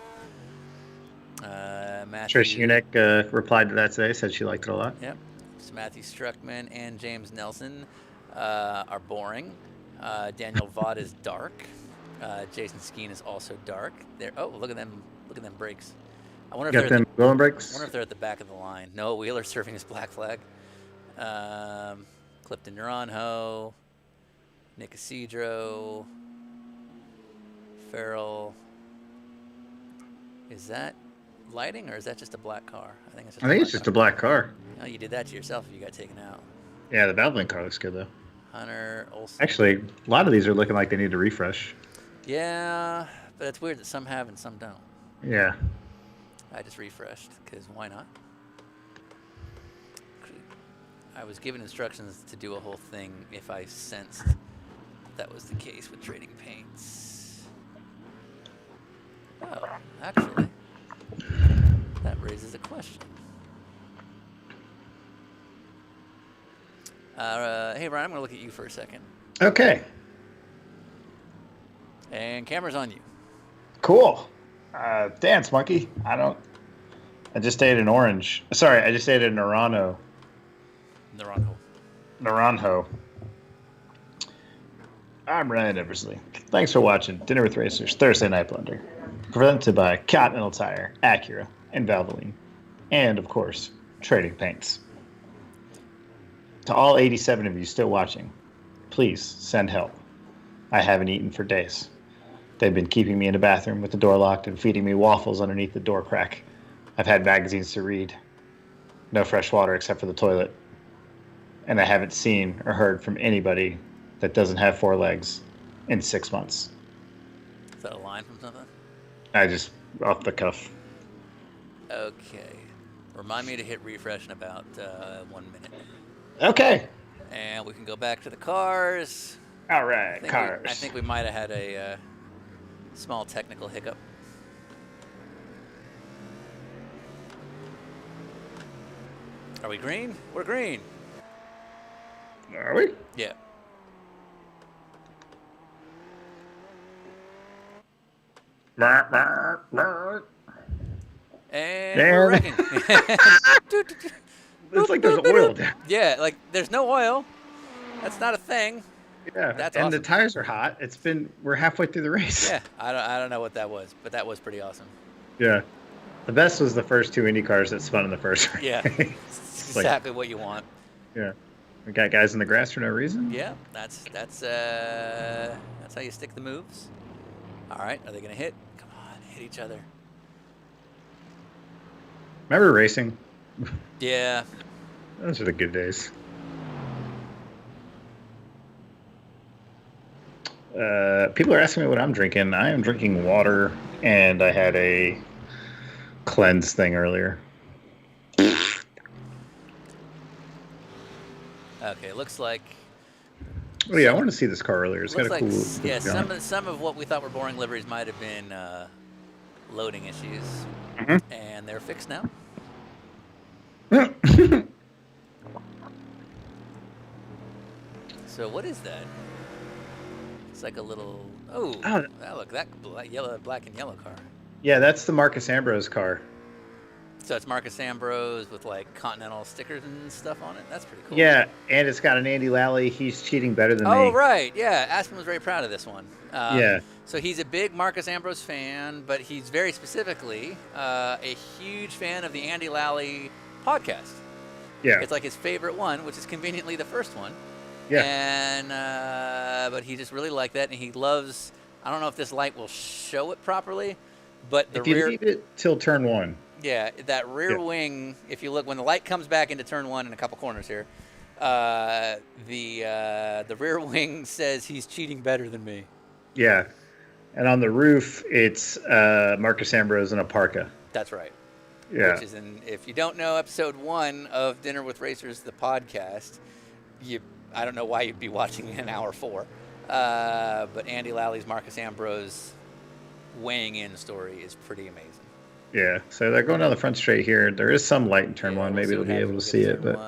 Speaker 3: Matthew,
Speaker 4: Trish Unic replied to that today, said she liked it a lot.
Speaker 3: Yep. So Matthew Struckman and James Nelson are boring. Daniel Vaught is dark. Jason Skeen is also dark. Look at them! Look at them brakes. I wonder if
Speaker 4: them going brakes.
Speaker 3: I wonder if they're at the back of the line. Noah Wheeler serving his black flag. Clifton Naranjo, Nick Isidro, Farrell. Is that lighting or is that just a black car? I think it's just.
Speaker 4: A black car.
Speaker 3: No, you did that to yourself if you got taken out.
Speaker 4: Yeah, the Battling car looks good though.
Speaker 3: Hunter Olsen.
Speaker 4: Actually, a lot of these are looking like they need a refresh.
Speaker 3: Yeah, but it's weird that some have and some don't.
Speaker 4: Yeah.
Speaker 3: I just refreshed because why not? I was given instructions to do a whole thing if I sensed that was the case with trading paints. Oh, actually, that raises a question. Hey, Ryan, I'm going to look at you for a second.
Speaker 4: Okay.
Speaker 3: And camera's on you.
Speaker 11: Cool. Dance monkey. I just ate an orange. Sorry, I just ate a Naranjo. Naranjo. I'm Ryan Eversley. Thanks for watching Dinner with Racers Thursday Night Blunder. Presented by Continental Tire, Acura, and Valvoline. And, of course, Trading Paints. To all 87 of you still watching, please send help. I haven't eaten for days. They've been keeping me in the bathroom with the door locked and feeding me waffles underneath the door crack. I've had magazines to read. No fresh water except for the toilet. And I haven't seen or heard from anybody that doesn't have 4 legs in 6 months.
Speaker 3: Is that a line from something?
Speaker 11: I just, off the cuff.
Speaker 3: Okay. Remind me to hit refresh in about 1 minute.
Speaker 4: Okay.
Speaker 3: And we can go back to the cars.
Speaker 4: All right,
Speaker 3: I think we might have had a small technical hiccup. Are we green? We're green.
Speaker 4: Are we?
Speaker 3: Yeah. And we're wrecking.
Speaker 4: It's like there's oil down.
Speaker 3: Yeah, like there's no oil. That's not a thing.
Speaker 4: Yeah,
Speaker 3: That's
Speaker 4: and
Speaker 3: awesome.
Speaker 4: the tires are hot. We're halfway through the race.
Speaker 3: Yeah, I don't know what that was, but that was pretty awesome.
Speaker 4: Yeah. The best was the first two Indy cars that spun in the first race.
Speaker 3: Yeah, it's exactly what you want.
Speaker 4: Yeah. We got guys in the grass for no reason.
Speaker 3: Yeah, that's how you stick the moves. All right, are they gonna hit? Come on, hit each other.
Speaker 4: Remember racing?
Speaker 3: Yeah.
Speaker 4: Those are the good days. People are asking me what I'm drinking. I am drinking water, and I had a cleanse thing earlier.
Speaker 3: Okay, looks like.
Speaker 4: Oh yeah, I wanted to see this car earlier. It's got a
Speaker 3: Looks
Speaker 4: cool.
Speaker 3: like, yeah,
Speaker 4: design.
Speaker 3: some of what we thought were boring liveries might have been loading issues, and they're fixed now. So what is that? It's like a little. Oh, look, that black and yellow car.
Speaker 4: Yeah, that's the Marcus Ambrose car.
Speaker 3: So it's Marcus Ambrose with like Continental stickers and stuff on it. That's pretty cool.
Speaker 4: Yeah, and it's got an Andy Lally. He's cheating better than me.
Speaker 3: Oh, right. Yeah. Aspen was very proud of this one.
Speaker 4: Yeah.
Speaker 3: So he's a big Marcus Ambrose fan, but he's very specifically a huge fan of the Andy Lally podcast.
Speaker 4: Yeah.
Speaker 3: It's like his favorite one, which is conveniently the first one.
Speaker 4: Yeah.
Speaker 3: And, but he just really liked that, and he loves, I don't know if this light will show it properly, but the
Speaker 4: If you
Speaker 3: rear.
Speaker 4: leave it till turn one.
Speaker 3: Yeah, that rear wing, if you look, when the light comes back into turn one in a couple corners here, the rear wing says he's cheating better than me.
Speaker 4: Yeah. And on the roof, it's Marcus Ambrose in a parka.
Speaker 3: That's right.
Speaker 4: Yeah.
Speaker 3: Which is if you don't know episode 1 of Dinner with Racers, the podcast, I don't know why you'd be watching in hour 4. But Andy Lally's Marcus Ambrose weighing in story is pretty amazing.
Speaker 4: Yeah, so they're going down the front straight here. There is some light in turn one. Maybe they'll be able to see it, but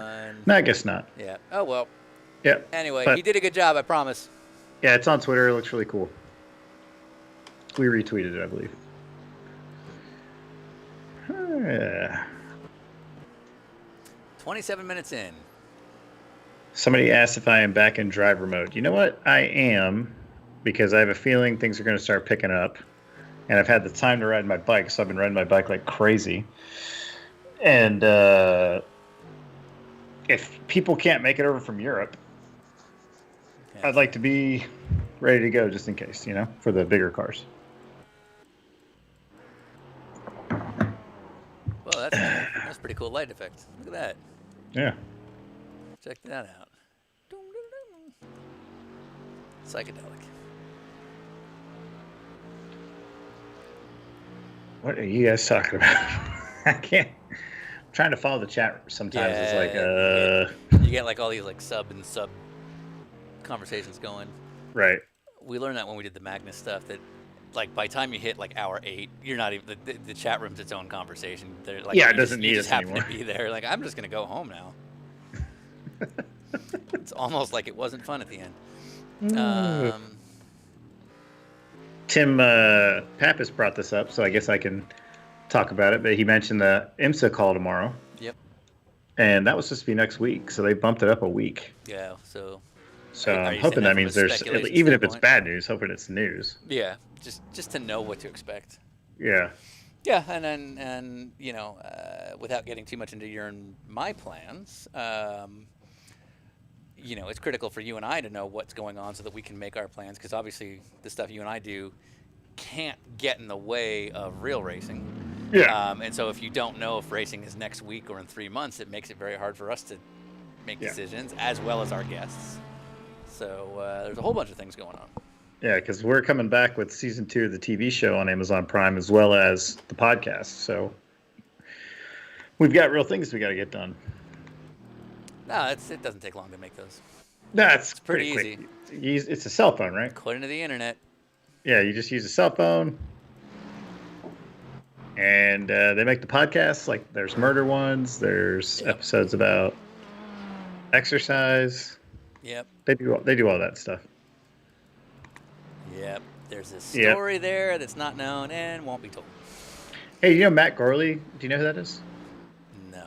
Speaker 4: no, I guess not.
Speaker 3: Yeah. Oh, well.
Speaker 4: Yeah.
Speaker 3: Anyway,
Speaker 4: but,
Speaker 3: he did a good job, I promise.
Speaker 4: Yeah, it's on Twitter. It looks really cool. We retweeted it, I believe.
Speaker 3: 27 minutes in.
Speaker 4: Somebody asked if I am back in driver mode. You know what? I am, because I have a feeling things are going to start picking up. And I've had the time to ride my bike, so I've been riding my bike like crazy. And if people can't make it over from Europe, I'd like to be ready to go just in case, for the bigger cars.
Speaker 3: Well, that's pretty cool light effect. Look at that.
Speaker 4: Yeah.
Speaker 3: Check that out. Psychedelic.
Speaker 4: What are you guys talking about? I can't. I'm trying to follow the chat. Sometimes it's like,
Speaker 3: You get like all these like sub conversations going.
Speaker 4: Right.
Speaker 3: We learned that when we did the Magnus stuff that, like, by the time you hit like hour 8, you're not even the chat room's its own conversation. They're like,
Speaker 4: yeah, it doesn't need us
Speaker 3: happen
Speaker 4: anymore.
Speaker 3: to be there. Like, I'm just gonna go home now. It's almost like it wasn't fun at the end.
Speaker 4: Tim Papis brought this up, so I guess I can talk about it. But he mentioned the IMSA call tomorrow.
Speaker 3: Yep.
Speaker 4: And that was supposed to be next week, so they bumped it up a week.
Speaker 3: Yeah. So
Speaker 4: I'm hoping that means there's, even if it's bad news, hoping it's news.
Speaker 3: Yeah. Just to know what to expect.
Speaker 4: Yeah.
Speaker 3: Yeah, and without getting too much into your and my plans, it's critical for you and I to know what's going on so that we can make our plans, because obviously the stuff you and I do can't get in the way of real racing.
Speaker 4: Yeah.
Speaker 3: And so if you don't know if racing is next week or in 3 months, it makes it very hard for us to make decisions, as well as our guests. So there's a whole bunch of things going on.
Speaker 4: Yeah, because we're coming back with season 2 of the TV show on Amazon Prime, as well as the podcast. So We've got real things we got to get done.
Speaker 3: No, it doesn't take long to make those.
Speaker 4: That's
Speaker 3: It's pretty
Speaker 4: quick.
Speaker 3: easy.
Speaker 4: It's a cell phone, right?
Speaker 3: According to the internet.
Speaker 4: Yeah, you just use a cell phone. And they make the podcasts. Like, there's murder ones. There's episodes about exercise.
Speaker 3: Yep.
Speaker 4: They do all that stuff.
Speaker 3: Yep. There's a story there that's not known and won't be told.
Speaker 4: Hey, you know Matt Gorley? Do you know who that is?
Speaker 3: No.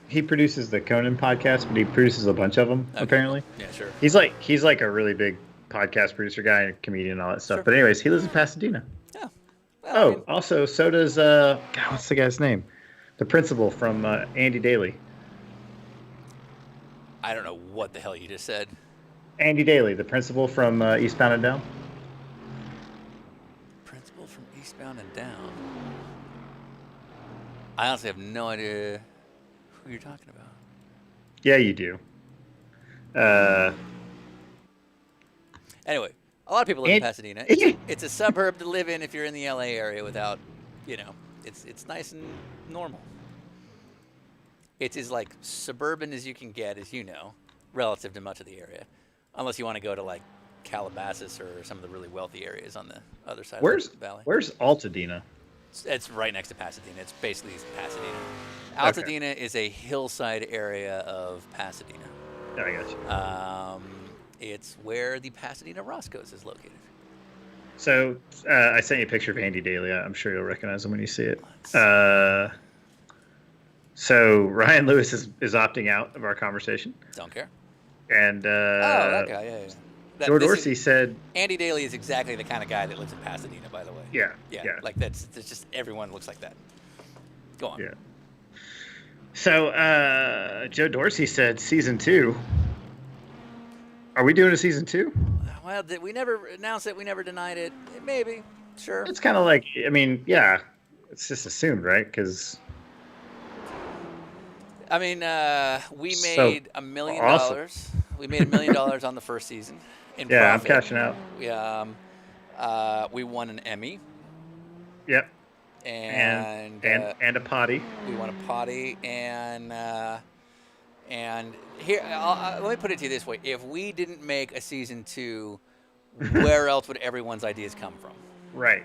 Speaker 4: He produces the Conan podcast, but he produces a bunch of them, apparently.
Speaker 3: Yeah, sure.
Speaker 4: He's like a really big podcast producer guy and comedian and all that stuff.
Speaker 3: Sure.
Speaker 4: But anyways, he lives in Pasadena.
Speaker 3: Yeah. Well,
Speaker 4: Also, so does God, what's the guy's name? The principal from Andy Daly.
Speaker 3: I don't know what the hell you just said.
Speaker 4: Andy Daly, the principal from Eastbound and Down.
Speaker 3: Principal from Eastbound and Down. I honestly have no idea who you're talking about.
Speaker 4: Yeah, you do.
Speaker 3: Anyway, a lot of people live in Pasadena. It's a suburb to live in if you're in the LA area without, it's nice and normal. It's as like suburban as you can get, as you know, relative to much of the area. Unless you want to go to like Calabasas or some of the really wealthy areas on the other side of the valley.
Speaker 4: Where's Altadena?
Speaker 3: It's right next to Pasadena. It's basically Pasadena. Altadena is a hillside area of Pasadena.
Speaker 4: I got you.
Speaker 3: It's where the Pasadena Roscoe's is located.
Speaker 4: So I sent you a picture of Andy Daly. I'm sure you'll recognize him when you see it. So Ryan Lewis is opting out of our conversation.
Speaker 3: Don't care.
Speaker 4: And
Speaker 3: that guy, yeah.
Speaker 4: Joe Dorsey said
Speaker 3: Andy Daly is exactly the kind of guy that lives in Pasadena, by the way.
Speaker 4: Yeah.
Speaker 3: Like that's just everyone looks like that. Go on.
Speaker 4: Yeah. So Joe Dorsey said season 2. Are we doing a season 2?
Speaker 3: Well, we never announced it. We never denied it. Maybe. Sure.
Speaker 4: It's kind of like, I mean, yeah, it's just assumed, right? Because
Speaker 3: I mean, we made $1 million.
Speaker 4: Awesome.
Speaker 3: We made $1 million on the first season. In
Speaker 4: yeah,
Speaker 3: profit.
Speaker 4: I'm cashing out.
Speaker 3: We won an Emmy.
Speaker 4: Yep.
Speaker 3: And
Speaker 4: a potty.
Speaker 3: We won a potty, and here, let me put it to you this way: if we didn't make a season 2, where else would everyone's ideas come from?
Speaker 4: Right.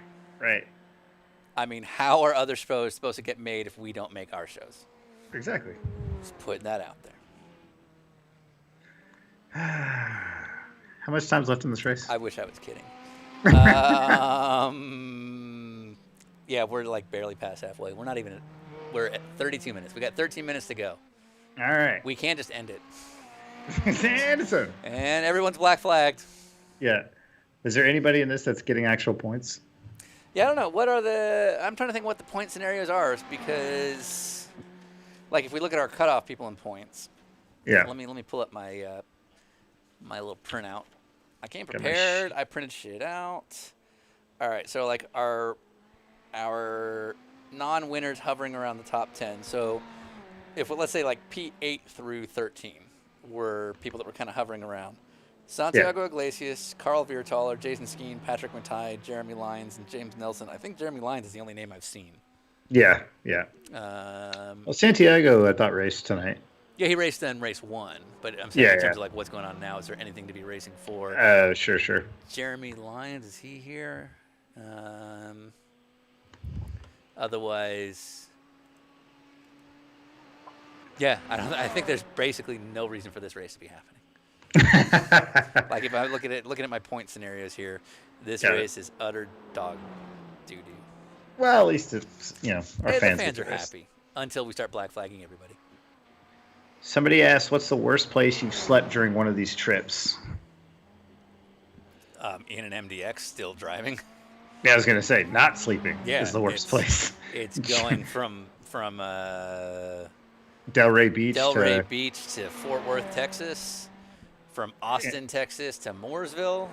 Speaker 3: I mean, how are other shows supposed to get made if we don't make our shows?
Speaker 4: Exactly.
Speaker 3: Just putting that out there.
Speaker 4: How much time's left in this race?
Speaker 3: I wish I was kidding. Yeah, we're like barely past halfway. We're at 32 minutes. We got 13 minutes to go.
Speaker 4: All right.
Speaker 3: We can't just end it.
Speaker 4: Anderson.
Speaker 3: And everyone's black flagged.
Speaker 4: Yeah. Is there anybody in this that's getting actual points?
Speaker 3: Yeah, I don't know. I'm trying to think what the point scenarios are, because like if we look at our cutoff people in points.
Speaker 4: Yeah.
Speaker 3: Let me pull up my my little printout. I came prepared. I printed shit out. All right, so like our non-winners hovering around the top 10. So if let's say like P8 through 13 were people that were kind of hovering around. Santiago Iglesias, Carl Viertaler, Jason Skeen, Patrick Matai, Jeremy Lyons, and James Nelson. I think Jeremy Lyons is the only name I've seen.
Speaker 4: Yeah. Well, Santiago, I thought raced tonight.
Speaker 3: Yeah, he raced in race 1, but I'm saying in terms of like what's going on now, is there anything to be racing for?
Speaker 4: Sure.
Speaker 3: Jeremy Lyons, is he here? Otherwise, yeah, I think there's basically no reason for this race to be happening. Like if I'm looking at my point scenarios here, this race is utter dog doo-doo.
Speaker 4: Well, at least it's, our
Speaker 3: fans are happy until we start black flagging everybody.
Speaker 4: Somebody asked, what's the worst place you've slept during one of these trips?
Speaker 3: In an MDX, still driving.
Speaker 4: Yeah, I was going to say, not sleeping is the worst place.
Speaker 3: It's going from
Speaker 4: Delray Beach
Speaker 3: Beach to Fort Worth, Texas, from Austin, Texas to Mooresville,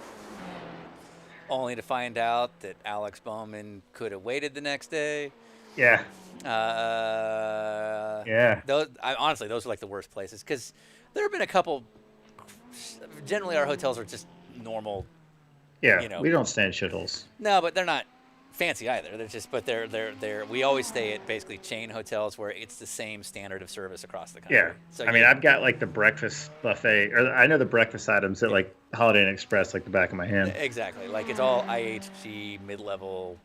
Speaker 3: only to find out that Alex Bowman could have waited the next day.
Speaker 4: Yeah.
Speaker 3: Honestly, those are like the worst places, because there have been a couple. Generally, our hotels are just normal.
Speaker 4: Yeah, we don't stand shitholes.
Speaker 3: No, but they're not fancy either. They're just, but they're. We always stay at basically chain hotels where it's the same standard of service across the country.
Speaker 4: Yeah.
Speaker 3: So
Speaker 4: I mean, I've got like the breakfast buffet, or I know the breakfast items at like Holiday Inn Express, like the back of my hand.
Speaker 3: Exactly. Like it's all IHG mid-level.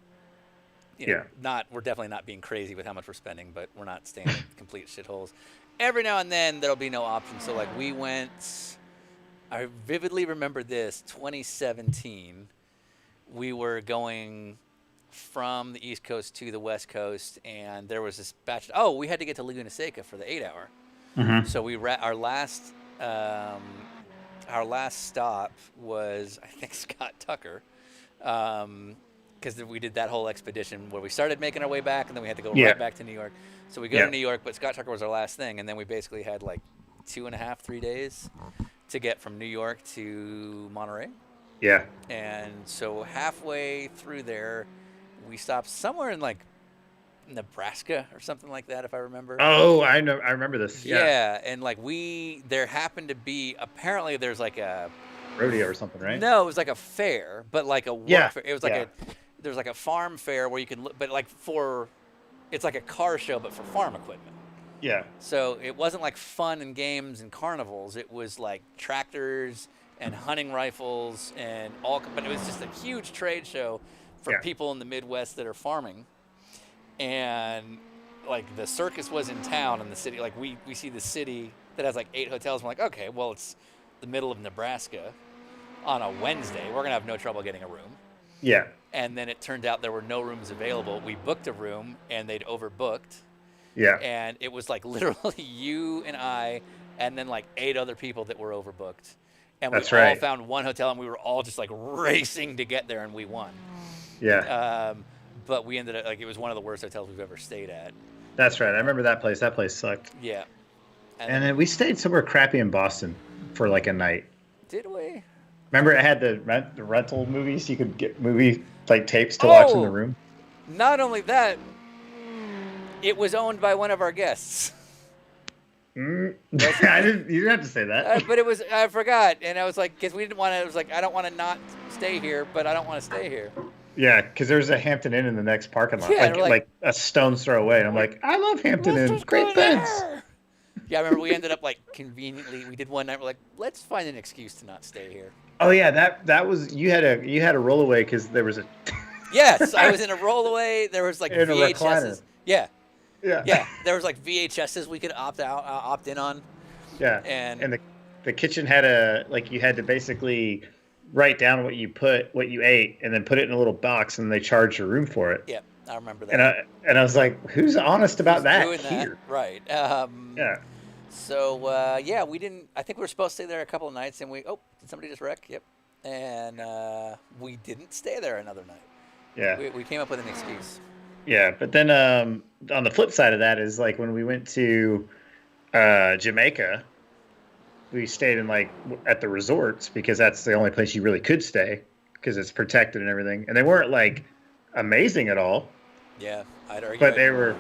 Speaker 3: We're definitely not being crazy with how much we're spending, but we're not staying in complete shitholes. Every now and then there'll be no option. So like we went, I vividly remember this, 2017. We were going from the East Coast to the West Coast, and there was this batch. We had to get to Laguna Seca for the 8-hour.
Speaker 4: Mm-hmm.
Speaker 3: So our last stop was, I think, Scott Tucker, because we did that whole expedition where we started making our way back, and then we had to go right back to New York. So we go to New York, but Scott Tucker was our last thing, and then we basically had like 2.5, 3 days to get from New York to Monterey.
Speaker 4: Yeah.
Speaker 3: And so halfway through there, we stopped somewhere in like Nebraska or something like that, if I remember.
Speaker 4: Oh, I know. I remember this.
Speaker 3: Yeah, and like there happened to be, apparently there's like a
Speaker 4: rodeo or something, right?
Speaker 3: No, it was like a fair, but like a work fair. It was like there's like a farm fair where you can, but like it's like a car show, but for farm equipment.
Speaker 4: Yeah.
Speaker 3: So it wasn't like fun and games and carnivals. It was like tractors and hunting rifles and all, but it was just a huge trade show for people in the Midwest that are farming. And like the circus was in town in the city. Like we see the city that has like 8 hotels. We're like, okay, well, it's the middle of Nebraska on a Wednesday. We're going to have no trouble getting a room.
Speaker 4: Yeah.
Speaker 3: And then it turned out there were no rooms available. We booked a room and they'd overbooked.
Speaker 4: Yeah.
Speaker 3: And it was like literally you and I and then like 8 other people that were overbooked. And we all found one hotel and we were all just like racing to get there, and we won.
Speaker 4: Yeah.
Speaker 3: But we ended up, like, it was one of the worst hotels we've ever stayed at.
Speaker 4: That's right. I remember that place. That place sucked.
Speaker 3: Yeah.
Speaker 4: And then we stayed somewhere crappy in Boston for like a night.
Speaker 3: Did we?
Speaker 4: Remember, it had the rental movies. You could get movie like tapes to watch in the room.
Speaker 3: Not only that, it was owned by one of our guests.
Speaker 4: You didn't have to say that.
Speaker 3: But it was, I forgot. And I was like, because we didn't want to, it was like, I don't want to not stay here, but I don't want to stay here.
Speaker 4: Yeah, because there's a Hampton Inn in the next parking lot,
Speaker 3: Yeah,
Speaker 4: like a stone's throw away. And I'm like, I love Hampton Inn. Great beds.
Speaker 3: Yeah, I remember we ended up like conveniently, we did one night, we're like, let's find an excuse to not stay here.
Speaker 4: Oh yeah, that was, you had a rollaway because there was a.
Speaker 3: Yes, I was in a rollaway. There was like
Speaker 4: in
Speaker 3: VHSs.
Speaker 4: Yeah.
Speaker 3: There was like VHSs we could opt in on.
Speaker 4: Yeah. And the kitchen had you had to basically write down what you ate and then put it in a little box, and they charged your room for it.
Speaker 3: Yeah, I remember that.
Speaker 4: And I was like, who's honest about that here?
Speaker 3: Right.
Speaker 4: Yeah.
Speaker 3: So we didn't. I think we were supposed to stay there a couple of nights, and did somebody just wreck? Yep. And we didn't stay there another night.
Speaker 4: Yeah.
Speaker 3: We came up with an excuse.
Speaker 4: Yeah, but then on the flip side of that is like when we went to Jamaica, we stayed in at the resorts because that's the only place you really could stay because it's protected and everything. And they weren't like amazing at all.
Speaker 3: Yeah, I'd argue.
Speaker 4: But they were.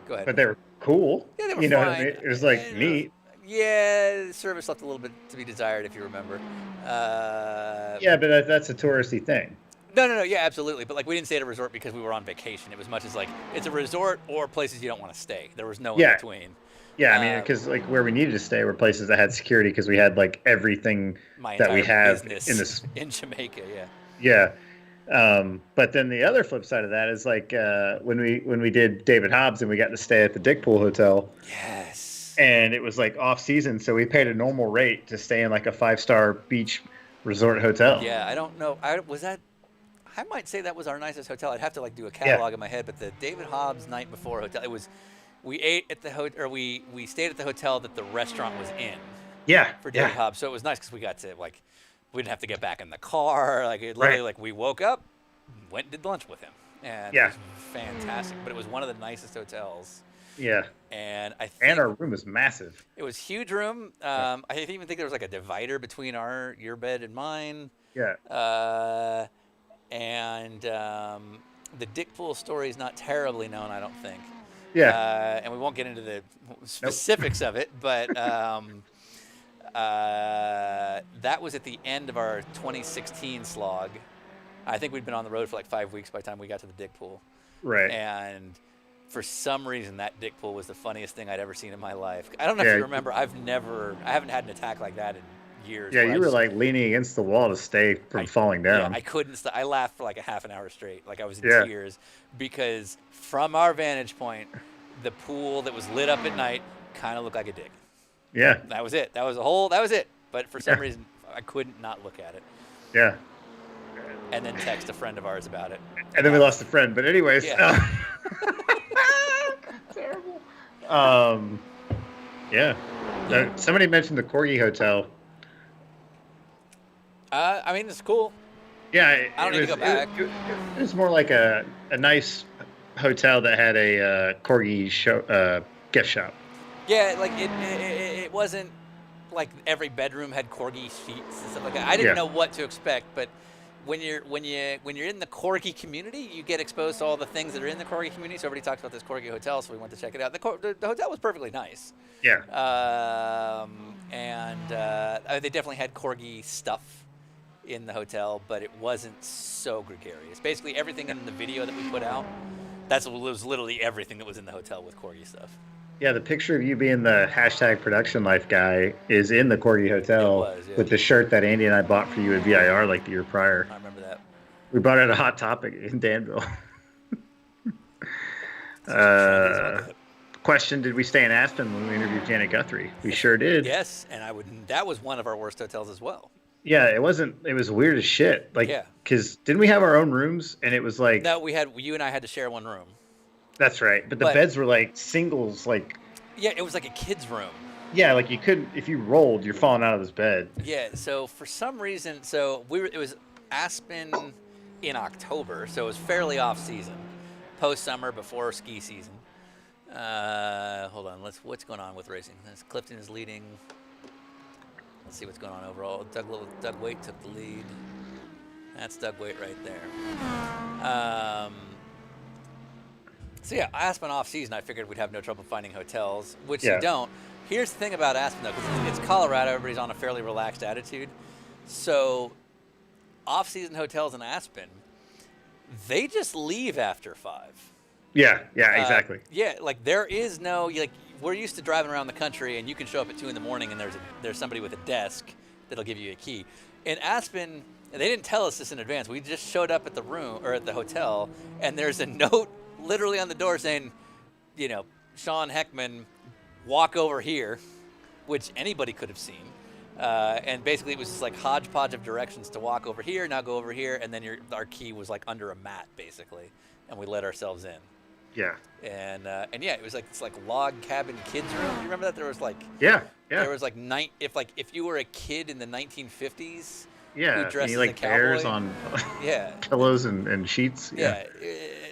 Speaker 3: Go ahead.
Speaker 4: But they were cool.
Speaker 3: Yeah, they were
Speaker 4: fine.
Speaker 3: What
Speaker 4: I mean? It was like neat.
Speaker 3: Yeah, the service left a little bit to be desired, if you remember.
Speaker 4: Yeah, but that's a touristy thing.
Speaker 3: No. Yeah, absolutely. But we didn't stay at a resort because we were on vacation. It was much as it's a resort or places you don't want to stay. There was no in between.
Speaker 4: Yeah, I mean, because where we needed to stay were places that had security because we had everything that we have
Speaker 3: in Jamaica.
Speaker 4: Yeah. But then the other flip side of that is when we did David Hobbs and we got to stay at the Dickpool Hotel.
Speaker 3: Yes.
Speaker 4: And it was off season, so we paid a normal rate to stay in a 5-star beach resort hotel.
Speaker 3: Yeah, I don't know. I might say that was our nicest hotel. I'd have to do a catalog in my head, but the David Hobbs night before hotel, it was. We ate at the hotel, or we stayed at the hotel that the restaurant was in.
Speaker 4: Yeah.
Speaker 3: For David Hobbs, so it was nice because we got to we didn't have to get back in the car. We woke up, went and did lunch with him, and it was fantastic. But it was one of the nicest hotels.
Speaker 4: Yeah.
Speaker 3: And I think
Speaker 4: our room was massive.
Speaker 3: It was a huge room. I even think there was a divider between your bed and mine.
Speaker 4: Yeah.
Speaker 3: And the Dickpool story is not terribly known, I don't think.
Speaker 4: Yeah.
Speaker 3: And we won't get into the specifics of it, but that was at the end of our 2016 slog. I think we'd been on the road for like 5 weeks by the time we got to the dick pool.
Speaker 4: Right.
Speaker 3: And for some reason, that dick pool was the funniest thing I'd ever seen in my life. I don't know if
Speaker 4: Yeah.
Speaker 3: you remember. I haven't had an attack like that in years.
Speaker 4: Yeah,
Speaker 3: where I
Speaker 4: you were
Speaker 3: just-
Speaker 4: like leaning against the wall to stay from falling down.
Speaker 3: Yeah, I couldn't. I laughed for like a half an hour straight, like I was in
Speaker 4: Yeah.
Speaker 3: tears, because from our vantage point, the pool that was lit up at night kind of looked like a dick.
Speaker 4: Yeah.
Speaker 3: That was it. That was it. But for some reason, I couldn't not look at it.
Speaker 4: Yeah.
Speaker 3: And then text a friend of ours about it.
Speaker 4: And then we lost a friend. But anyways,
Speaker 3: Yeah.
Speaker 4: terrible. Yeah. Somebody mentioned the Corgi Hotel.
Speaker 3: I mean, it's cool.
Speaker 4: Yeah,
Speaker 3: I don't need to go back.
Speaker 4: It was more like a nice hotel that had a Corgi gift shop.
Speaker 3: Yeah, like it wasn't like every bedroom had corgi sheets and stuff like that. I didn't know what to expect, but when you're in the corgi community, you get exposed to all the things that are in the corgi community. So everybody talks about this corgi hotel, so we went to check it out. The hotel was perfectly nice.
Speaker 4: Yeah.
Speaker 3: And they definitely had corgi stuff in the hotel, but it wasn't so gregarious. Basically, everything in the video that we put out, was literally everything that was in the hotel with corgi stuff.
Speaker 4: Yeah, the picture of you being the hashtag production life guy is in the Corgi Hotel with the shirt that Andy and I bought for you at VIR like the year prior.
Speaker 3: I remember that.
Speaker 4: We bought it at a Hot Topic in Danville. Question, did we stay in Aspen when we interviewed Janet Guthrie? We sure did.
Speaker 3: Yes, and that was one of our worst hotels as well.
Speaker 4: Yeah, it was weird as shit. Like,
Speaker 3: Yeah.
Speaker 4: because didn't we have our own rooms? And it was like,
Speaker 3: No, you and I had to share one room.
Speaker 4: that's right. But the beds were like singles, like,
Speaker 3: Yeah, it was like a kid's room.
Speaker 4: yeah, like you couldn't, if you rolled, you're falling out of this bed.
Speaker 3: Yeah, so for some reason, it was Aspen in October, so it was fairly off season, post summer before ski season. Hold on, what's going on with racing? Clifton is leading. Let's see what's going on overall. Doug Waite took the lead. That's Doug Waite right there. So yeah, Aspen off season, I figured we'd have no trouble finding hotels, which you don't. Here's the thing about Aspen though, because it's Colorado, everybody's on a fairly relaxed attitude. So off season hotels in Aspen, they just leave after 5.
Speaker 4: Yeah, exactly.
Speaker 3: Yeah, like there is no, like we're used to driving around the country and you can show up at 2 a.m. and there's somebody with a desk that'll give you a key. In Aspen, they didn't tell us this in advance. We just showed up at the room or at the hotel and there's a note literally on the door saying, Sean Heckman, walk over here, which anybody could have seen. And basically it was just like hodgepodge of directions to walk over here, now go over here, and then our key was like under a mat basically, and we let ourselves in.
Speaker 4: Yeah.
Speaker 3: And yeah, it was like this like log cabin kids room. You remember that? There was like there was like if you were a kid in the 1950s.
Speaker 4: Yeah,
Speaker 3: who dressed
Speaker 4: you
Speaker 3: as
Speaker 4: like
Speaker 3: a cowboy,
Speaker 4: bears on pillows and sheets.
Speaker 3: Yeah,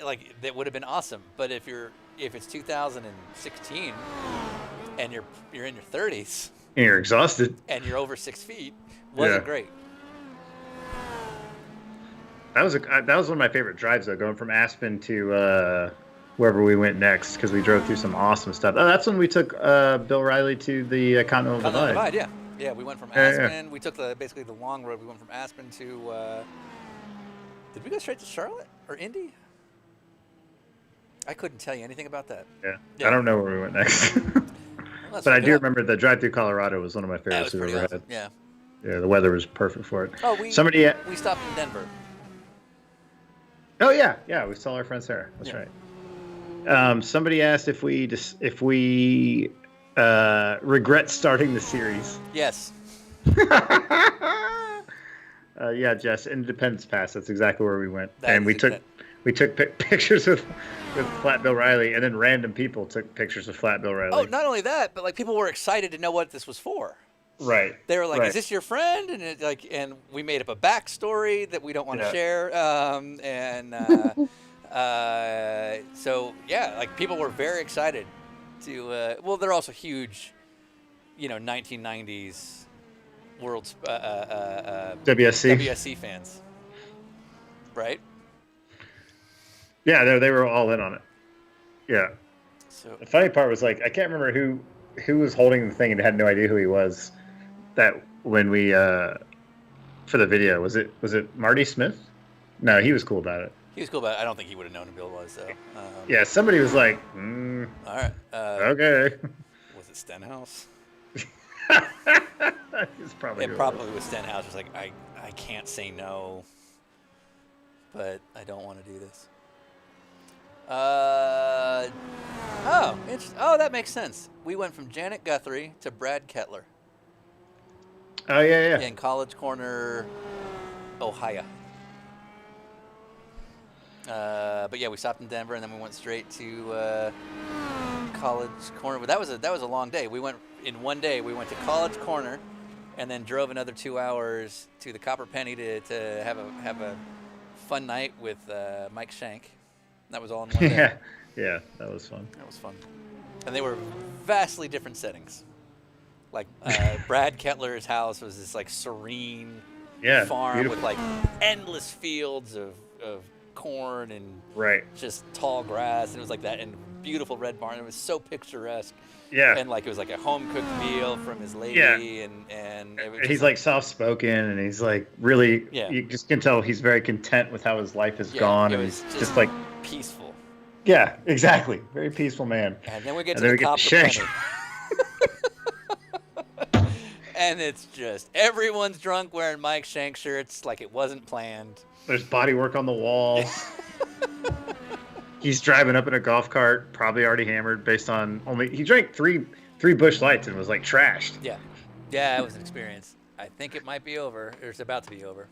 Speaker 3: like that would have been awesome. But if it's 2016 and you're in your 30s
Speaker 4: And you're exhausted.
Speaker 3: and you're over 6 feet, wasn't great.
Speaker 4: That was one of my favorite drives though, going from Aspen to wherever we went next, because we drove through some awesome stuff. Oh, that's when we took Bill Riley to the Continental Divide.
Speaker 3: Yeah, we went from Aspen. We took basically the long road. We went from Aspen to. Did we go straight to Charlotte or Indy? I couldn't tell you anything about that.
Speaker 4: Yeah. I don't know where we went next. But I do remember the drive through Colorado was one of my favorites we've ever had.
Speaker 3: Yeah.
Speaker 4: Yeah, the weather was perfect for it.
Speaker 3: Oh, we stopped in Denver.
Speaker 4: Oh yeah, we saw our friend Sarah. That's right. Somebody asked if we regret starting the series.
Speaker 3: Yes.
Speaker 4: Yeah, Jess, Independence Pass. That's exactly where we went, and we took pictures with Flat Bill Riley, and then random people took pictures of Flat Bill Riley.
Speaker 3: Oh, not only that, but like people were excited to know what this was for.
Speaker 4: Right.
Speaker 3: They were like,
Speaker 4: right.
Speaker 3: "Is this your friend?" And we made up a backstory that we don't want to share. So yeah, like people were very excited to. Well, they're also huge, 1990s world's WSC fans, right?
Speaker 4: Yeah, they were all in on it. Yeah.
Speaker 3: So
Speaker 4: the funny part was like I can't remember who was holding the thing and had no idea who he was. That when we for the video was it Marty Smith? No, he was cool about it.
Speaker 3: He was cool, but I don't think he would have known who Bill was. So
Speaker 4: Yeah, somebody was like,
Speaker 3: all right,
Speaker 4: okay.
Speaker 3: Was it Stenhouse?
Speaker 4: It's probably
Speaker 3: It probably was Stenhouse. It's like I can't say no, but I don't want to do this. Oh, that makes sense. We went from Janet Guthrie to Brad Kettler.
Speaker 4: Oh yeah.
Speaker 3: In College Corner, Ohio. But yeah, we stopped in Denver and then we went straight to College Corner. But that was a long day. We went in one day. We went to College Corner, and then drove another 2 hours to the Copper Penny to have a fun night with Mike Shank. That was all in one day.
Speaker 4: Yeah, that was fun.
Speaker 3: That was fun. And they were vastly different settings. Like Brad Kettler's house was this like serene farm
Speaker 4: beautiful.
Speaker 3: with like endless fields of corn and just tall grass, and it was like that, and beautiful red barn. It was so picturesque.
Speaker 4: Yeah.
Speaker 3: And like it was like a home cooked meal from his lady, and it was
Speaker 4: he's like soft spoken, and he's like really.
Speaker 3: Yeah.
Speaker 4: You just can tell he's very content with how his life has gone,
Speaker 3: it
Speaker 4: and
Speaker 3: was
Speaker 4: he's just like
Speaker 3: peaceful.
Speaker 4: Yeah, exactly. Very peaceful man.
Speaker 3: And then we get to the Copper Penny. And it's just everyone's drunk wearing Mike Shank shirts like it wasn't planned.
Speaker 4: There's body work on the walls. He's driving up in a golf cart, probably already hammered based on he drank three Busch Lights and was like trashed.
Speaker 3: Yeah, it was an experience. I think it might be over, or it's about to be over.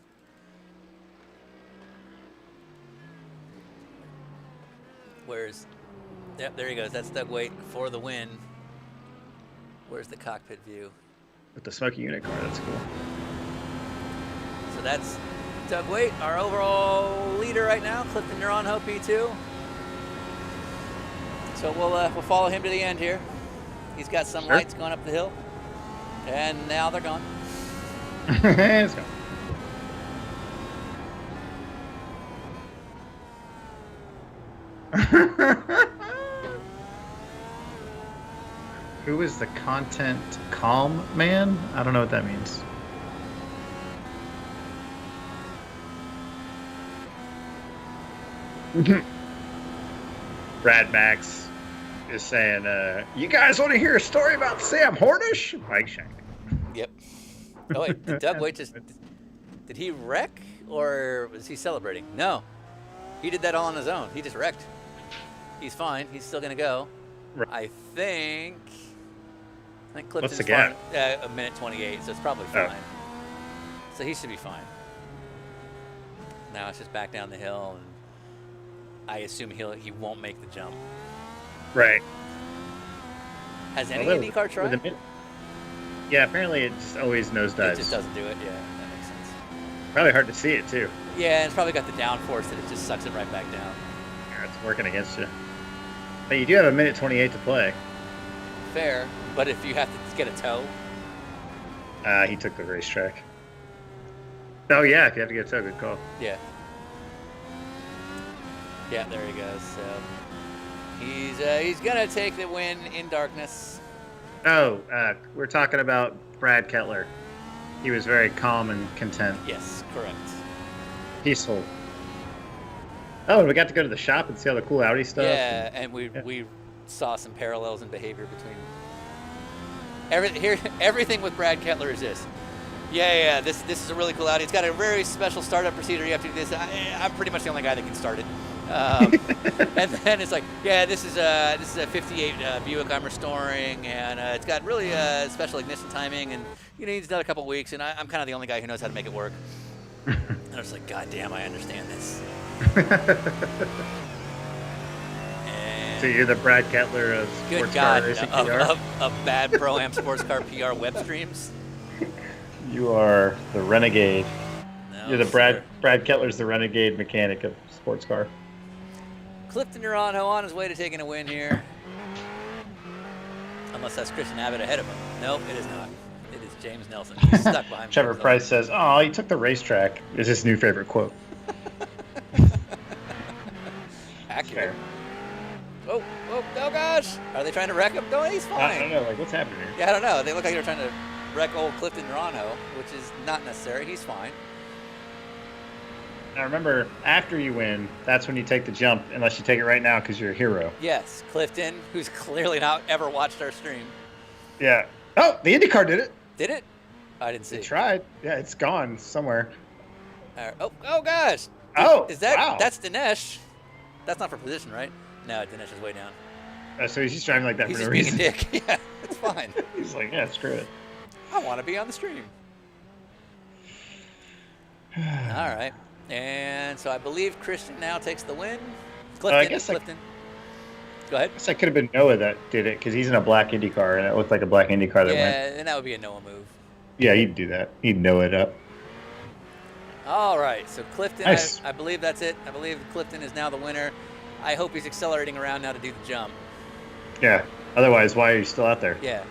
Speaker 3: Yep, there he goes. That's Doug Waite for the win. Where's the cockpit view?
Speaker 4: With the smoky unit car, that's cool.
Speaker 3: So that's Doug Waite, our overall leader right now. Clifton Neuronho P2. So we'll follow him to the end here. He's got some lights going up the hill, and now they're gone.
Speaker 4: It's gone. Who is the content calm man? I don't know what that means. Brad Max is saying, you guys want to hear a story about Sam Hornish? Mike Shank.
Speaker 3: Yep. Oh wait, did Doug Waite did he wreck, or was he celebrating? No, he did that all on his own. He just wrecked. He's fine. He's still gonna go.
Speaker 4: Right.
Speaker 3: I think Clifton's
Speaker 4: What's the gap?
Speaker 3: fine. A minute 28, so it's probably fine. So he should be fine. Now it's just back down the hill, and I assume he won't make the jump.
Speaker 4: Right.
Speaker 3: Has any IndyCar tried?
Speaker 4: Yeah, apparently it just always nosedives.
Speaker 3: It just doesn't do it. Yeah, that makes sense.
Speaker 4: Probably hard to see it too.
Speaker 3: Yeah, it's probably got the downforce that it just sucks it right back down.
Speaker 4: Yeah, it's working against you. But you do have a minute 28 to play.
Speaker 3: Fair, but if you have to get a tow.
Speaker 4: He took the racetrack. Oh yeah, if you have to get a tow, good call.
Speaker 3: Yeah. Yeah, there he goes. So he's gonna take the win in darkness.
Speaker 4: Oh, we're talking about Brad Kettler. He was very calm and content.
Speaker 3: Yes, correct.
Speaker 4: Peaceful. Oh, and we got to go to the shop and see all the cool Audi stuff.
Speaker 3: Yeah, and we saw some parallels in behavior between everything with Brad Kettler is this. Yeah, this is a really cool Audi. It's got a very special startup procedure. You have to do this. I'm pretty much the only guy that can start it. And then it's like, yeah, this is a 58 Buick I'm restoring, and it's got really special ignition timing, and it needs another couple weeks, and I'm kind of the only guy who knows how to make it work. And I was like, God damn, I understand this.
Speaker 4: So you're the Brad Kettler of sports car racing PR?
Speaker 3: Of bad Pro-Am sports car PR web streams.
Speaker 4: You are the renegade.
Speaker 3: No,
Speaker 4: You're the Brad Kettler's the renegade mechanic of sports car.
Speaker 3: Clifton Neuronho on his way to taking a win here. Unless that's Christian Abbott ahead of him. Nope, it is not. It is James Nelson. He's stuck behind
Speaker 4: Trevor Price says, "Oh, he took the racetrack." Is his new favorite quote.
Speaker 3: Accurate. Oh gosh! Are they trying to wreck him? No, he's fine.
Speaker 4: I don't know. Like, what's happening here?
Speaker 3: Yeah, I don't know. They look like they're trying to wreck old Clifton Neuronho, which is not necessary. He's fine.
Speaker 4: Now remember, after you win, that's when you take the jump, unless you take it right now because you're a hero.
Speaker 3: Yes, Clifton, who's clearly not ever watched our stream.
Speaker 4: Yeah. Oh, the IndyCar did it.
Speaker 3: Did it? I didn't see.
Speaker 4: It tried. Yeah, it's gone somewhere.
Speaker 3: Oh gosh. Is that
Speaker 4: wow.
Speaker 3: That's Dinesh? That's not for position, right? No, Dinesh is way down.
Speaker 4: So he's just driving like that
Speaker 3: He's
Speaker 4: for no
Speaker 3: just
Speaker 4: reason.
Speaker 3: being a dick. Yeah, it's fine.
Speaker 4: He's like, yeah, screw it.
Speaker 3: I want to be on the stream. All right. And so I believe Christian now takes the win. Clifton. Go ahead.
Speaker 4: I guess I could have been Noah that did it because he's in a black Indy car and it looked like a black Indy car that went.
Speaker 3: Yeah, and that would be a Noah move.
Speaker 4: Yeah, he'd do that. He'd know it up.
Speaker 3: All right. So Clifton,
Speaker 4: Nice.
Speaker 3: I believe that's it. I believe Clifton is now the winner. I hope he's accelerating around now to do the jump.
Speaker 4: Yeah. Otherwise, why are you still out there?
Speaker 3: Yeah.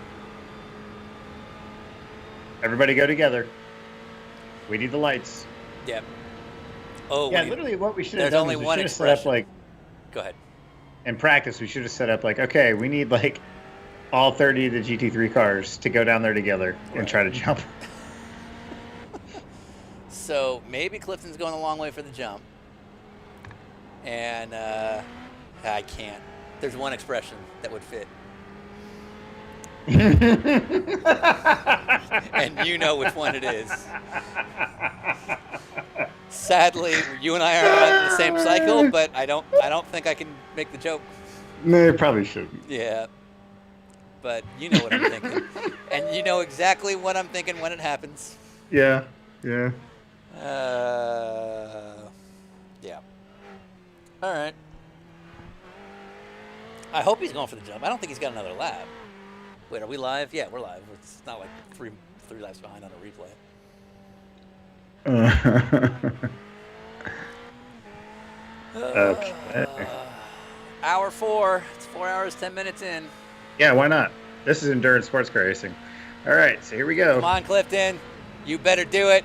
Speaker 4: Everybody go together. We need the lights.
Speaker 3: Yep. Oh,
Speaker 4: yeah, literally what we should have
Speaker 3: there's
Speaker 4: done
Speaker 3: only
Speaker 4: is we
Speaker 3: one
Speaker 4: should have set up
Speaker 3: expression.
Speaker 4: like,
Speaker 3: Go ahead.
Speaker 4: in practice, we should have set up like, okay, we need like all 30 of the GT3 cars to go down there together and try to jump.
Speaker 3: So maybe Clifton's going a long way for the jump. And I can't. There's one expression that would fit. And you know which one it is. Sadly, you and I are on the same cycle, but I don't think I can make the joke.
Speaker 4: No, probably shouldn't.
Speaker 3: Yeah. But you know what I'm thinking. And you know exactly what I'm thinking when it happens.
Speaker 4: Yeah, yeah.
Speaker 3: Yeah. All right. I hope he's going for the jump. I don't think he's got another lap. Wait, are we live? Yeah, we're live. It's not like three laps behind on a replay.
Speaker 4: Okay.
Speaker 3: Hour 4. It's 4 hours, 10 minutes in.
Speaker 4: Yeah, why not? This is endurance sports car racing. All right, so here we go.
Speaker 3: Come on, Clifton. You better do it.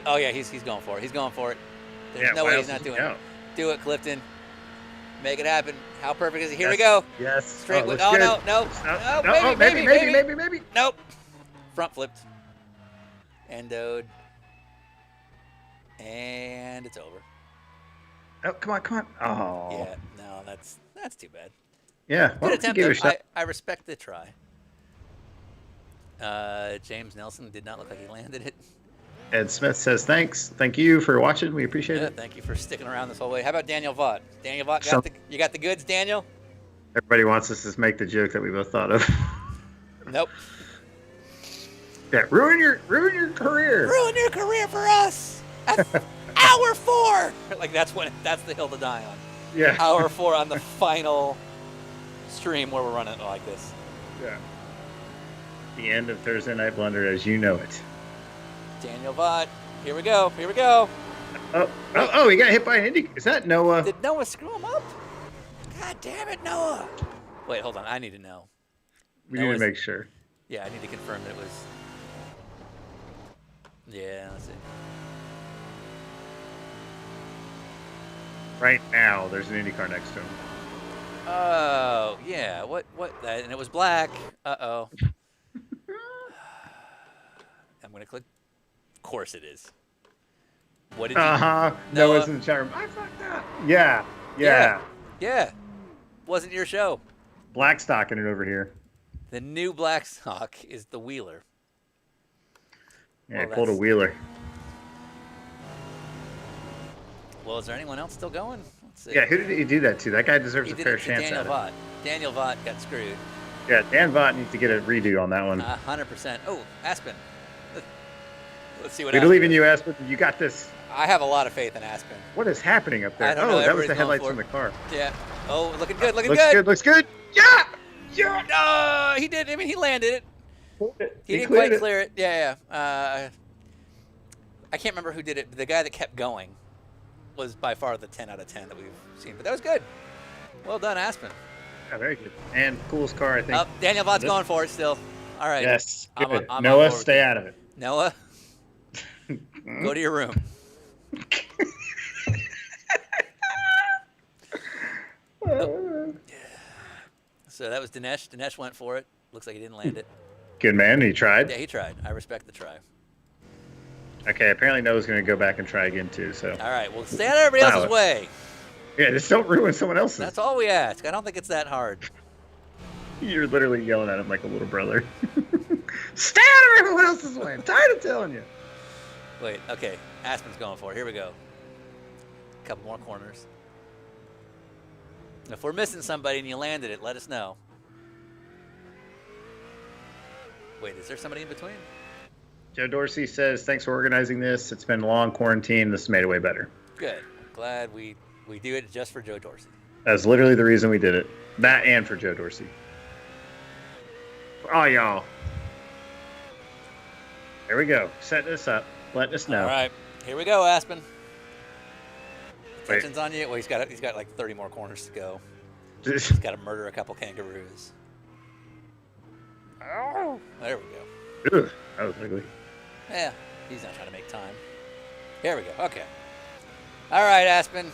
Speaker 3: Oh, yeah, he's going for it. He's going for it. There's no way he's not doing it. Do it, Clifton. Make it happen. How perfect is it? Here we go.
Speaker 4: Yes.
Speaker 3: Straight with. Oh, no. Maybe. Nope. Front flipped. Endoed. And it's over.
Speaker 4: Oh, come on. Oh.
Speaker 3: Yeah, no, that's too bad.
Speaker 4: Yeah.
Speaker 3: Good
Speaker 4: Well,
Speaker 3: attempt.
Speaker 4: give it a
Speaker 3: Though.
Speaker 4: shot.
Speaker 3: I respect the try. James Nelson did not look like he landed it.
Speaker 4: Ed Smith says thanks. Thank you for watching. We appreciate
Speaker 3: Yeah,
Speaker 4: it.
Speaker 3: thank you for sticking around this whole way. How about Daniel Vaught? Daniel Vaught, you got the goods, Daniel?
Speaker 4: Everybody wants us to make the joke that we both thought of.
Speaker 3: Nope.
Speaker 4: Yeah, ruin your career.
Speaker 3: Ruin your career for us. At hour 4. Like that's the hill to die on.
Speaker 4: Yeah.
Speaker 3: Hour 4 on the final stream where we're running it like this.
Speaker 4: Yeah. The end of Thursday Night Blunder as you know it.
Speaker 3: Daniel Vaught. Here we go.
Speaker 4: Oh, he got hit by an Indy. Is that Noah?
Speaker 3: Did Noah screw him up? God damn it, Noah. Wait, hold on. I need to know.
Speaker 4: We need to make sure.
Speaker 3: Yeah, I need to confirm that it was. Yeah, let's see.
Speaker 4: Right now, there's an Indy car next to him.
Speaker 3: Oh, yeah. What? And it was black. Uh-oh. I'm going to click. Of course it is. What did you...
Speaker 4: Noah's in the chat room. I fucked up. Yeah.
Speaker 3: Wasn't your show.
Speaker 4: Black stocking it over here.
Speaker 3: The new black stock is the Wheeler.
Speaker 4: Yeah, I pulled a Wheeler.
Speaker 3: Well, is there anyone else still going? Let's see.
Speaker 4: Yeah, who did he do that to? That guy deserves a fair chance
Speaker 3: Daniel
Speaker 4: at
Speaker 3: Vaught. Daniel Vaught got screwed.
Speaker 4: it. Yeah, Dan Vaught needs to get a redo on that one.
Speaker 3: 100%. Oh, Aspen. Let's see what
Speaker 4: We
Speaker 3: Aspen
Speaker 4: believe in
Speaker 3: does.
Speaker 4: you, Aspen. You got this.
Speaker 3: I have a lot of faith in Aspen.
Speaker 4: What is happening up there?
Speaker 3: I don't
Speaker 4: Oh,
Speaker 3: know,
Speaker 4: that was the
Speaker 3: everybody's
Speaker 4: headlights
Speaker 3: going
Speaker 4: from the
Speaker 3: for
Speaker 4: car.
Speaker 3: Yeah. Oh, looking good.
Speaker 4: Looks good. Yeah!
Speaker 3: No, he did. I mean, he landed it. He didn't
Speaker 4: cleared
Speaker 3: quite
Speaker 4: it.
Speaker 3: clear it. Yeah. I can't remember who did it. But the guy that kept going was by far the 10 out of 10 that we've seen. But that was good. Well done, Aspen.
Speaker 4: Yeah, very good. And coolest car, I think.
Speaker 3: Daniel Vaught's going for it still. All right.
Speaker 4: Yes. Good.
Speaker 3: I'm
Speaker 4: Noah,
Speaker 3: on board
Speaker 4: stay
Speaker 3: with
Speaker 4: out of it.
Speaker 3: Noah, go to your room. So that was Dinesh. Dinesh went for it. Looks like he didn't land it.
Speaker 4: Good man. He tried.
Speaker 3: Yeah, he tried. I respect the try.
Speaker 4: Okay, apparently Noah's going to go back and try again too. So.
Speaker 3: All right, well, stay out of everybody else's way.
Speaker 4: Yeah, just don't ruin someone else's.
Speaker 3: That's all we ask. I don't think it's that hard.
Speaker 4: You're literally yelling at him like a little brother. Stay out of everyone else's way. I'm tired of telling you.
Speaker 3: Wait, okay. Aspen's going for it. Here we go. A couple more corners. If we're missing somebody and you landed it, let us know. Wait, is there somebody in between?
Speaker 4: Joe Dorsey says, thanks for organizing this. It's been a long quarantine. This made it way better.
Speaker 3: Good. Glad we do it just for Joe Dorsey.
Speaker 4: That's literally the reason we did it. That and for Joe Dorsey. For all y'all. There we go. Setting this up. Letting us know.
Speaker 3: All right. Here we go, Aspen. Attention's on you. Well, he's got like 30 more corners to go. He's got to murder a couple kangaroos. Oh, there we go.
Speaker 4: Ugh, that was ugly.
Speaker 3: Yeah, he's not trying to make time. Here we go. Okay. All right, Aspen.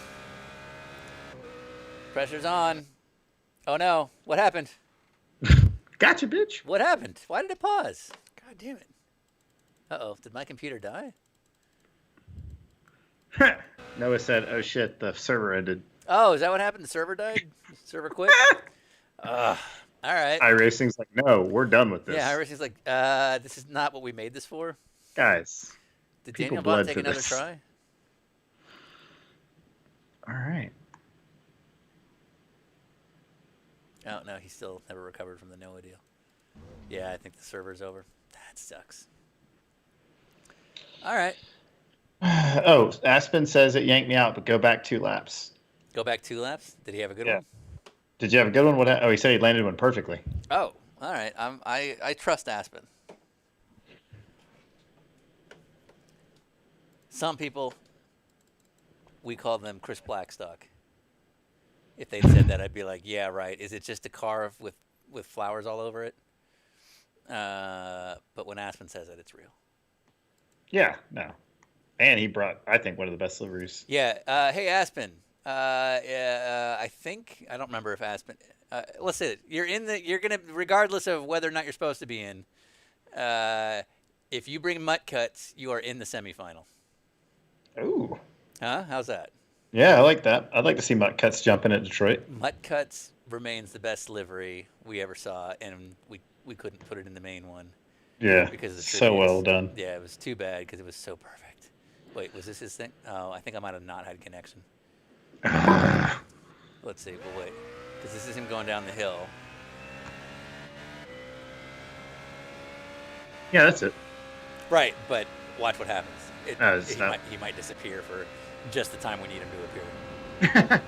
Speaker 3: Pressure's on. Oh no! What happened?
Speaker 4: Gotcha, bitch.
Speaker 3: What happened? Why did it pause? God damn it. Uh-oh. Did my computer die?
Speaker 4: Noah said, oh shit, the server ended.
Speaker 3: Oh, is that what happened? The server died? The server quit? All right.
Speaker 4: iRacing's like, no, we're done with this.
Speaker 3: Yeah, iRacing's like, this is not what we made this for.
Speaker 4: Guys.
Speaker 3: Did
Speaker 4: people
Speaker 3: Daniel
Speaker 4: bled
Speaker 3: Bond take
Speaker 4: for
Speaker 3: another
Speaker 4: this.
Speaker 3: try?
Speaker 4: All right.
Speaker 3: Oh, no, he still never recovered from the Noah deal. Yeah, I think the server's over. That sucks. All right.
Speaker 4: Oh, Aspen says it yanked me out, but go back 2 laps.
Speaker 3: Go back 2 laps? Did he have a good one?
Speaker 4: Did you have a good one? Oh, he said he landed one perfectly.
Speaker 3: Oh, all right. I trust Aspen. Some people, we call them Chris Blackstock. If they'd said that, I'd be like, yeah, right. Is it just a car with flowers all over it? But when Aspen says it, it's real.
Speaker 4: Yeah, no. And he brought, I think, one of the best liveries.
Speaker 3: Yeah. Hey, Aspen. I think I don't remember if Aspen. Listen, you're gonna, regardless of whether or not you're supposed to be in. If you bring mutt cuts, you are in the semifinal.
Speaker 4: Ooh.
Speaker 3: Huh? How's that?
Speaker 4: Yeah, I like that. I'd like to see Mutt Cuts jump in at Detroit.
Speaker 3: Mutt Cuts remains the best livery we ever saw, and we couldn't put it in the main one.
Speaker 4: Yeah,
Speaker 3: because of the
Speaker 4: so well done.
Speaker 3: Yeah, it was too bad because it was so perfect. Wait, was this his thing? Oh, I think I might have not had connection. Let's see. We'll wait, because this is him going down the hill.
Speaker 4: Yeah, that's it.
Speaker 3: Right, but watch what happens. He might disappear for just the time we need him to appear.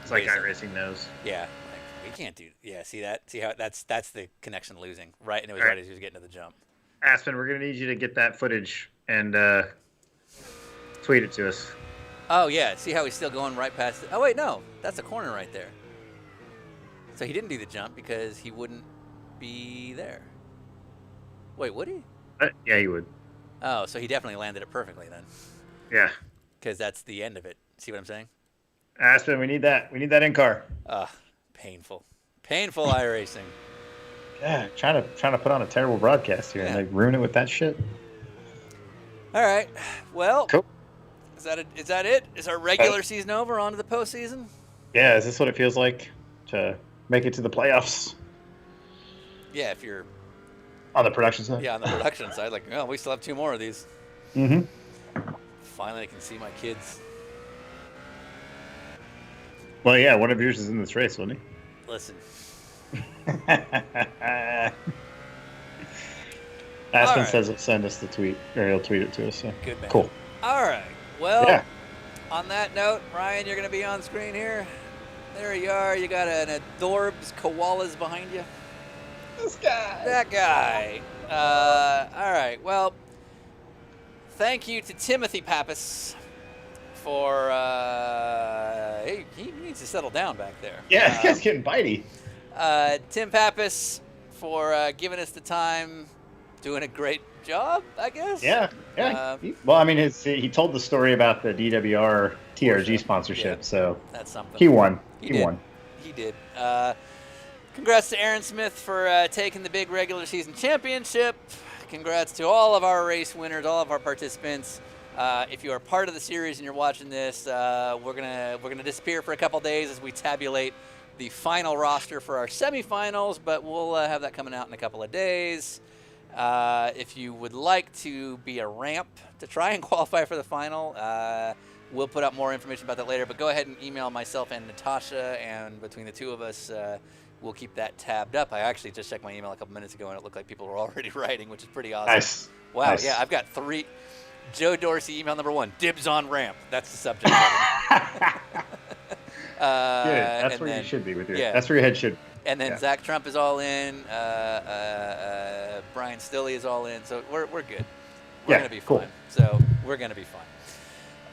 Speaker 4: It's like iRacing knows.
Speaker 3: Yeah, like, we can't do. Yeah, see that? See how that's the connection losing, right? And it was right as he was getting to the jump.
Speaker 4: Aspen, we're gonna need you to get that footage and tweet it to us.
Speaker 3: Oh yeah, see how he's still going right past it? Oh wait, no, that's a corner right there. So he didn't do the jump because he wouldn't be there. Wait, would he?
Speaker 4: Yeah, he would.
Speaker 3: Oh, so he definitely landed it perfectly then.
Speaker 4: Yeah.
Speaker 3: Because that's the end of it. See what I'm saying?
Speaker 4: Aspen, we need that. We need that in car.
Speaker 3: Painful. Painful iRacing.
Speaker 4: Yeah, trying to put on a terrible broadcast here and they ruin it with that shit.
Speaker 3: All right. Well,
Speaker 4: cool.
Speaker 3: Is that it? Is our regular season over? On to the postseason?
Speaker 4: Yeah, is this what it feels like to make it to the playoffs?
Speaker 3: Yeah, if you're
Speaker 4: on the production side.
Speaker 3: Yeah, on the production side, like, oh, we still have 2 more of these.
Speaker 4: Mm-hmm.
Speaker 3: Finally, I can see my kids.
Speaker 4: Well, yeah, one of yours is in this race, wasn't he?
Speaker 3: Listen.
Speaker 4: Aspen says he'll send us the tweet, or he'll tweet it to us. So.
Speaker 3: Good man.
Speaker 4: Cool.
Speaker 3: All right. Well, on that note, Ryan, you're going to be on screen here. There you are. You got an adorbs koalas behind you.
Speaker 4: This guy.
Speaker 3: That guy. All right. Well, thank you to Timothy Papis for. He needs to settle down back there.
Speaker 4: Yeah, this guy's getting bitey.
Speaker 3: Tim Papis for giving us the time, doing a great job, I guess.
Speaker 4: Yeah. Well, I mean, he told the story about the DWR TRG sponsorship, so
Speaker 3: that's something.
Speaker 4: He won.
Speaker 3: He won. He did. Congrats to Aaron Smith for taking the big regular season championship. congrats to all of our race winners, all of our participants. If you are part of the series and you're watching this, we're gonna disappear for a couple days as we tabulate the final roster for our semifinals, but we'll have that coming out in a couple of days. If you would like to be a ramp to try and qualify for the final, we'll put out more information about that later, but go ahead and email myself and Natasha, and between the two of us, we'll keep that tabbed up. I actually just checked my email a couple minutes ago, and it looked like people were already writing, which is pretty awesome.
Speaker 11: Nice.
Speaker 3: Wow,
Speaker 11: Nice.
Speaker 3: yeah, I've got 3. Joe Dorsey, email number 1, dibs on ramp. That's the subject.
Speaker 11: Good. That's where you should be with your. That's where your head should be.
Speaker 3: And then Zach Trump is all in. Brian Stilley is all in. So we're good. We're gonna be fine. So we're gonna be fine.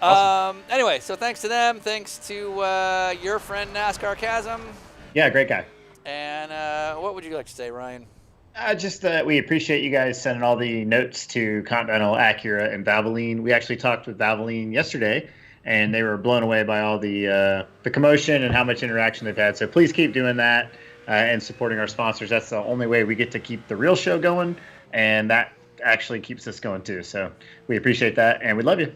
Speaker 3: Awesome. Anyway, so thanks to them. Thanks to your friend Nascarcasm.
Speaker 11: Yeah, great guy.
Speaker 3: And what would you like to say, Ryan?
Speaker 11: Just that we appreciate you guys sending all the notes to Continental, Acura, and Valvoline. We actually talked with Valvoline yesterday, and they were blown away by all the commotion and how much interaction they've had. So please keep doing that and supporting our sponsors. That's the only way we get to keep the real show going, and that actually keeps us going too. So we appreciate that, and we love you.